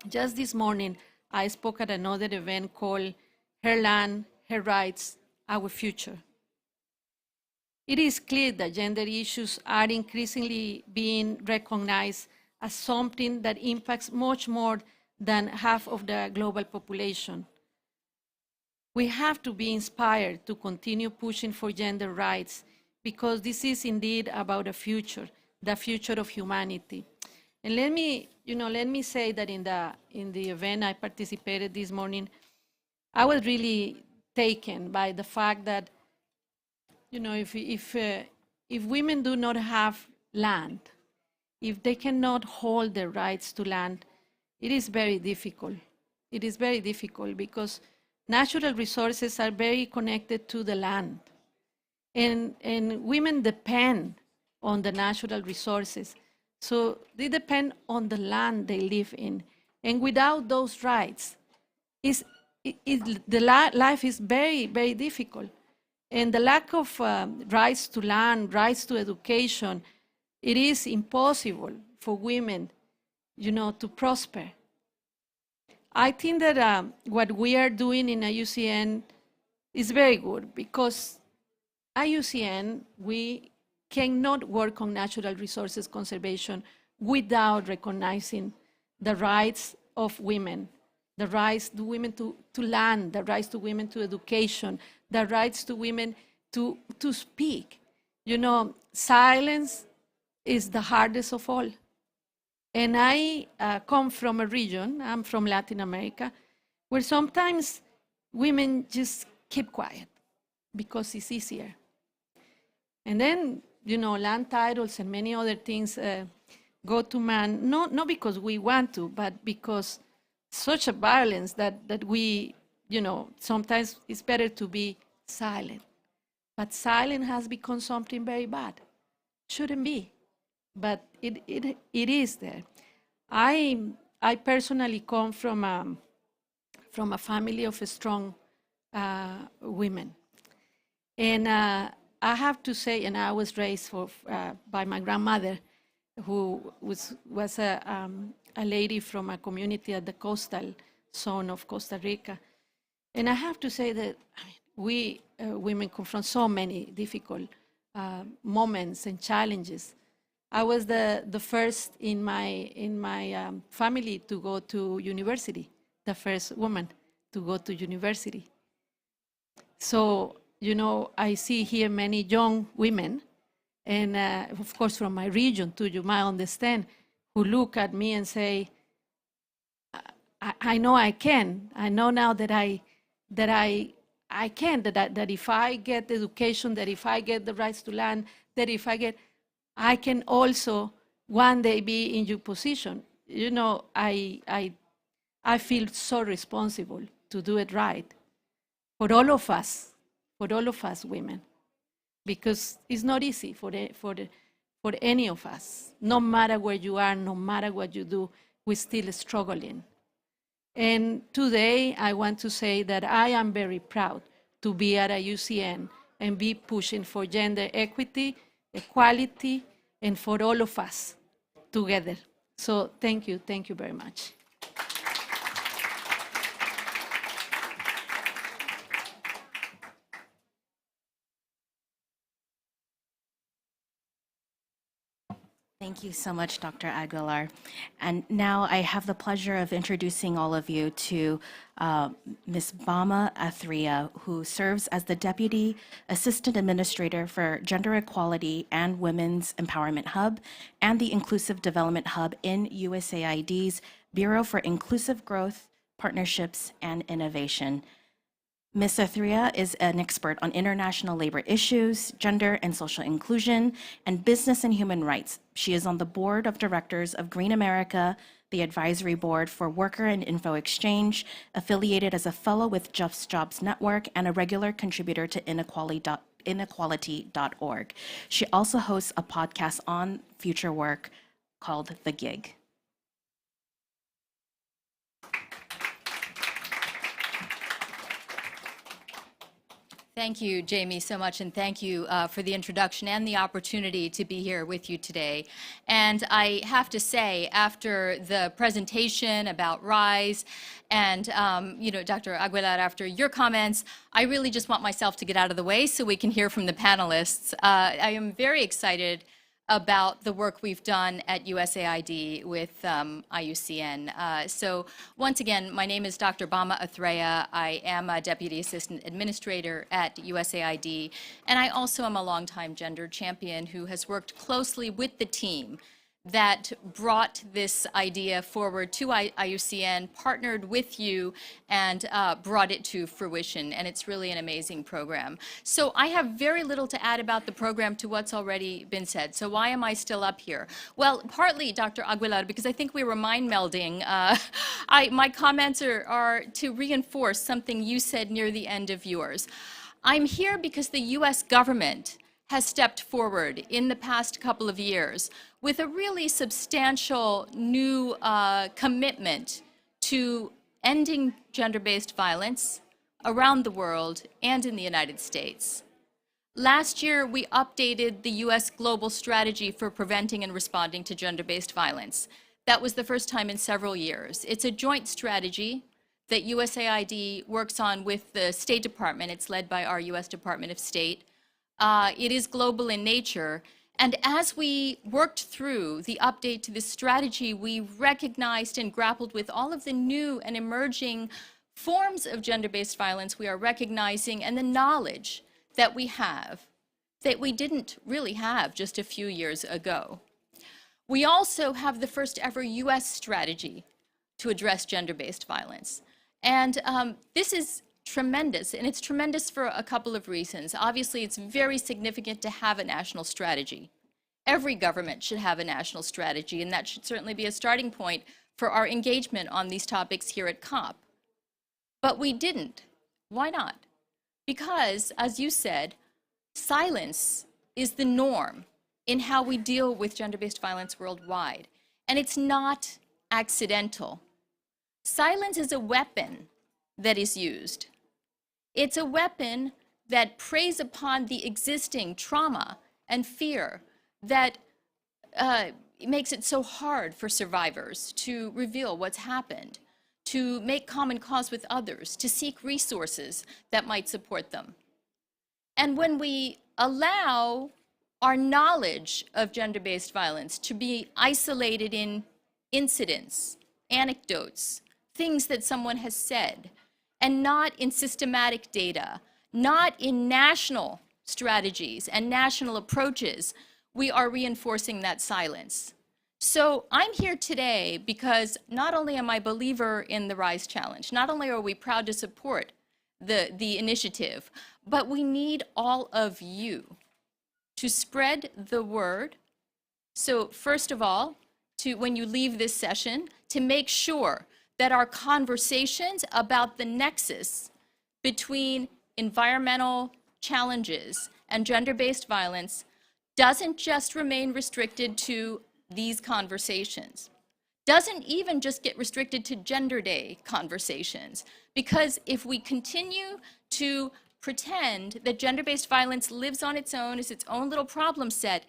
just this morning, I spoke at another event called Her Land, Her Rights, Our Future. It is clear that gender issues are increasingly being recognized as something that impacts much more than half of the global population. We have to be inspired to continue pushing for gender rights, because this is indeed about the future of humanity. And let me say that in the event I participated this morning, I was really taken by the fact that, if women do not have land, if they cannot hold their rights to land, it is very difficult. It is very difficult because natural resources are very connected to the land. And women depend on the natural resources. So they depend on the land they live in. And without those rights, life is very, very difficult. And the lack of rights to land, rights to education, it is impossible for women, to prosper. I think that what we are doing in IUCN is very good, because IUCN, we cannot work on natural resources conservation without recognizing the rights of women, the rights to women to land, the rights to women to education, the rights to women to speak. Silence is the hardest of all. And I come from a region, I'm from Latin America, where sometimes women just keep quiet because it's easier. And then, land titles and many other things go to man, not because we want to, but because such a violence that we, sometimes it's better to be silent. But silence has become something very bad. Shouldn't be, but it is there. I personally come from a family of strong women. And I have to say, and I was raised by my grandmother, who was a lady from a community at the coastal zone of Costa Rica. And I have to say that we women confront so many difficult moments and challenges. I was the first in my family to go to university, the first woman to go to university. So, I see here many young women, and of course from my region too, you might understand, who look at me and say, I know I can. I know now that I can, that if I get education, that if I get the rights to land, that if I can also one day be in your position. I feel so responsible to do it right for all of us women, because it's not easy for any of us. No matter where you are, no matter what you do, we're still struggling. And today I want to say that I am very proud to be at IUCN and be pushing for gender equity, equality, and for all of us together. So thank you very much. Thank you so much, Dr. Aguilar. And now I have the pleasure of introducing all of you to Ms. Bama Athria, who serves as the Deputy Assistant Administrator for Gender Equality and Women's Empowerment Hub and the Inclusive Development Hub in USAID's Bureau for Inclusive Growth, Partnerships, and Innovation. Ms. Athria is an expert on international labor issues, gender and social inclusion, and business and human rights. She is on the board of directors of Green America, the advisory board for Worker and Info Exchange, affiliated as a fellow with Just Jobs Network, and a regular contributor to inequality.org. She also hosts a podcast on future work called The Gig. Thank you, Jamie, so much, and thank you for the introduction and the opportunity to be here with you today. And I have to say, after the presentation about RISE and, Dr. Aguilar, after your comments, I really just want myself to get out of the way so we can hear from the panelists. I am very excited about the work we've done at USAID with IUCN. So once again, my name is Dr. Bama Athria. I am a Deputy Assistant Administrator at USAID, and I also am a longtime gender champion who has worked closely with the team that brought this idea forward to IUCN, partnered with you, and brought it to fruition. And it's really an amazing program. So I have very little to add about the program to what's already been said. So why am I still up here? Well, partly, Dr. Aguilar, because I think we were mind melding. My comments are to reinforce something you said near the end of yours. I'm here because the US government has stepped forward in the past couple of years with a really substantial new commitment to ending gender-based violence around the world and in the United States. Last year, we updated the U.S. Global Strategy for Preventing and Responding to Gender-Based Violence. That was the first time in several years. It's a joint strategy that USAID works on with the State Department. It's led by our U.S. Department of State. It is global in nature. And as we worked through the update to this strategy, we recognized and grappled with all of the new and emerging forms of gender-based violence we are recognizing and the knowledge that we have that we didn't really have just a few years ago. We also have the first ever U.S. strategy to address gender-based violence. And this is tremendous, and it's tremendous for a couple of reasons. Obviously, it's very significant to have a national strategy. Every government should have a national strategy, and that should certainly be a starting point for our engagement on these topics here at COP. But we didn't. Why not? Because, as you said, silence is the norm in how we deal with gender-based violence worldwide. And it's not accidental. Silence is a weapon that is used. It's a weapon that preys upon the existing trauma and fear that makes it so hard for survivors to reveal what's happened, to make common cause with others, to seek resources that might support them. And when we allow our knowledge of gender-based violence to be isolated in incidents, anecdotes, things that someone has said, and not in systematic data, not in national strategies and national approaches, we are reinforcing that silence. So I'm here today because not only am I a believer in the RISE Challenge, not only are we proud to support the initiative, but we need all of you to spread the word. So first of all, when you leave this session, to make sure that our conversations about the nexus between environmental challenges and gender-based violence doesn't just remain restricted to these conversations, doesn't even just get restricted to Gender Day conversations, because if we continue to pretend that gender-based violence lives on its own as its own little problem set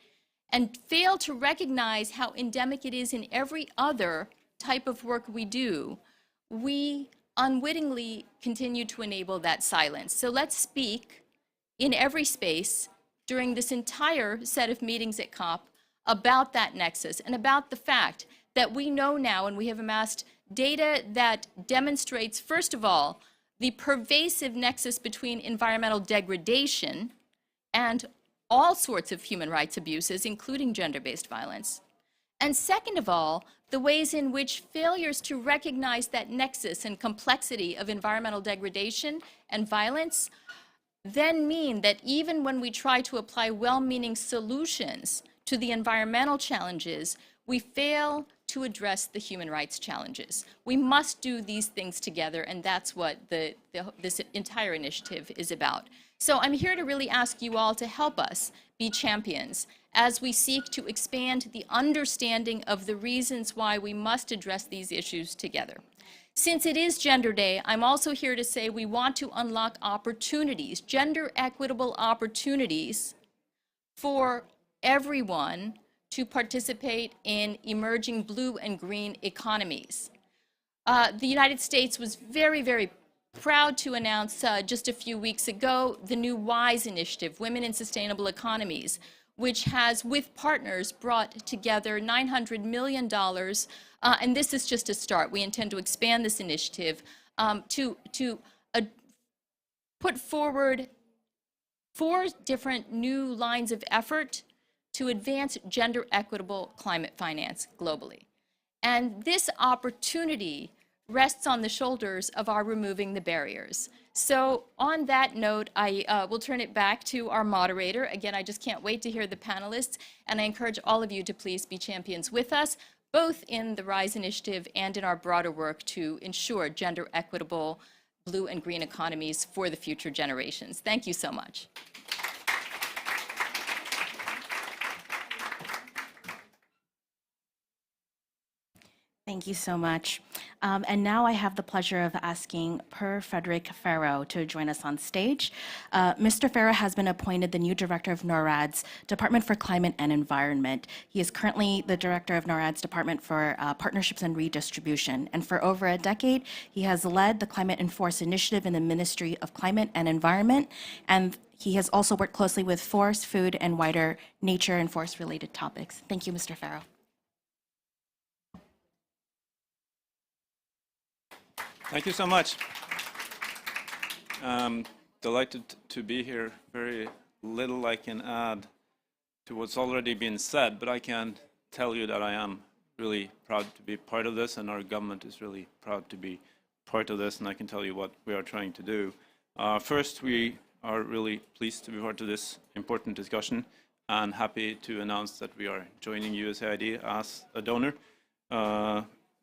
and fail to recognize how endemic it is in every other type of work we do, we unwittingly continue to enable that silence. So let's speak in every space during this entire set of meetings at COP about that nexus and about the fact that we know now, and we have amassed data that demonstrates, first of all, the pervasive nexus between environmental degradation and all sorts of human rights abuses, including gender-based violence. And second of all, the ways in which failures to recognize that nexus and complexity of environmental degradation and violence then mean that even when we try to apply well-meaning solutions to the environmental challenges, we fail to address the human rights challenges. We must do these things together, and that's what this entire initiative is about. So I'm here to really ask you all to help us be champions as we seek to expand the understanding of the reasons why we must address these issues together. Since it is Gender Day, I'm also here to say we want to unlock opportunities, gender equitable opportunities for everyone to participate in emerging blue and green economies. The United States was very, very proud to announce just a few weeks ago the new WISE initiative, Women in Sustainable Economies, which has, with partners, brought together $900 million, and this is just a start. We intend to expand this initiative to put forward 4 different new lines of effort to advance gender equitable climate finance globally. And this opportunity rests on the shoulders of our removing the barriers. So on that note, I will turn it back to our moderator. Again, I just can't wait to hear the panelists, and I encourage all of you to please be champions with us, both in the RISE initiative and in our broader work to ensure gender equitable blue and green economies for the future generations. Thank you so much. Thank you so much. And now I have the pleasure of asking Per Frederick Farrow to join us on stage. Mr. Farrow has been appointed the new director of NORAD's Department for Climate and Environment. He is currently the director of NORAD's Department for Partnerships and Redistribution. And for over a decade, he has led the Climate and Forest Initiative in the Ministry of Climate and Environment. And he has also worked closely with forest, food, and wider nature and forest-related topics. Thank you, Mr. Farrow. Thank you so much. Delighted to be here. Very little I can add to what's already been said, but I can tell you that I am really proud to be part of this, and our government is really proud to be part of this, and I can tell you what we are trying to do. First, we are really pleased to be part of this important discussion and happy to announce that we are joining USAID as a donor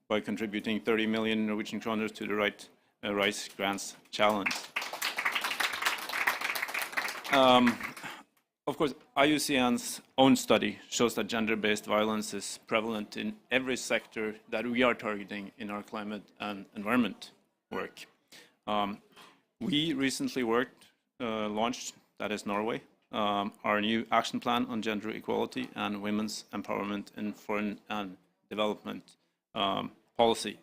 by contributing 30 million Norwegian kroners to the Rice Grants Challenge. Of course, IUCN's own study shows that gender-based violence is prevalent in every sector that we are targeting in our climate and environment work. We recently launched, that is Norway, our new action plan on gender equality and women's empowerment in foreign and development policy,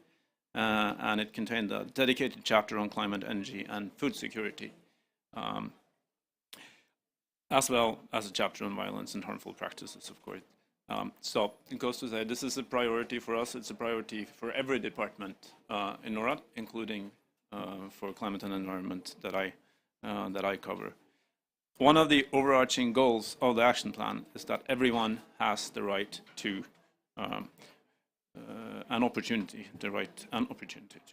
and it contained a dedicated chapter on climate, energy, and food security, as well as a chapter on violence and harmful practices, of course. So it goes to say this is a priority for us. It's a priority for every department in NORAD, including for climate and environment that I cover. One of the overarching goals of the action plan is that everyone has the right to an opportunity to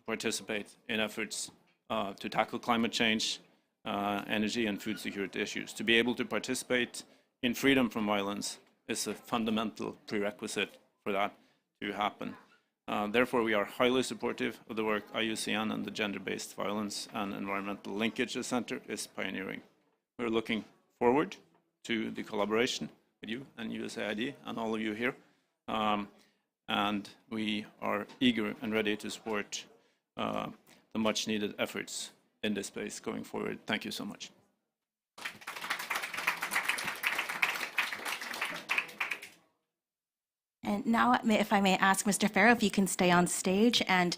participate in efforts to tackle climate change, energy and food security issues. To be able to participate in freedom from violence is a fundamental prerequisite for that to happen. Therefore, we are highly supportive of the work IUCN and the Gender-Based Violence and Environmental Linkages Center is pioneering. We're looking forward to the collaboration with you and USAID and all of you here. And we are eager and ready to support the much needed efforts in this space going forward. Thank you so much. And now, if I may ask Mr. Farrow if you can stay on stage, and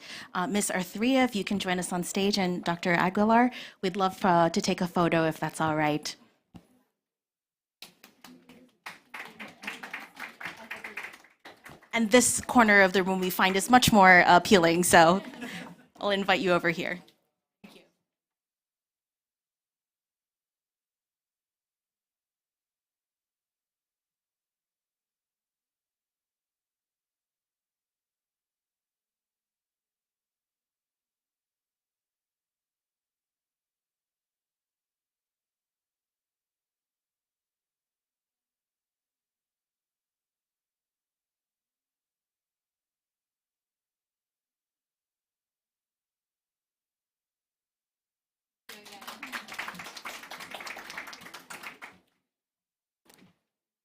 Ms. Arthrea, if you can join us on stage, and Dr. Aguilar, we'd love to take a photo if that's all right. And this corner of the room we find is much more appealing, so I'll invite you over here. Thank you.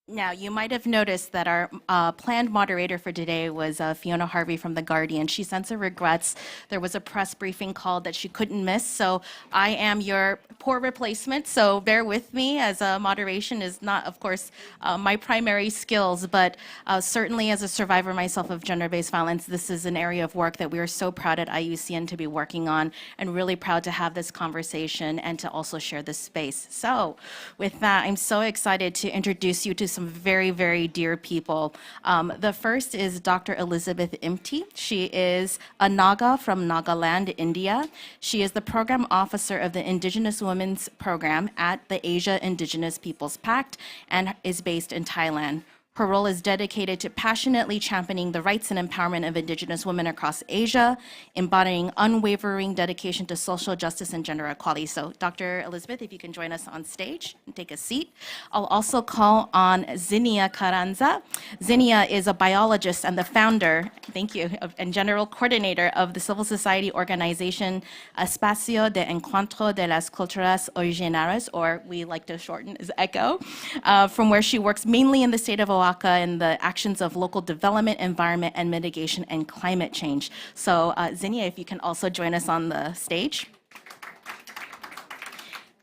Now, you might have noticed that our planned moderator for today was Fiona Harvey from The Guardian. She sends her regrets. There was a press briefing call that she couldn't miss, so I am your poor replacement, so bear with me, as moderation is not, of course, my primary skills, but certainly as a survivor myself of gender-based violence, this is an area of work that we are so proud at IUCN to be working on, and really proud to have this conversation and to also share this space. So with that, I'm so excited to introduce you to some very, very dear people. The first is Dr. Elizabeth Imti. She is a Naga from Nagaland, India. She is the program officer of the Indigenous Women's Program at the Asia Indigenous Peoples Pact and is based in Thailand. Her role is dedicated to passionately championing the rights and empowerment of Indigenous women across Asia, embodying unwavering dedication to social justice and gender equality. So, Dr. Elizabeth, if you can join us on stage and take a seat. I'll also call on Zinnia Carranza. Zinnia is a biologist and the founder, thank you, and general coordinator of the civil society organization Espacio de Encuentro de las Culturas Originarias, or we like to shorten as ECHO, from where she works mainly in the state of Ohio CLOACA and the actions of local development, environment, and mitigation and climate change. So Zinnia, if you can also join us on the stage.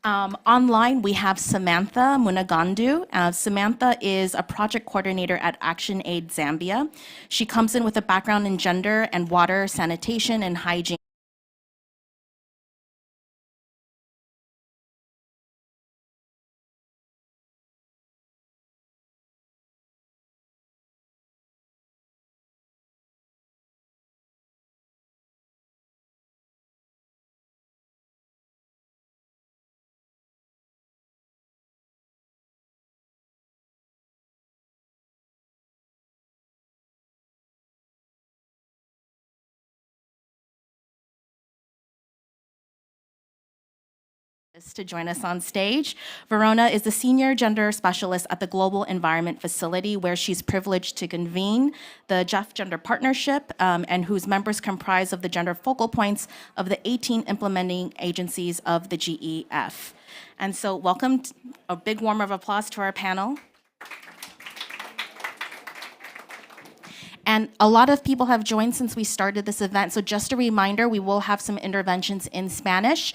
Online, we have Samantha Munagandu. Samantha is a project coordinator at Action Aid Zambia. She comes in with a background in gender and water, sanitation, and hygiene. To join us on stage. Verona is the Senior Gender Specialist at the Global Environment Facility, where she's privileged to convene the Jeff Gender Partnership, and whose members comprise of the gender focal points of the 18 implementing agencies of the GEF. And so welcome, a big warm of applause to our panel. And a lot of people have joined since we started this event. So just a reminder, we will have some interventions in Spanish.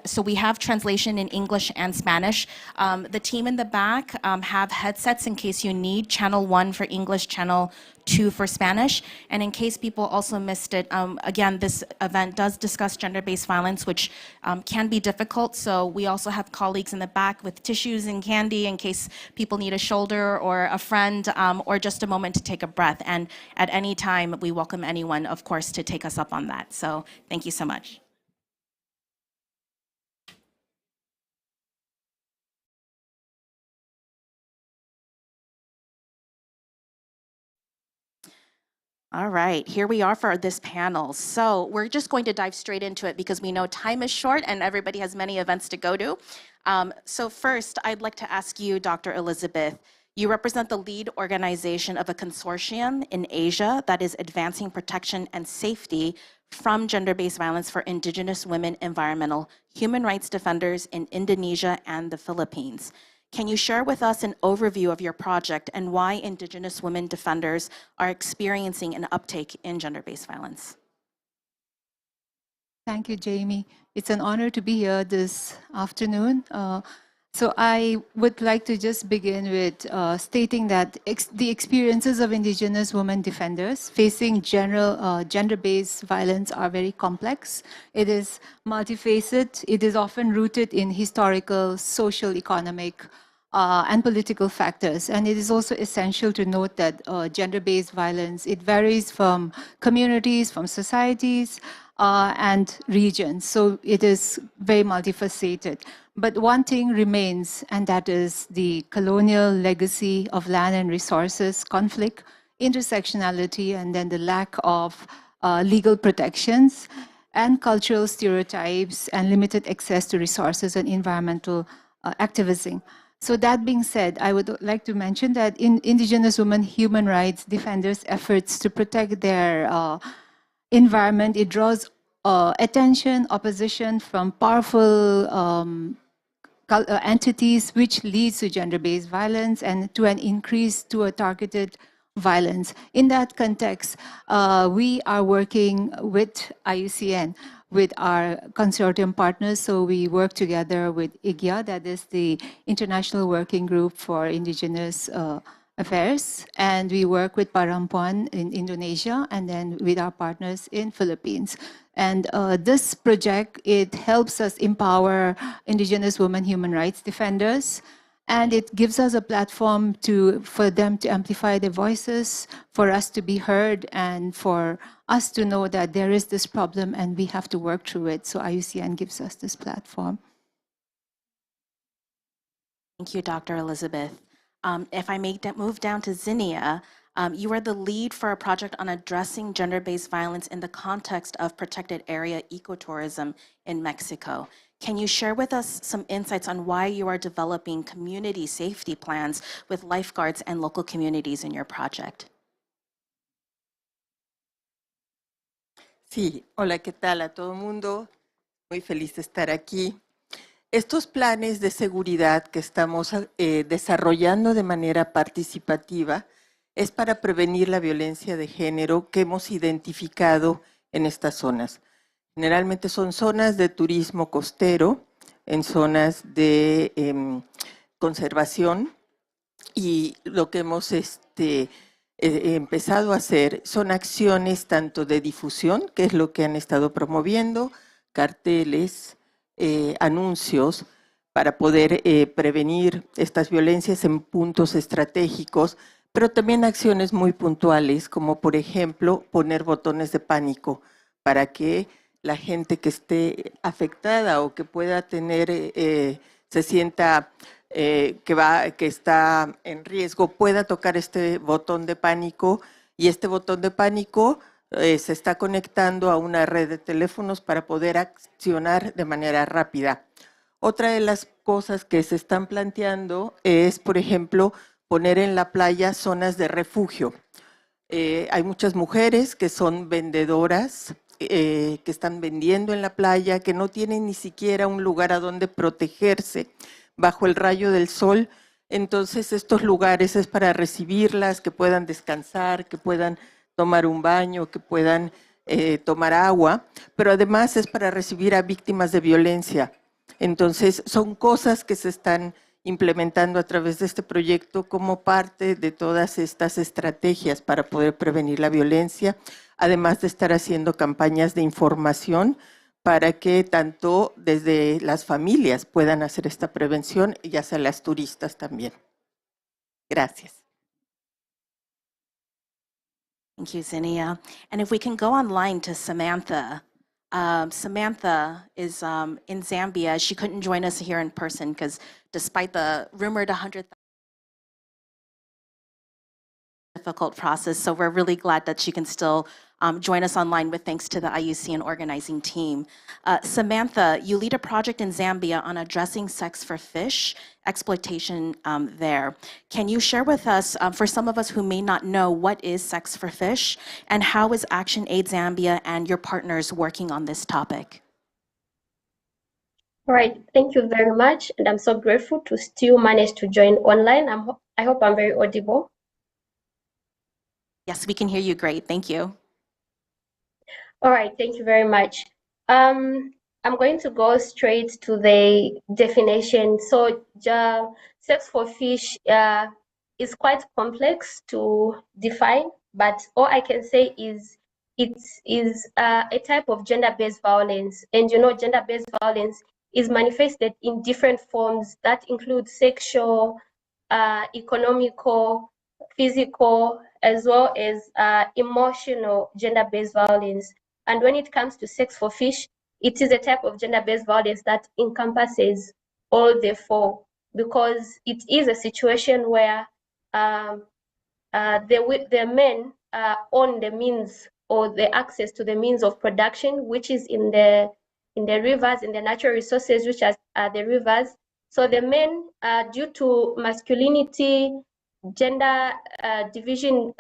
So we have translation in English and Spanish. The team in the back have headsets in case you need, channel 1 for English, channel 2 for Spanish. And in case people also missed it, again, this event does discuss gender-based violence, which can be difficult. So we also have colleagues in the back with tissues and candy in case people need a shoulder or a friend, or just a moment to take a breath. And at any time, we welcome anyone, of course, to take us up on that. So thank you so much. All right, here we are for this panel. So we're just going to dive straight into it because we know time is short and everybody has many events to go to. So first, I'd like to ask you, Dr. Elizabeth, you represent the lead organization of a consortium in Asia that is advancing protection and safety from gender-based violence for Indigenous women environmental human rights defenders in Indonesia and the Philippines. Can you share with us an overview of your project and why Indigenous women defenders are experiencing an uptake in gender-based violence? Thank you, Jamie. It's an honor to be here this afternoon. So I would like to just begin with stating that the experiences of Indigenous women defenders facing general gender-based violence are very complex. It is multifaceted. It is often rooted in historical, social, economic, and political factors. And it is also essential to note that gender-based violence, it varies from communities, from societies, and regions. So it is very multifaceted. But one thing remains, and that is the colonial legacy of land and resources, conflict, intersectionality, and then the lack of legal protections, and cultural stereotypes, and limited access to resources and environmental activism. So that being said, I would like to mention that in Indigenous women human rights defenders' efforts to protect their environment, it draws attention, opposition from powerful entities, which leads to gender-based violence and to an increase to a targeted violence. In that context, we are working with IUCN, with our consortium partners. So we work together with IGIA, that is the International Working Group for Indigenous Affairs, and we work with Parampuan in Indonesia, and then with our partners in Philippines. And this project, it helps us empower Indigenous women human rights defenders, and it gives us a platform for them to amplify their voices, for us to be heard, and for us to know that there is this problem and we have to work through it. So IUCN gives us this platform. Thank you, Dr. Elizabeth. If I may move down to Zinnia, you are the lead for a project on addressing gender-based violence in the context of protected area ecotourism in Mexico. Can you share with us some insights on why you are developing community safety plans with lifeguards and local communities in your project? Sí, hola, ¿qué tal a todo el mundo? Muy feliz de estar aquí. Estos planes de seguridad que estamos desarrollando de manera participativa es para prevenir la violencia de género que hemos identificado en estas zonas. Generalmente son zonas de turismo costero, en zonas de conservación, y lo que hemos empezado a hacer son acciones tanto de difusión, que es lo que han estado promoviendo, carteles, anuncios, para poder prevenir estas violencias en puntos estratégicos, pero también acciones muy puntuales, como por ejemplo poner botones de pánico para que la gente que esté afectada o que pueda tener, se sienta que está en riesgo, pueda tocar este botón de pánico, y este botón de pánico se está conectando a una red de teléfonos para poder accionar de manera rápida. Otra de las cosas que se están planteando es, por ejemplo, poner en la playa zonas de refugio. Hay muchas mujeres que son vendedoras, que están vendiendo en la playa, que no tienen ni siquiera un lugar a donde protegerse bajo el rayo del sol. Entonces estos lugares es para recibirlas, que puedan descansar, que puedan tomar un baño, que puedan tomar agua, pero además es para recibir a víctimas de violencia. Entonces son cosas que se están implementando a través de este proyecto como parte de todas estas estrategias para poder prevenir la violencia, además de estar haciendo campañas de información para que tanto desde las familias puedan hacer esta prevención, y ya sea las turistas también. Gracias. Thank you, Zinnia. And if we can go online to Samantha. Samantha is in Zambia. She couldn't join us here in person because despite the rumored 100,000 difficult process, so we're really glad that she can still join us online with thanks to the IUCN organizing team. Samantha, you lead a project in Zambia on addressing sex for fish exploitation there. Can you share with us, for some of us who may not know, what is sex for fish, and how is Action Aid Zambia and your partners working on this topic? All right, thank you very much, and I'm so grateful to still manage to join online. I hope I'm very audible. Yes, we can hear you great. Thank you. All right, thank you very much. I'm going to go straight to the definition. So, sex for fish is quite complex to define, but all I can say is it is a type of gender-based violence. And you know, gender-based violence is manifested in different forms that include sexual, economical, physical, as well as emotional gender-based violence. And when it comes to sex for fish, it is a type of gender-based violence that encompasses all the four, because it is a situation where the men own the means or the access to the means of production, which is in the rivers, in the natural resources, which are the rivers. So the men, due to masculinity, gender division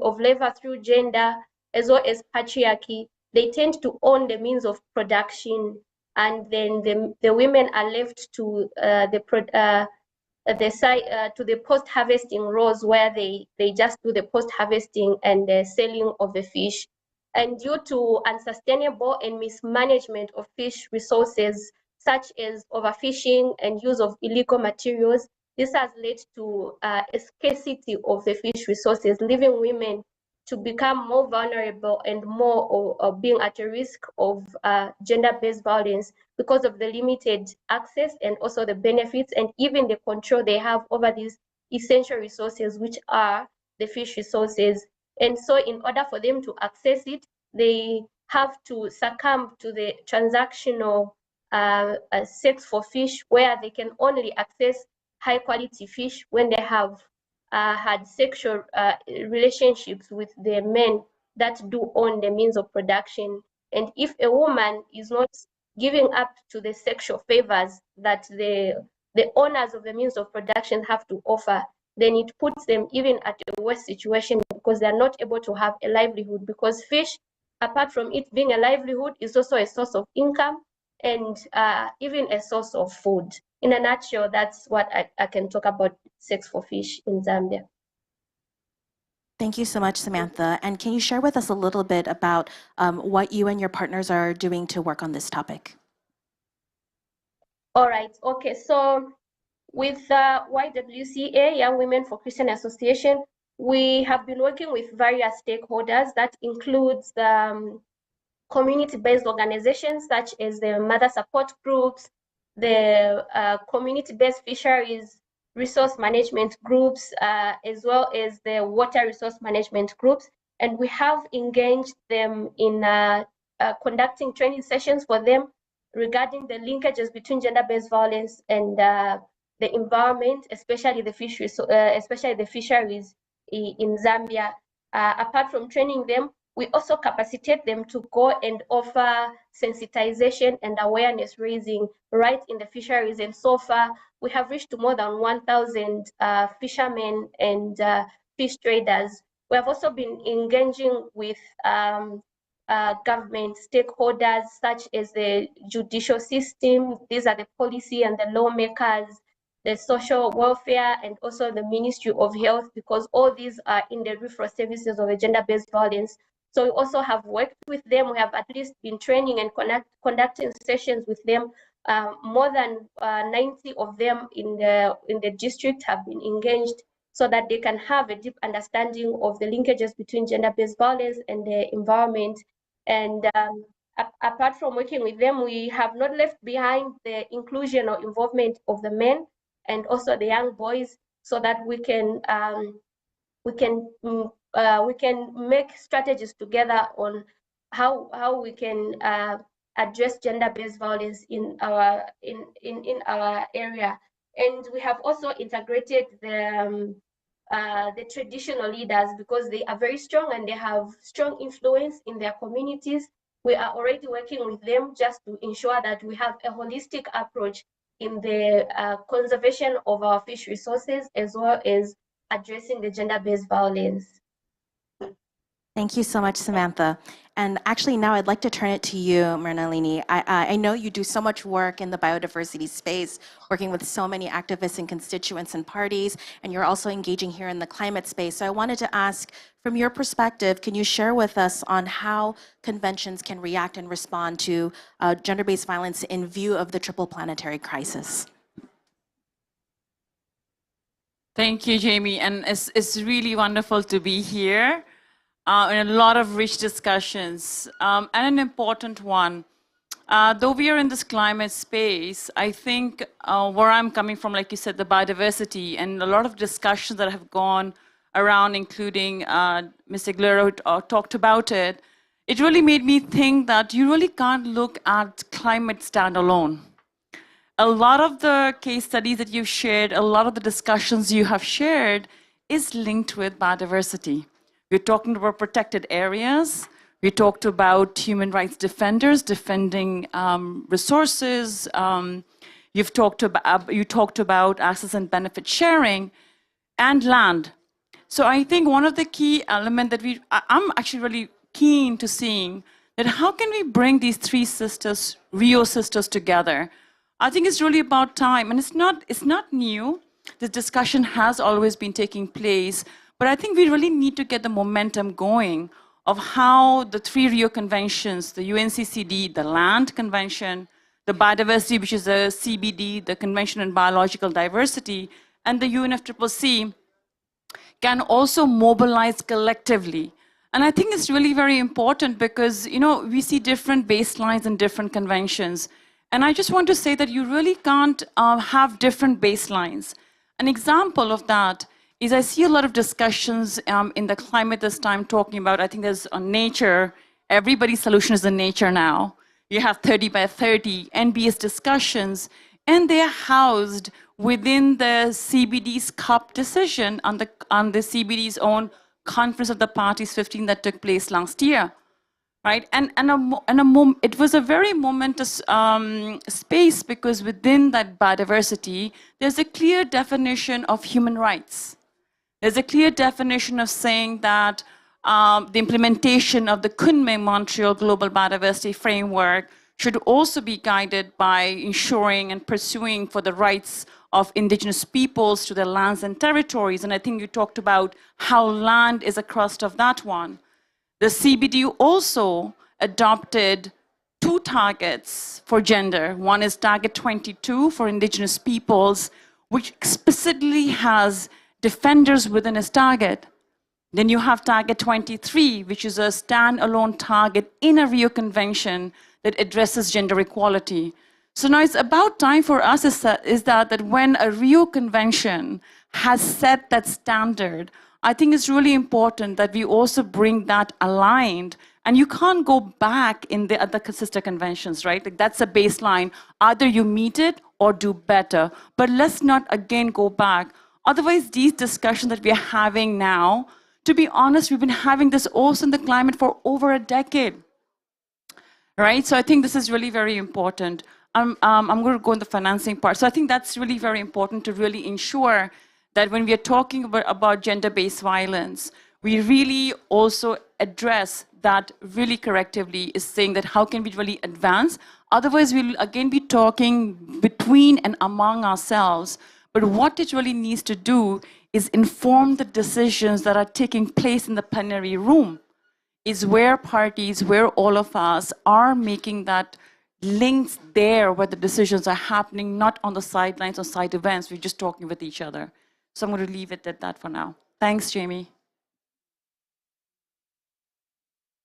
of labor through gender, as well as patriarchy, they tend to own the means of production, and then the women are left to the post-harvesting roles, where they just do the post-harvesting and the selling of the fish. And due to unsustainable and mismanagement of fish resources, such as overfishing and use of illegal materials, this has led to a scarcity of the fish resources, leaving women to become more vulnerable and more being at a risk of gender-based violence because of the limited access and also the benefits and even the control they have over these essential resources, which are the fish resources. And so in order for them to access it, they have to succumb to the transactional sex for fish, where they can only access high quality fish when they have had sexual relationships with the men that do own the means of production. And if a woman is not giving up to the sexual favors that the owners of the means of production have to offer, then it puts them even at a worse situation, because they're not able to have a livelihood, because fish, apart from it being a livelihood, is also a source of income. and even a source of food. In a nutshell, that's what I can talk about sex for fish in Zambia. Thank you so much, Samantha. And can you share with us a little bit about what you and your partners are doing to work on this topic? All right. Okay. So with YWCA, Young Women for Christian Association, we have been working with various stakeholders. That includes community-based organizations such as the mother support groups, the community-based fisheries resource management groups, as well as the water resource management groups. And we have engaged them in conducting training sessions for them regarding the linkages between gender-based violence and the environment, especially the fisheries, especially the fisheries in Zambia. Apart from training them, we also capacitate them to go and offer sensitization and awareness raising right in the fisheries. And so far, we have reached more than 1,000 fishermen and fish traders. We have also been engaging with government stakeholders such as the judicial system. These are the policy and the lawmakers, the social welfare, and also the Ministry of Health, because all these are in the referral services of gender-based violence. So we also have worked with them. We have at least been training and conducting sessions with them. More than 90 of them in the district have been engaged so that they can have a deep understanding of the linkages between gender-based violence and the environment. And apart from working with them, we have not left behind the inclusion or involvement of the men and also the young boys, so that we can make strategies together on how we can address gender-based violence in our area. And we have also integrated the traditional leaders, because they are very strong and they have strong influence in their communities. We are already working with them just to ensure that we have a holistic approach in the conservation of our fish resources, as well as addressing the gender-based violence. Thank you so much, Samantha. And actually now I'd like to turn it to you, Mrinalini. I know you do so much work in the biodiversity space, working with so many activists and constituents and parties, and you're also engaging here in the climate space. So I wanted to ask, from your perspective, can you share with us on how conventions can react and respond to gender-based violence in view of the triple planetary crisis? Thank you, Jamie. And it's really wonderful to be here. And a lot of rich discussions, and an important one. Though we are in this climate space, I think where I'm coming from, like you said, the biodiversity, and a lot of discussions that have gone around, including Mr. Aguilera talked about it, it really made me think that you really can't look at climate standalone. A lot of the case studies that you've shared, a lot of the discussions you have shared is linked with biodiversity. We're talking about protected areas. We talked about human rights defenders defending resources. You talked about access and benefit sharing and land. So I think one of the key elements that I'm actually really keen to seeing that how can we bring these three sisters, Rio sisters, together? I think it's really about time, and it's not new. This discussion has always been taking place. But I think we really need to get the momentum going of how the three Rio conventions, the UNCCD, the Land Convention, the Biodiversity, which is the CBD, the Convention on Biological Diversity, and the UNFCCC can also mobilize collectively. And I think it's really very important because, you know, we see different baselines in different conventions. And I just want to say that you really can't have different baselines. An example of that is I see a lot of discussions in the climate this time talking about, I think there's on nature, everybody's solution is in nature now. You have 30 by 30 NBS discussions, and they're housed within the CBD's COP decision on the CBD's own Conference of the Parties 15 that took place last year, right? And it was a very momentous space because within that biodiversity, there's a clear definition of human rights. There's a clear definition of saying that the implementation of the Kunming Montreal Global Biodiversity Framework should also be guided by ensuring and pursuing for the rights of indigenous peoples to their lands and territories. And I think you talked about how land is a crust of that one. The CBD also adopted 2 targets for gender. One is target 22 for indigenous peoples, which explicitly has defenders within its target. Then you have target 23, which is a standalone target in a Rio Convention that addresses gender equality. So now it's about time for us that when a Rio Convention has set that standard, I think it's really important that we also bring that aligned. And you can't go back in the other sister conventions, right? Like that's a baseline. Either you meet it or do better. But let's not again go back. Otherwise, these discussions that we're having now, to be honest, we've been having this also in the climate for over a decade, right? So I think this is really very important. I'm going to go in the financing part. So I think that's really very important to really ensure that when we are talking about gender-based violence, we really also address that really correctively, is saying that how can we really advance? Otherwise, we'll again be talking between and among ourselves. But what it really needs to do is inform the decisions that are taking place in the plenary room, is where parties, where all of us are making that links there where the decisions are happening, not on the sidelines or side events. We're just talking with each other. So I'm going to leave it at that for now. Thanks, Jamie.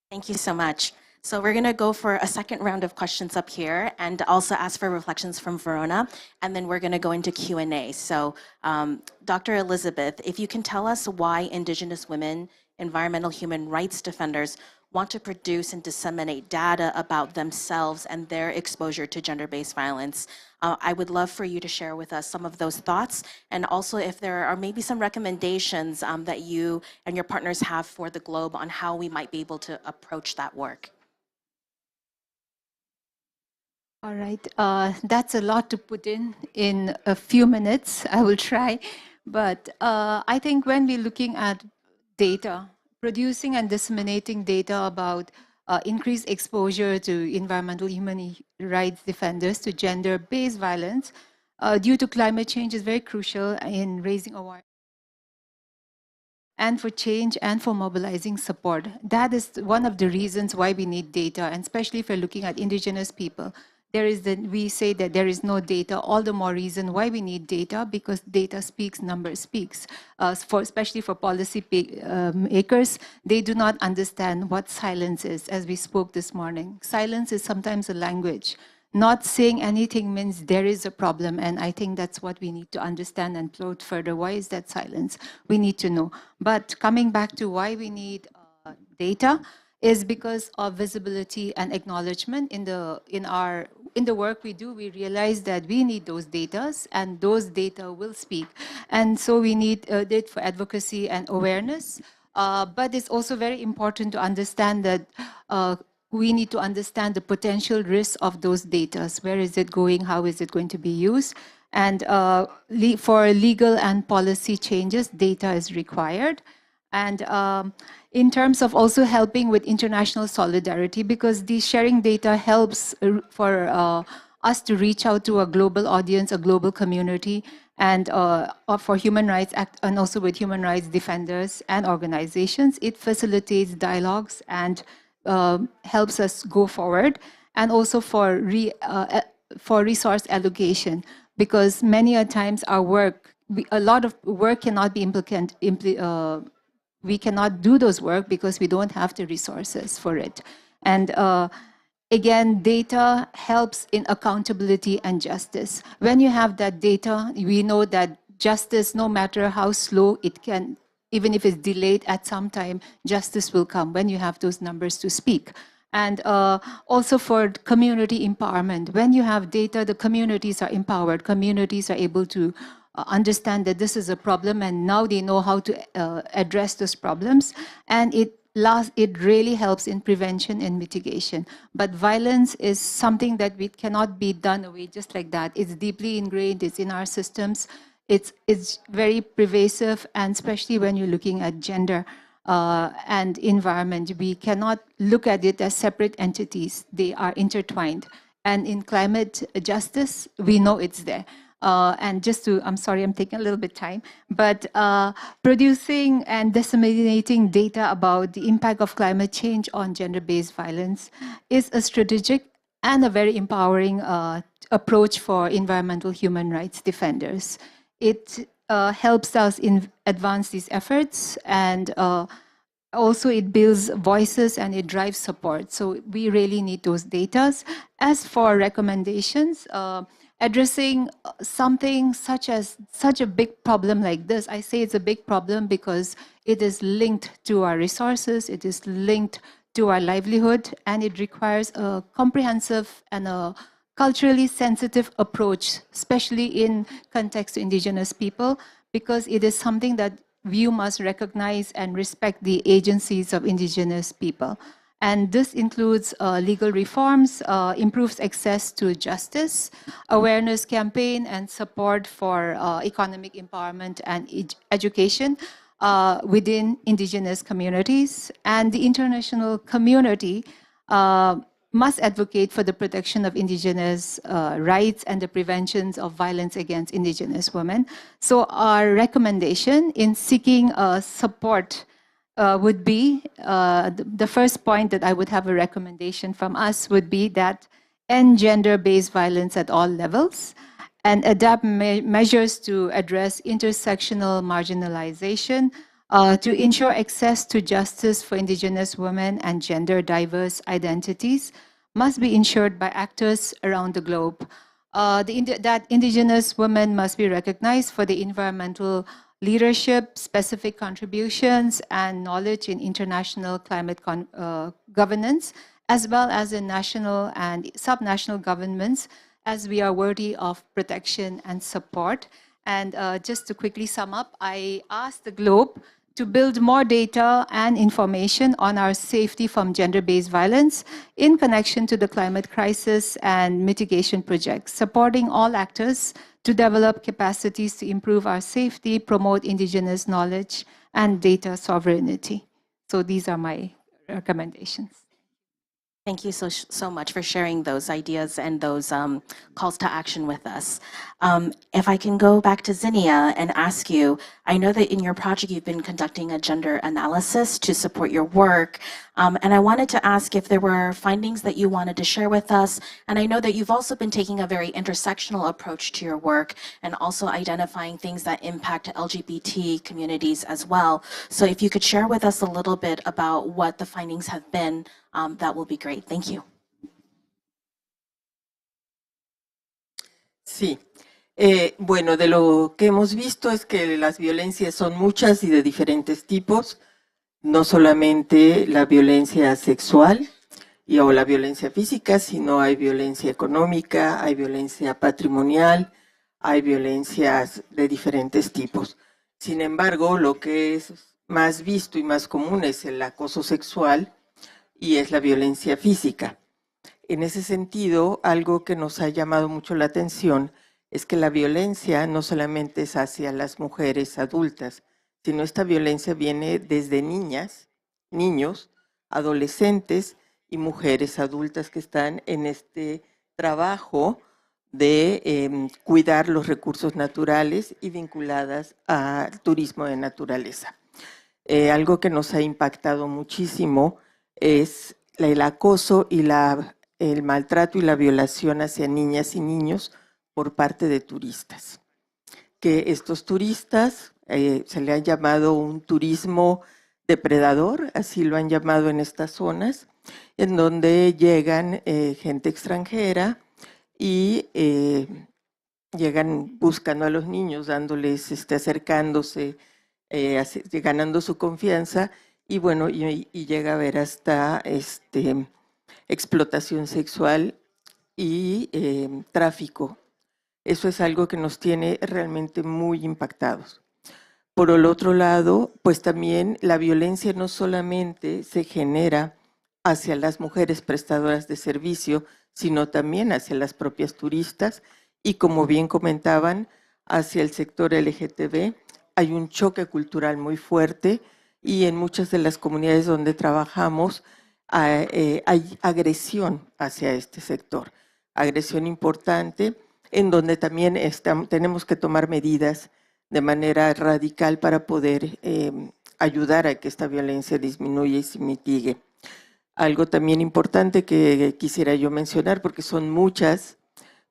Thank you so much. So we're going to go for a second round of questions up here and also ask for reflections from Verona, and then we're going to go into Q&A. So Dr. Elizabeth, if you can tell us why Indigenous women, environmental human rights defenders want to produce and disseminate data about themselves and their exposure to gender-based violence. I would love for you to share with us some of those thoughts, and also if there are maybe some recommendations that you and your partners have for the globe on how we might be able to approach that work. All right, that's a lot to put in a few minutes. I will try, but I think when we're looking at data, producing and disseminating data about increased exposure to environmental human rights defenders to gender-based violence due to climate change is very crucial in raising awareness and for change and for mobilizing support. That is one of the reasons why we need data, and especially if we're looking at indigenous people. We say that there is no data, all the more reason why we need data, because data speaks, numbers speaks. Especially for policy makers, they do not understand what silence is, as we spoke this morning. Silence is sometimes a language. Not saying anything means there is a problem, and I think that's what we need to understand and plot further. Why is that silence? We need to know. But coming back to why we need data, is because of visibility and acknowledgement. In the work we do, we realize that we need those data, and those data will speak. And so we need it for advocacy and awareness. But it's also very important to understand that we need to understand the potential risks of those data. Where is it going? How is it going to be used? And for legal and policy changes, data is required. And in terms of also helping with international solidarity, because the sharing data helps for us to reach out to a global audience, a global community, and for human rights and also with human rights defenders and organizations. It facilitates dialogues and helps us go forward, and also for resource allocation, because many a times our work, a lot of work cannot be we cannot do those work because we don't have the resources for it. And again, data helps in accountability and justice. When you have that data, we know that justice, no matter how slow it can, even if it's delayed at some time, justice will come when you have those numbers to speak. And also for community empowerment. When you have data, the communities are empowered. Communities are able to understand that this is a problem, and now they know how to address those problems. And it really helps in prevention and mitigation. But violence is something that cannot be done away just like that. It's deeply ingrained, it's in our systems. It's very pervasive, and especially when you're looking at gender and environment, we cannot look at it as separate entities. They are intertwined. And in climate justice, we know it's there. And just to, I'm sorry, I'm taking a little bit time, but producing and disseminating data about the impact of climate change on gender-based violence is a strategic and a very empowering approach for environmental human rights defenders. It helps us advance these efforts, and also it builds voices and it drives support. So we really need those data. As for recommendations, addressing something such a big problem like this, I say it's a big problem because it is linked to our resources, it is linked to our livelihood, and it requires a comprehensive and a culturally sensitive approach, especially in context to indigenous people, because it is something that you must recognize and respect the agencies of indigenous people. And this includes legal reforms, improves access to justice, awareness campaign, and support for economic empowerment and education within indigenous communities. And the international community must advocate for the protection of indigenous rights and the prevention of violence against indigenous women. So our recommendation in seeking support would be, the first point that I would have a recommendation from us would be that end gender-based violence at all levels and adapt measures to address intersectional marginalization, to ensure access to justice for indigenous women and gender diverse identities must be ensured by actors around the globe. That indigenous women must be recognized for the environmental leadership, specific contributions, and knowledge in international climate governance, as well as in national and subnational governments, as we are worthy of protection and support. And just to quickly sum up, I asked the globe to build more data and information on our safety from gender-based violence in connection to the climate crisis and mitigation projects, supporting all actors to develop capacities to improve our safety, promote indigenous knowledge, and data sovereignty. So these are my recommendations. Thank you so much for sharing those ideas and those calls to action with us. If I can go back to Zinnia and ask you, I know that in your project you've been conducting a gender analysis to support your work, and I wanted to ask if there were findings that you wanted to share with us. And I know that you've also been taking a very intersectional approach to your work and also identifying things that impact LGBT communities as well. So if you could share with us a little bit about what the findings have been, that will be great. Thank you. Sí. Bueno, de lo que hemos visto es que las violencias son muchas y de diferentes tipos, no solamente la violencia sexual o la violencia física, sino hay violencia económica, hay violencia patrimonial, hay violencias de diferentes tipos. Sin embargo, lo que es más visto y más común es el acoso sexual y es la violencia física. En ese sentido, algo que nos ha llamado mucho la atención es que la violencia no solamente es hacia las mujeres adultas, sino esta violencia viene desde niñas, niños, adolescentes y mujeres adultas que están en este trabajo de cuidar los recursos naturales y vinculadas al turismo de naturaleza. Algo que nos ha impactado muchísimo es el acoso y el maltrato y la violación hacia niñas y niños por parte de turistas. Que estos turistas se le ha llamado un turismo depredador, así lo han llamado en estas zonas, en donde llegan gente extranjera y llegan buscando a los niños, dándoles, acercándose, ganando su confianza, y bueno, y llega a haber hasta explotación sexual y tráfico. Eso es algo que nos tiene realmente muy impactados. Por el otro lado, pues también la violencia no solamente se genera hacia las mujeres prestadoras de servicio, sino también hacia las propias turistas y, como bien comentaban, hacia el sector LGTB. Hay un choque cultural muy fuerte y en muchas de las comunidades donde trabajamos hay agresión hacia este sector. agresión importante, en donde también tenemos que tomar medidas de manera radical para poder ayudar a que esta violencia disminuya y se mitigue. Algo también importante que quisiera yo mencionar, porque son muchas,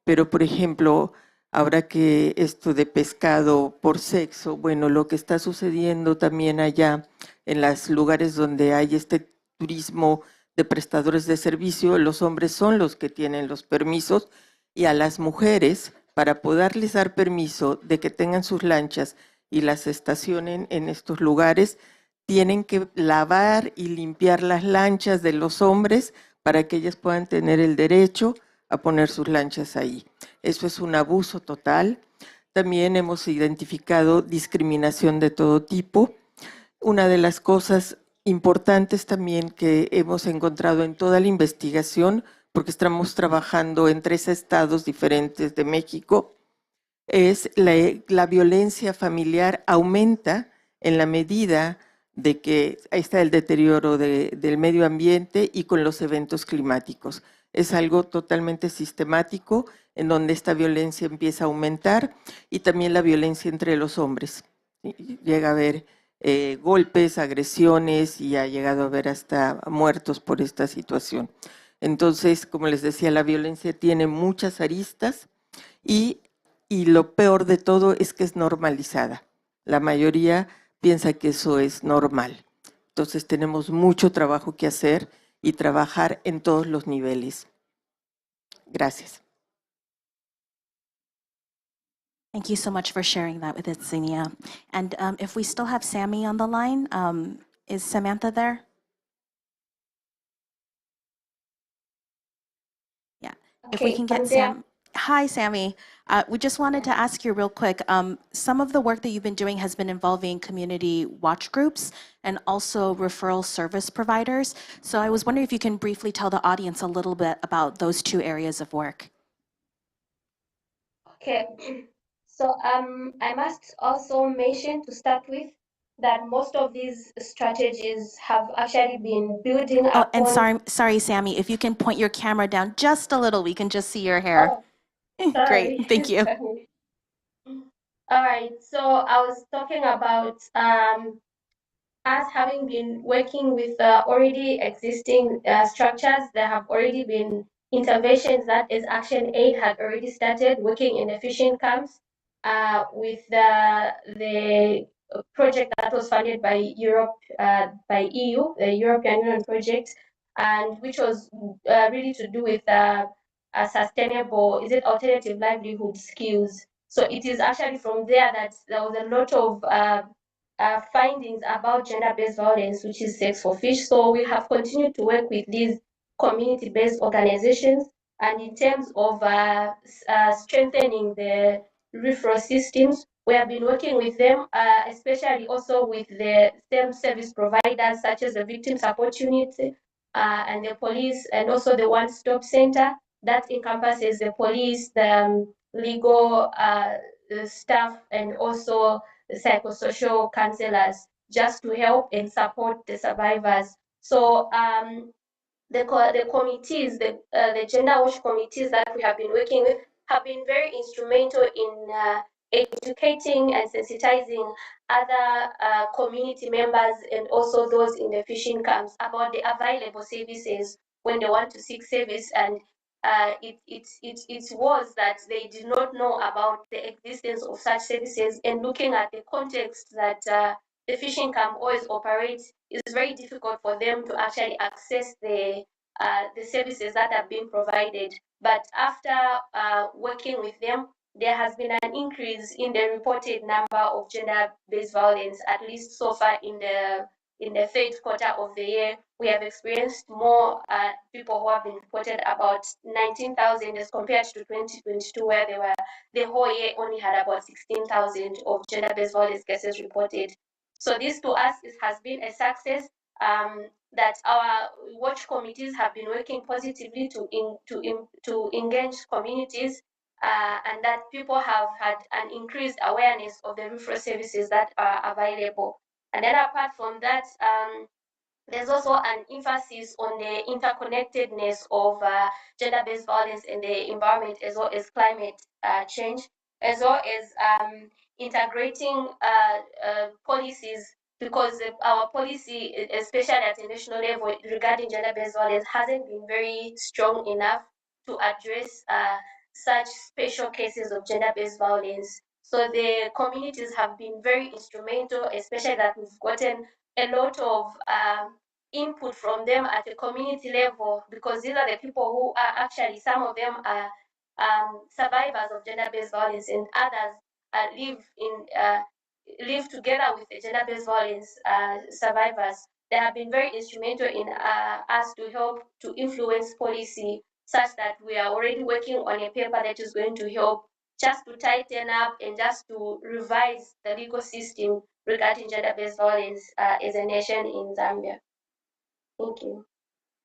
pero por ejemplo, ahora que esto de pescado por sexo, bueno, lo que está sucediendo también allá en los lugares donde hay este turismo de prestadores de servicio, los hombres son los que tienen los permisos y a las mujeres, para poderles dar permiso de que tengan sus lanchas y las estacionen en estos lugares, tienen que lavar y limpiar las lanchas de los hombres para que ellas puedan tener el derecho a poner sus lanchas ahí. Eso es un abuso total. También hemos identificado discriminación de todo tipo. Una de las cosas importantes también que hemos encontrado en toda la investigación, porque estamos trabajando en 3 estados diferentes de México, es la violencia familiar aumenta en la medida de que ahí está el deterioro del medio ambiente y con los eventos climáticos. Es algo totalmente sistemático en donde esta violencia empieza a aumentar y también la violencia entre los hombres. Llega a haber golpes, agresiones y ha llegado a haber hasta muertos por esta situación. Entonces, como les decía, la violencia tiene muchas aristas y lo peor de todo es que es normalizada. La mayoría piensa que eso es normal. Entonces tenemos mucho trabajo que hacer y trabajar en todos los niveles. Gracias. Thank you so much for sharing that with us, Zinnia. And if we still have Sammy on the line, is Samantha there? Yeah. If we can get Sam. Hi, Sammy. We just wanted to ask you real quick. Some of the work that you've been doing has been involving community watch groups and also referral service providers. So I was wondering if you can briefly tell the audience a little bit about those 2 areas of work. Okay. So I must also mention to start with that most of these strategies have actually been building upon... And sorry, Sammy, if you can point your camera down just a little, we can just see your hair. Oh, Great, thank you. All right, so I was talking about us having been working with already existing structures. There have already been interventions that as Action Aid had already started working in the fishing camps with the project that was funded by Europe, by EU, the European Union project, and which was really to do with sustainable, alternative livelihood skills. So it is actually from there that there was a lot of findings about gender-based violence, which is sex for fish. So we have continued to work with these community-based organizations, and in terms of strengthening the referral systems, we have been working with them, especially also with the STEM service providers such as the Victim Support Unit and the police, and also the One-Stop Center that encompasses the police, the legal staff, and also the psychosocial counselors, just to help and support the survivors. So the committees, the gender watch committees that we have been working with have been very instrumental in educating and sensitizing other community members and also those in the fishing camps about the available services when they want to seek service. And it was that they did not know about the existence of such services, and looking at the context that the fishing camp always operates, it's very difficult for them to actually access the services that are being provided. But after working with them, there has been an increase in the reported number of gender-based violence, at least so far in the 3rd quarter of the year. We have experienced more people who have been reported, about 19,000 as compared to 2022, where the whole year only had about 16,000 of gender-based violence cases reported. So this to us has been a success, that our watch committees have been working positively to engage communities, and that people have had an increased awareness of the referral services that are available. And then apart from that, There's also an emphasis on the interconnectedness of gender-based violence in the environment, as well as climate change, as well as integrating policies, because our policy, especially at the national level regarding gender-based violence, hasn't been very strong enough to address such special cases of gender-based violence. So the communities have been very instrumental, especially that we've gotten a lot of input from them at the community level, because these are the people who are actually, some of them are survivors of gender-based violence, and others live together with the gender-based violence survivors. They have been very instrumental in us to help to influence policy, such that we are already working on a paper that is going to help just to tighten up and just to revise the legal system regarding gender-based violence as a nation in Zambia. Thank you.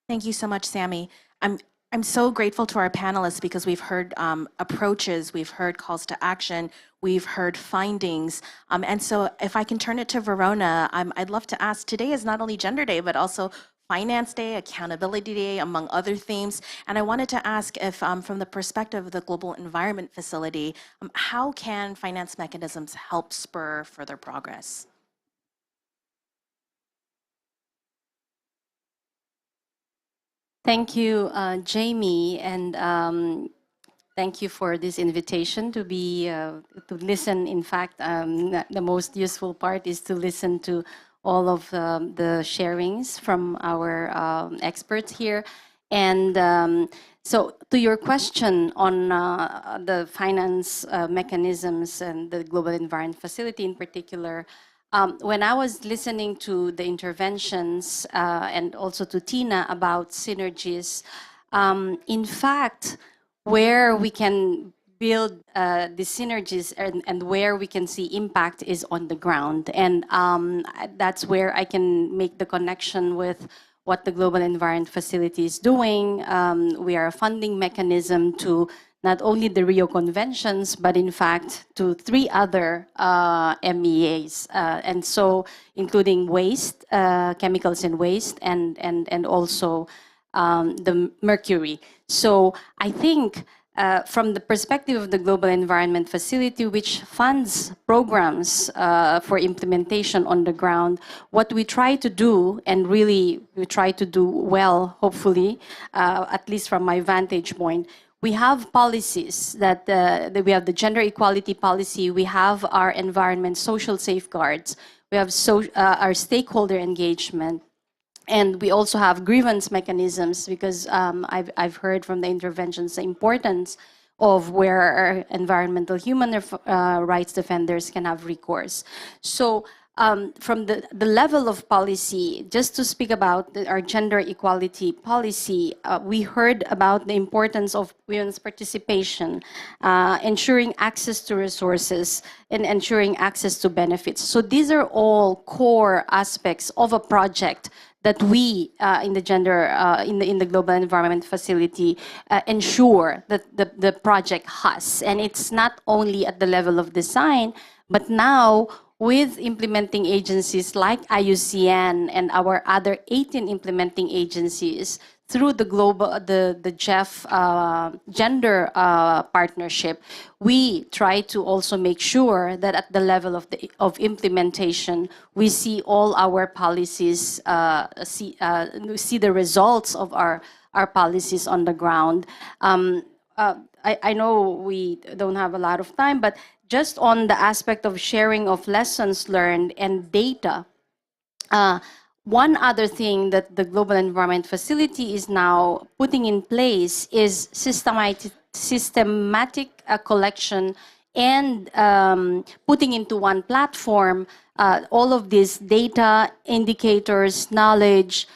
Thank you so much, Sammy. I'm so grateful to our panelists because we've heard approaches, we've heard calls to action, we've heard findings. And so if I can turn it to Verona, I'd love to ask, today is not only Gender Day, but also Finance Day, Accountability Day, among other themes. And I wanted to ask if, from the perspective of the Global Environment Facility, how can finance mechanisms help spur further progress? Thank you, Jamie, and thank you for this invitation to be to listen. In fact, the most useful part is to listen to all of the sharings from our experts here. And so, to your question on the finance mechanisms and the Global Environment Facility in particular. When I was listening to the interventions and also to Tina about synergies, in fact, where we can build the synergies and where we can see impact is on the ground. And that's where I can make the connection with what the Global Environment Facility is doing. We are a funding mechanism to not only the Rio Conventions, but in fact to 3 other MEAs. And so including waste, chemicals and waste, and also the mercury. So I think from the perspective of the Global Environment Facility, which funds programs for implementation on the ground, what we try to do, and really we try to do well, hopefully, at least from my vantage point, we have policies that we have the gender equality policy, we have our environment social safeguards, we have our stakeholder engagement, and we also have grievance mechanisms because I've heard from the interventions the importance of where our environmental human rights defenders can have recourse. So from the level of policy, just to speak about our gender equality policy, we heard about the importance of women's participation, ensuring access to resources, and ensuring access to benefits. So these are all core aspects of a project that we in the in the Global Environment Facility ensure that the project has. And it's not only at the level of design, but now with implementing agencies like IUCN and our other 18 implementing agencies through the the GEF gender partnership, we try to also make sure that at the level of implementation, we see all our policies, see the results of our policies on the ground. I know we don't have a lot of time, but just on the aspect of sharing of lessons learned and data, one other thing that the Global Environment Facility is now putting in place is systematic collection and putting into one platform all of these data, indicators, knowledge,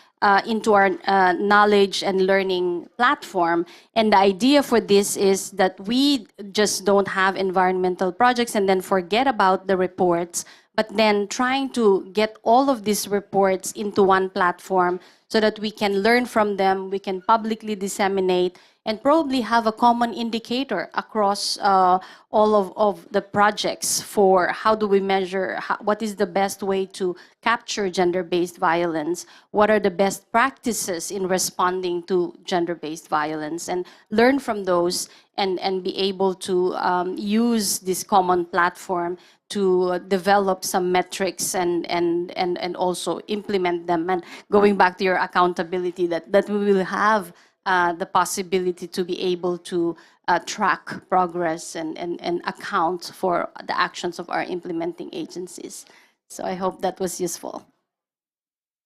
into our knowledge and learning platform. And the idea for this is that we just don't have environmental projects and then forget about the reports, but then trying to get all of these reports into one platform so that we can learn from them, we can publicly disseminate, and probably have a common indicator across all of the projects for how do we measure, what is the best way to capture gender-based violence, what are the best practices in responding to gender-based violence, and learn from those and be able to use this common platform to develop some metrics and also implement them. And going back to your accountability, that we will have the possibility to be able to track progress and account for the actions of our implementing agencies. So I hope that was useful.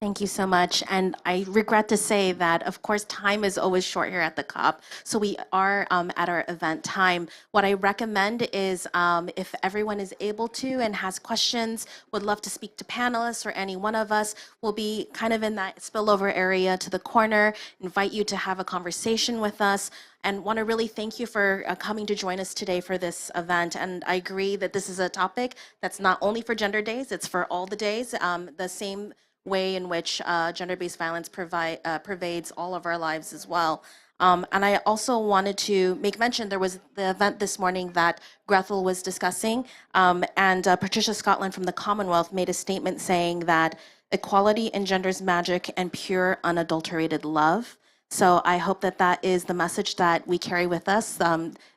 Thank you so much. And I regret to say that, of course, time is always short here at the COP. So we are at our event time. What I recommend is if everyone is able to and has questions, would love to speak to panelists or any one of us, we'll be kind of in that spillover area to the corner, invite you to have a conversation with us, and want to really thank you for coming to join us today for this event. And I agree that this is a topic that's not only for gender days, it's for all the days. The same way in which gender-based violence pervades all of our lives as well. And I also wanted to make mention, there was the event this morning that Grethel was discussing, and Patricia Scotland from the Commonwealth made a statement saying that equality engenders magic and pure unadulterated love. So I hope that that is the message that we carry with us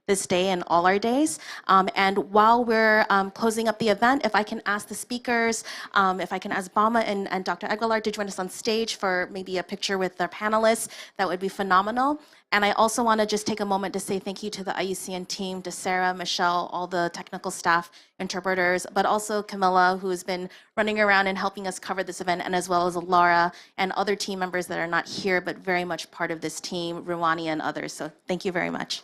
this day and all our days. And while we're closing up the event, if I can ask the speakers, if I can ask Bama and Dr. Aguilar to join us on stage for maybe a picture with their panelists, that would be phenomenal. And I also want to just take a moment to say thank you to the IUCN team, to Sarah, Michelle, all the technical staff, interpreters, but also Camilla, who has been running around and helping us cover this event, and as well as Laura and other team members that are not here, but very much part of this team, Ruwani and others. So thank you very much.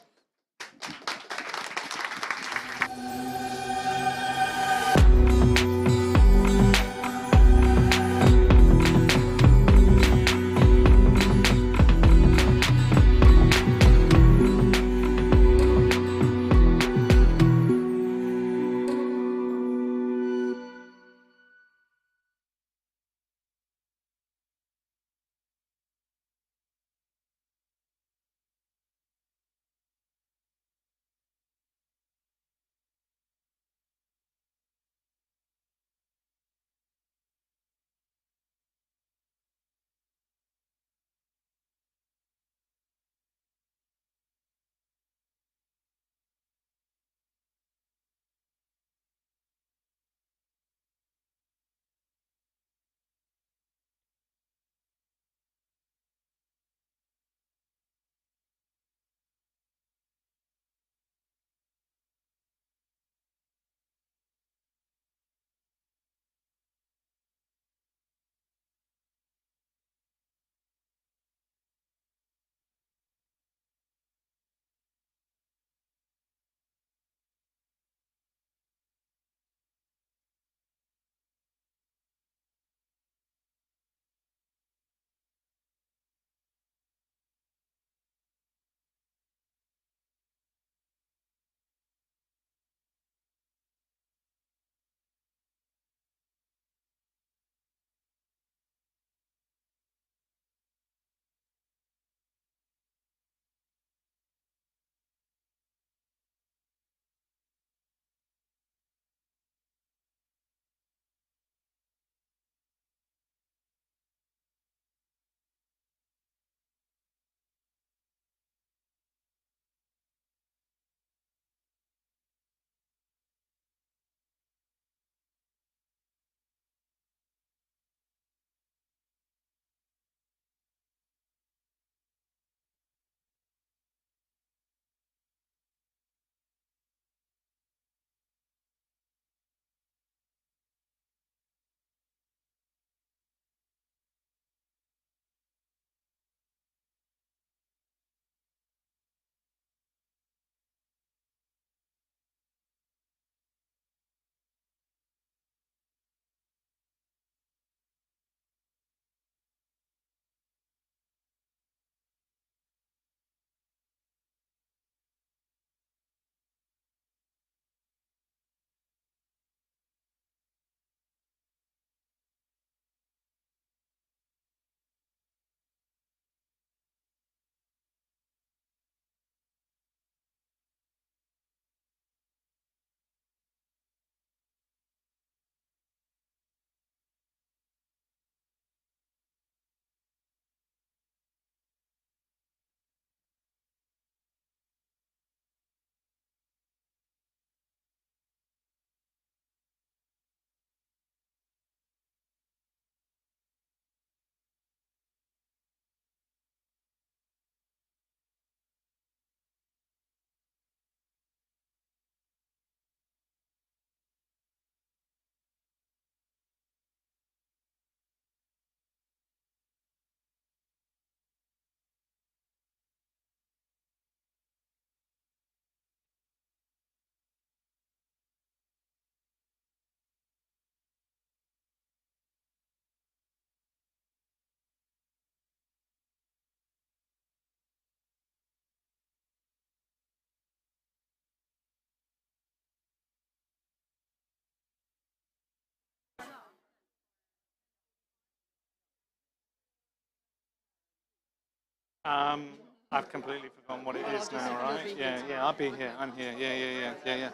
I've completely forgotten what it is now, right? Yeah, yeah, I'll be here. I'm here. Yeah.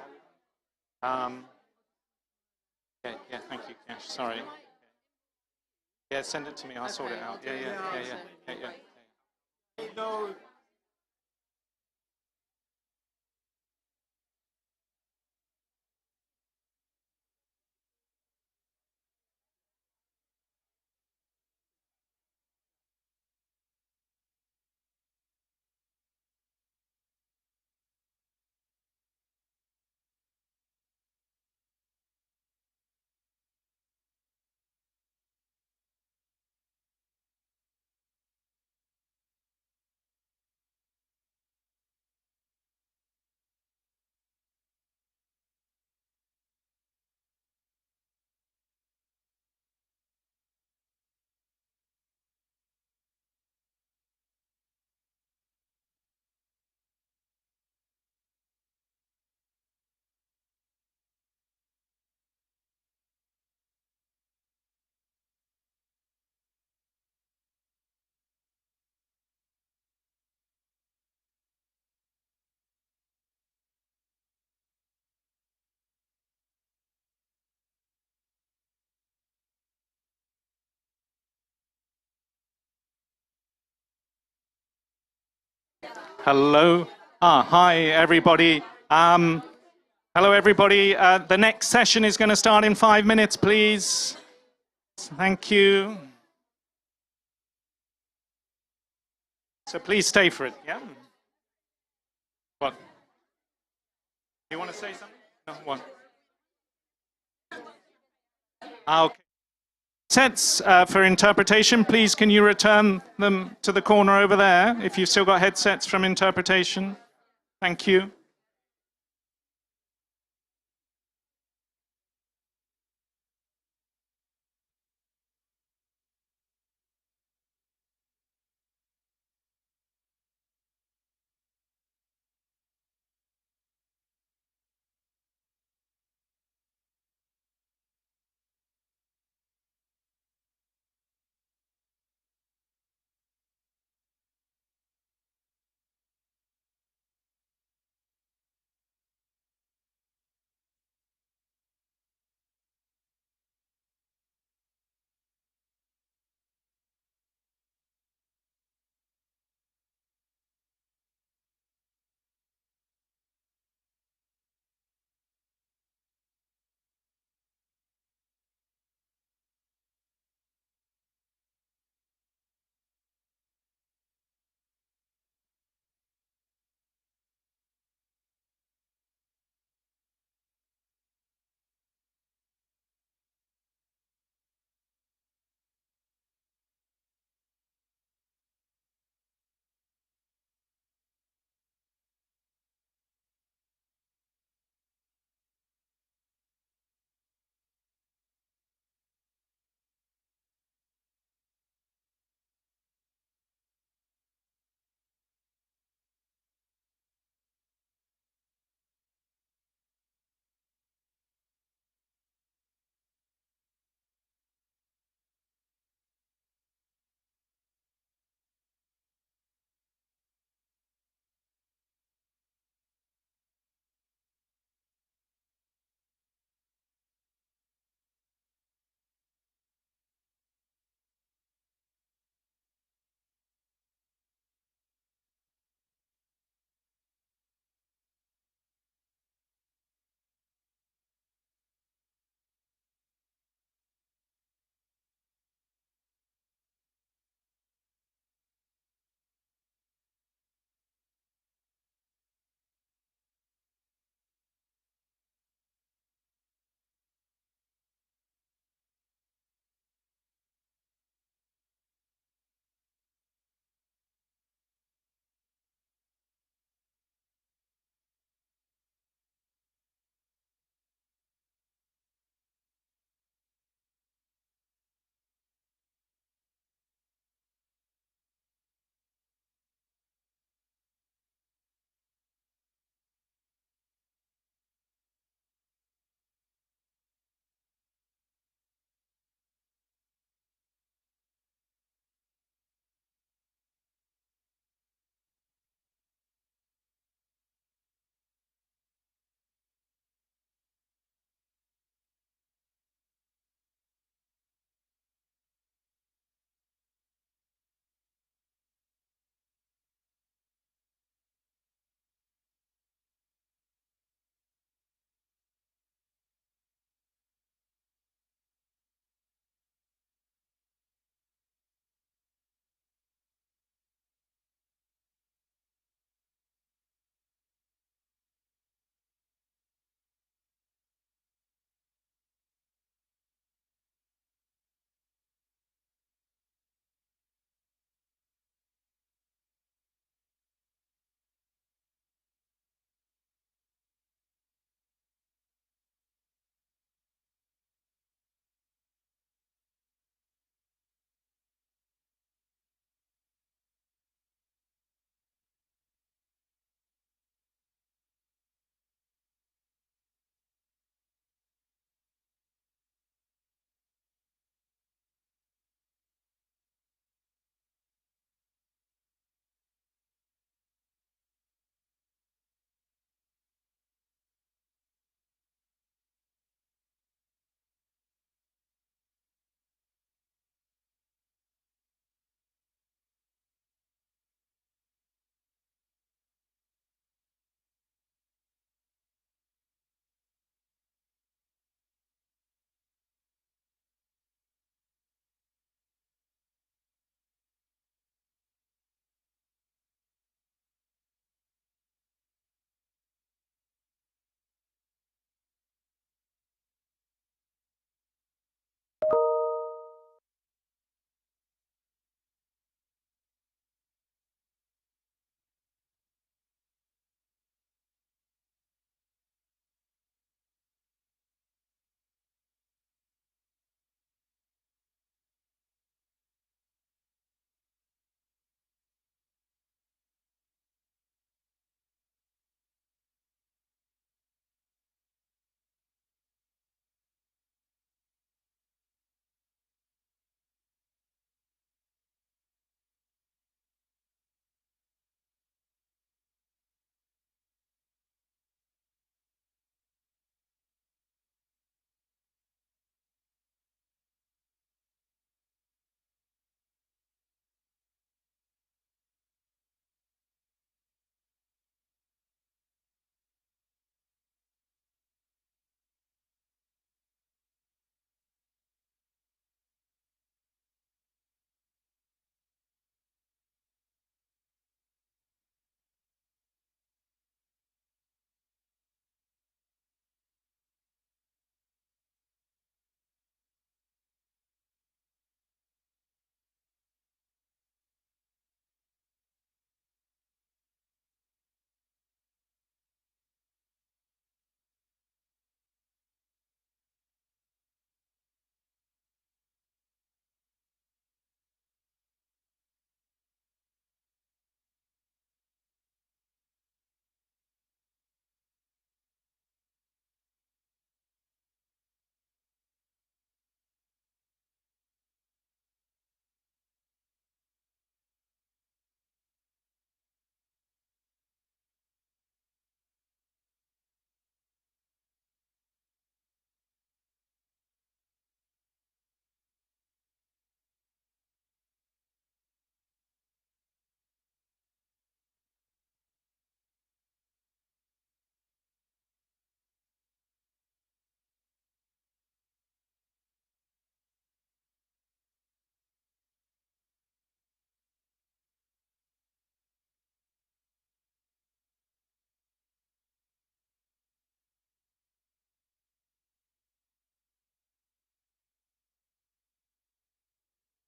Yeah, thank you, Cash. Sorry. Yeah, send it to me. I'll sort it out. Yeah. Hello. Hi, everybody. Hello, everybody. The next session is going to start in 5 minutes, please. Thank you. So please stay for it. Yeah. What? You want to say something? No. What? Okay. Headsets for interpretation, please. Can you return them to the corner over there if you've still got headsets from interpretation? Thank you.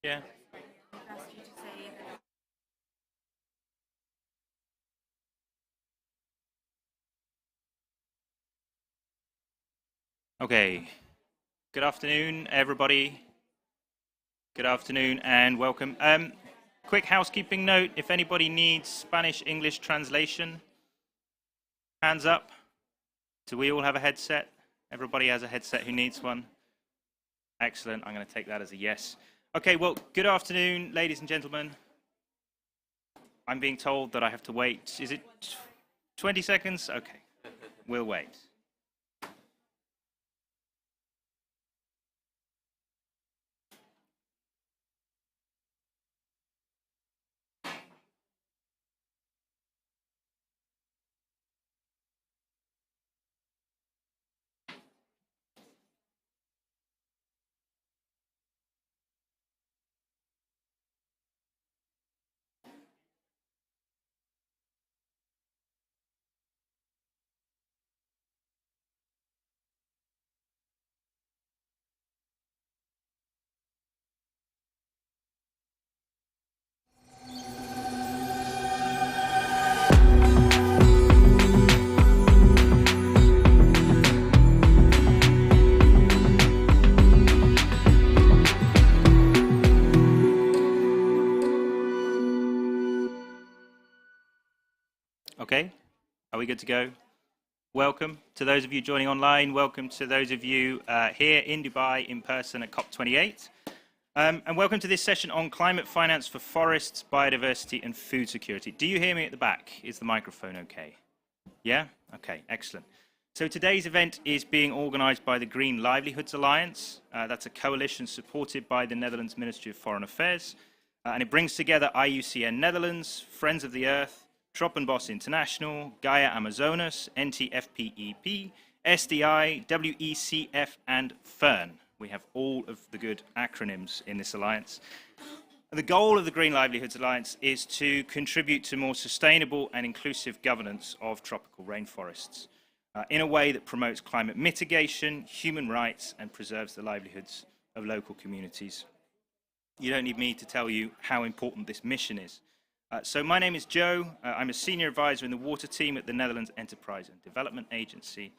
Yeah. Okay. Good afternoon, everybody. Good afternoon and welcome. Quick housekeeping note, if anybody needs Spanish-English translation, hands up. Do we all have a headset? Everybody has a headset who needs one? Excellent, I'm going to take that as a yes. Okay, well, good afternoon, ladies and gentlemen. I'm being told that I have to wait. Is it 20 seconds? Okay, we'll wait. Okay, are we good to go? Welcome to those of you joining online. Welcome to those of you here in Dubai in person at COP28. And welcome to this session on climate finance for forests, biodiversity and food security. Do you hear me at the back? Is the microphone okay? Yeah? Okay, excellent. So today's event is being organised by the Green Livelihoods Alliance. That's a coalition supported by the Netherlands Ministry of Foreign Affairs. And it brings together IUCN Netherlands, Friends of the Earth, Troppenbos International, Gaia Amazonas, NTFPEP, SDI, WECF and FERN. We have all of the good acronyms in this alliance. The goal of the Green Livelihoods Alliance is to contribute to more sustainable and inclusive governance of tropical rainforests in a way that promotes climate mitigation, human rights and preserves the livelihoods of local communities. You don't need me to tell you how important this mission is. So my name is Joe. I'm a senior advisor in the water team at the Netherlands Enterprise and Development Agency.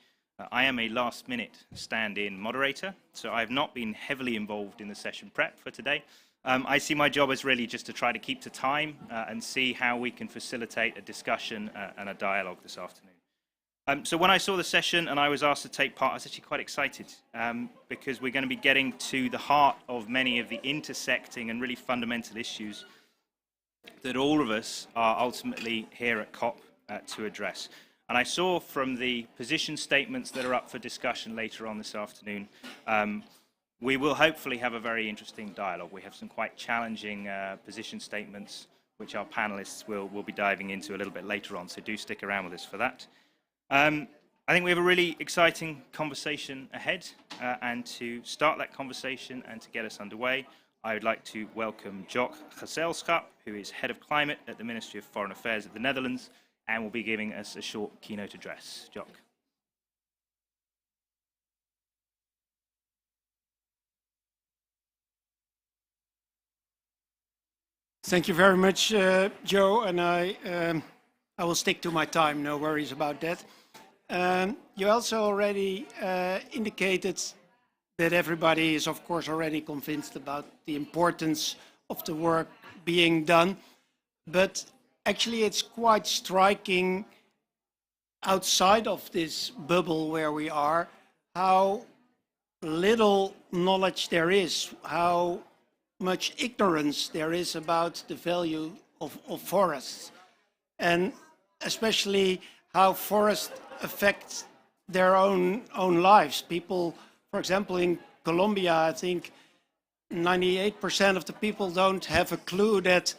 I am a last-minute stand-in moderator, so I have not been heavily involved in the session prep for today. I see my job as really just to try to keep to time and see how we can facilitate a discussion and a dialogue this afternoon. So when I saw the session and I was asked to take part, I was actually quite excited because we're going to be getting to the heart of many of the intersecting and really fundamental issues that all of us are ultimately here at COP to address. And I saw from the position statements that are up for discussion later on this afternoon, we will hopefully have a very interesting dialogue. We have some quite challenging position statements, which our panelists will be diving into a little bit later on, so do stick around with us for that. I think we have a really exciting conversation ahead, and to start that conversation and to get us underway, I would like to welcome Jock Gezelschap, who is Head of Climate at the Ministry of Foreign Affairs of the Netherlands, and will be giving us a short keynote address. Jock. Thank you very much, Joe, and I will stick to my time, no worries about that. You also already indicated that everybody is, of course, already convinced about the importance of the work being done. But actually, it's quite striking outside of this bubble where we are, how little knowledge there is, how much ignorance there is about the value of forests. And especially how forests affect their own lives. People, for example, in Colombia, I think 98% of the people don't have a clue that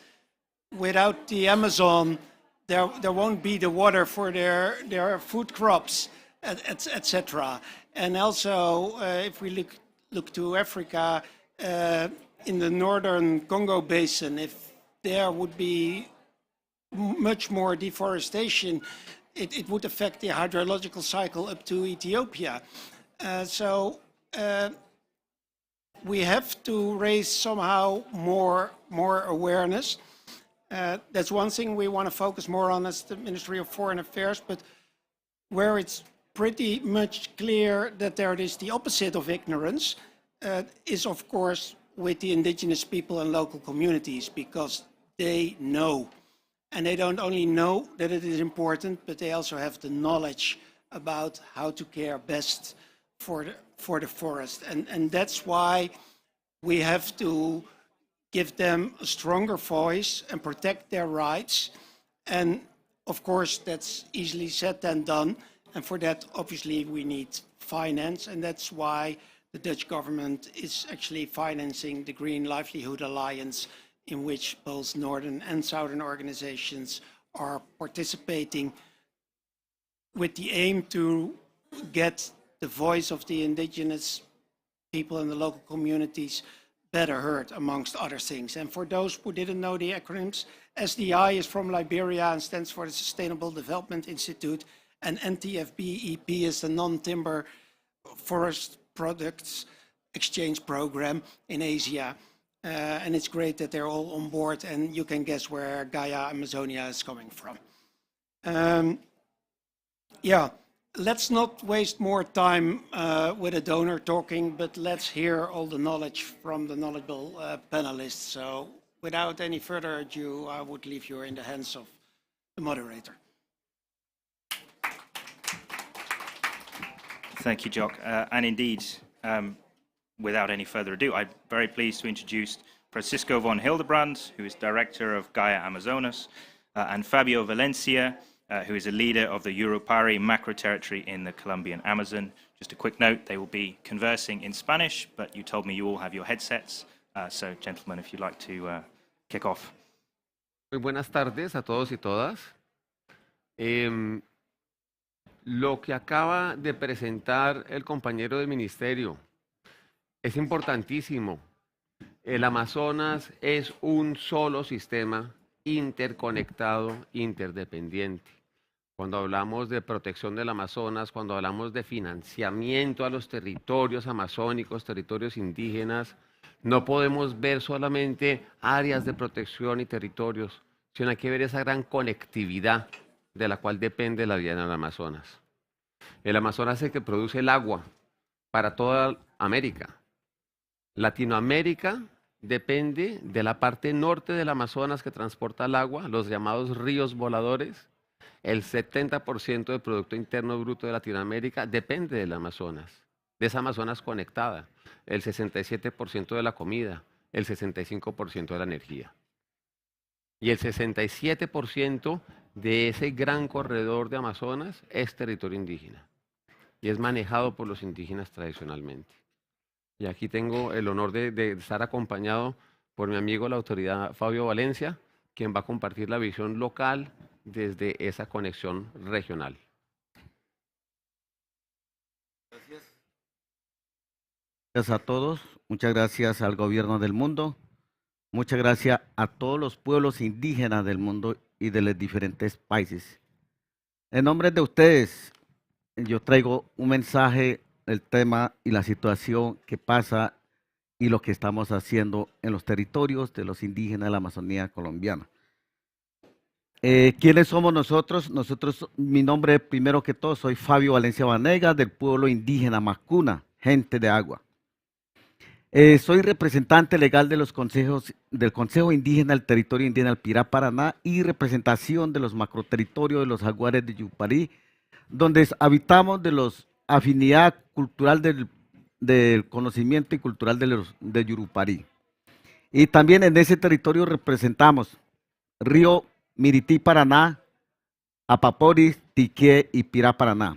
without the Amazon, there won't be the water for their food crops, etc. And also, if we look to Africa, in the northern Congo basin, if there would be much more deforestation, it would affect the hydrological cycle up to Ethiopia. we have to raise somehow more awareness. That's one thing we want to focus more on as the Ministry of Foreign Affairs, but where it's pretty much clear that there is the opposite of ignorance is, of course, with the indigenous people and local communities, because they know. And they don't only know that it is important, but they also have the knowledge about how to care best for the forest. And that's why we have to give them a stronger voice and protect their rights. And of course, that's easily said than done. And for that, obviously, we need finance. And that's why the Dutch government is actually financing the Green Livelihood Alliance, in which both northern and southern organizations are participating with the aim to get the voice of the indigenous people in the local communities better heard, amongst other things. And for those who didn't know the acronyms, SDI is from Liberia and stands for the Sustainable Development Institute, and NTFB-EP is the Non-Timber Forest Products Exchange Program in Asia. And it's great that they're all on board, and you can guess where Gaia Amazonia is coming from. Yeah, let's not waste more time with a donor talking, but let's hear all the knowledge from the knowledgeable panelists. So without any further ado, I would leave you in the hands of the moderator. Thank you, Jock. And indeed, without any further ado, I'm very pleased to introduce Francisco von Hildebrand, who is Director of Gaia Amazonas, and Fabio Valencia, who is a leader of the Yurupari macro territory in the Colombian Amazon. Just a quick note, they will be conversing in Spanish, but you told me you all have your headsets. So, gentlemen, if you'd like to kick off. Muy buenas tardes a todos y todas. Lo que acaba de presentar el compañero del ministerio es importantísimo. El Amazonas es un solo sistema interconectado, interdependiente. Cuando hablamos de protección del Amazonas, cuando hablamos de financiamiento a los territorios amazónicos, territorios indígenas, no podemos ver solamente áreas de protección y territorios, sino hay que ver esa gran conectividad de la cual depende la vida en el Amazonas. El Amazonas es el que produce el agua para toda América. Latinoamérica depende de la parte norte del Amazonas que transporta el agua, los llamados ríos voladores. El 70% del Producto Interno Bruto de Latinoamérica depende del Amazonas, de esa Amazonas conectada, el 67% de la comida, el 65% de la energía. Y el 67% de ese gran corredor de Amazonas es territorio indígena y es manejado por los indígenas tradicionalmente. Y aquí tengo el honor de estar acompañado por mi amigo, la autoridad Fabio Valencia, quien va a compartir la visión local desde esa conexión regional. Gracias a todos, muchas gracias al gobierno del mundo, muchas gracias a todos los pueblos indígenas del mundo y de los diferentes países. En nombre de ustedes, yo traigo un mensaje, el tema y la situación que pasa y lo que estamos haciendo en los territorios de los indígenas de la Amazonía colombiana. ¿Quiénes somos nosotros? Mi nombre primero que todo, soy Fabio Valencia Vanegas, del pueblo indígena Macuna, gente de agua. Soy representante legal de los consejos, del Consejo Indígena del Territorio Indígena del Pirá, Paraná, y representación de los macroterritorios de los jaguares de Yurupari, donde habitamos de los afinidad cultural del conocimiento y cultural de Yurupari. Y también en ese territorio representamos Río Mirití, Paraná, Apaporis, Tiqué y Pirá, Paraná.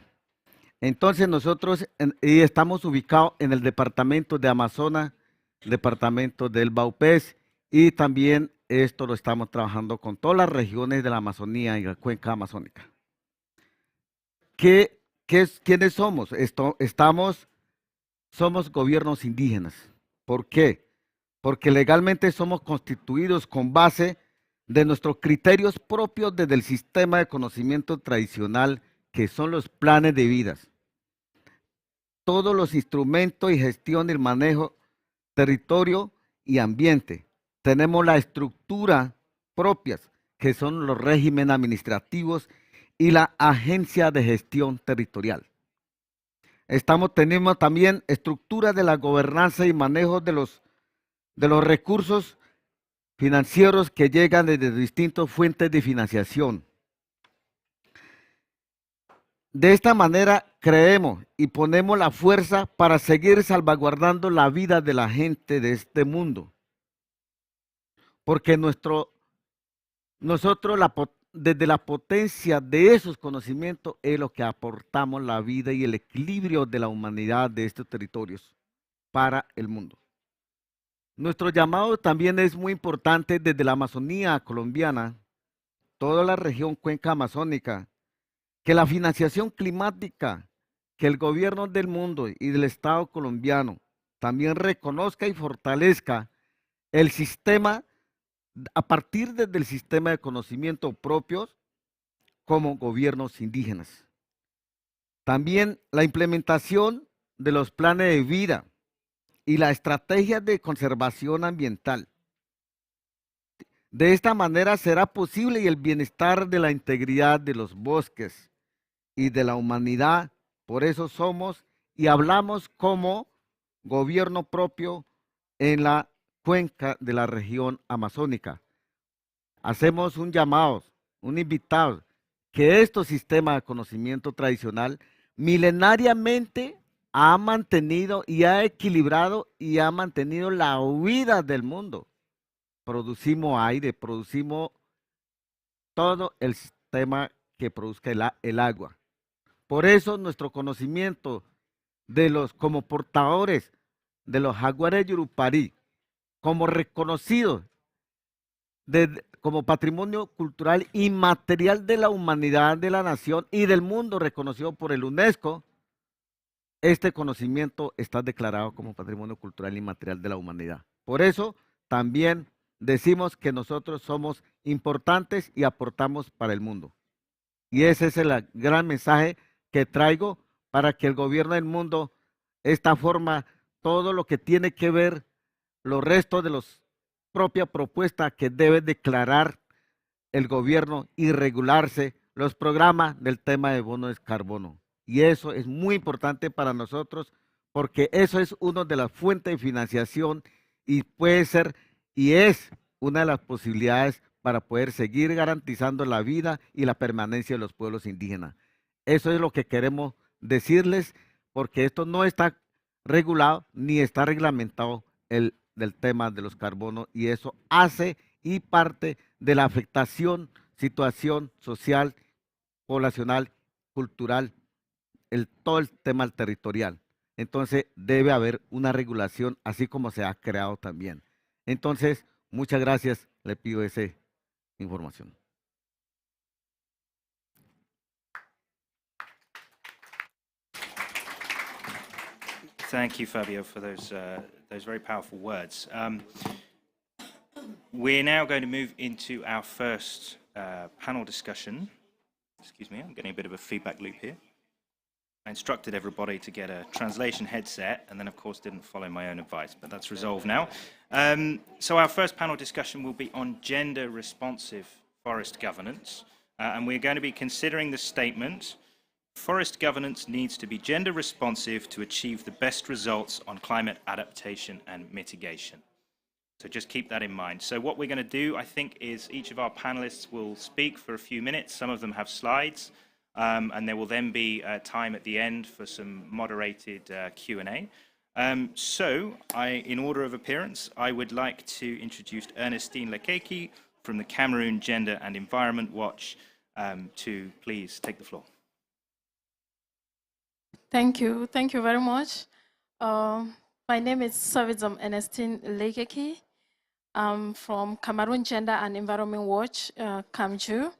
Entonces nosotros estamos ubicados en el departamento de Amazonas, departamento del Baupés, y también esto lo estamos trabajando con todas las regiones de la Amazonía y la cuenca amazónica. ¿Quiénes somos? Somos gobiernos indígenas. ¿Por qué? Porque legalmente somos constituidos con base de nuestros criterios propios desde el sistema de conocimiento tradicional, que son los planes de vidas. Todos los instrumentos y gestión y el manejo territorio y ambiente. Tenemos la estructura propias, que son los regímenes administrativos y la agencia de gestión territorial. Tenemos también estructuras de la gobernanza y manejo de los recursos financieros que llegan desde distintas fuentes de financiación. De esta manera creemos y ponemos la fuerza para seguir salvaguardando la vida de la gente de este mundo. Porque nosotros desde la potencia de esos conocimientos es lo que aportamos la vida y el equilibrio de la humanidad de estos territorios para el mundo. Nuestro llamado también es muy importante desde la Amazonía colombiana, toda la región cuenca amazónica, que la financiación climática, que el gobierno del mundo y del Estado colombiano también reconozca y fortalezca el sistema a partir del sistema de conocimiento propios como gobiernos indígenas. También la implementación de los planes de vida y la estrategia de conservación ambiental. De esta manera será posible el bienestar de la integridad de los bosques y de la humanidad. Por eso somos y hablamos como gobierno propio en la cuenca de la región amazónica. Hacemos un llamado, un invitado, que este sistema de conocimiento tradicional milenariamente ha mantenido y ha equilibrado y ha mantenido la vida del mundo. Producimos aire, producimos todo el sistema que produzca el agua. Por eso nuestro conocimiento como portadores de los jaguares yurupari, como reconocidos como patrimonio cultural inmaterial de la humanidad, de la nación y del mundo, reconocido por el UNESCO, este conocimiento está declarado como patrimonio cultural inmaterial de la humanidad. Por eso también decimos que nosotros somos importantes y aportamos para el mundo. Y ese es el gran mensaje que traigo para que el gobierno del mundo, esta forma, todo lo que tiene que ver, los restos de las propias propuestas que debe declarar el gobierno y regularse los programas del tema de bonos de carbono. Y eso es muy importante para nosotros porque eso es una de las fuentes de financiación y puede ser y es una de las posibilidades para poder seguir garantizando la vida y la permanencia de los pueblos indígenas. Eso es lo que queremos decirles porque esto no está regulado ni está reglamentado del tema de los carbonos y eso hace y parte de la afectación, situación social, poblacional, cultural, todo el tema territorial. Entonces debe haber una regulación así como se ha creado también. Entonces, muchas gracias, le pido esa información. Thank you, Fabio, for those very powerful words. We're now going to move into our first panel discussion. Excuse me, I'm getting a bit of a feedback loop here. I instructed everybody to get a translation headset and then, of course, didn't follow my own advice, but that's resolved now. So our first panel discussion will be on gender-responsive forest governance, and we're going to be considering the statement, forest governance needs to be gender-responsive to achieve the best results on climate adaptation and mitigation. So just keep that in mind. So what we're going to do, I think, is each of our panelists will speak for a few minutes. Some of them have slides. And there will then be time at the end for some moderated Q&A. So, in order of appearance, I would like to introduce Ernestine Lekeki from the Cameroon Gender and Environment Watch to please take the floor. Thank you very much. My name is Savizam Ernestine Lekeki. I'm from Cameroon Gender and Environment Watch, CAMJU.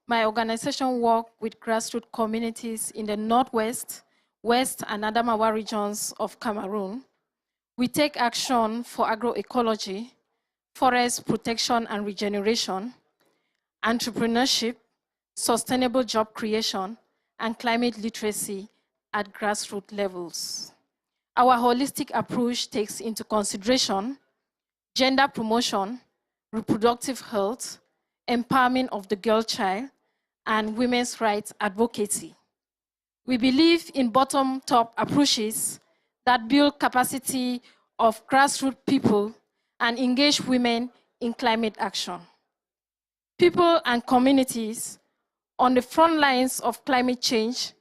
My organization works with grassroots communities in the Northwest, West, and Adamawa regions of Cameroon. We take action for agroecology, forest protection and regeneration, entrepreneurship, sustainable job creation, and climate literacy at grassroots levels. our holistic approach takes into consideration gender promotion, reproductive health, empowerment of the girl child, and women's rights advocacy. We believe in bottom-top approaches that build capacity of grassroots people and engage women in climate action. People and communities on the front lines of climate change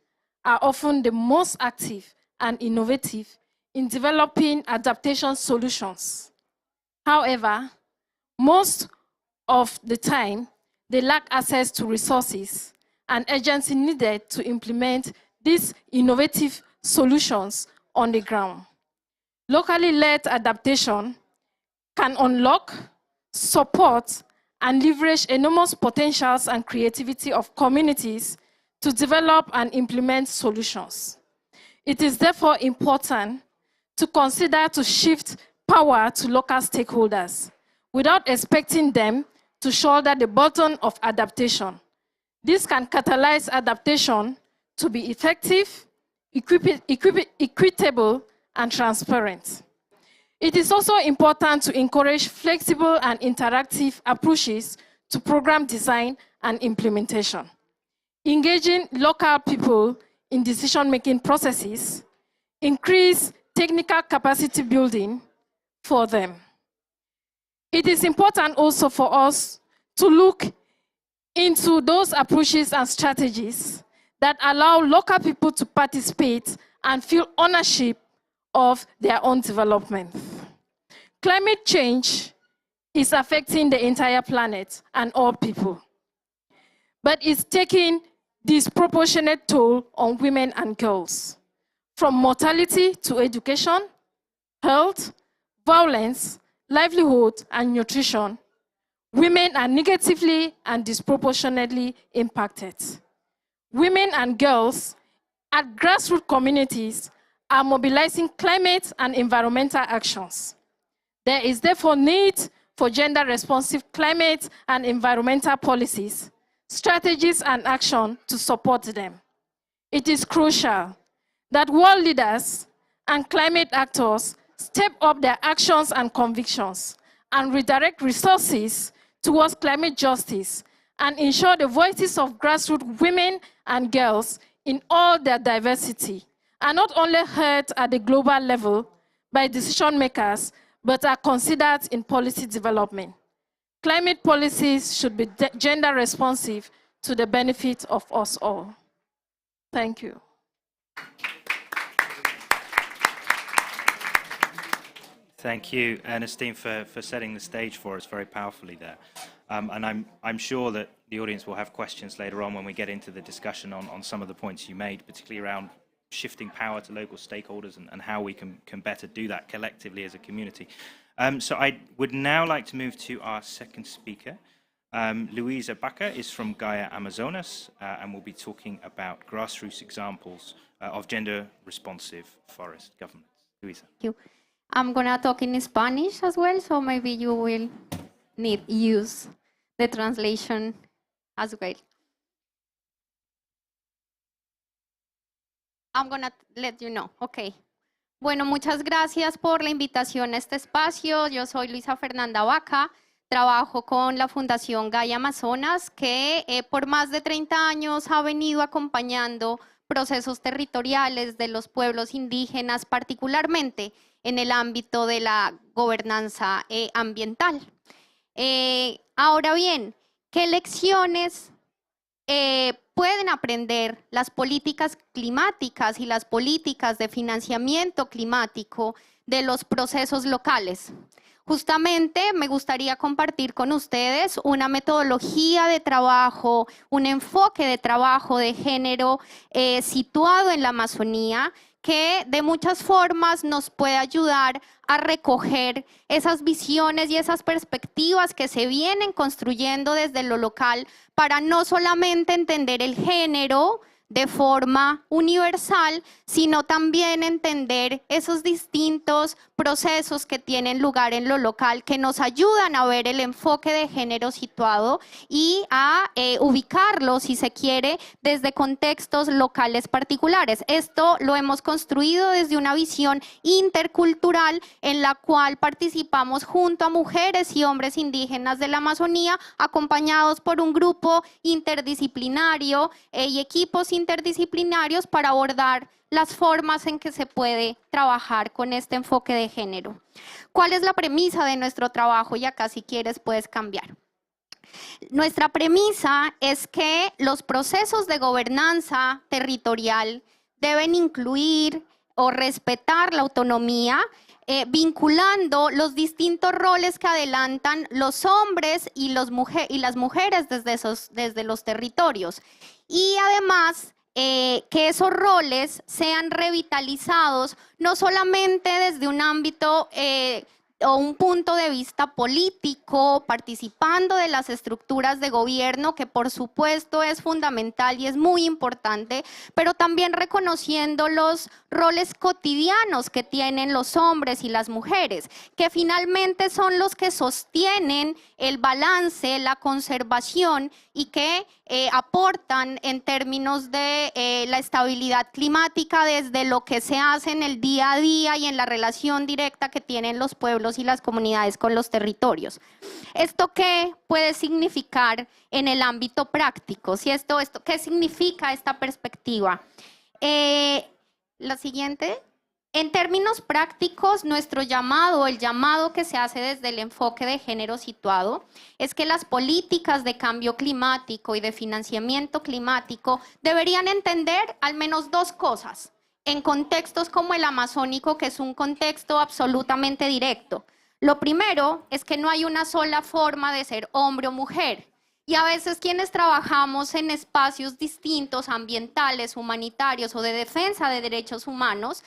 are often the most active and innovative in developing adaptation solutions. However, most of the time, they lack access to resources and agency needed to implement these innovative solutions on the ground. Locally led adaptation can unlock, support, and leverage enormous potentials and creativity of communities to develop and implement solutions. It is therefore important to consider to shift power to local stakeholders without expecting them to shoulder the burden of adaptation. This can catalyze adaptation to be effective, equitable, and transparent. It is also important to encourage flexible and interactive approaches to program design and implementation. Engaging local people in decision-making processes increase technical capacity building for them. It is important also for us to look into those approaches and strategies that allow local people to participate and feel ownership of their own development. Climate change is affecting the entire planet and all people, but it's taking disproportionate toll on women and girls, from mortality to education, health, violence, livelihood, and nutrition. Women are negatively and disproportionately impacted. Women and girls at grassroots communities are mobilizing climate and environmental actions. There is therefore need for gender-responsive climate and environmental policies, strategies, and action to support them. It is crucial that world leaders and climate actors step up their actions and convictions and redirect resources towards climate justice and ensure the voices of grassroots women and girls in all their diversity are not only heard at the global level by decision makers, but are considered in policy development. Climate policies should be gender responsive to the benefit of us all. Thank you. Thank you, Ernestine, for setting the stage for us very powerfully there. And I'm sure that the audience will have questions later on when we get into the discussion on some of the points you made, particularly around shifting power to local stakeholders and how we can better do that collectively as a community. So I would now like to move to our second speaker. Luisa Baca is from Gaia Amazonas and will be talking about grassroots examples of gender-responsive forest governments. Luisa. Thank you. I'm going to talk in Spanish as well, so maybe you will use the translation as well. I'm going to let you know. Okay. Bueno, muchas gracias por la invitación a este espacio. Yo soy Luisa Fernanda Baca. Trabajo con la Fundación Gaia Amazonas, que por más de 30 años ha venido acompañando procesos territoriales de los pueblos indígenas, particularmente en el ámbito de la gobernanza ambiental. Ahora bien, ¿qué lecciones pueden aprender las políticas climáticas y las políticas de financiamiento climático de los procesos locales? Justamente me gustaría compartir con ustedes una metodología de trabajo, un enfoque de trabajo de género situado en la Amazonía, que de muchas formas nos puede ayudar a recoger esas visiones y esas perspectivas que se vienen construyendo desde lo local para no solamente entender el género de forma universal, sino también entender esos distintos procesos que tienen lugar en lo local, que nos ayudan a ver el enfoque de género situado y a ubicarlo, si se quiere, desde contextos locales particulares. Esto lo hemos construido desde una visión intercultural en la cual participamos junto a mujeres y hombres indígenas de la Amazonía, acompañados por un grupo interdisciplinario y equipos interdisciplinarios para abordar las formas en que se puede trabajar con este enfoque de género. ¿Cuál es la premisa de nuestro trabajo? Y acá, si quieres, puedes cambiar. Nuestra premisa es que los procesos de gobernanza territorial deben incluir o respetar la autonomía, vinculando los distintos roles que adelantan los hombres y las mujeres desde los territorios. Y además, que esos roles sean revitalizados no solamente desde un ámbito o un punto de vista político, participando de las estructuras de gobierno, que por supuesto es fundamental y es muy importante, pero también reconociendo los roles cotidianos que tienen los hombres y las mujeres, que finalmente son los que sostienen el balance, la conservación y que aportan en términos de la estabilidad climática desde lo que se hace en el día a día y en la relación directa que tienen los pueblos y las comunidades con los territorios. ¿Esto qué puede significar en el ámbito práctico? ¿Qué significa esta perspectiva? La siguiente. En términos prácticos, nuestro llamado, el llamado que se hace desde el enfoque de género situado, es que las políticas de cambio climático y de financiamiento climático deberían entender al menos dos cosas, en contextos como el amazónico, que es un contexto absolutamente directo. Lo primero es que no hay una sola forma de ser hombre o mujer. Y a veces quienes trabajamos en espacios distintos, ambientales, humanitarios o de defensa de derechos humanos,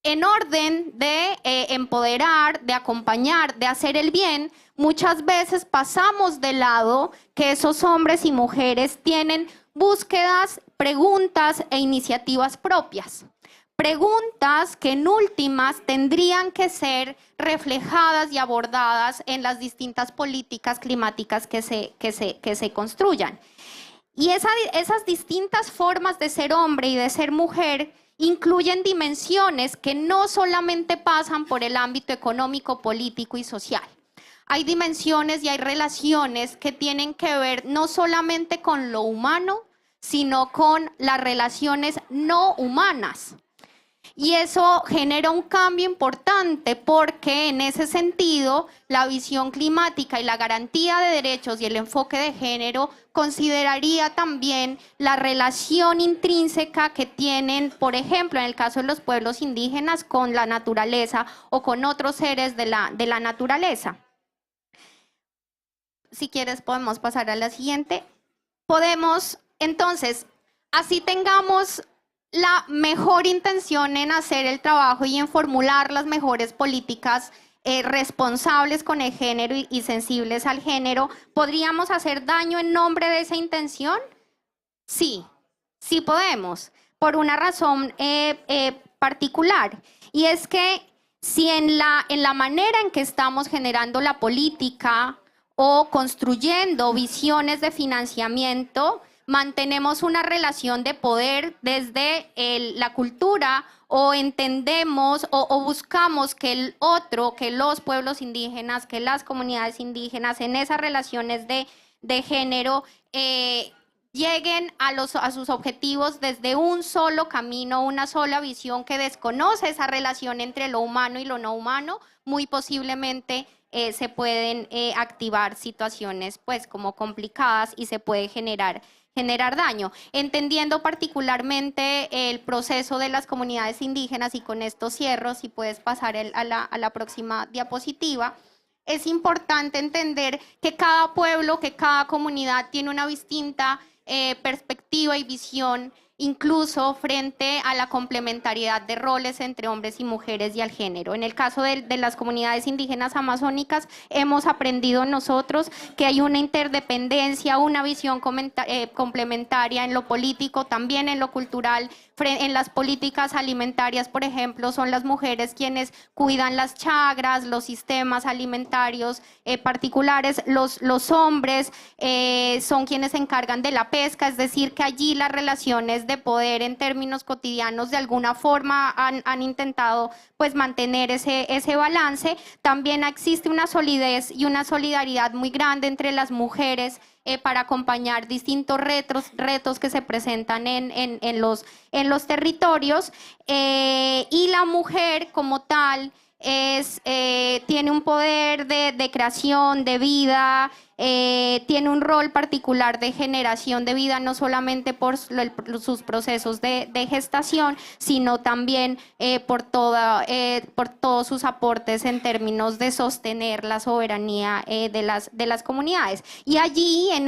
en orden de empoderar, de acompañar, de hacer el bien, muchas veces pasamos de lado que esos hombres y mujeres tienen búsquedas, preguntas e iniciativas propias. Preguntas que en últimas tendrían que ser reflejadas y abordadas en las distintas políticas climáticas que se construyan. Y esas distintas formas de ser hombre y de ser mujer incluyen dimensiones que no solamente pasan por el ámbito económico, político y social. Hay dimensiones y hay relaciones que tienen que ver no solamente con lo humano, sino con las relaciones no humanas. Y eso genera un cambio importante porque en ese sentido la visión climática y la garantía de derechos y el enfoque de género consideraría también la relación intrínseca que tienen, por ejemplo, en el caso de los pueblos indígenas, con la naturaleza o con otros seres de la naturaleza. Si quieres podemos pasar a la siguiente. Podemos, entonces, así tengamos la mejor intención en hacer el trabajo y en formular las mejores políticas responsables con el género y sensibles al género, ¿podríamos hacer daño en nombre de esa intención? Sí, sí podemos, por una razón particular, y es que si en la manera en que estamos generando la política o construyendo visiones de financiamiento, mantenemos una relación de poder desde la cultura o entendemos o buscamos que el otro, que los pueblos indígenas, que las comunidades indígenas en esas relaciones de género lleguen a sus objetivos desde un solo camino, una sola visión que desconoce esa relación entre lo humano y lo no humano, muy posiblemente se pueden activar situaciones pues como complicadas y se puede generar daño, entendiendo particularmente el proceso de las comunidades indígenas, y con esto cierro, si puedes pasar a la próxima diapositiva. Es importante entender que cada pueblo, que cada comunidad tiene una distinta perspectiva y visión incluso frente a la complementariedad de roles entre hombres y mujeres y al género. En el caso de las comunidades indígenas amazónicas, hemos aprendido nosotros que hay una interdependencia, una visión complementaria en lo político, también en lo cultural. En las políticas alimentarias, por ejemplo, son las mujeres quienes cuidan las chagras, los sistemas alimentarios particulares, los hombres son quienes se encargan de la pesca, es decir, que allí las relaciones de poder en términos cotidianos de alguna forma han intentado pues mantener ese balance. También existe una solidez y una solidaridad muy grande entre las mujeres para acompañar distintos retos que se presentan en los territorios, y la mujer como tal tiene un poder de creación, de vida, tiene un rol particular de generación de vida, no solamente por sus procesos de gestación, sino también por todos sus aportes en términos de sostener la soberanía de las comunidades. Y allí, en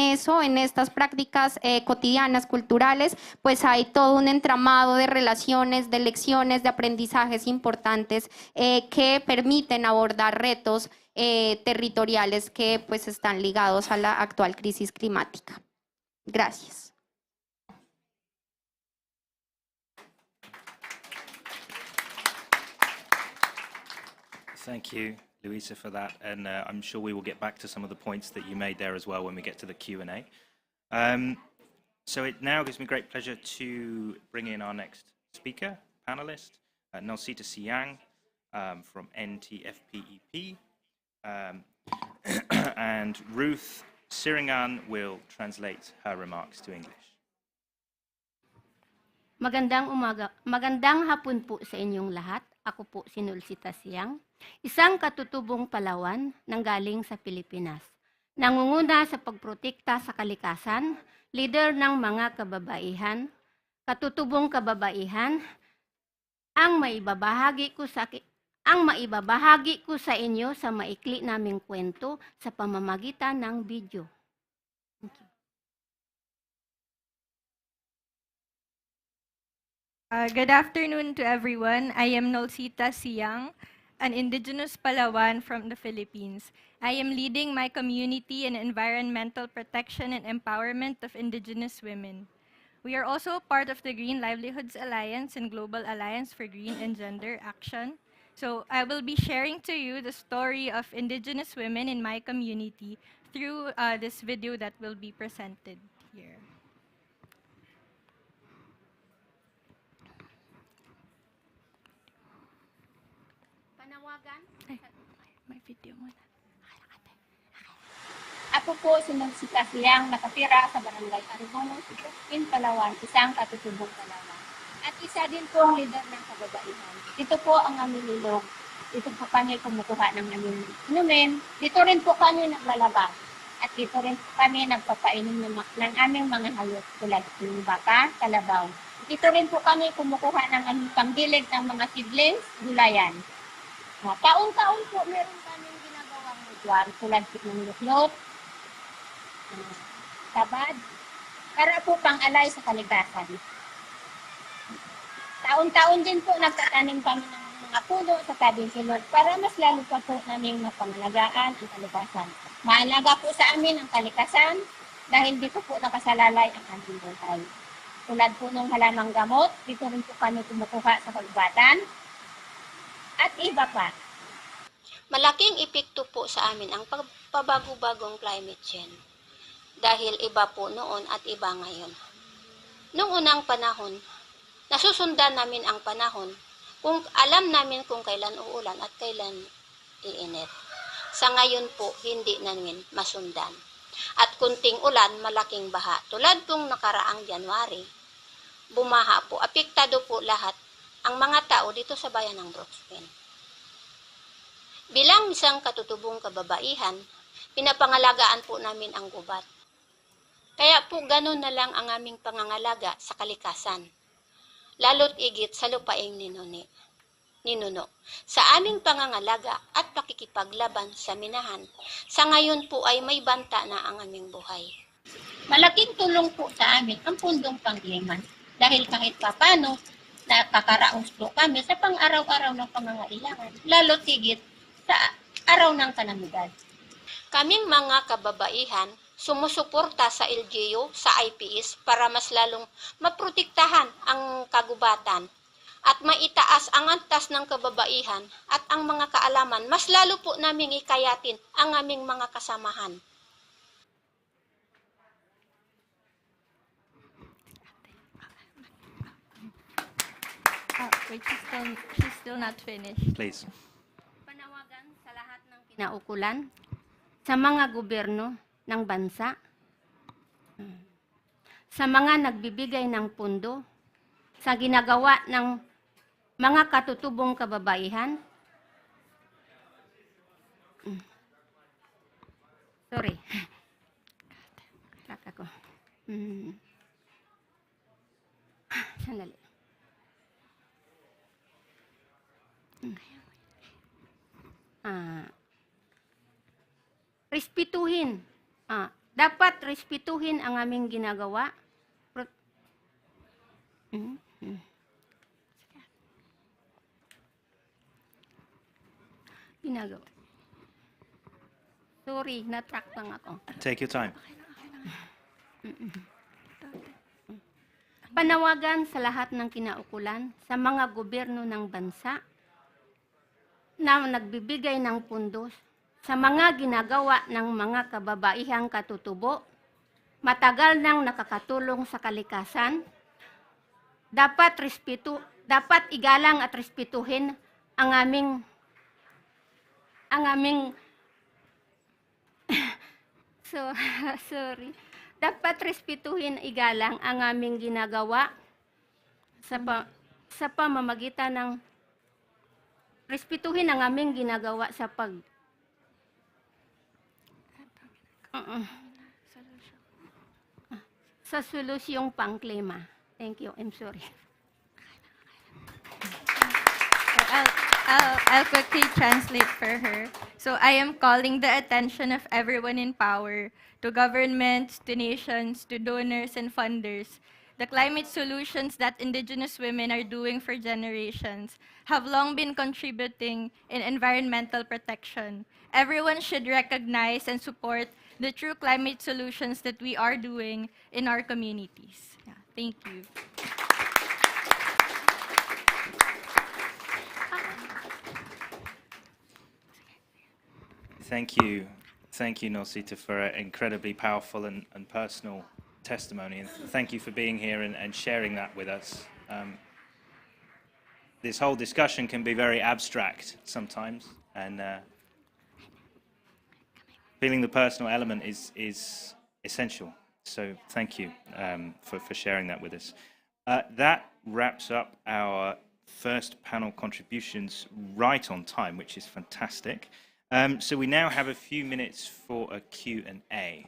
estas prácticas cotidianas, culturales, pues hay todo un entramado de relaciones, de lecciones, de aprendizajes importantes que permiten abordar retos territoriales que pues están ligados a la actual crisis climática. Gracias. Thank you, Luisa, for that. And I'm sure we will get back to some of the points that you made there as well when we get to the Q&A. So it now gives me great pleasure to bring in our next speaker, panelist, Nelsita Siang from NTFPEP. And Ruth Siringan will translate her remarks to English. Magandang hapon po sa inyong lahat. Ako po si Nelsita Siang, isang katutubong Palawan nanggaling sa Pilipinas. Nangunguna sa pagprotekta sa kalikasan, leader ng mga kababaihan, katutubong kababaihan, ang maibabahagi ko sa inyo sa maikli naming kwento sa pamamagitan ng video. Thank you. Good afternoon to everyone. I am Nelsita Siang, an indigenous Palawan from the Philippines. I am leading my community in environmental protection and empowerment of indigenous women. We are also part of the Green Livelihoods Alliance and Global Alliance for Green and Gender Action. So I will be sharing to you the story of indigenous women in my community through this video that will be presented here. Panawagan? May video muna. Ako po si Nelsita Siang, nakatira sa Barangay Aribono, Seascapes, Palawan, isang katutubong Palawan. At isa din po ang leader ng kababaihan. Ito po ang aming ilog. Dito po kami kumukuha ng aming inumin. Dito rin po kami naglalaba. At dito rin po kami nagpapainom ng aming mga hayop tulad ng baka, kalabaw. Dito rin po kami kumukuha ng aming panggilig ng mga seedlings, gulayan. Taon-taon po meron kaming ginagawang ritual tulad ng luklok, tabad, para po pang-alay sa kalikasan. Taon-taon din po nagtatanim kami ng mga puno sa tabing ilog para mas lalo pa po namin mapangalagaan ang kalikasan. Mahalaga po sa amin ang kalikasan dahil dito po nakasalalay ang aming buhay. Tulad po ng halamang gamot, dito rin po kami kumukuha sa kagubatan at iba pa. Malaking epekto po sa amin ang pabago-bagong climate change. Dahil iba po noon at iba ngayon. Noong unang panahon, nasusundan namin ang panahon kung alam namin kung kailan uulan at kailan iinit. Sa ngayon po, hindi namin masundan. At kunting ulan, malaking baha. Tulad pong nakaraang January, bumaha po. Apektado po lahat ang mga tao dito sa bayan ng Brooksville. Bilang isang katutubong kababaihan, pinapangalagaan po namin ang gubat. Kaya po ganun na lang ang aming pangangalaga sa kalikasan. Lalo't igit sa lupaing ninuno. Sa aming pangangalaga at pakikipaglaban sa minahan, sa ngayon po ay may banta na ang aming buhay. Malaking tulong po sa amin ang pundong pangliman. Dahil kahit papano, nakakaraos po kami sa pang-araw-araw ng pangangailangan, lalo tigit sa araw ng kalamidad. Kaming mga kababaihan, sumusuporta sa LGU, sa IPs para mas lalong maprotektahan ang kagubatan at maitaas ang antas ng kababaihan at ang mga kaalaman, mas lalo po naming ikayatin ang aming mga kasamahan. Wait, she's still not finished. Please. Panawagan sa lahat ng kinaukulan, sa mga gobyerno ng bansa, sa mga nagbibigay ng pundo, sa ginagawa ng mga katutubong kababaihan. Sorry. Kaka ko. Sandali. Respetuhin. Dapat respetuhin ang aming ginagawa. Ginagawa. Sorry, na-track lang ako. Take your time. Panawagan sa lahat ng kinaukulan, sa mga gobyerno ng bansa na nagbibigay ng pundos sa mga ginagawa ng mga kababaihang katutubo, matagal nang nakakatulong sa kalikasan, dapat igalang at respetuhin ang aming sorry. Dapat respetuhin, igalang ang aming ginagawa sa pamamagitan ng respetuhin ang aming ginagawa sa solusyong pangklima. Thank you. I'm sorry. I'll quickly translate for her. So I am calling the attention of everyone in power, to governments, to nations, to donors and funders. The climate solutions that Indigenous women are doing for generations have long been contributing in environmental protection. Everyone should recognize and support the true climate solutions that we are doing in our communities. Yeah, thank you. Thank you. Thank you, Nosita, for an incredibly powerful and personal testimony. And thank you for being here and sharing that with us. This whole discussion can be very abstract sometimes, and feeling the personal element is essential. So thank you for sharing that with us. That wraps up our first panel contributions right on time, which is fantastic. So we now have a few minutes for a Q&A.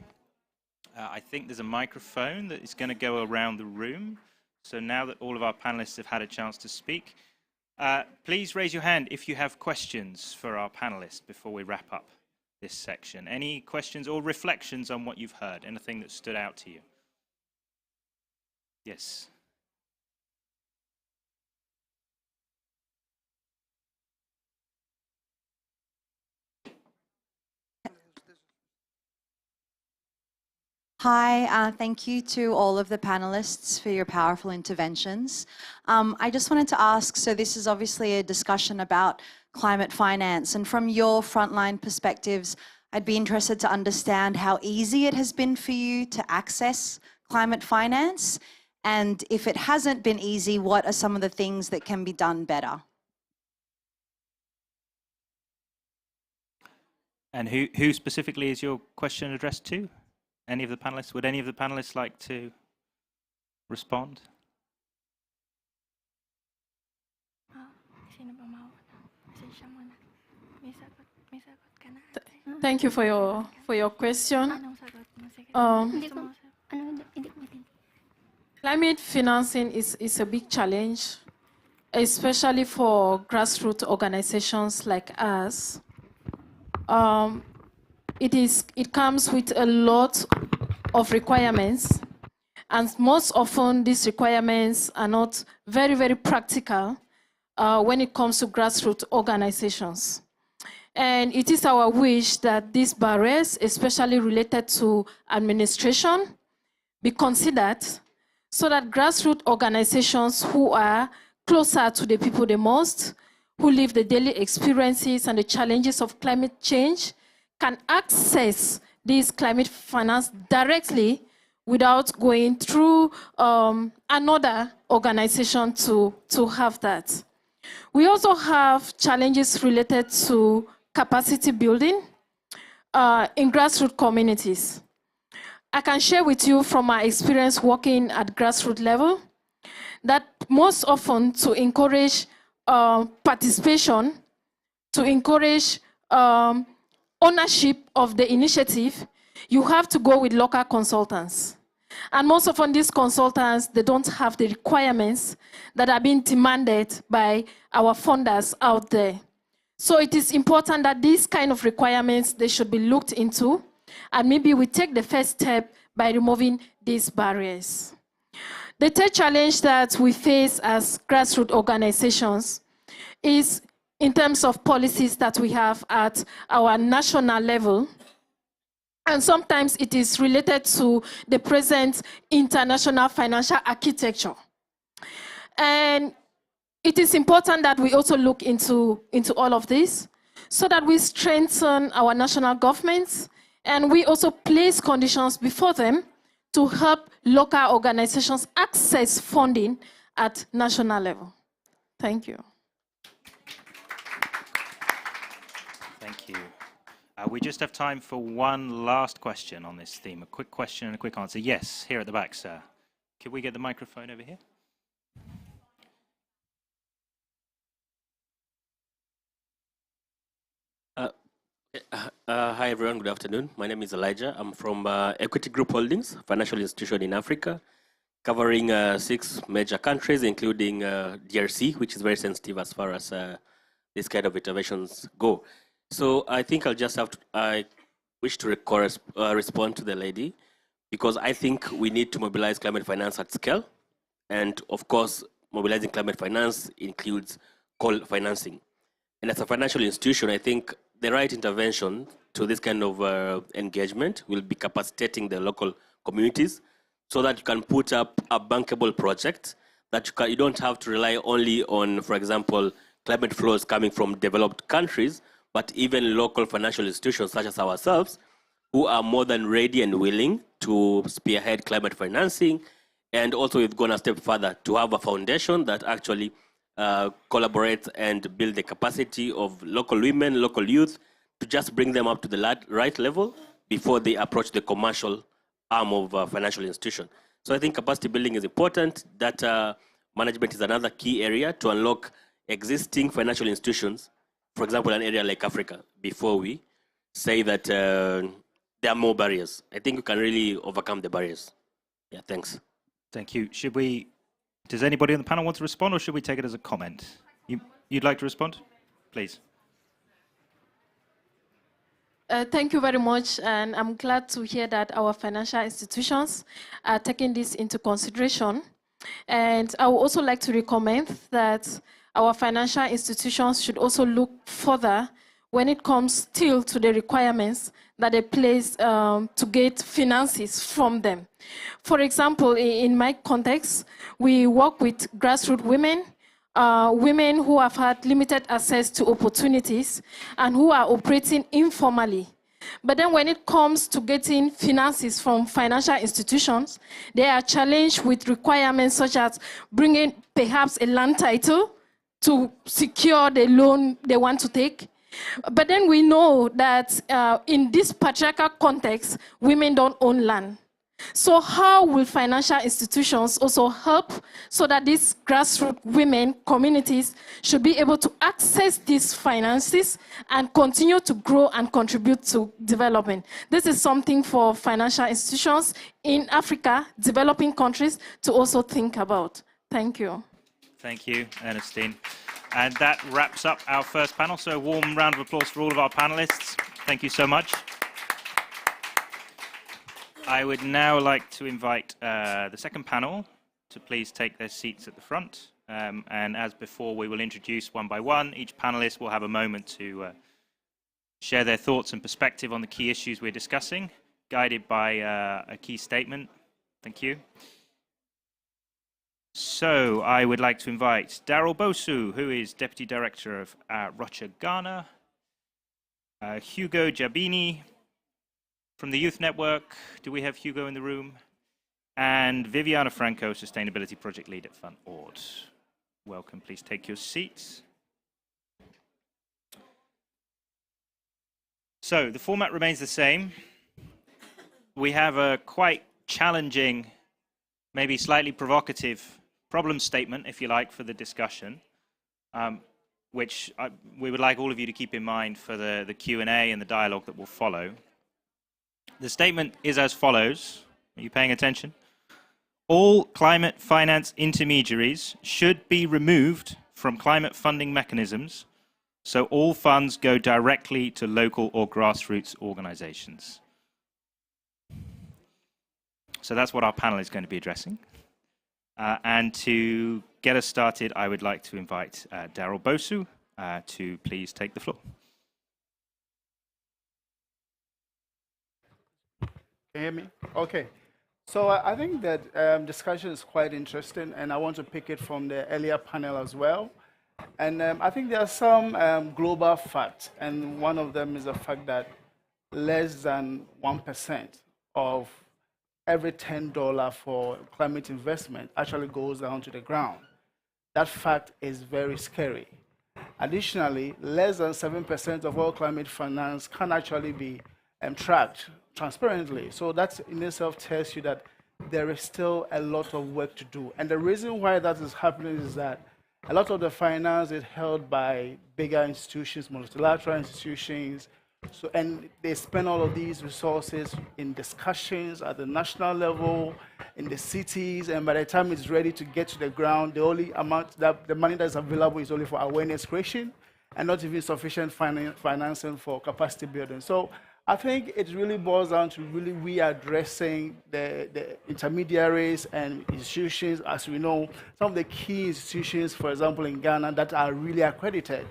I think there's a microphone that is going to go around the room. So now that all of our panelists have had a chance to speak, please raise your hand if you have questions for our panelists before we wrap up this section. Any questions or reflections on what you've heard? Anything that stood out to you? Yes. Hi, thank you to all of the panelists for your powerful interventions. I just wanted to ask, so this is obviously a discussion about climate finance, and from your frontline perspectives, I'd be interested to understand how easy it has been for you to access climate finance, and if it hasn't been easy, what are some of the things that can be done better? And who specifically is your question addressed to? Any of the panelists? Would any of the panelists like to respond? Thank you for your question. Climate financing is a big challenge, especially for grassroots organizations like us. It comes with a lot of requirements, And most often, these requirements are not very, very practical when it comes to grassroots organizations. And it is our wish that these barriers, especially related to administration, be considered so that grassroots organizations who are closer to the people the most, who live the daily experiences and the challenges of climate change, can access this climate finance directly without going through another organization to have that. We also have challenges related to capacity building in grassroots communities. I can share with you from my experience working at grassroots level that most often to encourage participation, to encourage ownership of the initiative, you have to go with local consultants. And most often these consultants, they don't have the requirements that are being demanded by our funders out there. So it is important that these kind of requirements, they should be looked into, and maybe we take the first step by removing these barriers. The third challenge that we face as grassroots organizations is in terms of policies that we have at our national level. And sometimes it is related to the present international financial architecture. And it is important that we also look into all of this so that we strengthen our national governments and we also place conditions before them to help local organizations access funding at national level. Thank you. Thank you. We just have time for one last question on this theme. A quick question and a quick answer. Yes, here at the back, sir. Could we get the microphone over here? Hi everyone, good afternoon. My name is Elijah. I'm from Equity Group Holdings, financial institution in Africa, covering 6 major countries, including DRC, which is very sensitive as far as this kind of interventions go. So I think I'll just have to, I wish to respond to the lady, because I think we need to mobilize climate finance at scale. And of course, mobilizing climate finance includes coal financing. And as a financial institution, I think the right intervention to this kind of engagement will be capacitating the local communities so that you can put up a bankable project that you don't have to rely only on, for example, climate flows coming from developed countries, but even local financial institutions such as ourselves, who are more than ready and willing to spearhead climate financing. And also we've gone a step further to have a foundation that actually collaborates and build the capacity of local women, local youth, to just bring them up to the right level before they approach the commercial arm of a financial institution. So I think capacity building is important. Data management is another key area to unlock existing financial institutions, for example, an area like Africa, before we say that there are more barriers. I think we can really overcome the barriers. Yeah, thanks. Thank you. Should we, does anybody on the panel want to respond, or should we take it as a comment? You'd like to respond? Please. Thank you very much, and I'm glad to hear that our financial institutions are taking this into consideration. And I would also like to recommend that our financial institutions should also look further when it comes still to the requirements that they place to get finances from them. For example, in my context, we work with grassroots women, women who have had limited access to opportunities and who are operating informally. But then when it comes to getting finances from financial institutions, they are challenged with requirements such as bringing perhaps a land title to secure the loan they want to take. But then we know that in this patriarchal context, women don't own land. So how will financial institutions also help so that these grassroots women communities should be able to access these finances and continue to grow and contribute to development? This is something for financial institutions in Africa, developing countries, to also think about. Thank you. Thank you, Ernestine. And that wraps up our first panel. So a warm round of applause for all of our panelists. Thank you so much. I would now like to invite the second panel to please take their seats at the front. And as before, we will introduce one by one. Each panelist will have a moment to share their thoughts and perspective on the key issues we're discussing, guided by a key statement. Thank you. So I would like to invite Daryl Bosu, who is Deputy Director of Rocha, Ghana, Hugo Jabini from the Youth Network. Do we have Hugo in the room? And Viviana Franco, Sustainability Project Lead at Fund Ord. Welcome, please take your seats. So the format remains the same. We have a quite challenging, maybe slightly provocative problem statement, if you like, for the discussion, which we would like all of you to keep in mind for the Q&A and the dialogue that will follow. The statement is as follows. Are you paying attention? All climate finance intermediaries should be removed from climate funding mechanisms, so all funds go directly to local or grassroots organizations. So that's what our panel is going to be addressing. And to get us started, I would like to invite Daryl Bosu to please take the floor. Can you hear me? Okay. So I think that discussion is quite interesting, and I want to pick it from the earlier panel as well. And I think there are some global facts, and one of them is the fact that less than 1% of every $10 for climate investment actually goes down to the ground. That fact is very scary. Additionally, less than 7% of all climate finance can actually be tracked transparently. So that in itself tells you that there is still a lot of work to do. And the reason why that is happening is that a lot of the finance is held by bigger institutions, multilateral institutions, and they spend all of these resources in discussions at the national level, in the cities, and by the time it's ready to get to the ground, the only amount that the money that's available is only for awareness creation and not even sufficient financing for capacity building. So I think it really boils down to really readdressing the intermediaries and institutions. As we know, some of the key institutions, for example, in Ghana, that are really accredited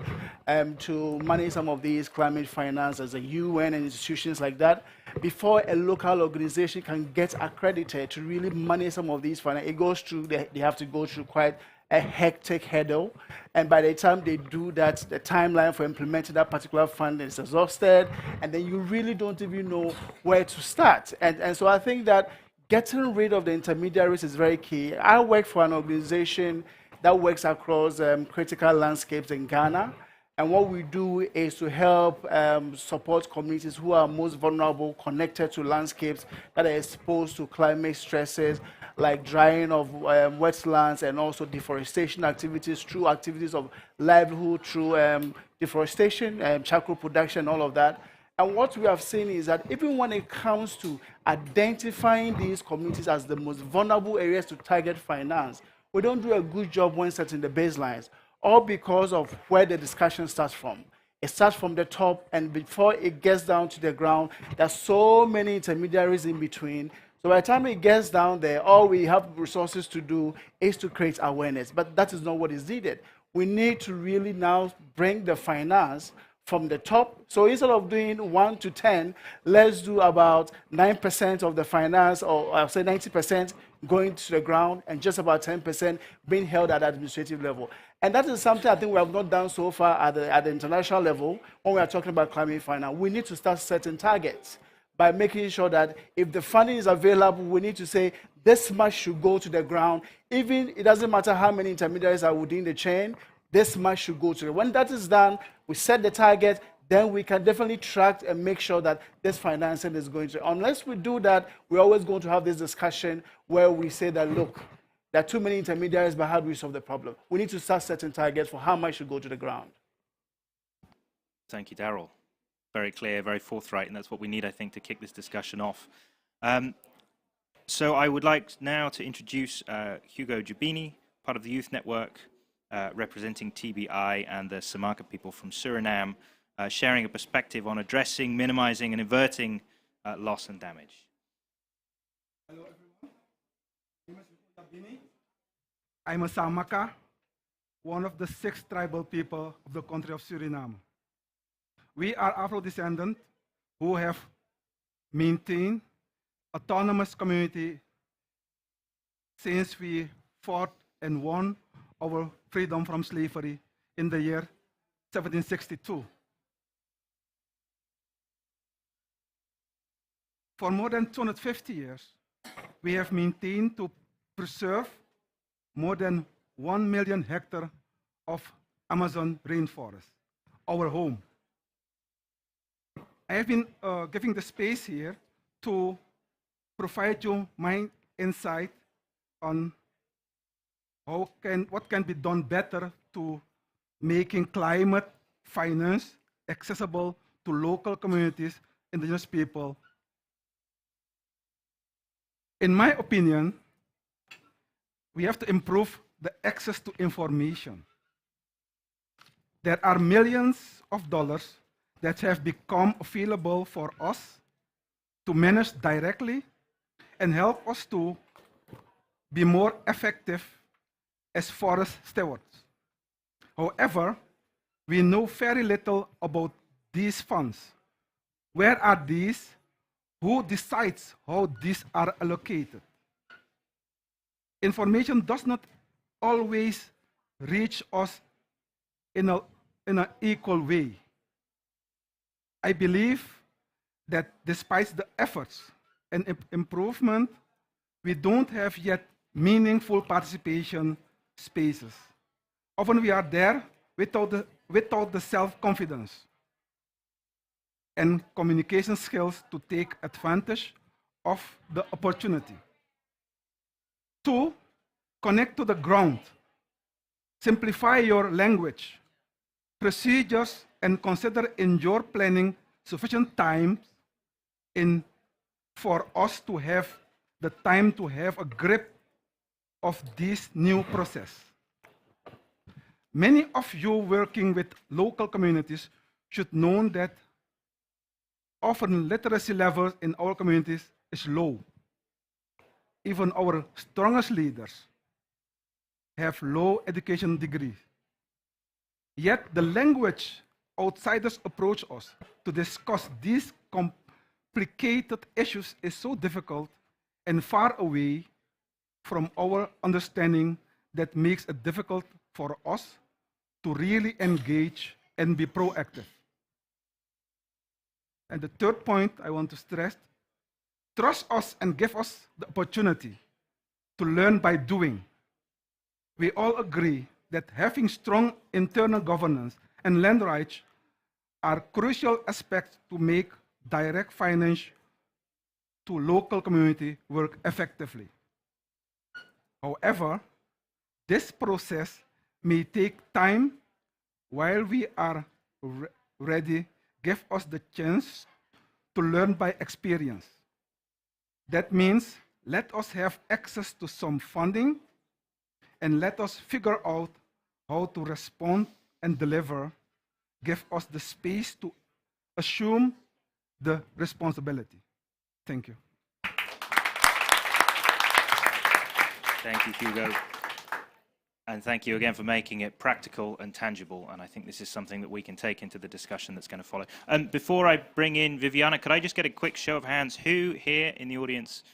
to manage some of these climate finance, as the UN and institutions like that. Before a local organization can get accredited to really manage some of these finance, it goes through, they have to go through quite a hectic hurdle, and by the time they do that, the timeline for implementing that particular fund is exhausted, and then you really don't even know where to start. And so I think that getting rid of the intermediaries is very key. I work for an organization that works across critical landscapes in Ghana, and what we do is to help support communities who are most vulnerable, connected to landscapes that are exposed to climate stresses, like drying of wetlands and also deforestation activities through activities of livelihood, through deforestation, charcoal production, all of that. And what we have seen is that even when it comes to identifying these communities as the most vulnerable areas to target finance, we don't do a good job when setting the baselines, all because of where the discussion starts from. It starts from the top, and before it gets down to the ground, there's so many intermediaries in between. So by the time it gets down there, all we have resources to do is to create awareness. But that is not what is needed. We need to really now bring the finance from the top. So instead of doing 1 to 10, let's do about 9% of the finance, or I'll say 90% going to the ground, and just about 10% being held at administrative level. And that is something I think we have not done so far at the international level when we are talking about climate finance. We need to start setting targets by making sure that if the funding is available, we need to say this much should go to the ground. Even it doesn't matter how many intermediaries are within the chain, this much should go to the. When that is done, we set the target, then we can definitely track and make sure that this financing is going to. Unless we do that, we're always going to have this discussion where we say that, look, there are too many intermediaries, but how do we solve the problem? We need to start setting targets for how much should go to the ground. Thank you, Daryl. Very clear, very forthright, and that's what we need, I think, to kick this discussion off. So I would like now to introduce Hugo Jabini, part of the Youth Network, representing TBI and the Samaka people from Suriname, sharing a perspective on addressing, minimizing, and averting loss and damage. Hello everyone. My name is Bini. I'm a Samaka, one of the 6 tribal people of the country of Suriname. We are Afro-descendants who have maintained autonomous community since we fought and won our freedom from slavery in the year 1762. For more than 250 years, we have maintained to preserve more than 1 million hectares of Amazon rainforest, our home. I have been giving the space here to provide you my insight on what can be done better to making climate finance accessible to local communities, indigenous people. In my opinion, we have to improve the access to information. There are millions of dollars that have become available for us to manage directly and help us to be more effective as forest stewards. However, we know very little about these funds. Where are these? Who decides how these are allocated? Information does not always reach us in an equal way. I believe that despite the efforts and improvement, we don't have yet meaningful participation spaces. Often we are there without the self-confidence and communication skills to take advantage of the opportunity. 2, connect to the ground. Simplify your language, procedures, and consider in your planning sufficient time for us to have the time to have a grip of this new process. Many of you working with local communities should know that often literacy levels in our communities is low. Even our strongest leaders have low education degrees. Yet the language outsiders approach us to discuss these complicated issues is so difficult and far away from our understanding that makes it difficult for us to really engage and be proactive. And the third point I want to stress, trust us and give us the opportunity to learn by doing. We all agree that having strong internal governance and land rights are crucial aspects to make direct finance to local community work effectively. However, this process may take time. While we are ready, give us the chance to learn by experience. That means let us have access to some funding and let us figure out how to respond and deliver. Give us the space to assume the responsibility. Thank you. Thank you, Hugo. And thank you again for making it practical and tangible. And I think this is something that we can take into the discussion that's going to follow. Before I bring in Viviana, could I just get a quick show of hands? Who here in the audience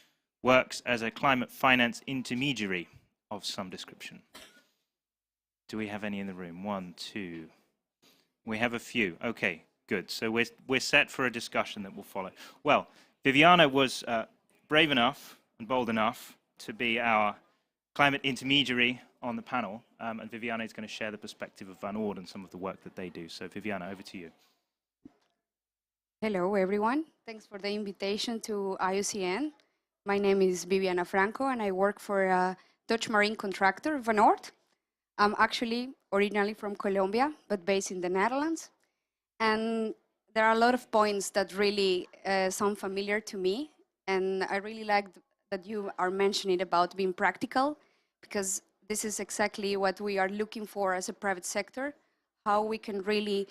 works as a climate finance intermediary of some description? Do we have any in the room? 1, 2. We have a few. Okay, good. So we're set for a discussion that will follow. Well, Viviana was brave enough and bold enough to be our climate intermediary on the panel, and Viviana is going to share the perspective of Van Oord and some of the work that they do. So Viviana, over to you. Hello, everyone. Thanks for the invitation to IUCN. My name is Viviana Franco, and I work for a Dutch marine contractor, Van Oord. I'm actually originally from Colombia, but based in the Netherlands. And there are a lot of points that really sound familiar to me. And I really like that you are mentioning about being practical, because this is exactly what we are looking for as a private sector, how we can really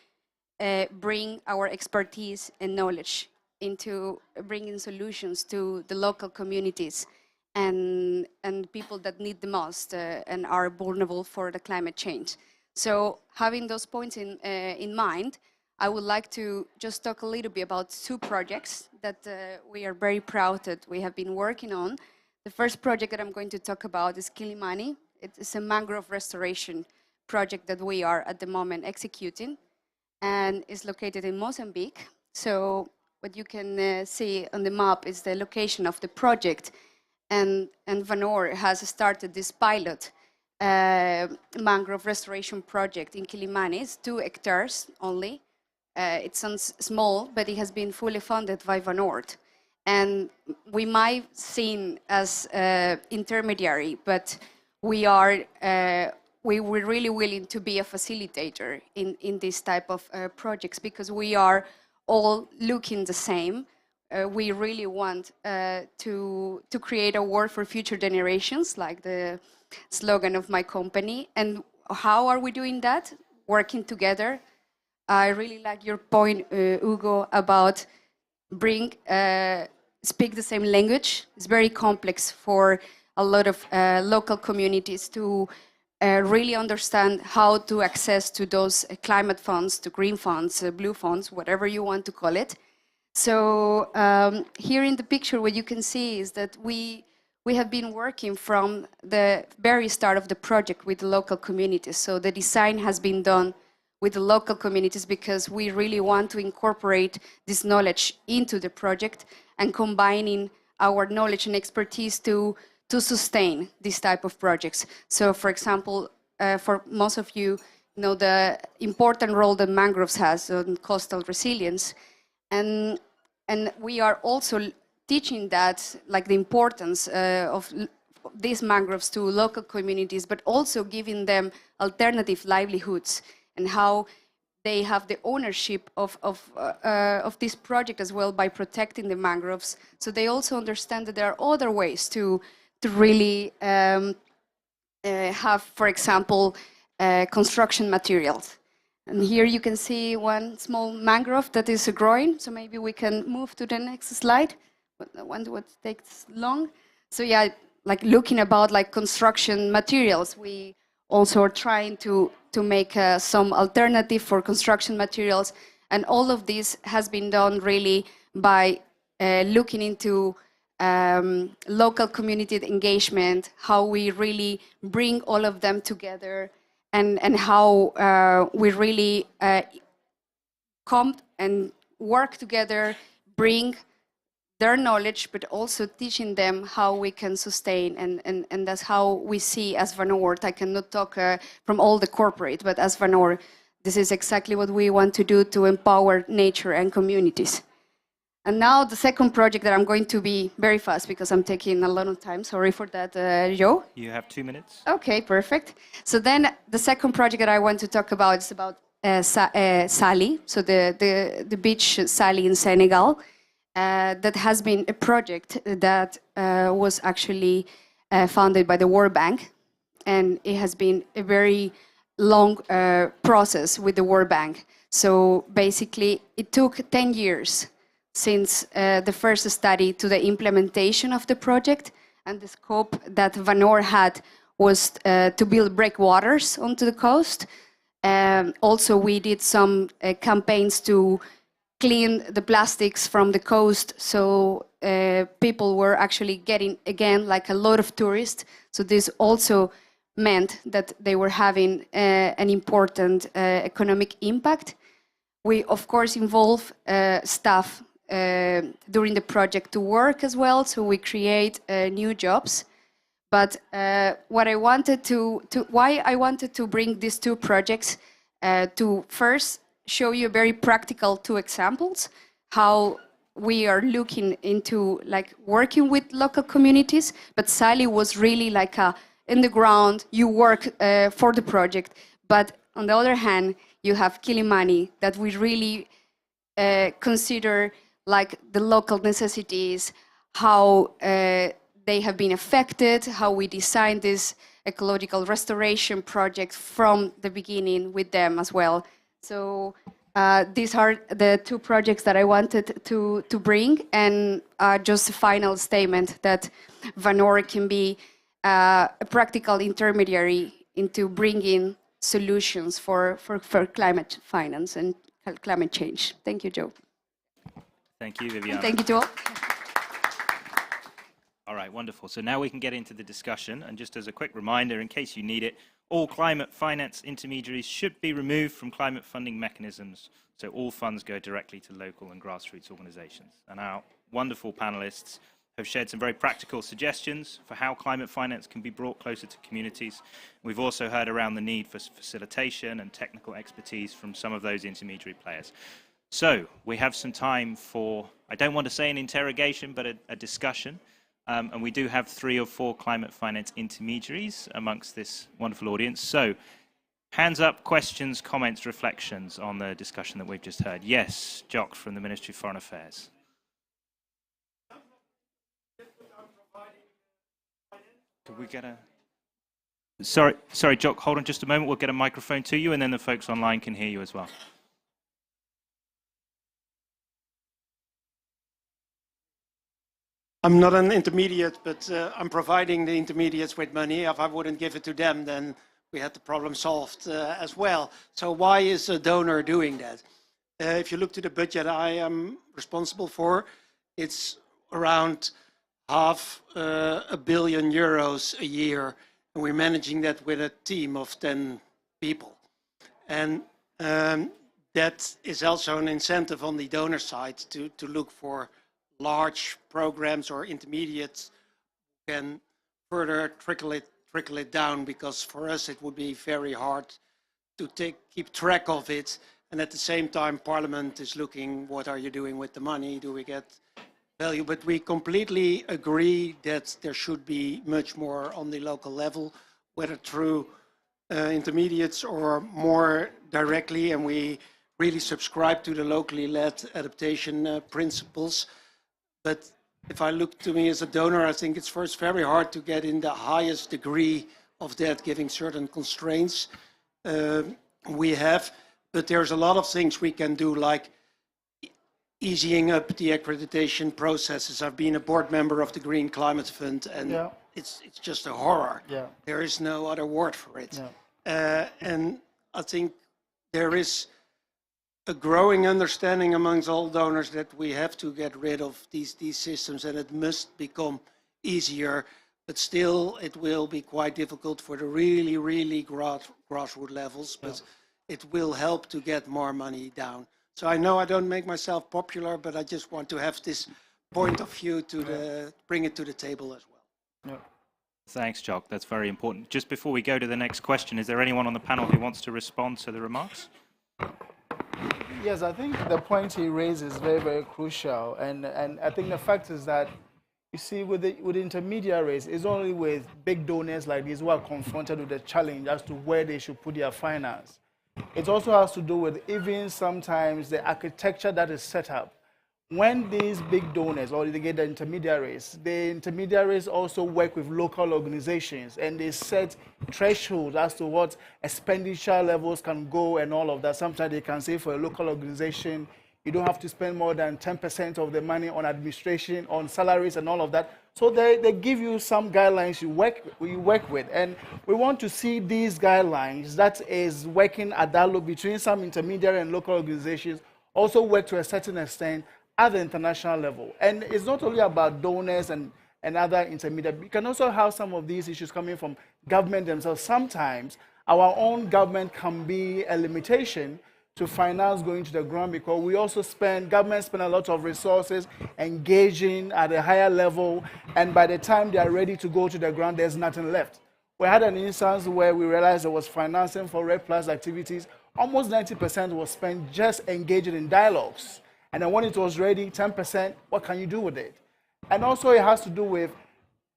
bring our expertise and knowledge into bringing solutions to the local communities and people that need the most and are vulnerable for the climate change. So having those points in mind, I would like to just talk a little bit about two projects that we are very proud that we have been working on. The first project that I'm going to talk about is Quilimani. It's a mangrove restoration project that we are at the moment executing, and is located in Mozambique. So what you can see on the map is the location of the project, and Vanor has started this pilot mangrove restoration project in Quilimani. It's 2 hectares only. It sounds small, but it has been fully funded by Vanord. And we might seem as intermediary, but we were really willing to be a facilitator in this type of projects, because we are all looking the same. We really want to create a world for future generations, like the slogan of my company. And how are we doing that? Working together. I really like your point, Hugo, about speak the same language. It's very complex for a lot of local communities to really understand how to access to those climate funds, to green funds, blue funds, whatever you want to call it. So here in the picture, what you can see is that we have been working from the very start of the project with the local communities. So the design has been done with the local communities because we really want to incorporate this knowledge into the project and combining our knowledge and expertise to sustain this type of projects. So for example, for most of you know the important role that mangroves has on coastal resilience. And we are also teaching that, like the importance of these mangroves to local communities, but also giving them alternative livelihoods and how they have the ownership of this project as well by protecting the mangroves. So they also understand that there are other ways to really have, for example, construction materials. And here you can see one small mangrove that is growing. So maybe we can move to the next slide. What takes long. So yeah, like looking about like construction materials, we also are trying to make some alternative for construction materials. And all of this has been done really by looking into local community engagement, how we really bring all of them together, and how we really come and work together, bring their knowledge, but also teaching them how we can sustain. And that's how we see as Vanor. I cannot talk from all the corporate, but as Vanor, this is exactly what we want to do to empower nature and communities. And now the second project that I'm going to be very fast because I'm taking a lot of time. Sorry for that, Joe. You have 2 minutes. Okay, perfect. So then the second project that I want to talk about is about Sali, so the beach Sali in Senegal. That has been a project that was actually funded by the World Bank, and it has been a very long process with the World Bank. So basically, it took 10 years since the first study to the implementation of the project, and the scope that Vanor had was to build breakwaters onto the coast. Also, we did some campaigns to clean the plastics from the coast, so people were actually getting, again, like a lot of tourists. So this also meant that they were having an important economic impact. We, of course, involve staff during the project to work as well, so we create new jobs. But what I wanted why I wanted to bring these two projects to first show you very practical 2 examples, how we are looking into like working with local communities, but Sally was really like in the ground, you work for the project. But on the other hand, you have Quilimani that we really consider like the local necessities, how they have been affected, how we designed this ecological restoration project from the beginning with them as well. So these are the two projects that I wanted to bring, and just a final statement that Vanor can be a practical intermediary into bringing solutions for climate finance and climate change. Thank you, Joe. Thank you, Viviana. Thank you to all. All right, wonderful. So now we can get into the discussion. And just as a quick reminder, in case you need it, all climate finance intermediaries should be removed from climate funding mechanisms, so all funds go directly to local and grassroots organizations. And our wonderful panelists have shared some very practical suggestions for how climate finance can be brought closer to communities. We've also heard around the need for facilitation and technical expertise from some of those intermediary players. So we have some time for, I don't want to say an interrogation, but a discussion. And we do have 3 or 4 climate finance intermediaries amongst this wonderful audience. So hands up, questions, comments, reflections on the discussion that we've just heard. Yes, Jock from the Ministry of Foreign Affairs. Could we get a... Sorry, Jock, hold on just a moment. We'll get a microphone to you, and then the folks online can hear you as well. I'm not an intermediate, but I'm providing the intermediates with money. If I wouldn't give it to them, then we had the problem solved as well. So why is a donor doing that? If you look to the budget I am responsible for, it's around €500 million a year, and we're managing that with a team of 10 people. And that is also an incentive on the donor side to look for large programs or intermediates can further trickle it down, because for us it would be very hard to keep track of it. And at the same time, Parliament is looking, what are you doing with the money? Do we get value? But we completely agree that there should be much more on the local level, whether through intermediates or more directly. And we really subscribe to the locally led adaptation principles. But if I look to me as a donor, I think it's first very hard to get in the highest degree of that, giving certain constraints we have. But there's a lot of things we can do, like easing up the accreditation processes. I've been a board member of the Green Climate Fund, and it's just a horror. Yeah. There is no other word for it. Yeah. And I think there is a growing understanding amongst all donors that we have to get rid of these systems, and it must become easier. But still, it will be quite difficult for the really grassroots levels, but it will help to get more money down. So I know I don't make myself popular, but I just want to have this point of view to bring it to the table as well. Thanks, Jock. That's very important. Just before we go to the next question, is there anyone on the panel who wants to respond to the remarks? Yes, I think the point he raised is very crucial. And I think the fact is that, you see, with the intermediaries, it's only with big donors like these who are confronted with the challenge as to where they should put their finance. It also has to do with even sometimes the architecture that is set up. When these big donors, or they get the intermediaries also work with local organizations, and they set thresholds as to what expenditure levels can go and all of that. Sometimes they can say for a local organization, you don't have to spend more than 10% of the money on administration, on salaries and all of that. So they give you some guidelines you work with. And we want to see these guidelines that is working at that look between some intermediary and local organizations also work to a certain extent at the international level. And it's not only about donors and other intermediaries. We can also have some of these issues coming from government themselves. Sometimes our own government can be a limitation to finance going to the ground, because we also government spend a lot of resources engaging at a higher level, and by the time they are ready to go to the ground, there's nothing left. We had an instance where we realized there was financing for REDD+ activities. Almost 90% was spent just engaging in dialogues. And then when it was ready, 10%, what can you do with it? And also it has to do with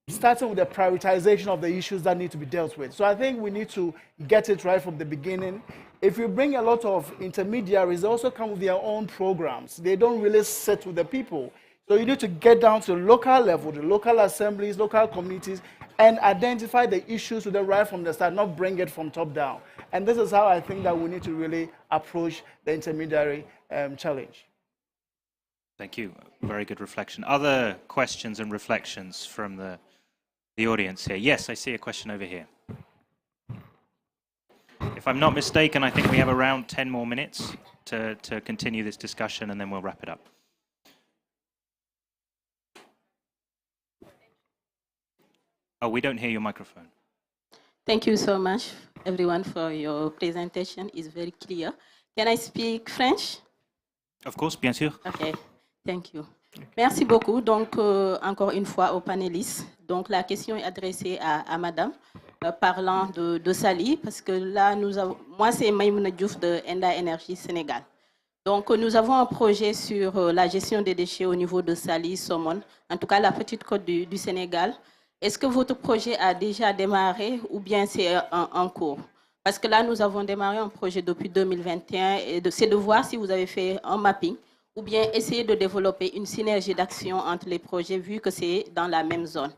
starting with the prioritization of the issues that need to be dealt with. So I think we need to get it right from the beginning. If you bring a lot of intermediaries, they also come with their own programs. They don't really sit with the people. So you need to get down to the local level, the local assemblies, local communities, and identify the issues with them right from the start, not bring it from top down. And this is how I think that we need to really approach the intermediary challenge. Thank you. Very good reflection. Other questions and reflections from the audience here? Yes, I see a question over here. If I'm not mistaken, I think we have around 10 more minutes to continue this discussion, and then we'll wrap it up. Oh, we don't hear your microphone. Thank you so much, everyone, for your presentation. It's very clear. Can I speak French? Of course, bien sûr. Okay, thank you. Merci beaucoup. Donc, encore une fois aux panélistes. Donc, la question est adressée à Madame, parlant de Sali, parce que là, moi, c'est Maïmouna Diouf de Enda Energy Sénégal. Donc, nous avons un projet sur la gestion des déchets au niveau de Sali, Somone, en tout cas la petite côte du Sénégal. Est-ce que votre projet a déjà démarré ou bien c'est en cours? Parce que là, nous avons démarré un projet depuis 2021 et c'est de voir si vous avez fait un mapping ou bien essayer de développer une synergie d'action entre les projets vu que c'est dans la même zone.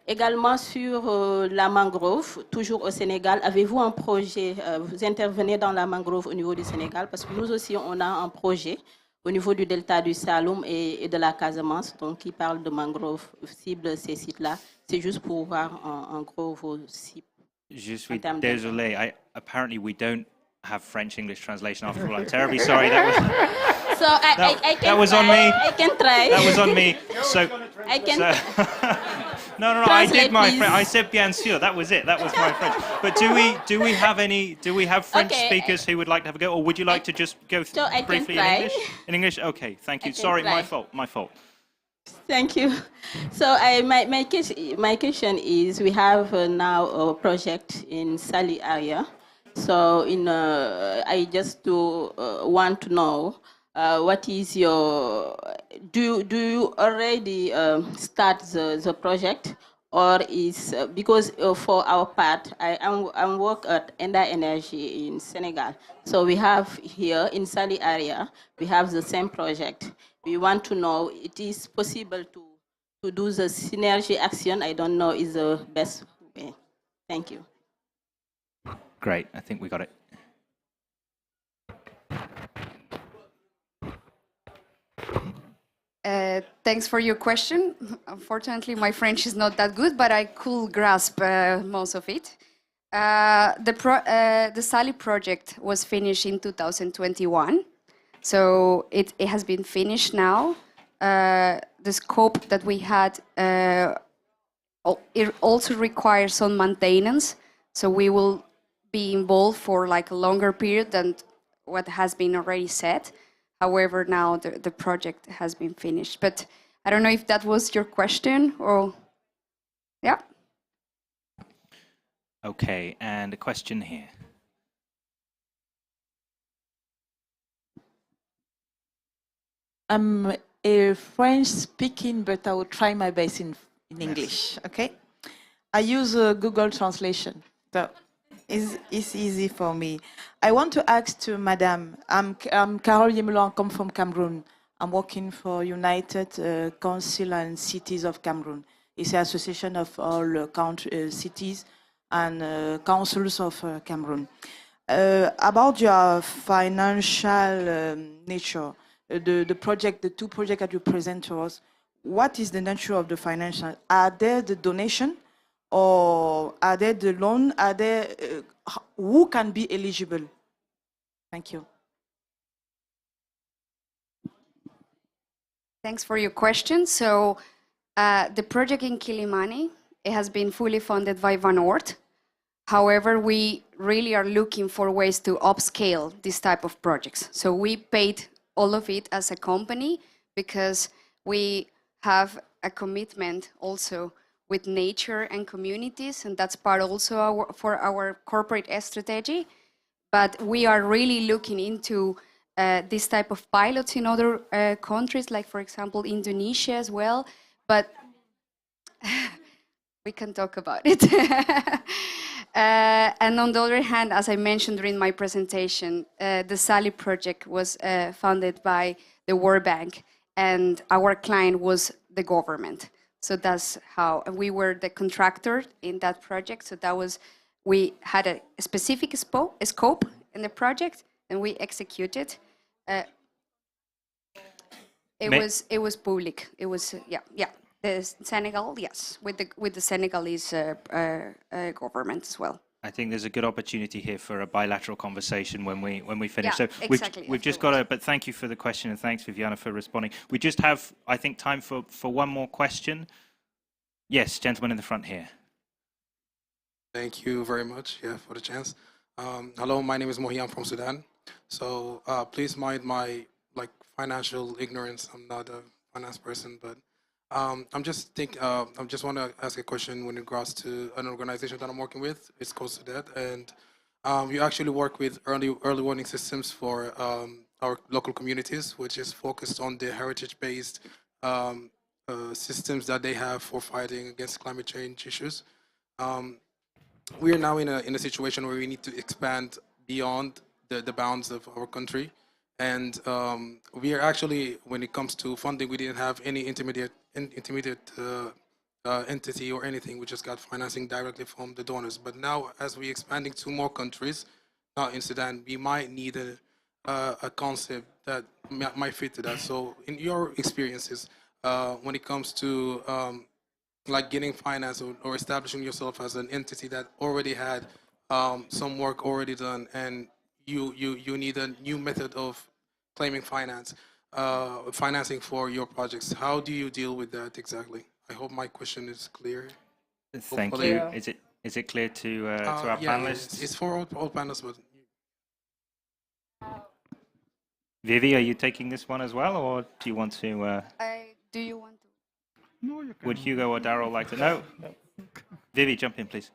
Également sur la mangrove, toujours au Sénégal, avez-vous un projet, vous intervenez dans la mangrove au niveau du Sénégal? Parce que nous aussi, on a un projet au niveau du delta du Saloum et de la Casamance, donc qui parle de mangrove, cible ces sites-là. C'est juste pour voir en gros vos cibles. Je suis désolé. Apparently, we don't have French-English translation after all. I'm terribly sorry. That was, so I can that was try. on me. I can try. That was on me. So, I can. No. I did my French. I said bien sûr. That was it. That was my French. But do we have French speakers who would like to have a go, or would you like to just go briefly in English? In English. Okay. Thank you. Sorry, my fault. My fault. Thank you. So my question is, we have now a project in Sali area. So I just want to know what is your, do you already start the project, or is, because for our part, I work at Enda Energy in Senegal. So we have here in Sali area, we have the same project. We want to know it is possible to do the synergy action. I don't know is the best way. Thank you. Great. I think we got it. Thanks for your question. Unfortunately, my French is not that good, but I could grasp most of it. The Sali project was finished in 2021. So it has been finished now. The scope that we had, it also requires some maintenance. So we will be involved for like a longer period than what has been already said. However, now the project has been finished. But I don't know if that was your question or, yeah. Okay, and a question here. I'm a French speaking, but I will try my best in English, okay? I use Google Translation, so it's easy for me. I want to ask to Madame, I'm Carole Yemelo, I come from Cameroon. I'm working for United Council and Cities of Cameroon. It's an association of all cities and councils of Cameroon. About your financial nature, the project, the two projects that you present to us, what is the nature of the financial? Are there the donation, or are there the loan? Are there who can be eligible? Thank you. Thanks for your question. So the project in Kilimani, it has been fully funded by Vanort. However, we really are looking for ways to upscale this type of projects. So we paid all of it as a company because we have a commitment also with nature and communities, and that's part also for our corporate strategy. But we are really looking into this type of pilots in other countries, like for example, Indonesia as well. But we can talk about it. And on the other hand, as I mentioned during my presentation, the Sali project was funded by the World Bank, and our client was the government. So that's how, and we were the contractor in that project. So that was, we had a specific scope in the project, and we executed. It was public. It was yeah. The Senegal, yes, with the Senegalese government as well. I think there's a good opportunity here for a bilateral conversation when we finish. Yeah, So exactly, we've just got to, but thank you for the question, and thanks, Viviana, for responding. We just have, I think, time for one more question. Yes, gentleman in the front here. Thank you very much, for the chance. Hello, my name is Mohi. I'm from Sudan. So please mind my financial ignorance. I'm not a finance person, but I just want to ask a question when it regards to an organization that I'm working with. It's close to that, and we actually work with early warning systems for our local communities, which is focused on the heritage-based systems that they have for fighting against climate change issues. We are now in a situation where we need to expand beyond the bounds of our country. And we are actually, when it comes to funding, we didn't have any intermediate entity or anything. We just got financing directly from the donors. But now, as we're expanding to more countries, in Sudan, we might need a concept that might fit to that. So in your experiences, when it comes to getting finance or establishing yourself as an entity that already had some work already done, and you need a new method of claiming financing for your projects. How do you deal with that exactly? I hope my question is clear. Thank you. Is it clear to our panelists? It's for all panelists. But Vivi, are you taking this one as well, or do you want to? Do you want to? No, you can. Would Hugo or Daryl like to? No. Vivi, jump in, please.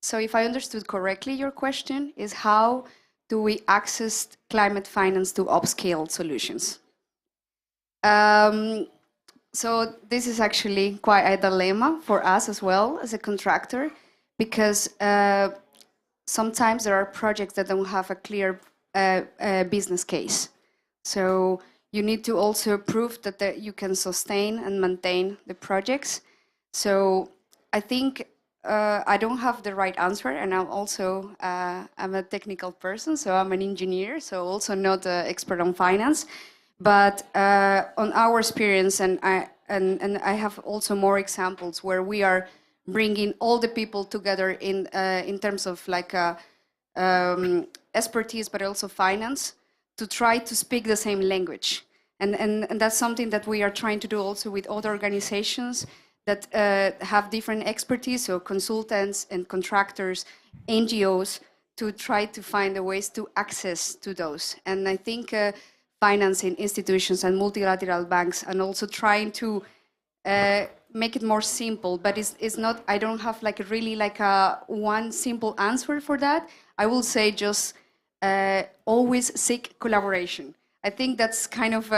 So if I understood correctly, your question is how do we access climate finance to upscale solutions? So this is actually quite a dilemma for us as well as a contractor, because sometimes there are projects that don't have a clear business case. So you need to also prove that you can sustain and maintain the projects. So I think I don't have the right answer, and I'm also I'm a technical person, so I'm an engineer, so also not an expert on finance. But on our experience, and I have also more examples where we are bringing all the people together in terms of expertise, but also finance, to try to speak the same language. And that's something that we are trying to do also with other organizations that have different expertise, so consultants and contractors, NGOs, to try to find the ways to access to those. And I think financing institutions and multilateral banks, and also trying to make it more simple, but it's not, I don't have really a one simple answer for that. I will say just always seek collaboration. I think that's kind of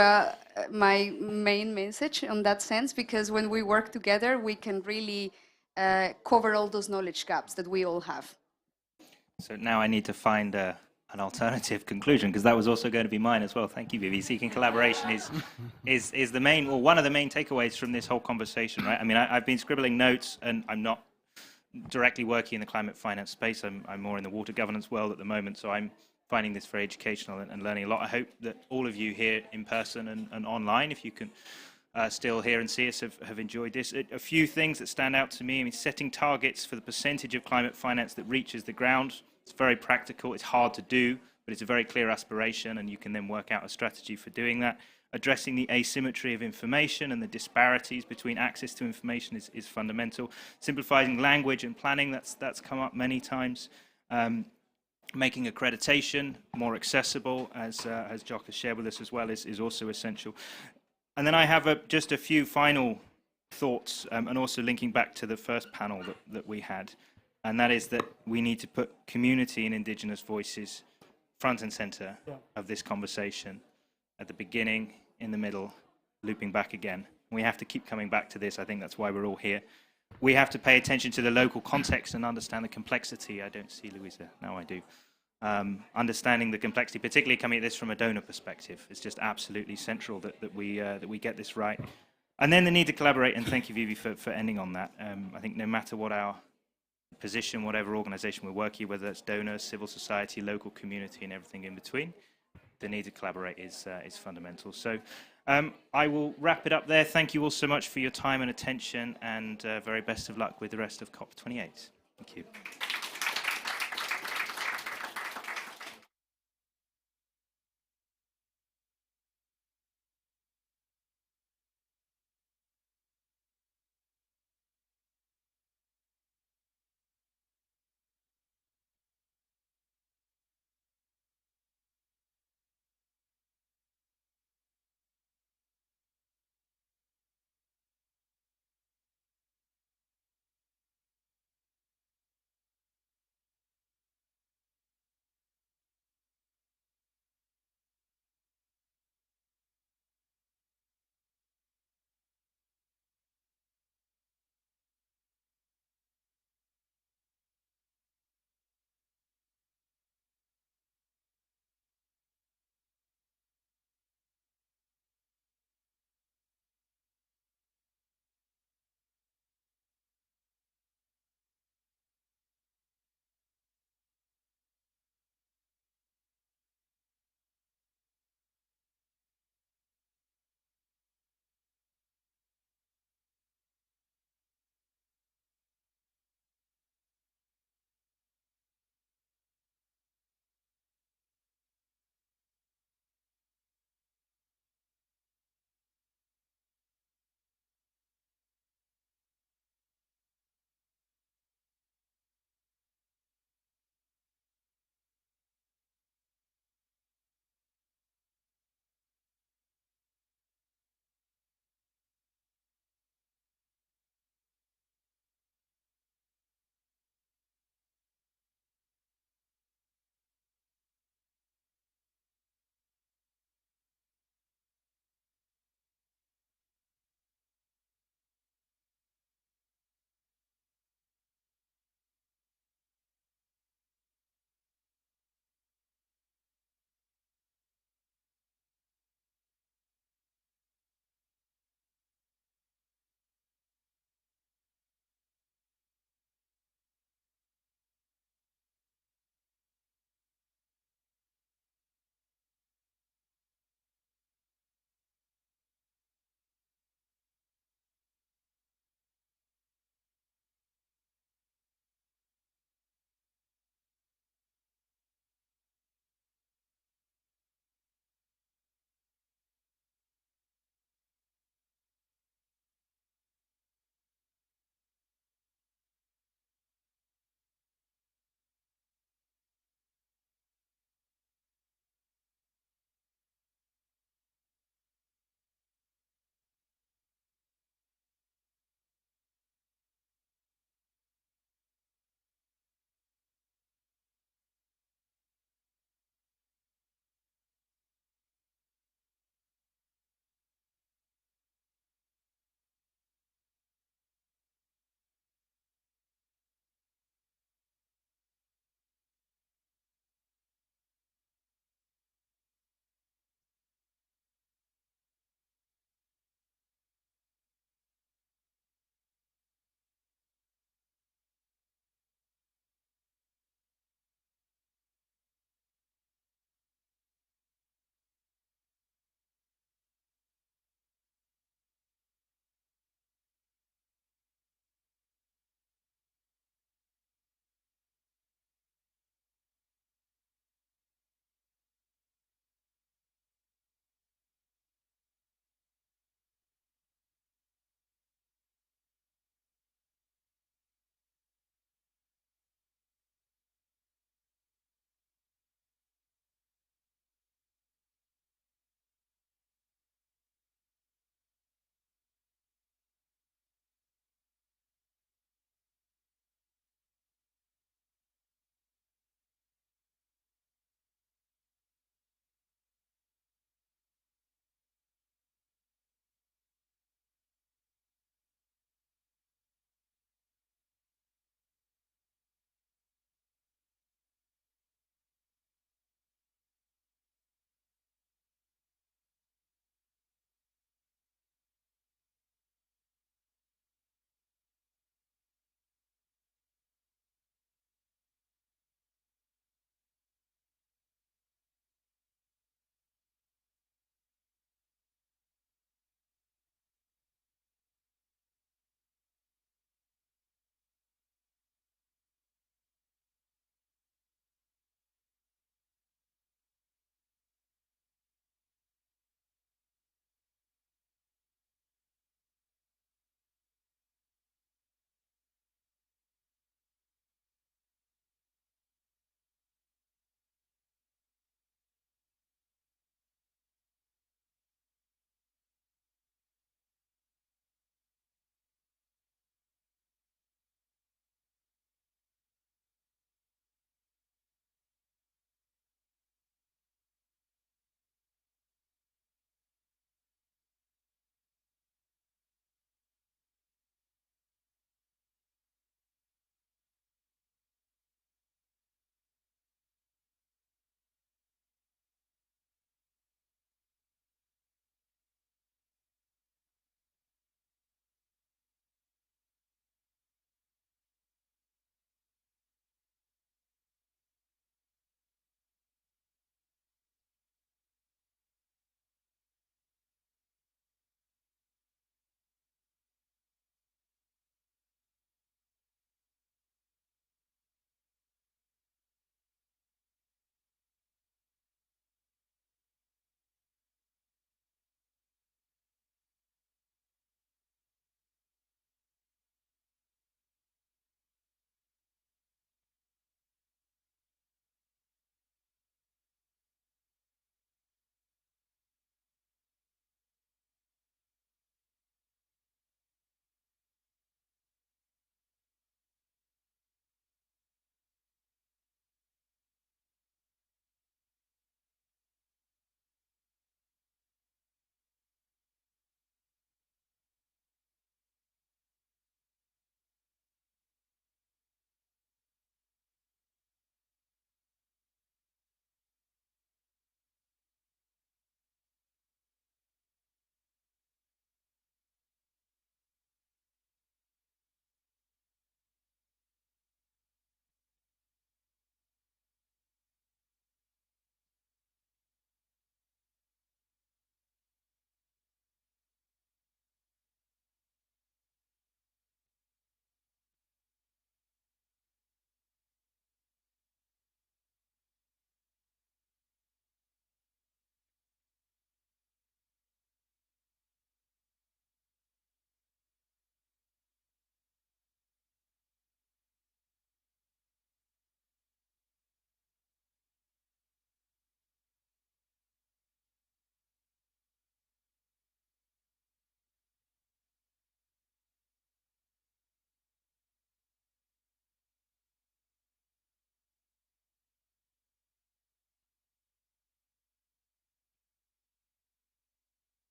my main message on that sense, because when we work together, we can really cover all those knowledge gaps that we all have. So now I need to find an alternative conclusion, because that was also going to be mine as well. Thank you, Vivi. Seeking collaboration is the main, or one of the main takeaways from this whole conversation, right? I mean, I've been scribbling notes, and I'm not directly working in the climate finance space. I'm more in the water governance world at the moment, so I'm finding this very educational and learning a lot. I hope that all of you here in person and online, if you can still hear and see us, have enjoyed this. A few things that stand out to me. I mean, setting targets for the percentage of climate finance that reaches the ground. It's very practical. It's hard to do, but it's a very clear aspiration, and you can then work out a strategy for doing that. Addressing the asymmetry of information and the disparities between access to information is fundamental. Simplifying language and planning, that's come up many times. Making accreditation more accessible, as Jock has shared with us as well, is also essential. And then I have just a few final thoughts, and also linking back to the first panel that we had, and that is that we need to put community and indigenous voices front and center of this conversation, at the beginning, in the middle, looping back again. We have to keep coming back to this. I think that's why we're all here. We have to pay attention to the local context and understand the complexity. I don't see Louisa. Now I do. Understanding the complexity, particularly coming at this from a donor perspective, is just absolutely central that we get this right. And then the need to collaborate, and thank you, Vivi, for ending on that. I think no matter what our position, whatever organization we're working, whether that's donors, civil society, local community, and everything in between, the need to collaborate is fundamental. So I will wrap it up there. Thank you all so much for your time and attention, and very best of luck with the rest of COP28. Thank you.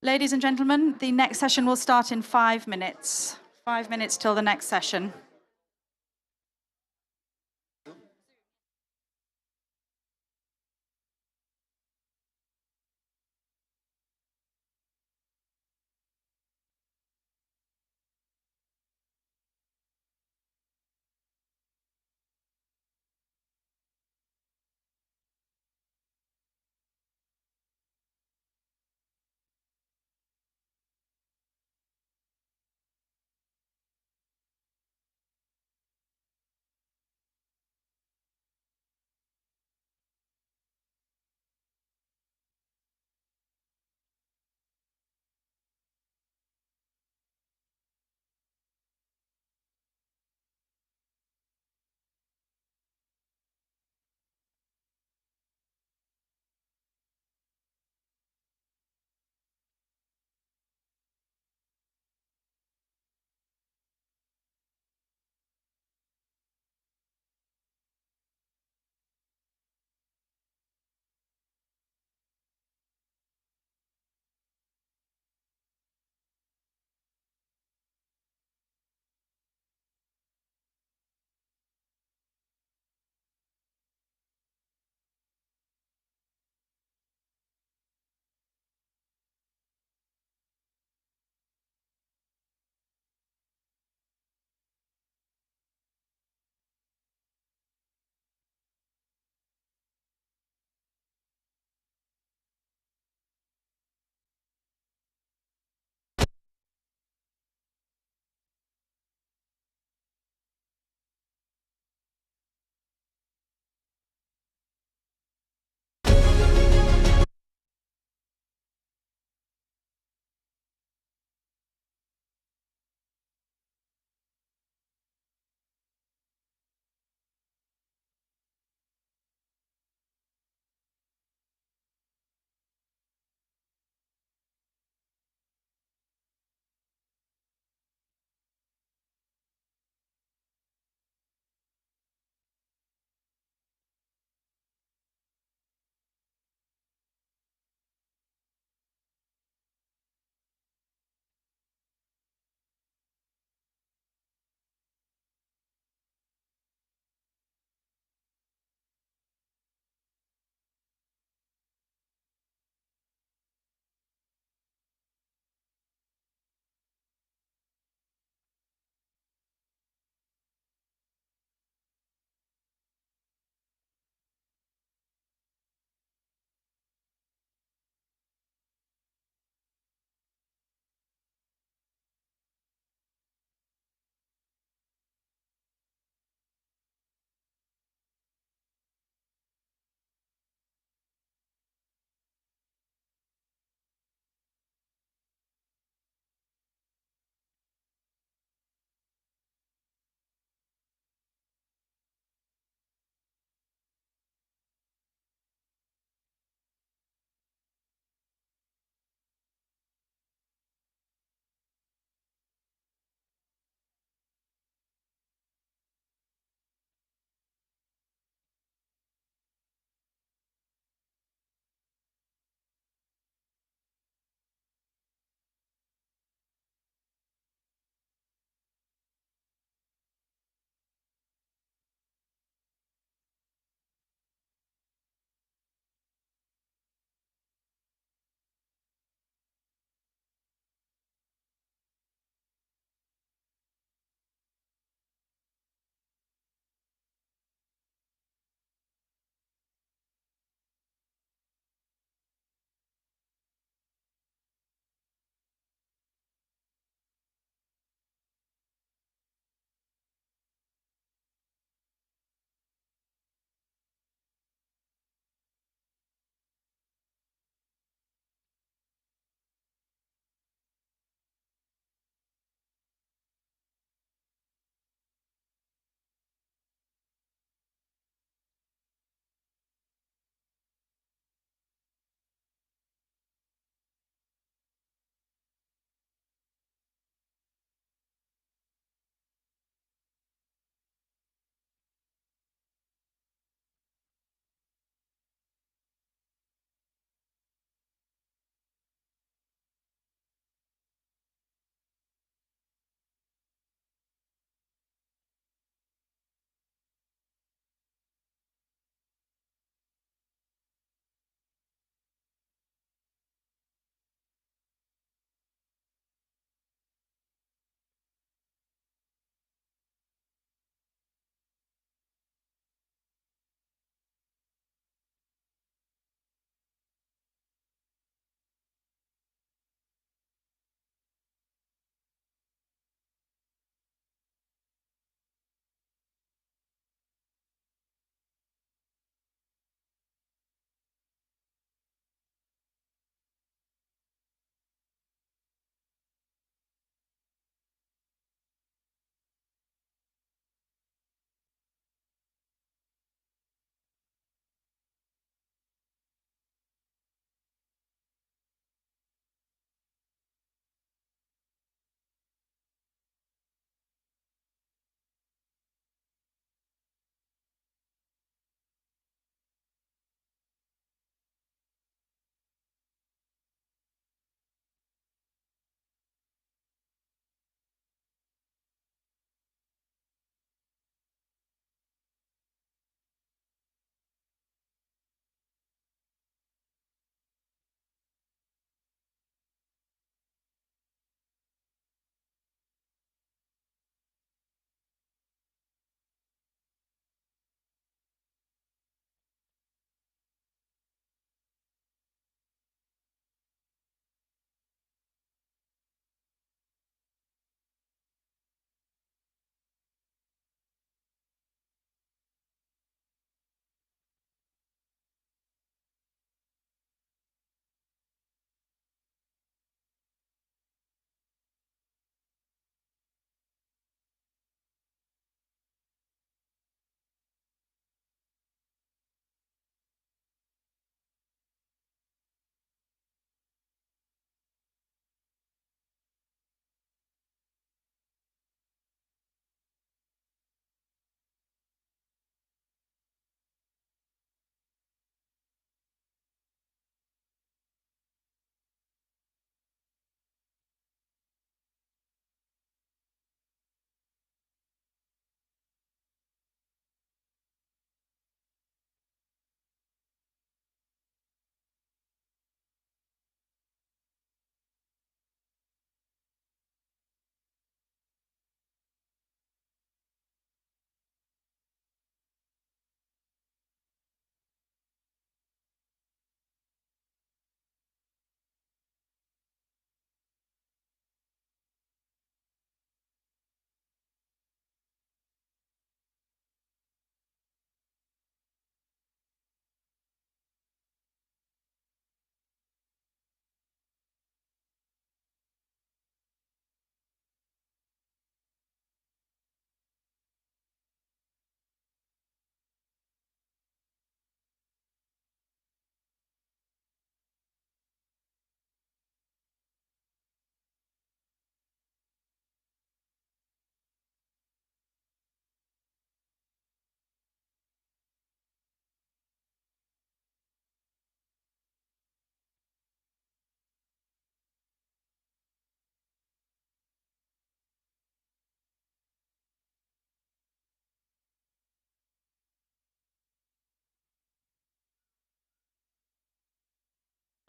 Ladies and gentlemen, the next session will start in 5 minutes. 5 minutes till the next session.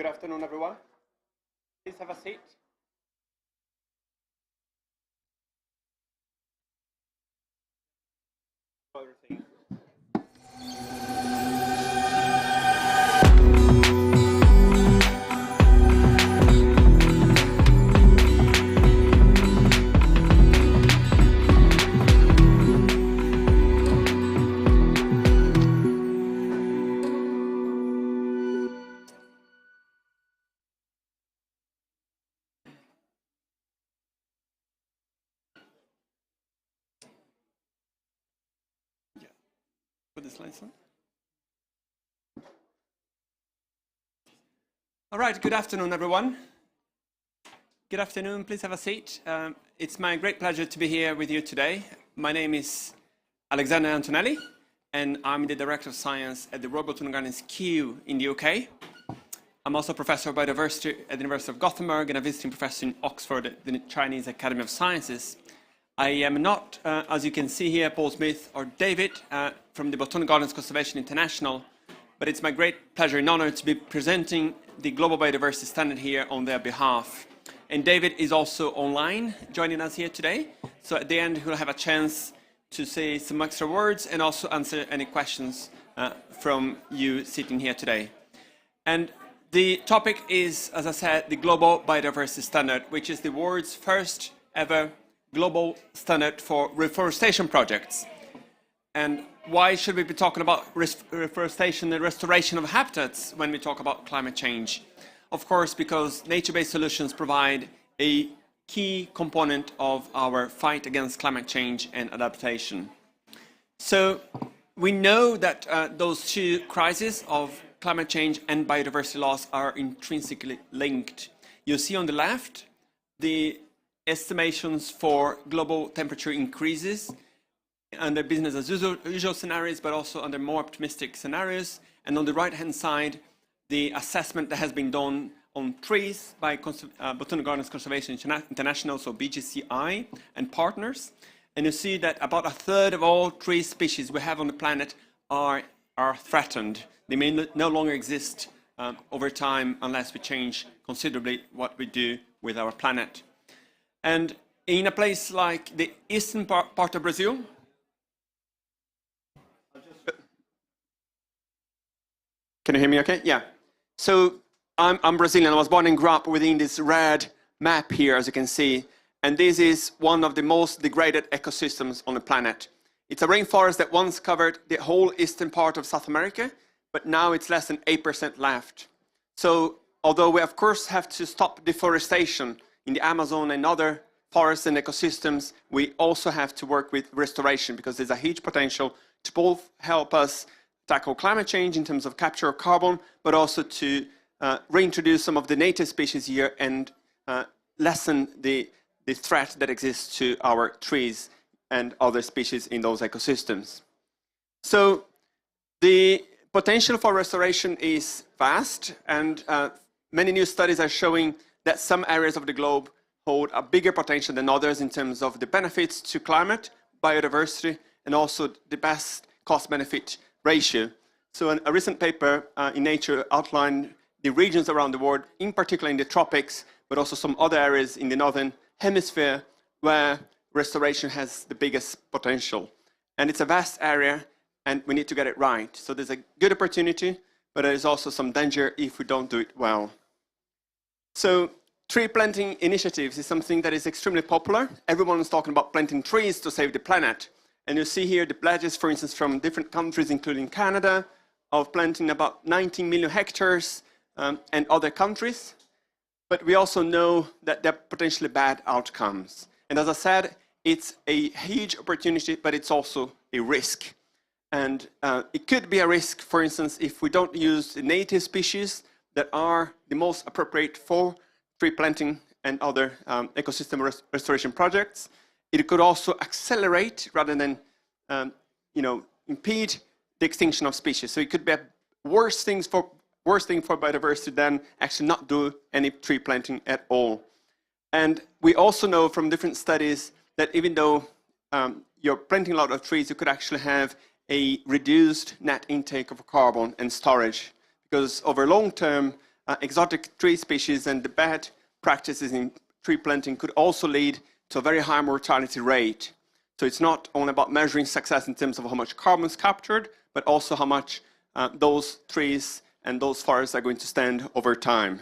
Good afternoon, everyone. Please have a seat. Put the slides on. All right, good afternoon, everyone. Good afternoon, please have a seat. It's my great pleasure to be here with you today. My name is Alexander Antonelli, and I'm the Director of Science at the Royal Botanic Gardens Kew in the UK. I'm also a Professor of Biodiversity at the University of Gothenburg and a visiting professor in Oxford at the Chinese Academy of Sciences. I am not, as you can see here, Paul Smith or David from the Botanic Gardens Conservation International, but it's my great pleasure and honor to be presenting the Global Biodiversity Standard here on their behalf. And David is also online joining us here today, so at the end he'll have a chance to say some extra words and also answer any questions from you sitting here today. And the topic is, as I said, the Global Biodiversity Standard, which is the world's first ever global standard for reforestation projects. And why should we be talking about reforestation and restoration of habitats when we talk about climate change? Of course, because nature-based solutions provide a key component of our fight against climate change and adaptation. So we know that those two crises of climate change and biodiversity loss are intrinsically linked. You see on the left the estimations for global temperature increases under business as usual scenarios, but also under more optimistic scenarios. And on the right-hand side, the assessment that has been done on trees by Botanic Gardens Conservation International, so BGCI, and partners. And you see that about a third of all tree species we have on the planet are threatened. They may no longer exist over time unless we change considerably what we do with our planet. And in a place like the eastern part of Brazil, can you hear me okay? Yeah. So I'm Brazilian. I was born and grew up within this red map here, as you can see. And this is one of the most degraded ecosystems on the planet. It's a rainforest that once covered the whole eastern part of South America, but now it's less than 8% left. So although we, of course, have to stop deforestation in the Amazon and other forests and ecosystems, we also have to work with restoration because there's a huge potential to both help us tackle climate change in terms of capture of carbon, but also to reintroduce some of the native species here and lessen the threat that exists to our trees and other species in those ecosystems. So the potential for restoration is vast, and many new studies are showing that some areas of the globe hold a bigger potential than others in terms of the benefits to climate, biodiversity, and also the best cost-benefit ratio. So a recent paper in Nature outlined the regions around the world, in particular in the tropics, but also some other areas in the northern hemisphere where restoration has the biggest potential. And it's a vast area, and we need to get it right. So there's a good opportunity, but there is also some danger if we don't do it well. So tree planting initiatives is something that is extremely popular. Everyone is talking about planting trees to save the planet. And you see here the pledges, for instance, from different countries, including Canada, of planting about 19 million hectares and other countries. But we also know that there are potentially bad outcomes. And as I said, it's a huge opportunity, but it's also a risk. And it could be a risk, for instance, if we don't use the native species that are the most appropriate for tree planting and other ecosystem restoration projects. It could also accelerate rather than impede the extinction of species. So it could be a worse thing for biodiversity than actually not do any tree planting at all. And we also know from different studies that even though you're planting a lot of trees, you could actually have a reduced net intake of carbon and storage, because over long term, exotic tree species and the bad practices in tree planting could also lead to a very high mortality rate. So it's not only about measuring success in terms of how much carbon is captured, but also how much those trees and those forests are going to stand over time.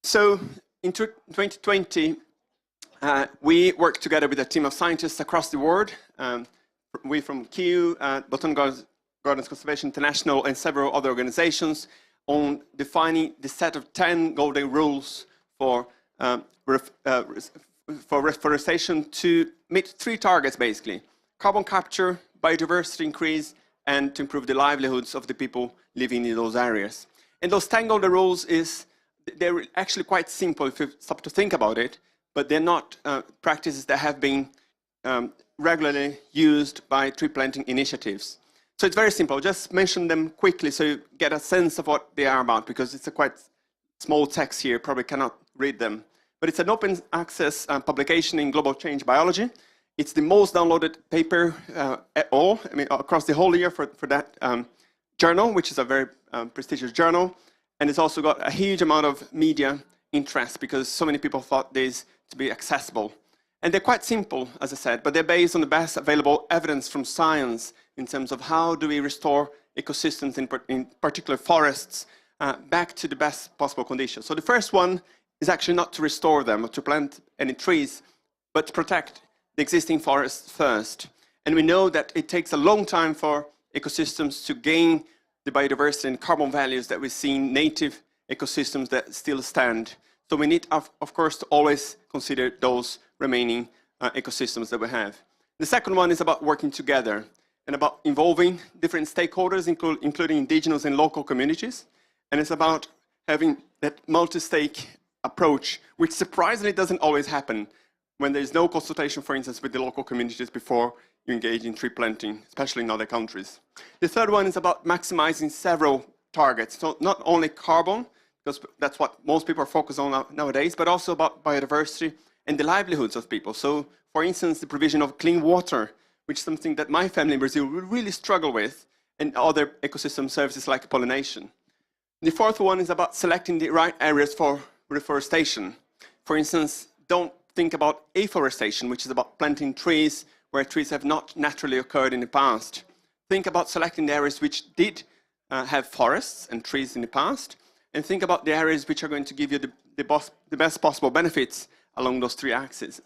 So in 2020, we worked together with a team of scientists across the world. We from KIU, Botanical Gardens Conservation International, and several other organizations on defining the set of 10 golden rules for reforestation to meet 3 targets, basically: carbon capture, biodiversity increase, and to improve the livelihoods of the people living in those areas. And those 10 golden rules they're actually quite simple if you stop to think about it, but they're not practices that have been regularly used by tree planting initiatives. So it's very simple. I'll just mention them quickly so you get a sense of what they are about, because it's a quite small text here, probably cannot read them. But it's an open access publication in Global Change Biology. It's the most downloaded paper at all, I mean, across the whole year for that journal, which is a very prestigious journal. And it's also got a huge amount of media interest because so many people thought this to be accessible. And they're quite simple, as I said, but they're based on the best available evidence from science in terms of how do we restore ecosystems, in particular forests, back to the best possible conditions. So the first one is actually not to restore them or to plant any trees, but to protect the existing forests first. And we know that it takes a long time for ecosystems to gain the biodiversity and carbon values that we see in native ecosystems that still stand. So we need, of course, to always consider those remaining ecosystems that we have. The second one is about working together and about involving different stakeholders, including indigenous and local communities. And it's about having that multi-stake approach, which surprisingly doesn't always happen when there's no consultation, for instance, with the local communities before you engage in tree planting, especially in other countries. The third one is about maximizing several targets. So not only carbon, because that's what most people are focused on nowadays, but also about biodiversity and the livelihoods of people. So, for instance, the provision of clean water, which is something that my family in Brazil will really struggle with, and other ecosystem services like pollination. The fourth one is about selecting the right areas for reforestation. For instance, don't think about afforestation, which is about planting trees where trees have not naturally occurred in the past. Think about selecting the areas which did have forests and trees in the past, and think about the areas which are going to give you the best possible benefits along those 3 axes.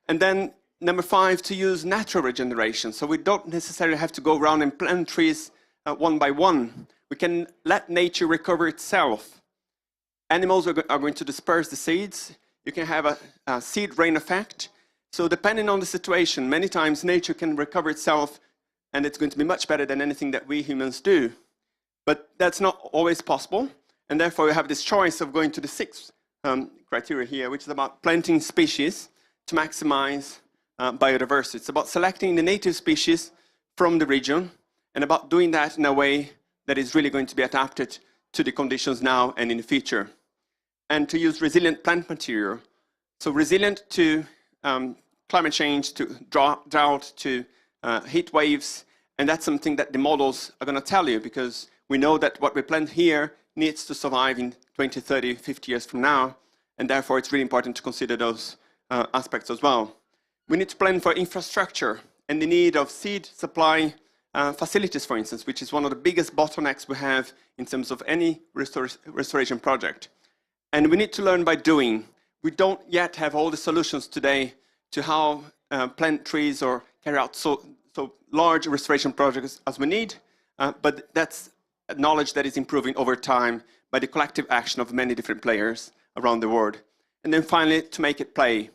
And then number 5, to use natural regeneration. So we don't necessarily have to go around and plant trees one by one. We can let nature recover itself. Animals are going to disperse the seeds. You can have a seed rain effect. So depending on the situation, many times nature can recover itself, and it's going to be much better than anything that we humans do. But that's not always possible. And therefore, we have this choice of going to the 6th criteria here, which is about planting species to maximize biodiversity. It's about selecting the native species from the region and about doing that in a way that is really going to be adapted to the conditions now and in the future. And to use resilient plant material. So resilient to climate change, to drought, to heat waves. And that's something that the models are going to tell you, because we know that what we plant here needs to survive in 20, 30, 50 years from now. And therefore, it's really important to consider those aspects as well. We need to plan for infrastructure and the need of seed supply facilities, for instance, which is one of the biggest bottlenecks we have in terms of any restoration project. And we need to learn by doing. We don't yet have all the solutions today to how plant trees or carry out so large restoration projects as we need, but that's knowledge that is improving over time by the collective action of many different players around the world. And then finally, to make it play.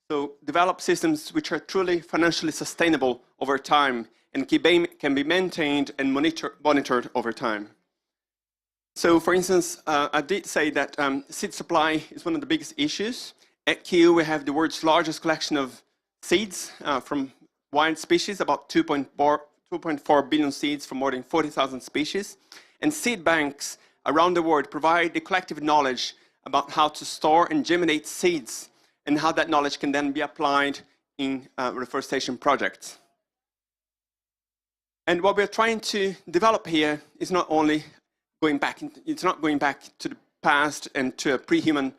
So develop systems which are truly financially sustainable over time and can be maintained and monitored over time. So for instance, I did say that seed supply is one of the biggest issues. At KIU, we have the world's largest collection of seeds from wild species, about 2.4 billion seeds from more than 40,000 species. And seed banks around the world provide the collective knowledge about how to store and germinate seeds and how that knowledge can then be applied in reforestation projects. And what we're trying to develop here is not only it's not going back to the past and to a pre-human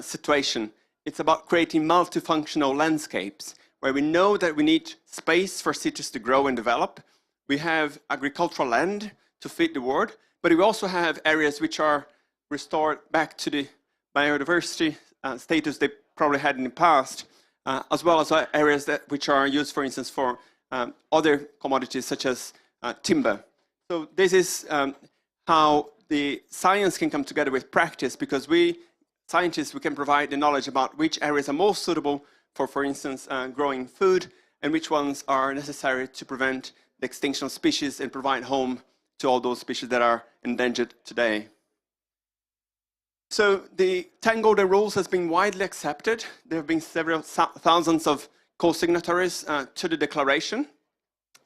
situation. It's about creating multifunctional landscapes where we know that we need space for cities to grow and develop. We have agricultural land to feed the world, but we also have areas which are restored back to the biodiversity status they probably had in the past, as well as areas which are used, for instance, for other commodities such as timber. So this is how the science can come together with practice, because we scientists, we can provide the knowledge about which areas are most suitable for instance, growing food, and which ones are necessary to prevent the extinction of species and provide home to all those species that are endangered today. So the 10 Golden Rules has been widely accepted. There have been several thousands of co-signatories to the declaration.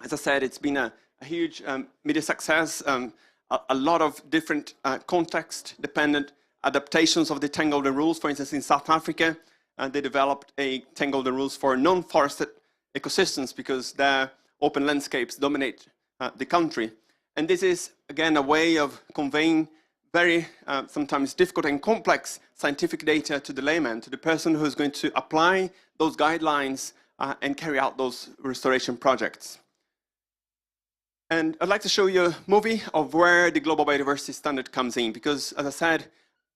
As I said, it's been a huge media success, a lot of different context-dependent adaptations of the 10 Golden Rules. For instance, in South Africa, they developed a 10 Golden Rules for non-forested ecosystems because their open landscapes dominate the country. And this is, again, a way of conveying very sometimes difficult and complex scientific data to the layman, to the person who's going to apply those guidelines and carry out those restoration projects. And I'd like to show you a movie of where the Global Biodiversity Standard comes in, because, as I said,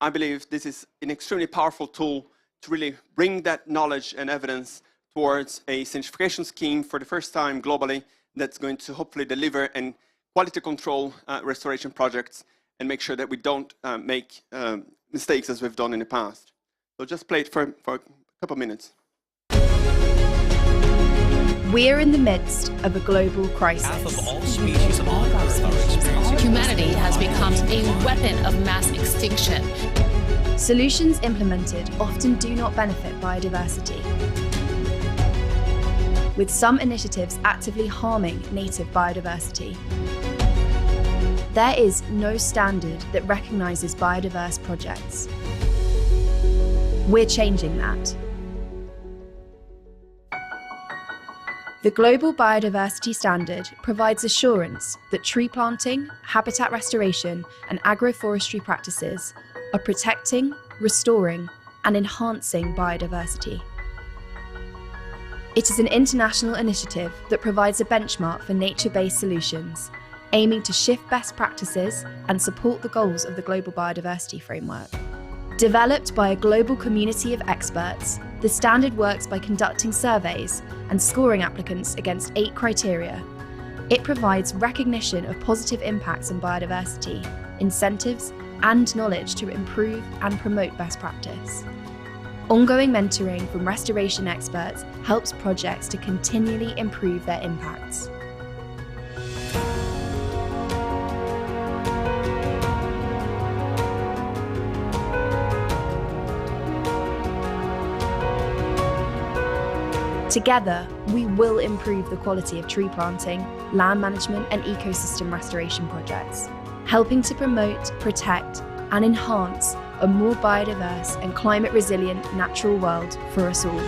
I believe this is an extremely powerful tool to really bring that knowledge and evidence towards a certification scheme for the first time globally that's going to hopefully deliver and quality control restoration projects and make sure that we don't make mistakes as we've done in the past. So just play it for a couple of minutes. We're in the midst of a global crisis. Half of all species on Earth are experiencing. Humanity has become a weapon of mass extinction. Solutions implemented often do not benefit biodiversity, with some initiatives actively harming native biodiversity. There is no standard that recognises biodiverse projects. We're changing that. The Global Biodiversity Standard provides assurance that tree planting, habitat restoration, and agroforestry practices are protecting, restoring, and enhancing biodiversity. It is an international initiative that provides a benchmark for nature-based solutions, aiming to shift best practices and support the goals of the Global Biodiversity Framework. Developed by a global community of experts, the standard works by conducting surveys and scoring applicants against 8 criteria. It provides recognition of positive impacts on biodiversity, incentives, and knowledge to improve and promote best practice. Ongoing mentoring from restoration experts helps projects to continually improve their impacts. Together, we will improve the quality of tree planting, land management, and ecosystem restoration projects, helping to promote, protect, and enhance a more biodiverse and climate-resilient natural world for us all.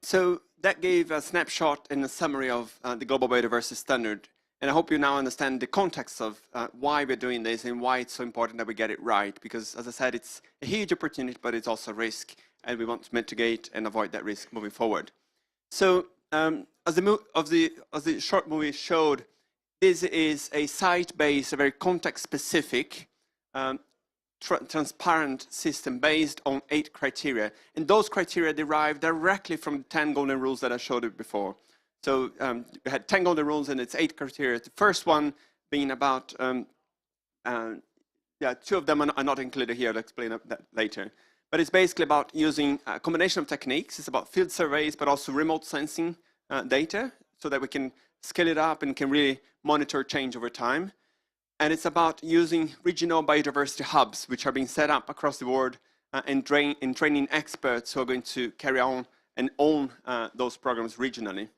So that gave a snapshot and a summary of the Global Biodiversity Standard. And I hope you now understand the context of why we're doing this and why it's so important that we get it right. Because, as I said, it's a huge opportunity, but it's also a risk. And we want to mitigate and avoid that risk moving forward. So as the short movie showed, this is a site-based, a very context-specific, transparent system based on 8 criteria. And those criteria derive directly from the 10 golden rules that I showed you before. So we had 10 golden rules and it's 8 criteria. The first one being about, 2 of them are not included here. I'll explain that later. But it's basically about using a combination of techniques. It's about field surveys, but also remote sensing data so that we can scale it up and can really monitor change over time. And it's about using regional biodiversity hubs, which are being set up across the world and training experts who are going to carry on and own those programs regionally.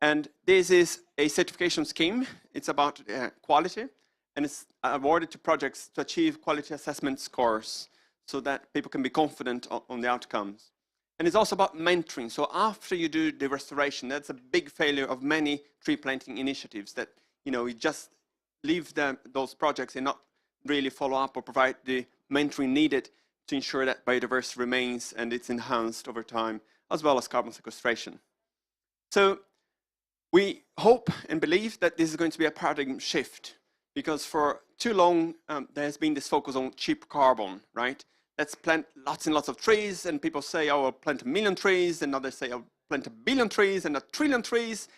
And this is a certification scheme. It's about quality, and it's awarded to projects to achieve quality assessment scores so that people can be confident on the outcomes. And it's also about mentoring. So after you do the restoration, that's a big failure of many tree planting initiatives, that you just leave those projects and not really follow up or provide the mentoring needed to ensure that biodiversity remains and it's enhanced over time, as well as carbon sequestration. So we hope and believe that this is going to be a paradigm shift, because for too long there has been this focus on cheap carbon, right? Let's plant lots and lots of trees, and people say, oh, I'll plant 1 million trees, and others say, I'll plant 1 billion trees and 1 trillion trees.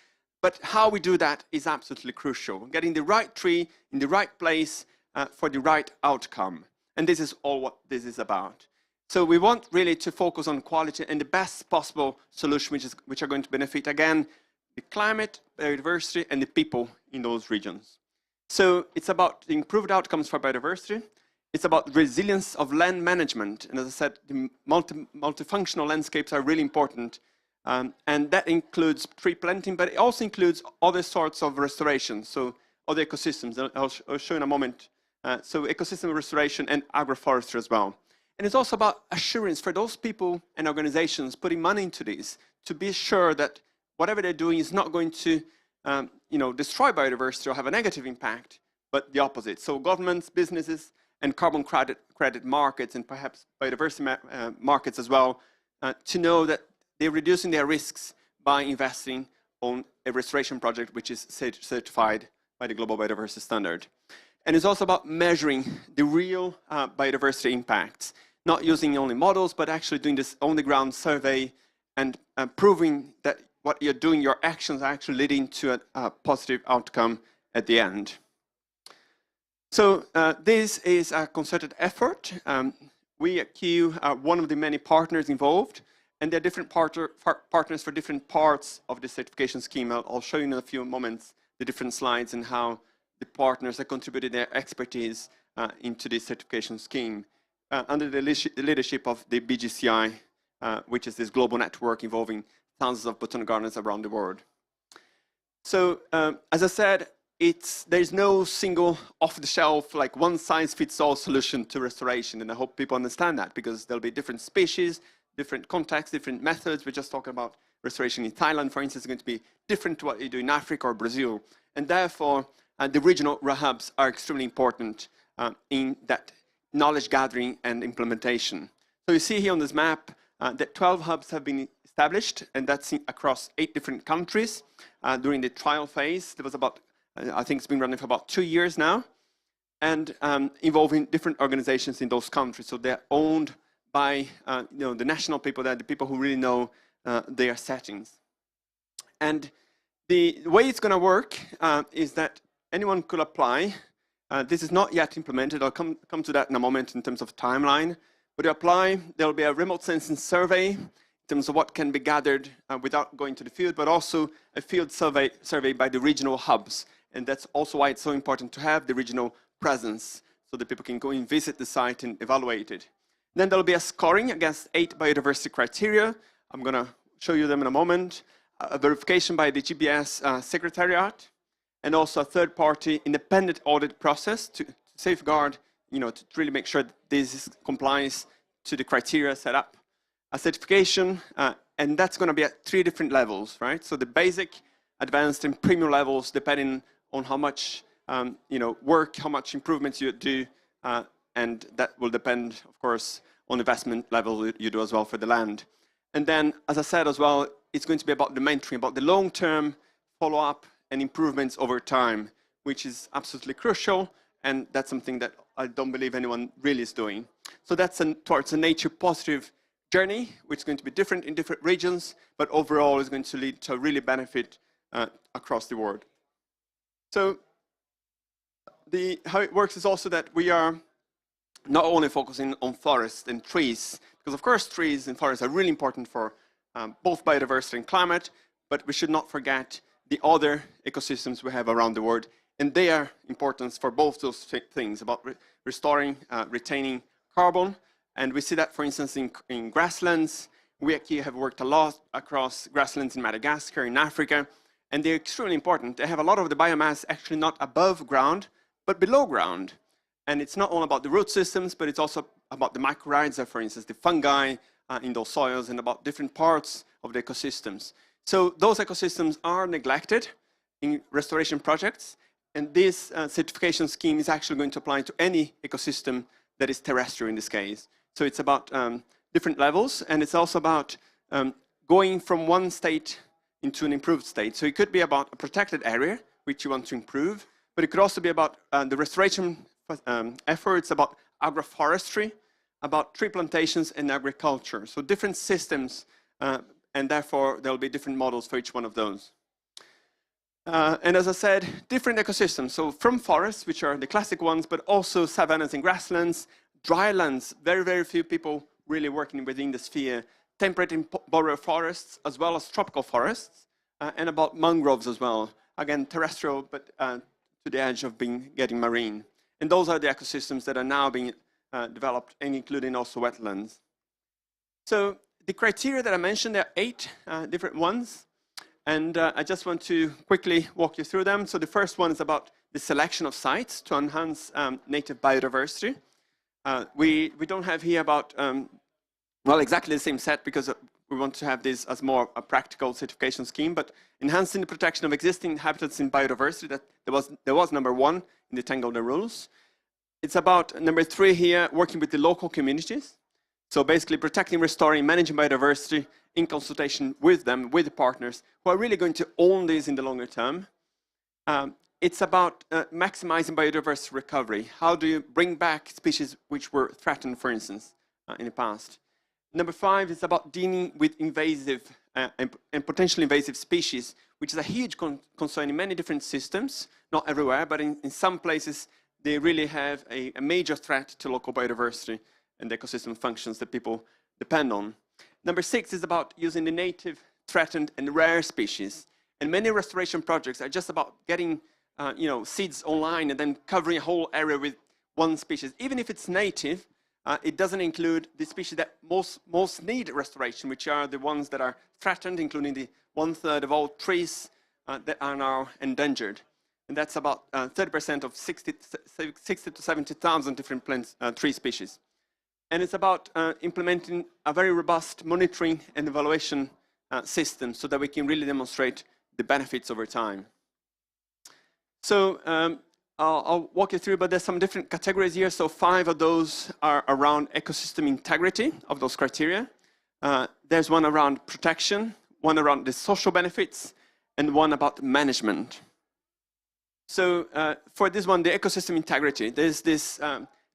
But how we do that is absolutely crucial. Getting the right tree in the right place for the right outcome. And this is all what this is about. So we want really to focus on quality and the best possible solution, which are going to benefit, again, the climate, biodiversity, and the people in those regions. So it's about the improved outcomes for biodiversity. It's about resilience of land management. And as I said, the multifunctional landscapes are really important. And that includes tree planting, but it also includes other sorts of restoration. So other ecosystems, I'll show in a moment. So ecosystem restoration and agroforestry as well. And it's also about assurance for those people and organizations putting money into this, to be sure that whatever they're doing is not going to destroy biodiversity or have a negative impact, but the opposite. So governments, businesses, and carbon credit markets, and perhaps biodiversity markets as well, to know that they're reducing their risks by investing on a restoration project which is certified by the Global Biodiversity Standard. And it's also about measuring the real biodiversity impacts, not using only models, but actually doing this on-the-ground survey and proving that what you're doing, your actions are actually leading to a positive outcome at the end. So this is a concerted effort. We at Q are one of the many partners involved, and there are different partners for different parts of the certification scheme. I'll show you in a few moments the different slides and how the partners have contributed their expertise into this certification scheme under the leadership of the BGCI, which is this global network involving thousands of botanic gardens around the world. So as I said, there's no single off-the-shelf, like one-size-fits-all solution to restoration, and I hope people understand that, because there'll be different species, different contexts, different methods. We're just talking about restoration in Thailand, for instance, is going to be different to what you do in Africa or Brazil, and therefore the regional hubs are extremely important in that knowledge gathering and implementation. So you see here on this map that 12 hubs have been established, and that's across 8 different countries. During the trial phase, there was about, I think it's been running for about 2 years now, and involving different organizations in those countries. So they're owned by the national people, the people who really know their settings. And the way it's going to work is that anyone could apply. This is not yet implemented. I'll come to that in a moment in terms of timeline. But you apply, there'll be a remote sensing survey in terms of what can be gathered without going to the field, but also a field survey by the regional hubs. And that's also why it's so important to have the regional presence, so that people can go and visit the site and evaluate it. Then there'll be a scoring against 8 biodiversity criteria. I'm going to show you them in a moment. A verification by the GBS Secretariat, and also a third-party independent audit process to safeguard, to really make sure that this complies to the criteria set up. A certification, and that's going to be at 3 different levels, right? So the basic, advanced, and premium levels, depending on how much work, how much improvements you do, and that will depend, of course, on investment level you do as well for the land. And then, as I said as well, it's going to be about the mentoring, about the long-term follow-up and improvements over time, which is absolutely crucial, and that's something that I don't believe anyone really is doing. So that's towards a nature-positive journey, which is going to be different in different regions, but overall is going to lead to really benefit across the world. So how it works is also that we are not only focusing on forests and trees, because of course trees and forests are really important for both biodiversity and climate, but we should not forget the other ecosystems we have around the world, and their importance for both those things, about restoring, retaining carbon. And we see that, for instance, in grasslands. We actually have worked a lot across grasslands in Madagascar, in Africa, And they're extremely important. They have a lot of the biomass actually not above ground, but below ground. And it's not all about the root systems, but it's also about the mycorrhiza, for instance, the fungi in those soils, and about different parts of the ecosystems. So those ecosystems are neglected in restoration projects, and this certification scheme is actually going to apply to any ecosystem that is terrestrial in this case. So it's about different levels, and it's also about going from one state into an improved state. So it could be about a protected area, which you want to improve, but it could also be about the restoration efforts, about agroforestry, about tree plantations and agriculture. So different systems, and therefore there'll be different models for each one of those. And as I said, different ecosystems. So from forests, which are the classic ones, but also savannas and grasslands, drylands, very, very few people really working within the sphere, temperate and boreal forests, as well as tropical forests, and about mangroves as well. Again, terrestrial, but to the edge of getting marine. And those are the ecosystems that are now being developed, and including also wetlands. So the criteria that I mentioned, there are 8 different ones. And I just want to quickly walk you through them. So the first one is about the selection of sites to enhance native biodiversity. We don't have here about, well, exactly the same set, because we want to have this as more a practical certification scheme, but enhancing the protection of existing habitats in biodiversity, that there was number 1 in the Tangle the Rules. It's about number 3 here, working with the local communities. So basically protecting, restoring, managing biodiversity in consultation with them, with the partners who are really going to own this in the longer term. It's about maximizing biodiversity recovery. How do you bring back species which were threatened, for instance, in the past? Number 5 is about dealing with invasive and potentially invasive species, which is a huge concern in many different systems, not everywhere, but in some places, they really have a major threat to local biodiversity and the ecosystem functions that people depend on. Number 6 is about using the native, threatened, and rare species. And many restoration projects are just about getting seeds online and then covering a whole area with one species. Even if it's native, it doesn't include the species that most need restoration, which are the ones that are threatened, including the 1/3 of all trees that are now endangered. And that's about 30% of 60 to 70,000 different tree species. And it's about implementing a very robust monitoring and evaluation system so that we can really demonstrate the benefits over time. So I'll walk you through, but there's some different categories here. So 5 of those are around ecosystem integrity of those criteria. There's one around protection, one around the social benefits, and one about management. So for this one, the ecosystem integrity, there's this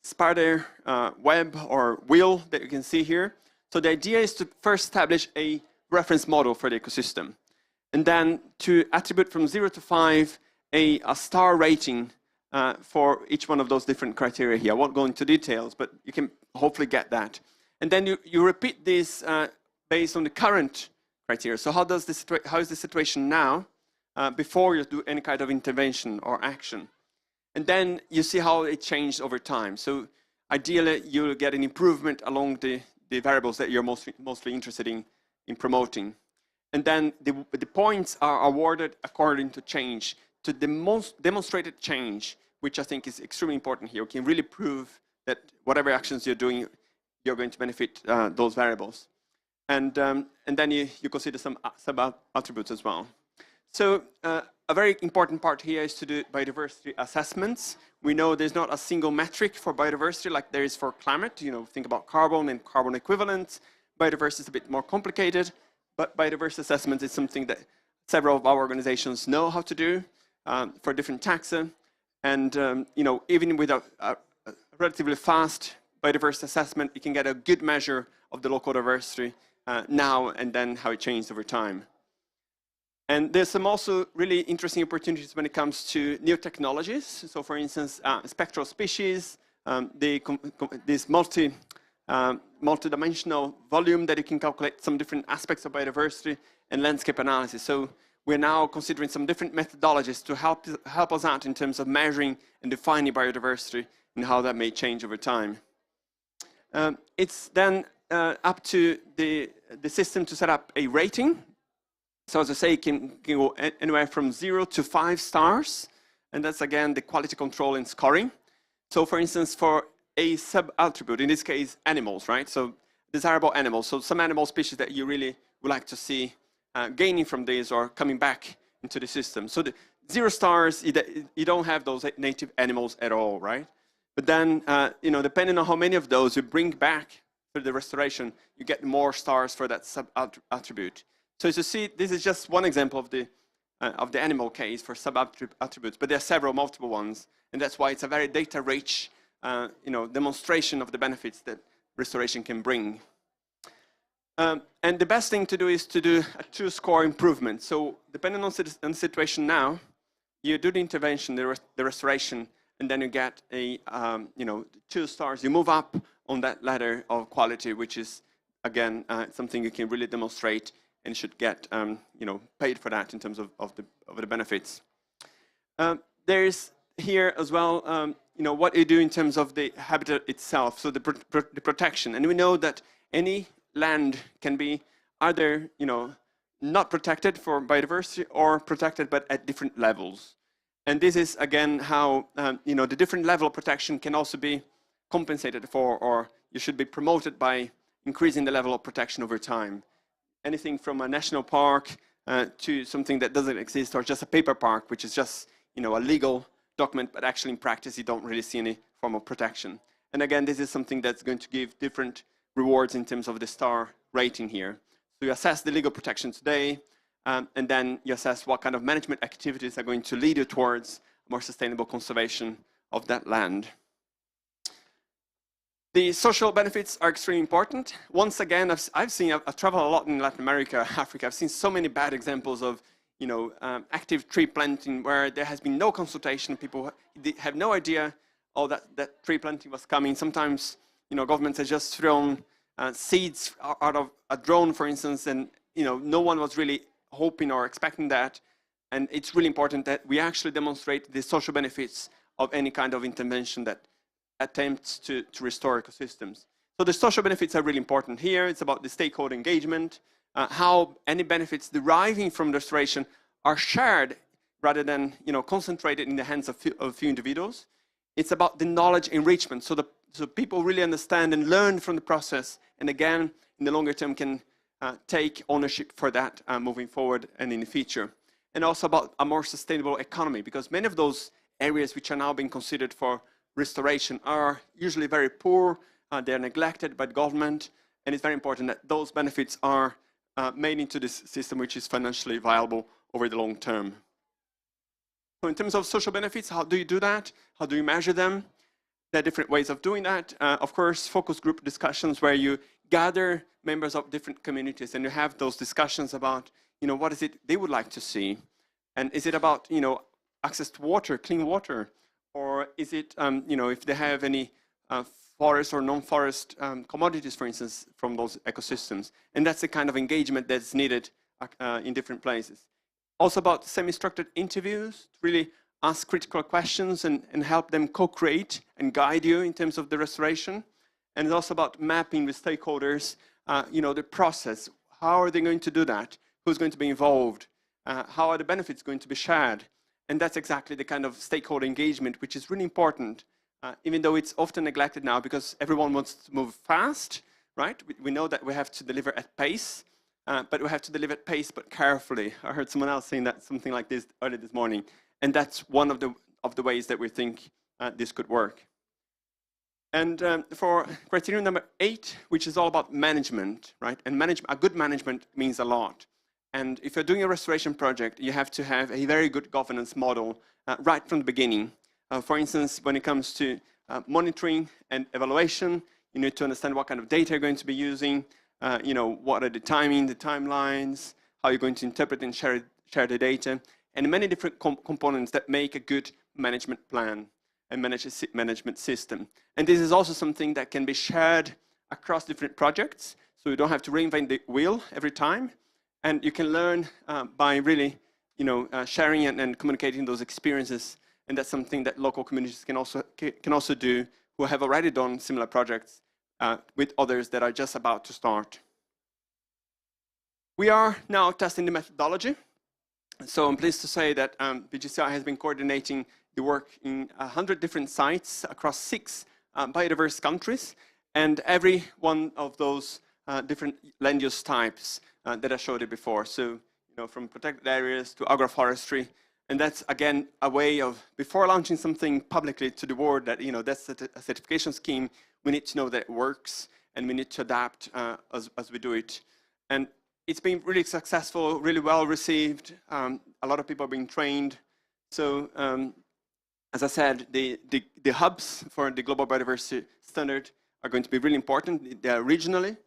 spider web or wheel that you can see here. So the idea is to first establish a reference model for the ecosystem, and then to attribute from 0 to 5 a star rating for each one of those different criteria here. I won't go into details, but you can hopefully get that. And then you repeat this based on the current criteria. So how is the situation now before you do any kind of intervention or action? And then you see how it changed over time. So ideally, you'll get an improvement along the variables that you're mostly interested in promoting. And then the points are awarded according to change, to the most demonstrated change, which I think is extremely important here. You can really prove that whatever actions you're doing, you're going to benefit those variables. And then you consider some attributes as well. So a very important part here is to do biodiversity assessments. We know there's not a single metric for biodiversity like there is for climate. Think about carbon and carbon equivalent. Biodiversity is a bit more complicated, but biodiversity assessment is something that several of our organizations know how to do for different taxa. And even with a relatively fast biodiversity assessment, you can get a good measure of the local diversity now and then how it changed over time. And there's some also really interesting opportunities when it comes to new technologies. So for instance, spectral species, this multi-dimensional volume that you can calculate some different aspects of biodiversity, and landscape analysis. So we're now considering some different methodologies to help us out in terms of measuring and defining biodiversity and how that may change over time. It's then up to the system to set up a rating So as I say, it can go anywhere from 0 to 5 stars. And that's, again, the quality control and scoring. So for instance, for a sub-attribute, in this case, animals, right? So desirable animals. So some animal species that you really would like to see gaining from this or coming back into the system. So the 0 stars, you don't have those native animals at all, right? But then, depending on how many of those you bring back through the restoration, you get more stars for that sub-attribute. So as you see, this is just one example of the animal case for sub-attributes, but there are several, multiple ones, and that's why it's a very data-rich, demonstration of the benefits that restoration can bring. And the best thing to do is to do a 2-score improvement. So depending on the situation now, you do the intervention, the restoration, and then you get a 2 stars. You move up on that ladder of quality, which is, again, something you can really demonstrate and should get paid for that in terms of the benefits. There's here as well, what you do in terms of the habitat itself, so the protection. And we know that any land can be either not protected for biodiversity or protected, but at different levels. And this is, again, how the different level of protection can also be compensated for, or you should be promoted by increasing the level of protection over time. Anything from a national park to something that doesn't exist, or just a paper park, which is just a legal document, but actually in practice you don't really see any form of protection. And again, this is something that's going to give different rewards in terms of the star rating here. So you assess the legal protection today, and then you assess what kind of management activities are going to lead you towards more sustainable conservation of that land. The social benefits are extremely important. Once again, I've traveled a lot in Latin America, Africa. I've seen so many bad examples of, active tree planting where there has been no consultation. People have no idea that tree planting was coming. Sometimes, governments have just thrown seeds out of a drone, for instance, and, no one was really hoping or expecting that. And it's really important that we actually demonstrate the social benefits of any kind of intervention that attempts to restore ecosystems. So the social benefits are really important here. It's about the stakeholder engagement, how any benefits deriving from the restoration are shared rather than concentrated in the hands of a few individuals. It's about the knowledge enrichment, so people really understand and learn from the process, and again, in the longer term can take ownership for that moving forward and in the future. And also about a more sustainable economy, because many of those areas which are now being considered for restoration are usually very poor, they're neglected by the government, and it's very important that those benefits are made into this system which is financially viable over the long term. So in terms of social benefits, how do you do that? How do you measure them? There are different ways of doing that. Of course, focus group discussions where you gather members of different communities and you have those discussions about, what is it they would like to see? And is it about, access to water, clean water? Or is it, if they have any forest or non-forest commodities, for instance, from those ecosystems? And that's the kind of engagement that's needed in different places. Also about semi-structured interviews, to really ask critical questions and help them co-create and guide you in terms of the restoration. And it's also about mapping with stakeholders, the process. How are they going to do that? Who's going to be involved? How are the benefits going to be shared? And that's exactly the kind of stakeholder engagement which is really important, even though it's often neglected now because everyone wants to move fast, right? We know that we have to deliver at pace, but we have to deliver at pace but carefully. I heard someone else saying that something like this earlier this morning, and that's one of the ways that we think this could work. And for criterion number 8, which is all about management, right? And a good management means a lot. And if you're doing a restoration project, you have to have a very good governance model right from the beginning. For instance, when it comes to monitoring and evaluation, you need to understand what kind of data you're going to be using, what are the timing, the timelines, how you're going to interpret and share the data, and many different components that make a good management plan and management system. And this is also something that can be shared across different projects, so you don't have to reinvent the wheel every time. And you can learn by really, sharing and communicating those experiences. And that's something that local communities can also do, who have already done similar projects with others that are just about to start. We are now testing the methodology. So I'm pleased to say that BGCI has been coordinating the work in 100 different sites across 6 biodiverse countries, and every one of those different land use types that I showed you before. So, from protected areas to agroforestry, and that's again a way of, before launching something publicly to the world, that that's a certification scheme, we need to know that it works, and we need to adapt as we do it. And it's been really successful, really well received. A lot of people are being trained. So, as I said, the hubs for the Global Biodiversity Standard are going to be really important. They are regionally,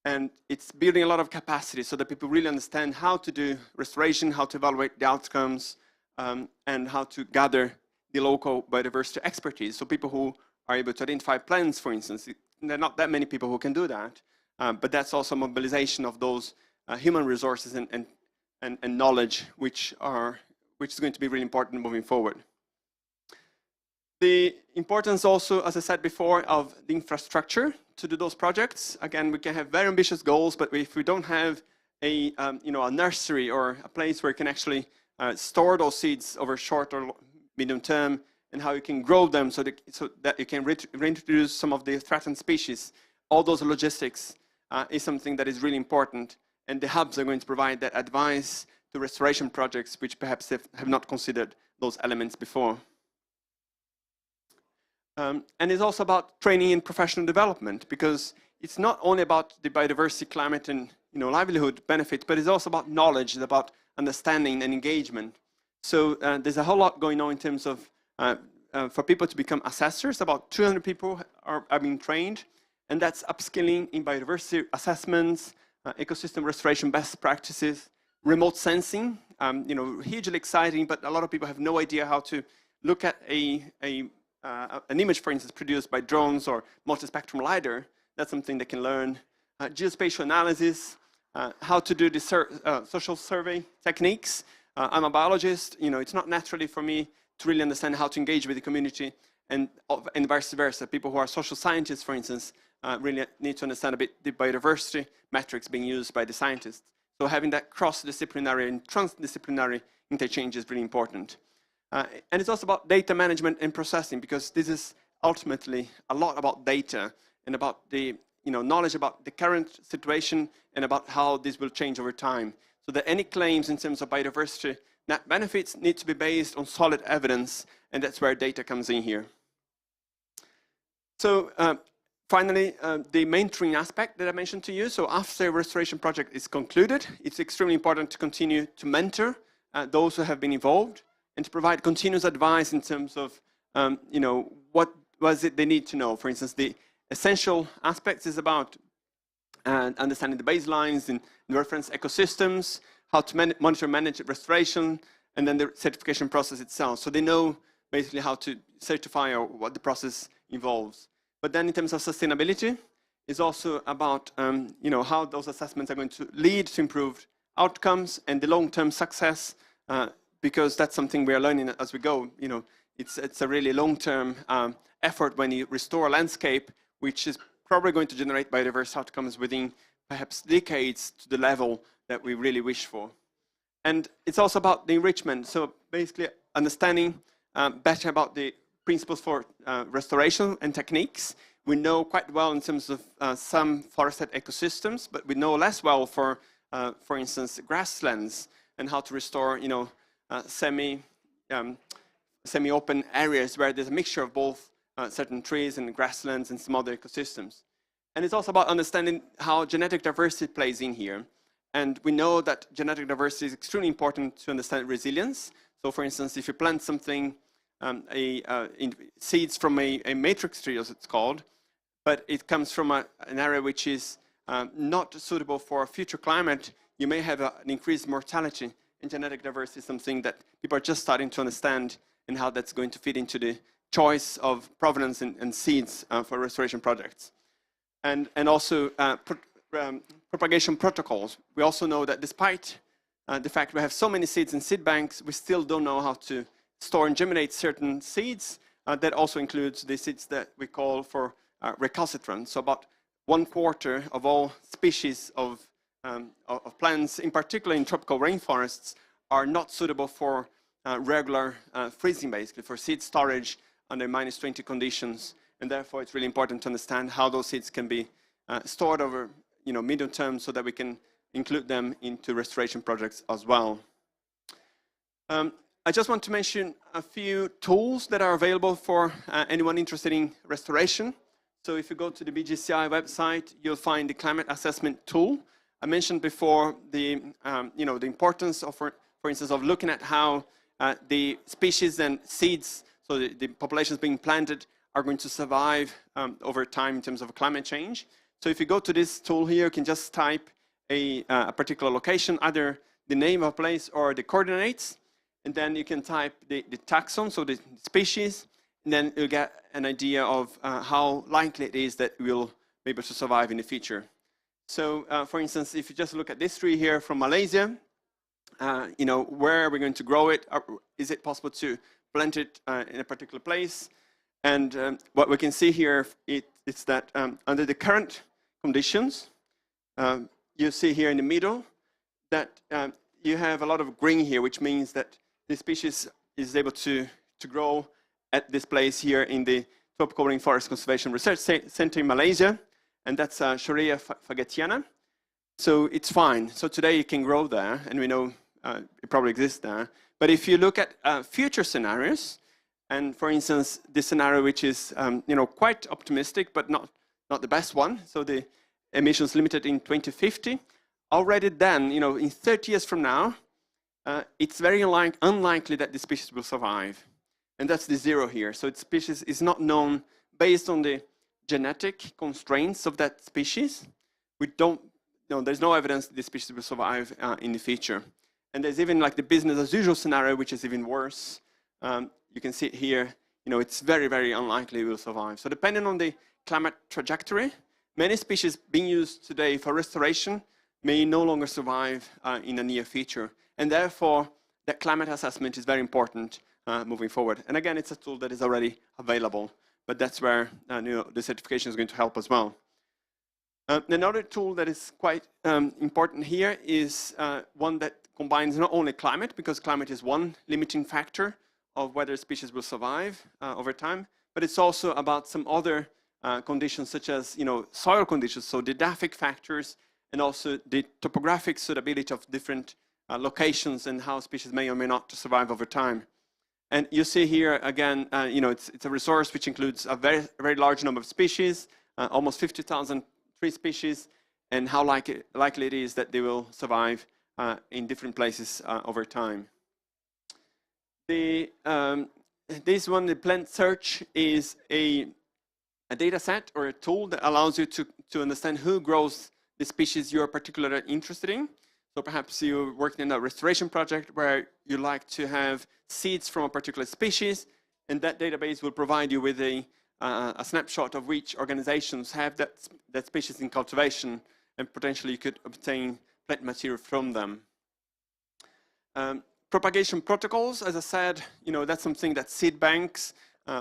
and it's building a lot of capacity so that people really understand how to do restoration, how to evaluate the outcomes, and how to gather the local biodiversity expertise. So people who are able to identify plants, for instance, there are not that many people who can do that, but that's also mobilization of those human resources and knowledge, which is going to be really important moving forward. The importance also, as I said before, of the infrastructure to do those projects. Again, we can have very ambitious goals, but if we don't have a nursery or a place where you can actually store those seeds over short or medium term, and how you can grow them so that you can reintroduce some of the threatened species, all those logistics is something that is really important. And the hubs are going to provide that advice to restoration projects which perhaps have not considered those elements before. And it's also about training and professional development, because it's not only about the biodiversity, climate, and livelihood benefit, but it's also about knowledge, it's about understanding and engagement. So there's a whole lot going on in terms of for people to become assessors. About 200 people are being trained, and that's upskilling in biodiversity assessments, ecosystem restoration best practices, remote sensing, hugely exciting, but a lot of people have no idea how to look at an image, for instance, produced by drones or multispectrum LiDAR. That's something they can learn. Geospatial analysis, how to do the social survey techniques. I'm a biologist. It's not naturally for me to really understand how to engage with the community, and vice versa. People who are social scientists, for instance, really need to understand a bit the biodiversity metrics being used by the scientists. So having that cross-disciplinary and transdisciplinary interchange is really important. And it's also about data management and processing, because this is ultimately a lot about data and about the knowledge about the current situation and about how this will change over time. So that any claims in terms of biodiversity net benefits need to be based on solid evidence, and that's where data comes in here. So finally, the mentoring aspect that I mentioned to you. So after a restoration project is concluded, it's extremely important to continue to mentor those who have been involved, and to provide continuous advice in terms of, what was it they need to know. For instance, the essential aspects is about understanding the baselines in reference ecosystems, how to monitor, manage restoration, and then the certification process itself. So they know basically how to certify or what the process involves. But then in terms of sustainability, it's also about how those assessments are going to lead to improved outcomes and the long-term success, because that's something we are learning as we go. It's a really long-term effort when you restore a landscape, which is probably going to generate biodiverse outcomes within perhaps decades to the level that we really wish for. And it's also about the enrichment. So basically understanding better about the principles for restoration and techniques. We know quite well in terms of some forested ecosystems, but we know less well for instance, grasslands, and how to restore, semi-open areas where there's a mixture of both certain trees and grasslands and some other ecosystems. And it's also about understanding how genetic diversity plays in here. And we know that genetic diversity is extremely important to understand resilience. So for instance, if you plant something, seeds from a matrix tree, as it's called, but it comes from an area which is not suitable for future climate, you may have an increased mortality. And genetic diversity is something that people are just starting to understand, and how that's going to fit into the choice of provenance and seeds for restoration projects. And also propagation protocols. We also know that despite the fact we have so many seeds in seed banks, we still don't know how to store and germinate certain seeds. That also includes the seeds that we call for recalcitrant. So about 1/4 of all species of of plants, in particular in tropical rainforests, are not suitable for regular freezing, basically, for seed storage under -20 conditions. And therefore, it's really important to understand how those seeds can be stored over medium term so that we can include them into restoration projects as well. I just want to mention a few tools that are available for anyone interested in restoration. So if you go to the BGCI website, you'll find the climate assessment tool. I mentioned before the the importance of, for instance, of looking at how the species and seeds, so the populations being planted, are going to survive over time in terms of climate change. So if you go to this tool here, you can just type a particular location, either the name of a place or the coordinates, and then you can type the taxon, so the species, and then you'll get an idea of how likely it is that we'll be able to survive in the future. So, for instance, if you just look at this tree here from Malaysia, where are we going to grow it? Is it possible to plant it in a particular place? And what we can see here is that under the current conditions, you see here in the middle that you have a lot of green here, which means that the species is able to grow at this place here in the Tropical Rainforest Conservation Research Center in Malaysia, and that's Shorea fagetiana. So it's fine. So today you can grow there, and we know it probably exists there. But if you look at future scenarios, and for instance, this scenario which is quite optimistic, but not the best one, so the emissions limited in 2050, already then, in 30 years from now, it's very unlikely that the species will survive. And that's the 0 here. So the species is not known based on the genetic constraints of that species. We don't, there's no evidence that the species will survive in the future. And there's even like the business as usual scenario, which is even worse. You can see it here, it's very, very unlikely it will survive. So depending on the climate trajectory, many species being used today for restoration may no longer survive in the near future. And therefore, that climate assessment is very important moving forward. And again, it's a tool that is already available, but that's where the certification is going to help as well. Another tool that is quite important here is one that combines not only climate, because climate is one limiting factor of whether species will survive over time, but it's also about some other conditions such as soil conditions, so the edaphic factors, and also the topographic suitability of different locations and how species may or may not survive over time. And you see here again, it's a resource which includes a very, very large number of species, almost 50,000 tree species, and how likely it is that they will survive in different places over time. This one, the plant search, is a data set or a tool that allows you to understand who grows the species you are particularly interested in. So perhaps you're working in a restoration project where you like to have seeds from a particular species, and that database will provide you with a snapshot of which organizations have that species in cultivation, and potentially you could obtain plant material from them. Propagation protocols, as I said, that's something that seed banks,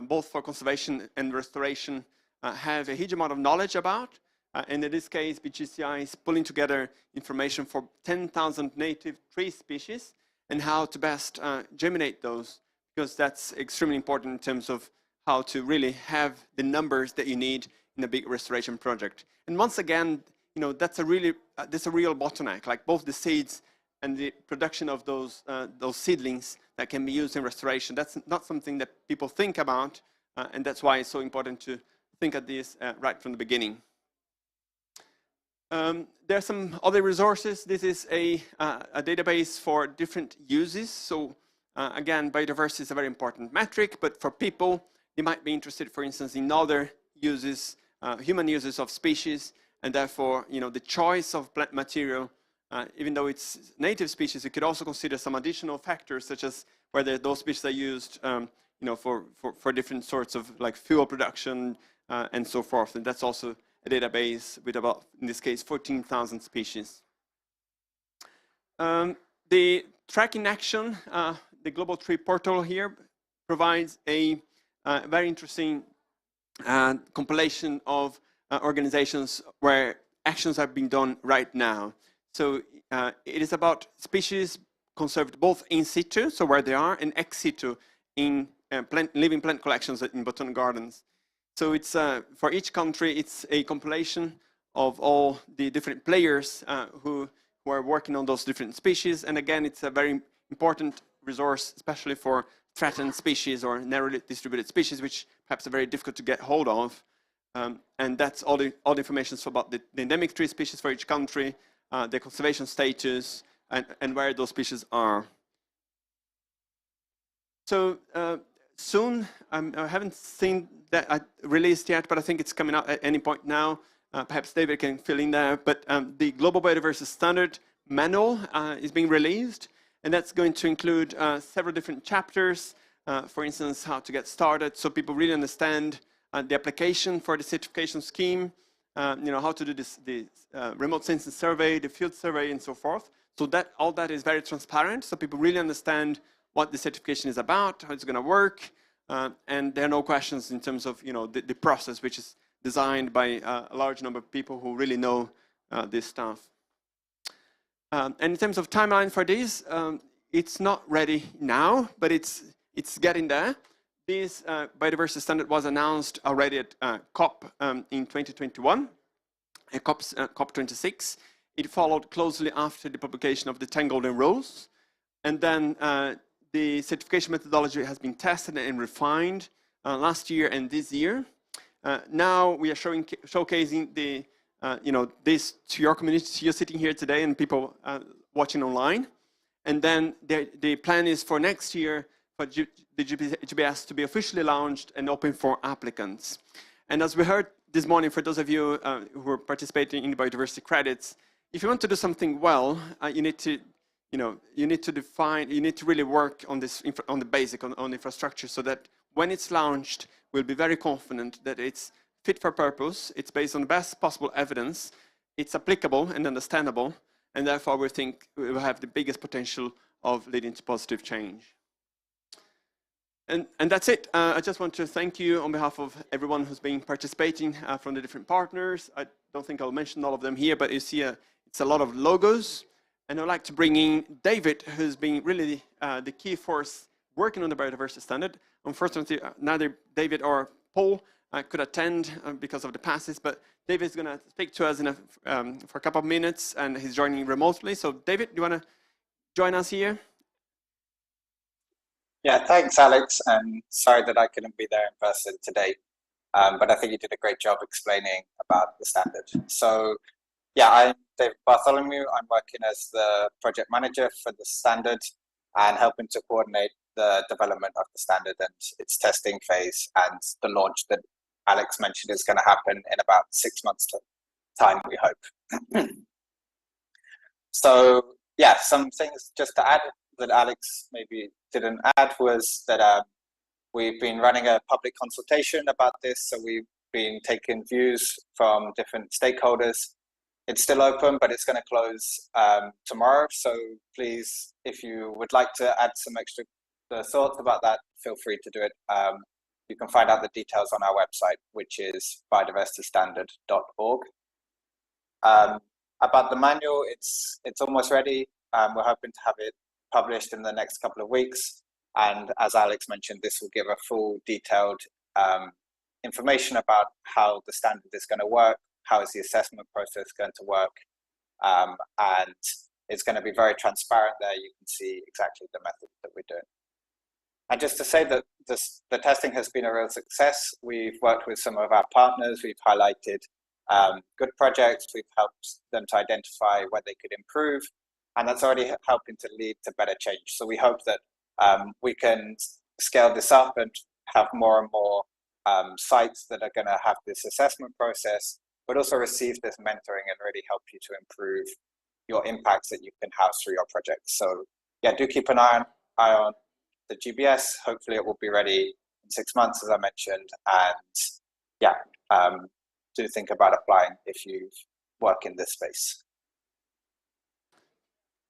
both for conservation and restoration, have a huge amount of knowledge about. And in this case, BGCI is pulling together information for 10,000 native tree species and how to best germinate those, because that's extremely important in terms of how to really have the numbers that you need in a big restoration project. And once again, that's a real bottleneck, like both the seeds and the production of those seedlings that can be used in restoration. That's not something that people think about, and that's why it's so important to think at this right from the beginning. There are some other resources. This is a database for different uses. So again, biodiversity is a very important metric, but for people, they might be interested, for instance, in other uses, human uses of species, and therefore, the choice of plant material, even though it's native species, you could also consider some additional factors, such as whether those species are used, for different sorts of like fuel production and so forth. And that's also a database with about, in this case, 14,000 species. The tracking action, the Global Tree Portal here provides a very interesting compilation of organizations where actions are being done right now. So it is about species conserved both in situ, so where they are, and ex situ in living plant collections in botanic gardens. So it's for each country, it's a compilation of all the different players who are working on those different species. And again, it's a very important resource, especially for threatened species or narrowly distributed species, which perhaps are very difficult to get hold of. And that's all the information about the endemic tree species for each country, the conservation status, and where those species are. So soon, I haven't seen that released yet, but I think it's coming out at any point now. Perhaps David can fill in there, but the Global Biodiversity Standard manual is being released, and that's going to include several different chapters, for instance, how to get started, so people really understand the application for the certification scheme, how to do the remote sensing survey, the field survey, and so forth. So that all that is very transparent, so people really understand what the certification is about, how it's going to work, and there are no questions in terms of the process, which is designed by a large number of people who really know this stuff. And in terms of timeline for this, it's not ready now, but it's getting there. This biodiversity standard was announced already at COP in 2021, at COP26. It followed closely after the publication of the 10 Golden Rules, and then the certification methodology has been tested and refined last year and this year. Now we are showcasing the, this to your community. You're sitting here today and people watching online. And then the plan is for next year for the GBS to be officially launched and open for applicants. And as we heard this morning, for those of you who are participating in the biodiversity credits, if you want to do something well, you need to really work on this, on the basic, on infrastructure, so that when it's launched, we'll be very confident that it's fit for purpose, it's based on the best possible evidence, it's applicable and understandable, and therefore we think we will have the biggest potential of leading to positive change. And that's it. I just want to thank you on behalf of everyone who's been participating from the different partners. I don't think I'll mention all of them here, but you see it's a lot of logos. And I'd like to bring in David, who's been really the key force working on the biodiversity standard. Unfortunately, neither David or Paul could attend because of the passes, but David's going to speak to us for a couple of minutes, and he's joining remotely. So David, do you want to join us here? Yeah, thanks, Alex. And sorry that I couldn't be there in person today, but I think you did a great job explaining about the standard. So yeah, I'm David Bartholomew. I'm working as the project manager for the standard and helping to coordinate the development of the standard and its testing phase, and the launch that Alex mentioned is going to happen in about 6 months' time, we hope. So yeah, some things just to add that Alex maybe didn't add was that we've been running a public consultation about this. So we've been taking views from different stakeholders. It's still open, but it's going to close tomorrow. So please, if you would like to add some extra thoughts about that, feel free to do it. You can find out the details on our website, which is biodiversitystandard.org. About the manual, it's almost ready. We're hoping to have it published in the next couple of weeks. And as Alex mentioned, this will give a full detailed information about how the standard is going to work, how is the assessment process going to work, and it's going to be very transparent there. You can see exactly the method that we're doing. And just to say that the testing has been a real success. We've worked with some of our partners. We've highlighted good projects. We've helped them to identify where they could improve. And that's already helping to lead to better change. So we hope that we can scale this up and have more and more sites that are going to have this assessment process, but also receive this mentoring and really help you to improve your impacts that you can house through your projects. So yeah, do keep an eye on the GBS. Hopefully it will be ready in 6 months, as I mentioned. And yeah, do think about applying if you work in this space.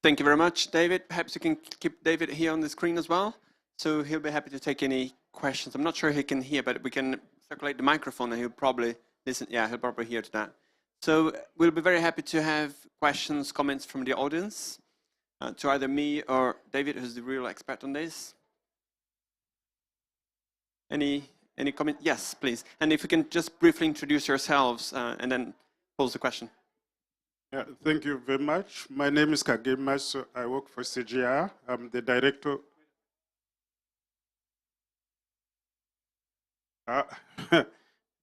Thank you very much, David. Perhaps you can keep David here on the screen as well, so he'll be happy to take any questions. I'm not sure he can hear, but we can circulate the microphone and he'll probably listen. Yeah, he'll probably hear to that. So we'll be very happy to have questions, comments from the audience to either me or David, who's the real expert on this. Any comment? Yes, please. And if you can just briefly introduce yourselves and then pose the question. Yeah, thank you very much. My name is Kagame Maso. I work for CGIAR. I'm the director.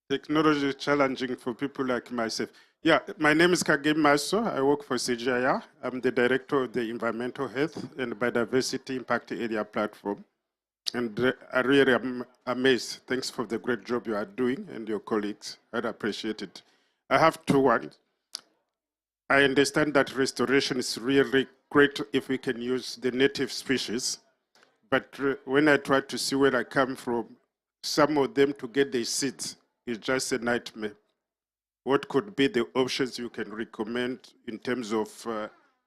Technology is challenging for people like myself. Yeah, my name is Kagame Maso. I work for CGIAR. I'm the director of the Environmental Health and Biodiversity Impact Area Platform. And I really am amazed. Thanks for the great job you are doing and your colleagues. I'd appreciate it. I have two ones. I understand that restoration is really great if we can use the native species. But when I try to see where I come from, some of them to get their seeds is just a nightmare. What could be the options you can recommend in terms of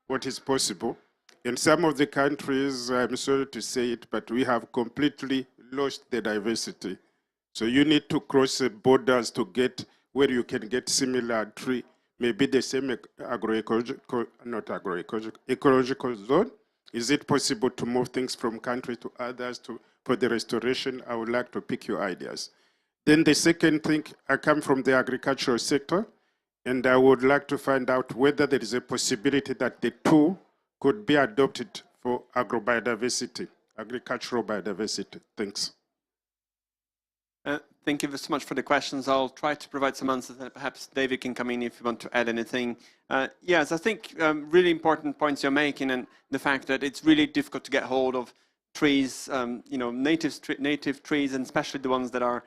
what is possible? In some of the countries, I'm sorry to say it, but we have completely lost the diversity. So you need to cross the borders to get where you can get similar tree, maybe the same ecological zone. Is it possible to move things from country to others for the restoration? I would like to pick your ideas. Then the second thing, I come from the agricultural sector, and I would like to find out whether there is a possibility that the tool could be adopted for agrobiodiversity, agricultural biodiversity. Thanks. Thank you so much for the questions. I'll try to provide some answers, and perhaps David can come in if you want to add anything. Yes, I think really important points you're making, and the fact that it's really difficult to get hold of trees, native trees, and especially the ones that are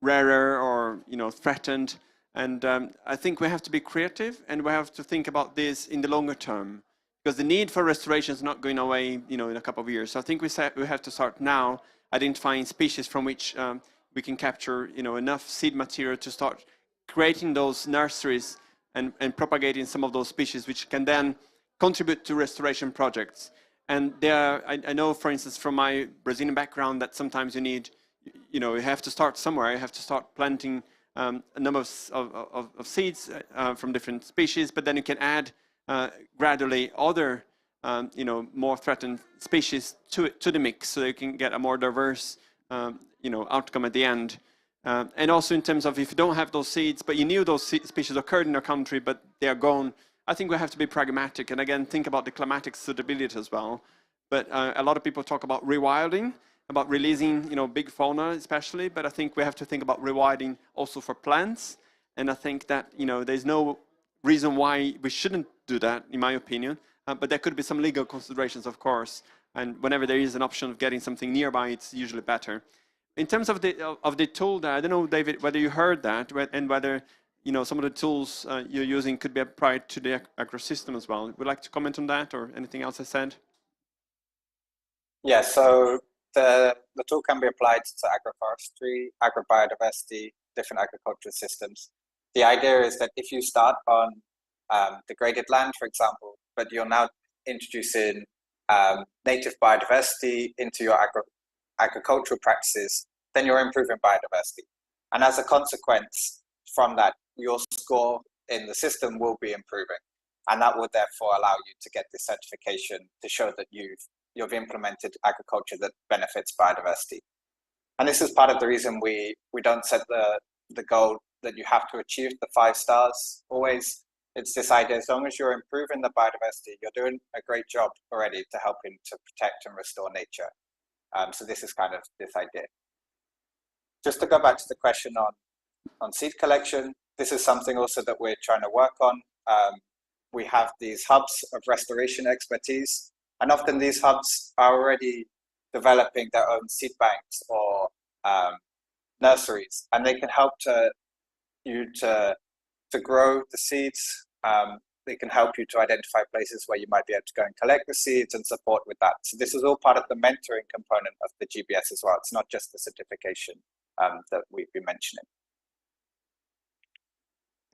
rarer or threatened. And I think we have to be creative, and we have to think about this in the longer term, because the need for restoration is not going away, in a couple of years. So I think we have to start now identifying species from which we can capture, enough seed material to start creating those nurseries and propagating some of those species, which can then contribute to restoration projects. And I know, for instance, from my Brazilian background, that sometimes you need, you have to start somewhere. You have to start planting a number of seeds from different species, but then you can add gradually other, more threatened species to the mix, so you can get a more diverse outcome at the end. And also in terms of if you don't have those seeds, but you knew those species occurred in your country, but they are gone, I think we have to be pragmatic and again think about the climatic suitability as well. But a lot of people talk about rewilding, about releasing big fauna especially, but I think we have to think about rewilding also for plants. And I think that there's no reason why we shouldn't do that, in my opinion. But there could be some legal considerations, of course. And whenever there is an option of getting something nearby, it's usually better. In terms of the tool, I don't know, David, whether you heard that and whether some of the tools you're using could be applied to the ecosystem as well. Would you like to comment on that or anything else I said? Yeah, so the tool can be applied to agroforestry, agrobiodiversity, different agricultural systems. The idea is that if you start on degraded land, for example, but you're now introducing native biodiversity into your agricultural practices, then you're improving biodiversity. And as a consequence from that, your score in the system will be improving. And that will therefore allow you to get this certification to show that you've implemented agriculture that benefits biodiversity. And this is part of the reason we don't set the goal that you have to achieve the 5 stars always. It's this idea, as long as you're improving the biodiversity, you're doing a great job already to helping to protect and restore nature. So this is kind of this idea. Just to go back to the question on seed collection, this is something also that we're trying to work on. We have these hubs of restoration expertise, and often these hubs are already developing their own seed banks or nurseries, and they can help you to grow the seeds. They can help you to identify places where you might be able to go and collect the seeds and support with that. So this is all part of the mentoring component of the GBS as well. It's not just the certification that we've been mentioning.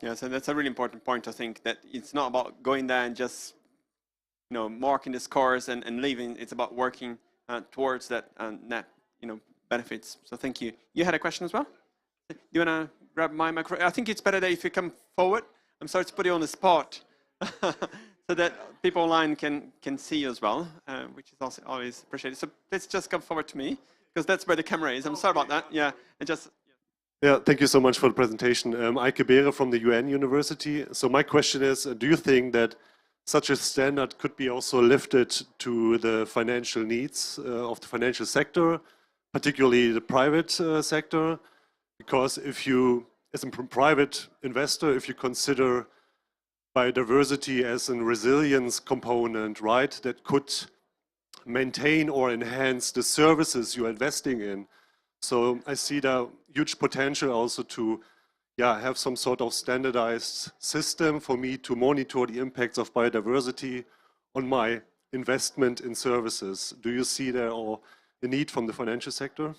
Yeah, so that's a really important point. I think that it's not about going there and just marking the scores and leaving. It's about working towards that net benefits. So thank you. You had a question as well? Do you want to grab my microphone? I think it's better that if you come forward. I'm sorry to put you on the spot, so that people online can see you as well, which is also always appreciated. So let's just come forward to me, because that's where the camera is. I'm sorry about that. Yeah, and just. Yeah, thank you so much for the presentation. Eike Beere from the UN University. So my question is, do you think that such a standard could be also lifted to the financial needs of the financial sector, particularly the private sector? Because if you, as a private investor, if you consider biodiversity as a resilience component, right, that could maintain or enhance the services you're investing in. So I see the huge potential also to have some sort of standardized system for me to monitor the impacts of biodiversity on my investment in services. Do you see there or a need from the financial sector?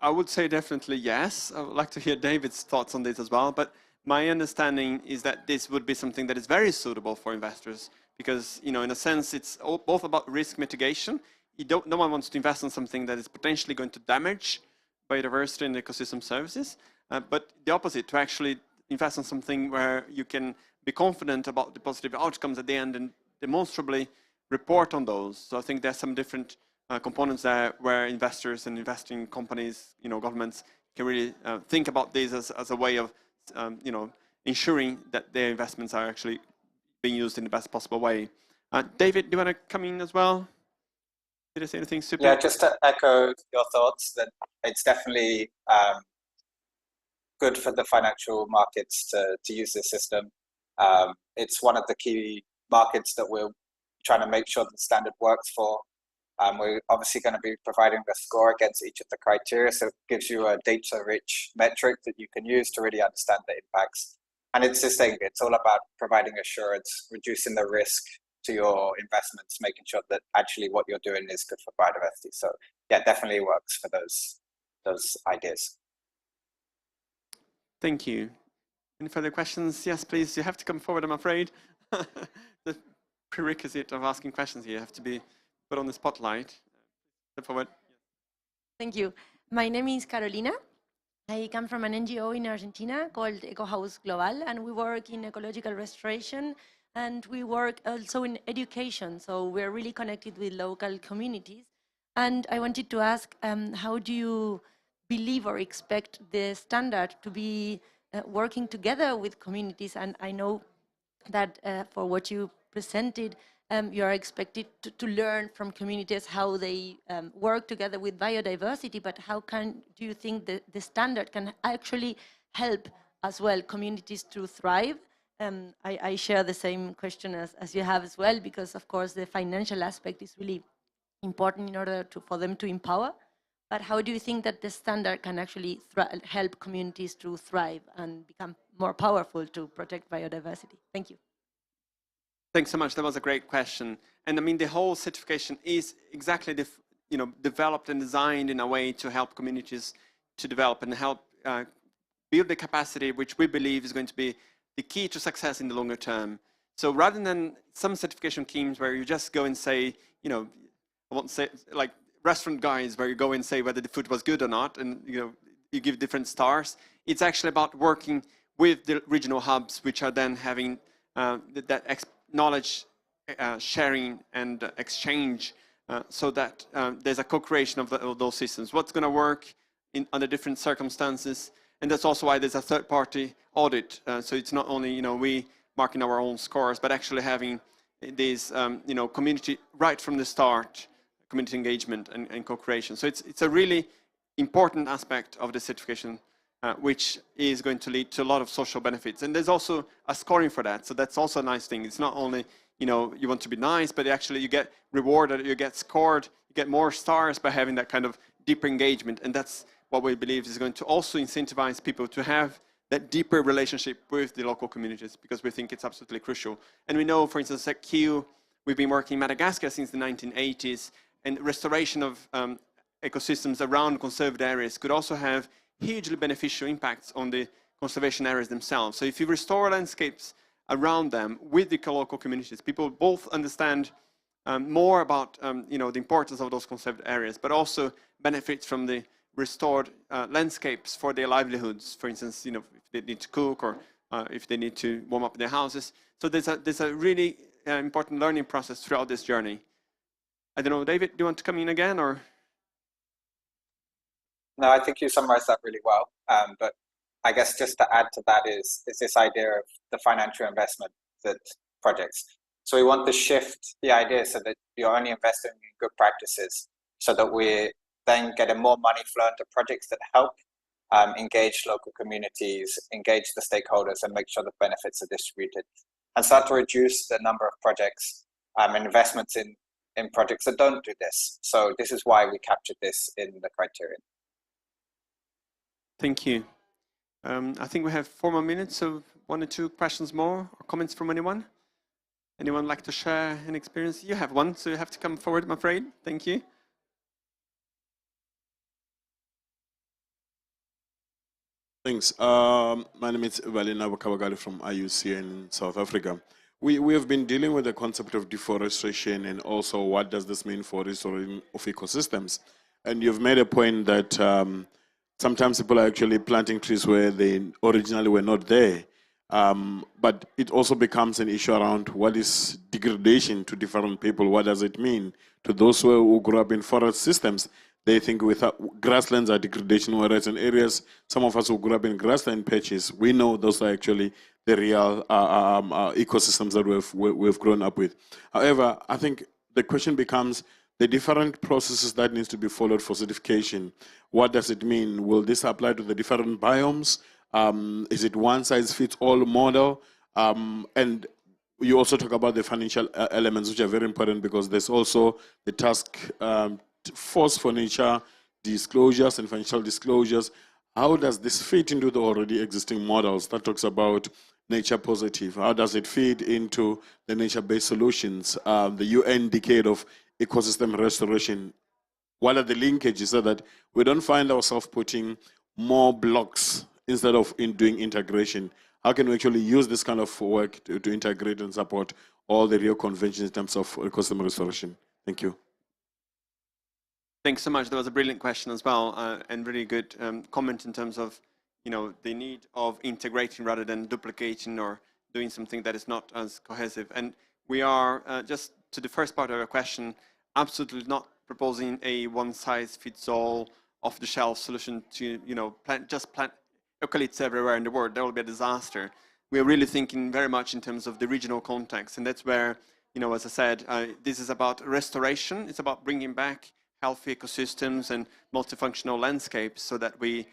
I would say definitely yes. I would like to hear David's thoughts on this as well. But my understanding is that this would be something that is very suitable for investors because, in a sense, it's both about risk mitigation. No one wants to invest in something that is potentially going to damage biodiversity and ecosystem services, but the opposite, to actually invest in something where you can be confident about the positive outcomes at the end and demonstrably report on those. So I think there's some different components there where investors and investing companies, governments can really think about this as a way of, ensuring that their investments are actually being used in the best possible way. David, do you want to come in as well? Did I say anything super? Yeah, just to echo your thoughts that it's definitely good for the financial markets to use this system. It's one of the key markets that we're trying to make sure the standard works for. We're obviously going to be providing a score against each of the criteria, so it gives you a data-rich metric that you can use to really understand the impacts. And it's this thing, it's all about providing assurance, reducing the risk to your investments, making sure that actually what you're doing is good for biodiversity. So yeah, definitely works for those ideas. Thank you. Any further questions? Yes, please. You have to come forward, I'm afraid. The prerequisite of asking questions here, you have to be put on the spotlight. Step forward. Thank you. My name is Carolina. I come from an NGO in Argentina called EcoHouse Global, and we work in ecological restoration, and we work also in education. So we're really connected with local communities. And I wanted to ask, how do you believe or expect the standard to be working together with communities? And I know that for what you presented, you are expected to learn from communities how they work together with biodiversity, but how do you think the standard can actually help as well communities to thrive? I share the same question as you have as well, because of course the financial aspect is really important in order for them to empower. But how do you think that the standard can actually help communities to thrive and become more powerful to protect biodiversity? Thank you. Thanks so much. That was a great question. And I mean, the whole certification is exactly developed and designed in a way to help communities to develop and help build the capacity, which we believe is going to be the key to success in the longer term. So rather than some certification schemes where you just go and say, I won't say like restaurant guides where you go and say whether the food was good or not, and you give different stars. It's actually about working with the regional hubs, which are then having knowledge sharing and exchange so that there's a co-creation of those systems. What's going to work under different circumstances, and that's also why there's a third-party audit. So it's not only we marking our own scores, but actually having this community right from the start, community engagement and co-creation. So it's a really important aspect of the certification, which is going to lead to a lot of social benefits. And there's also a scoring for that. So that's also a nice thing. It's not only, you want to be nice, but actually you get rewarded, you get scored, you get more stars by having that kind of deeper engagement. And that's what we believe is going to also incentivize people to have that deeper relationship with the local communities, because we think it's absolutely crucial. And we know, for instance, at Q, we've been working in Madagascar since the 1980s, and restoration of ecosystems around conserved areas could also have hugely beneficial impacts on the conservation areas themselves. So if you restore landscapes around them with the local communities, people both understand more about the importance of those conserved areas, but also benefit from the restored landscapes for their livelihoods. For instance, if they need to cook or if they need to warm up their houses. So there's a really important learning process throughout this journey. I don't know, David, do you want to come in again, or? No, I think you summarized that really well. But I guess just to add to that is this idea of the financial investment that projects. So we want to shift the idea so that you're only investing in good practices, so that we're then getting more money flow into projects that help engage local communities, engage the stakeholders, and make sure the benefits are distributed, and start to reduce the number of projects and investments in projects that don't do this. So this is why we captured this in the criterion. Thank you. I think we have 4 more minutes, so 1 or 2 questions more or comments from anyone? Anyone like to share an experience? You have one, so you have to come forward, I'm afraid. Thank you. Thanks. My name is Valina Wakawagali from IUCN in South Africa. We have been dealing with the concept of deforestation and also what does this mean for restoration of ecosystems. And you've made a point that sometimes people are actually planting trees where they originally were not there. But it also becomes an issue around what is degradation to different people. What does it mean? To those who grew up in forest systems, they think grasslands are degradation, whereas in areas, some of us who grew up in grassland patches, we know those are actually the real ecosystems that we've grown up with. However, I think the question becomes the different processes that needs to be followed for certification. What does it mean? Will this apply to the different biomes? Is it one-size-fits-all model? And you also talk about the financial elements, which are very important because there's also the task force for nature disclosures and financial disclosures. How does this fit into the already existing models that talks about nature positive? How does it fit into the nature-based solutions, the UN decade of ecosystem restoration? What are the linkages so that we don't find ourselves putting more blocks instead of doing integration? How can we actually use this kind of work to integrate and support all the real conventions in terms of ecosystem restoration? Thank you. Thanks so much. That was a brilliant question as well, and really good comment in terms of, the need of integrating rather than duplicating or doing something that is not as cohesive. And we are, just to the first part of your question, absolutely not proposing a one-size-fits-all off-the-shelf solution to, plant eucalypts everywhere in the world. That will be a disaster. We are really thinking very much in terms of the regional context, and that's where, as I said, this is about restoration. It's about bringing back healthy ecosystems and multifunctional landscapes so that we,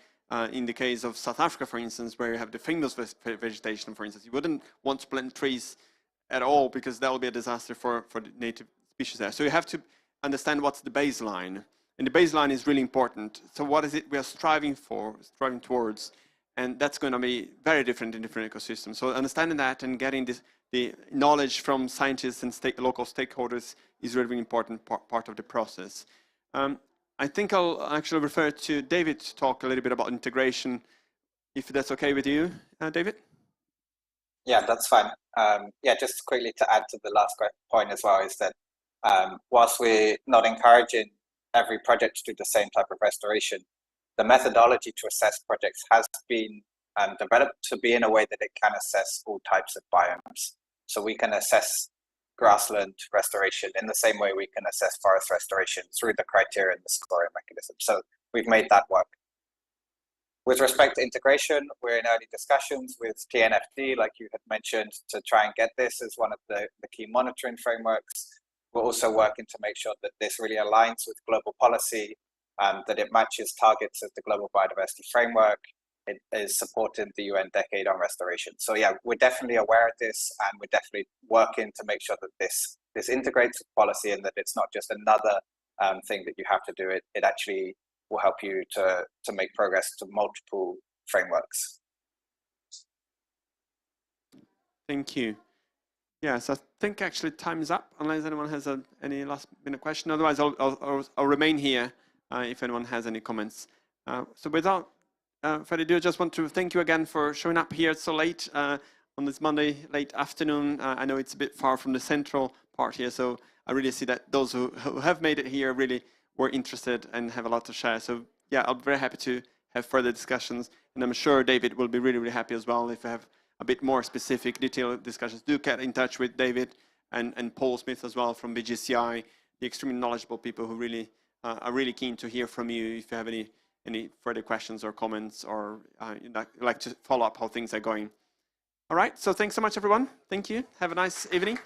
in the case of South Africa, for instance, where you have the fungus vegetation, for instance, you wouldn't want to plant trees at all because that will be a disaster for the native species there. So you have to understand what's the baseline. And the baseline is really important. So what is it we are striving towards? And that's going to be very different in different ecosystems. So understanding that and getting the knowledge from scientists and local stakeholders is a really important part of the process. I think I'll actually refer to David to talk a little bit about integration, if that's okay with you, David? Yeah, that's fine. Just quickly to add to the last point as well is that whilst we're not encouraging every project to do the same type of restoration, the methodology to assess projects has been developed to be in a way that it can assess all types of biomes. So we can assess grassland restoration in the same way we can assess forest restoration through the criteria and the scoring mechanism. So we've made that work. With respect to integration, we're in early discussions with TNFD, like you had mentioned, to try and get this as one of the key monitoring frameworks. We're also working to make sure that this really aligns with global policy, that it matches targets of the Global Biodiversity Framework. It is supporting the UN Decade on Restoration. So yeah, we're definitely aware of this, and we're definitely working to make sure that this integrates with policy and that it's not just another thing that you have to do. It actually will help you to make progress to multiple frameworks. Thank you. Yes, I think actually time is up, unless anyone has any last minute question. Otherwise, I'll remain here if anyone has any comments. So without further ado, I just want to thank you again for showing up here so late on this Monday late afternoon. I know it's a bit far from the central part here, so I really see that those who have made it here really were interested and have a lot to share. So yeah, I'm very happy to have further discussions, and I'm sure David will be really, really happy as well if we have a bit more specific, detailed discussions, do get in touch with David and Paul Smith as well from BGCI, the extremely knowledgeable people who really are really keen to hear from you if you have any further questions or comments, or you'd like to follow up how things are going. All right, so thanks so much, everyone. Thank you. Have a nice evening.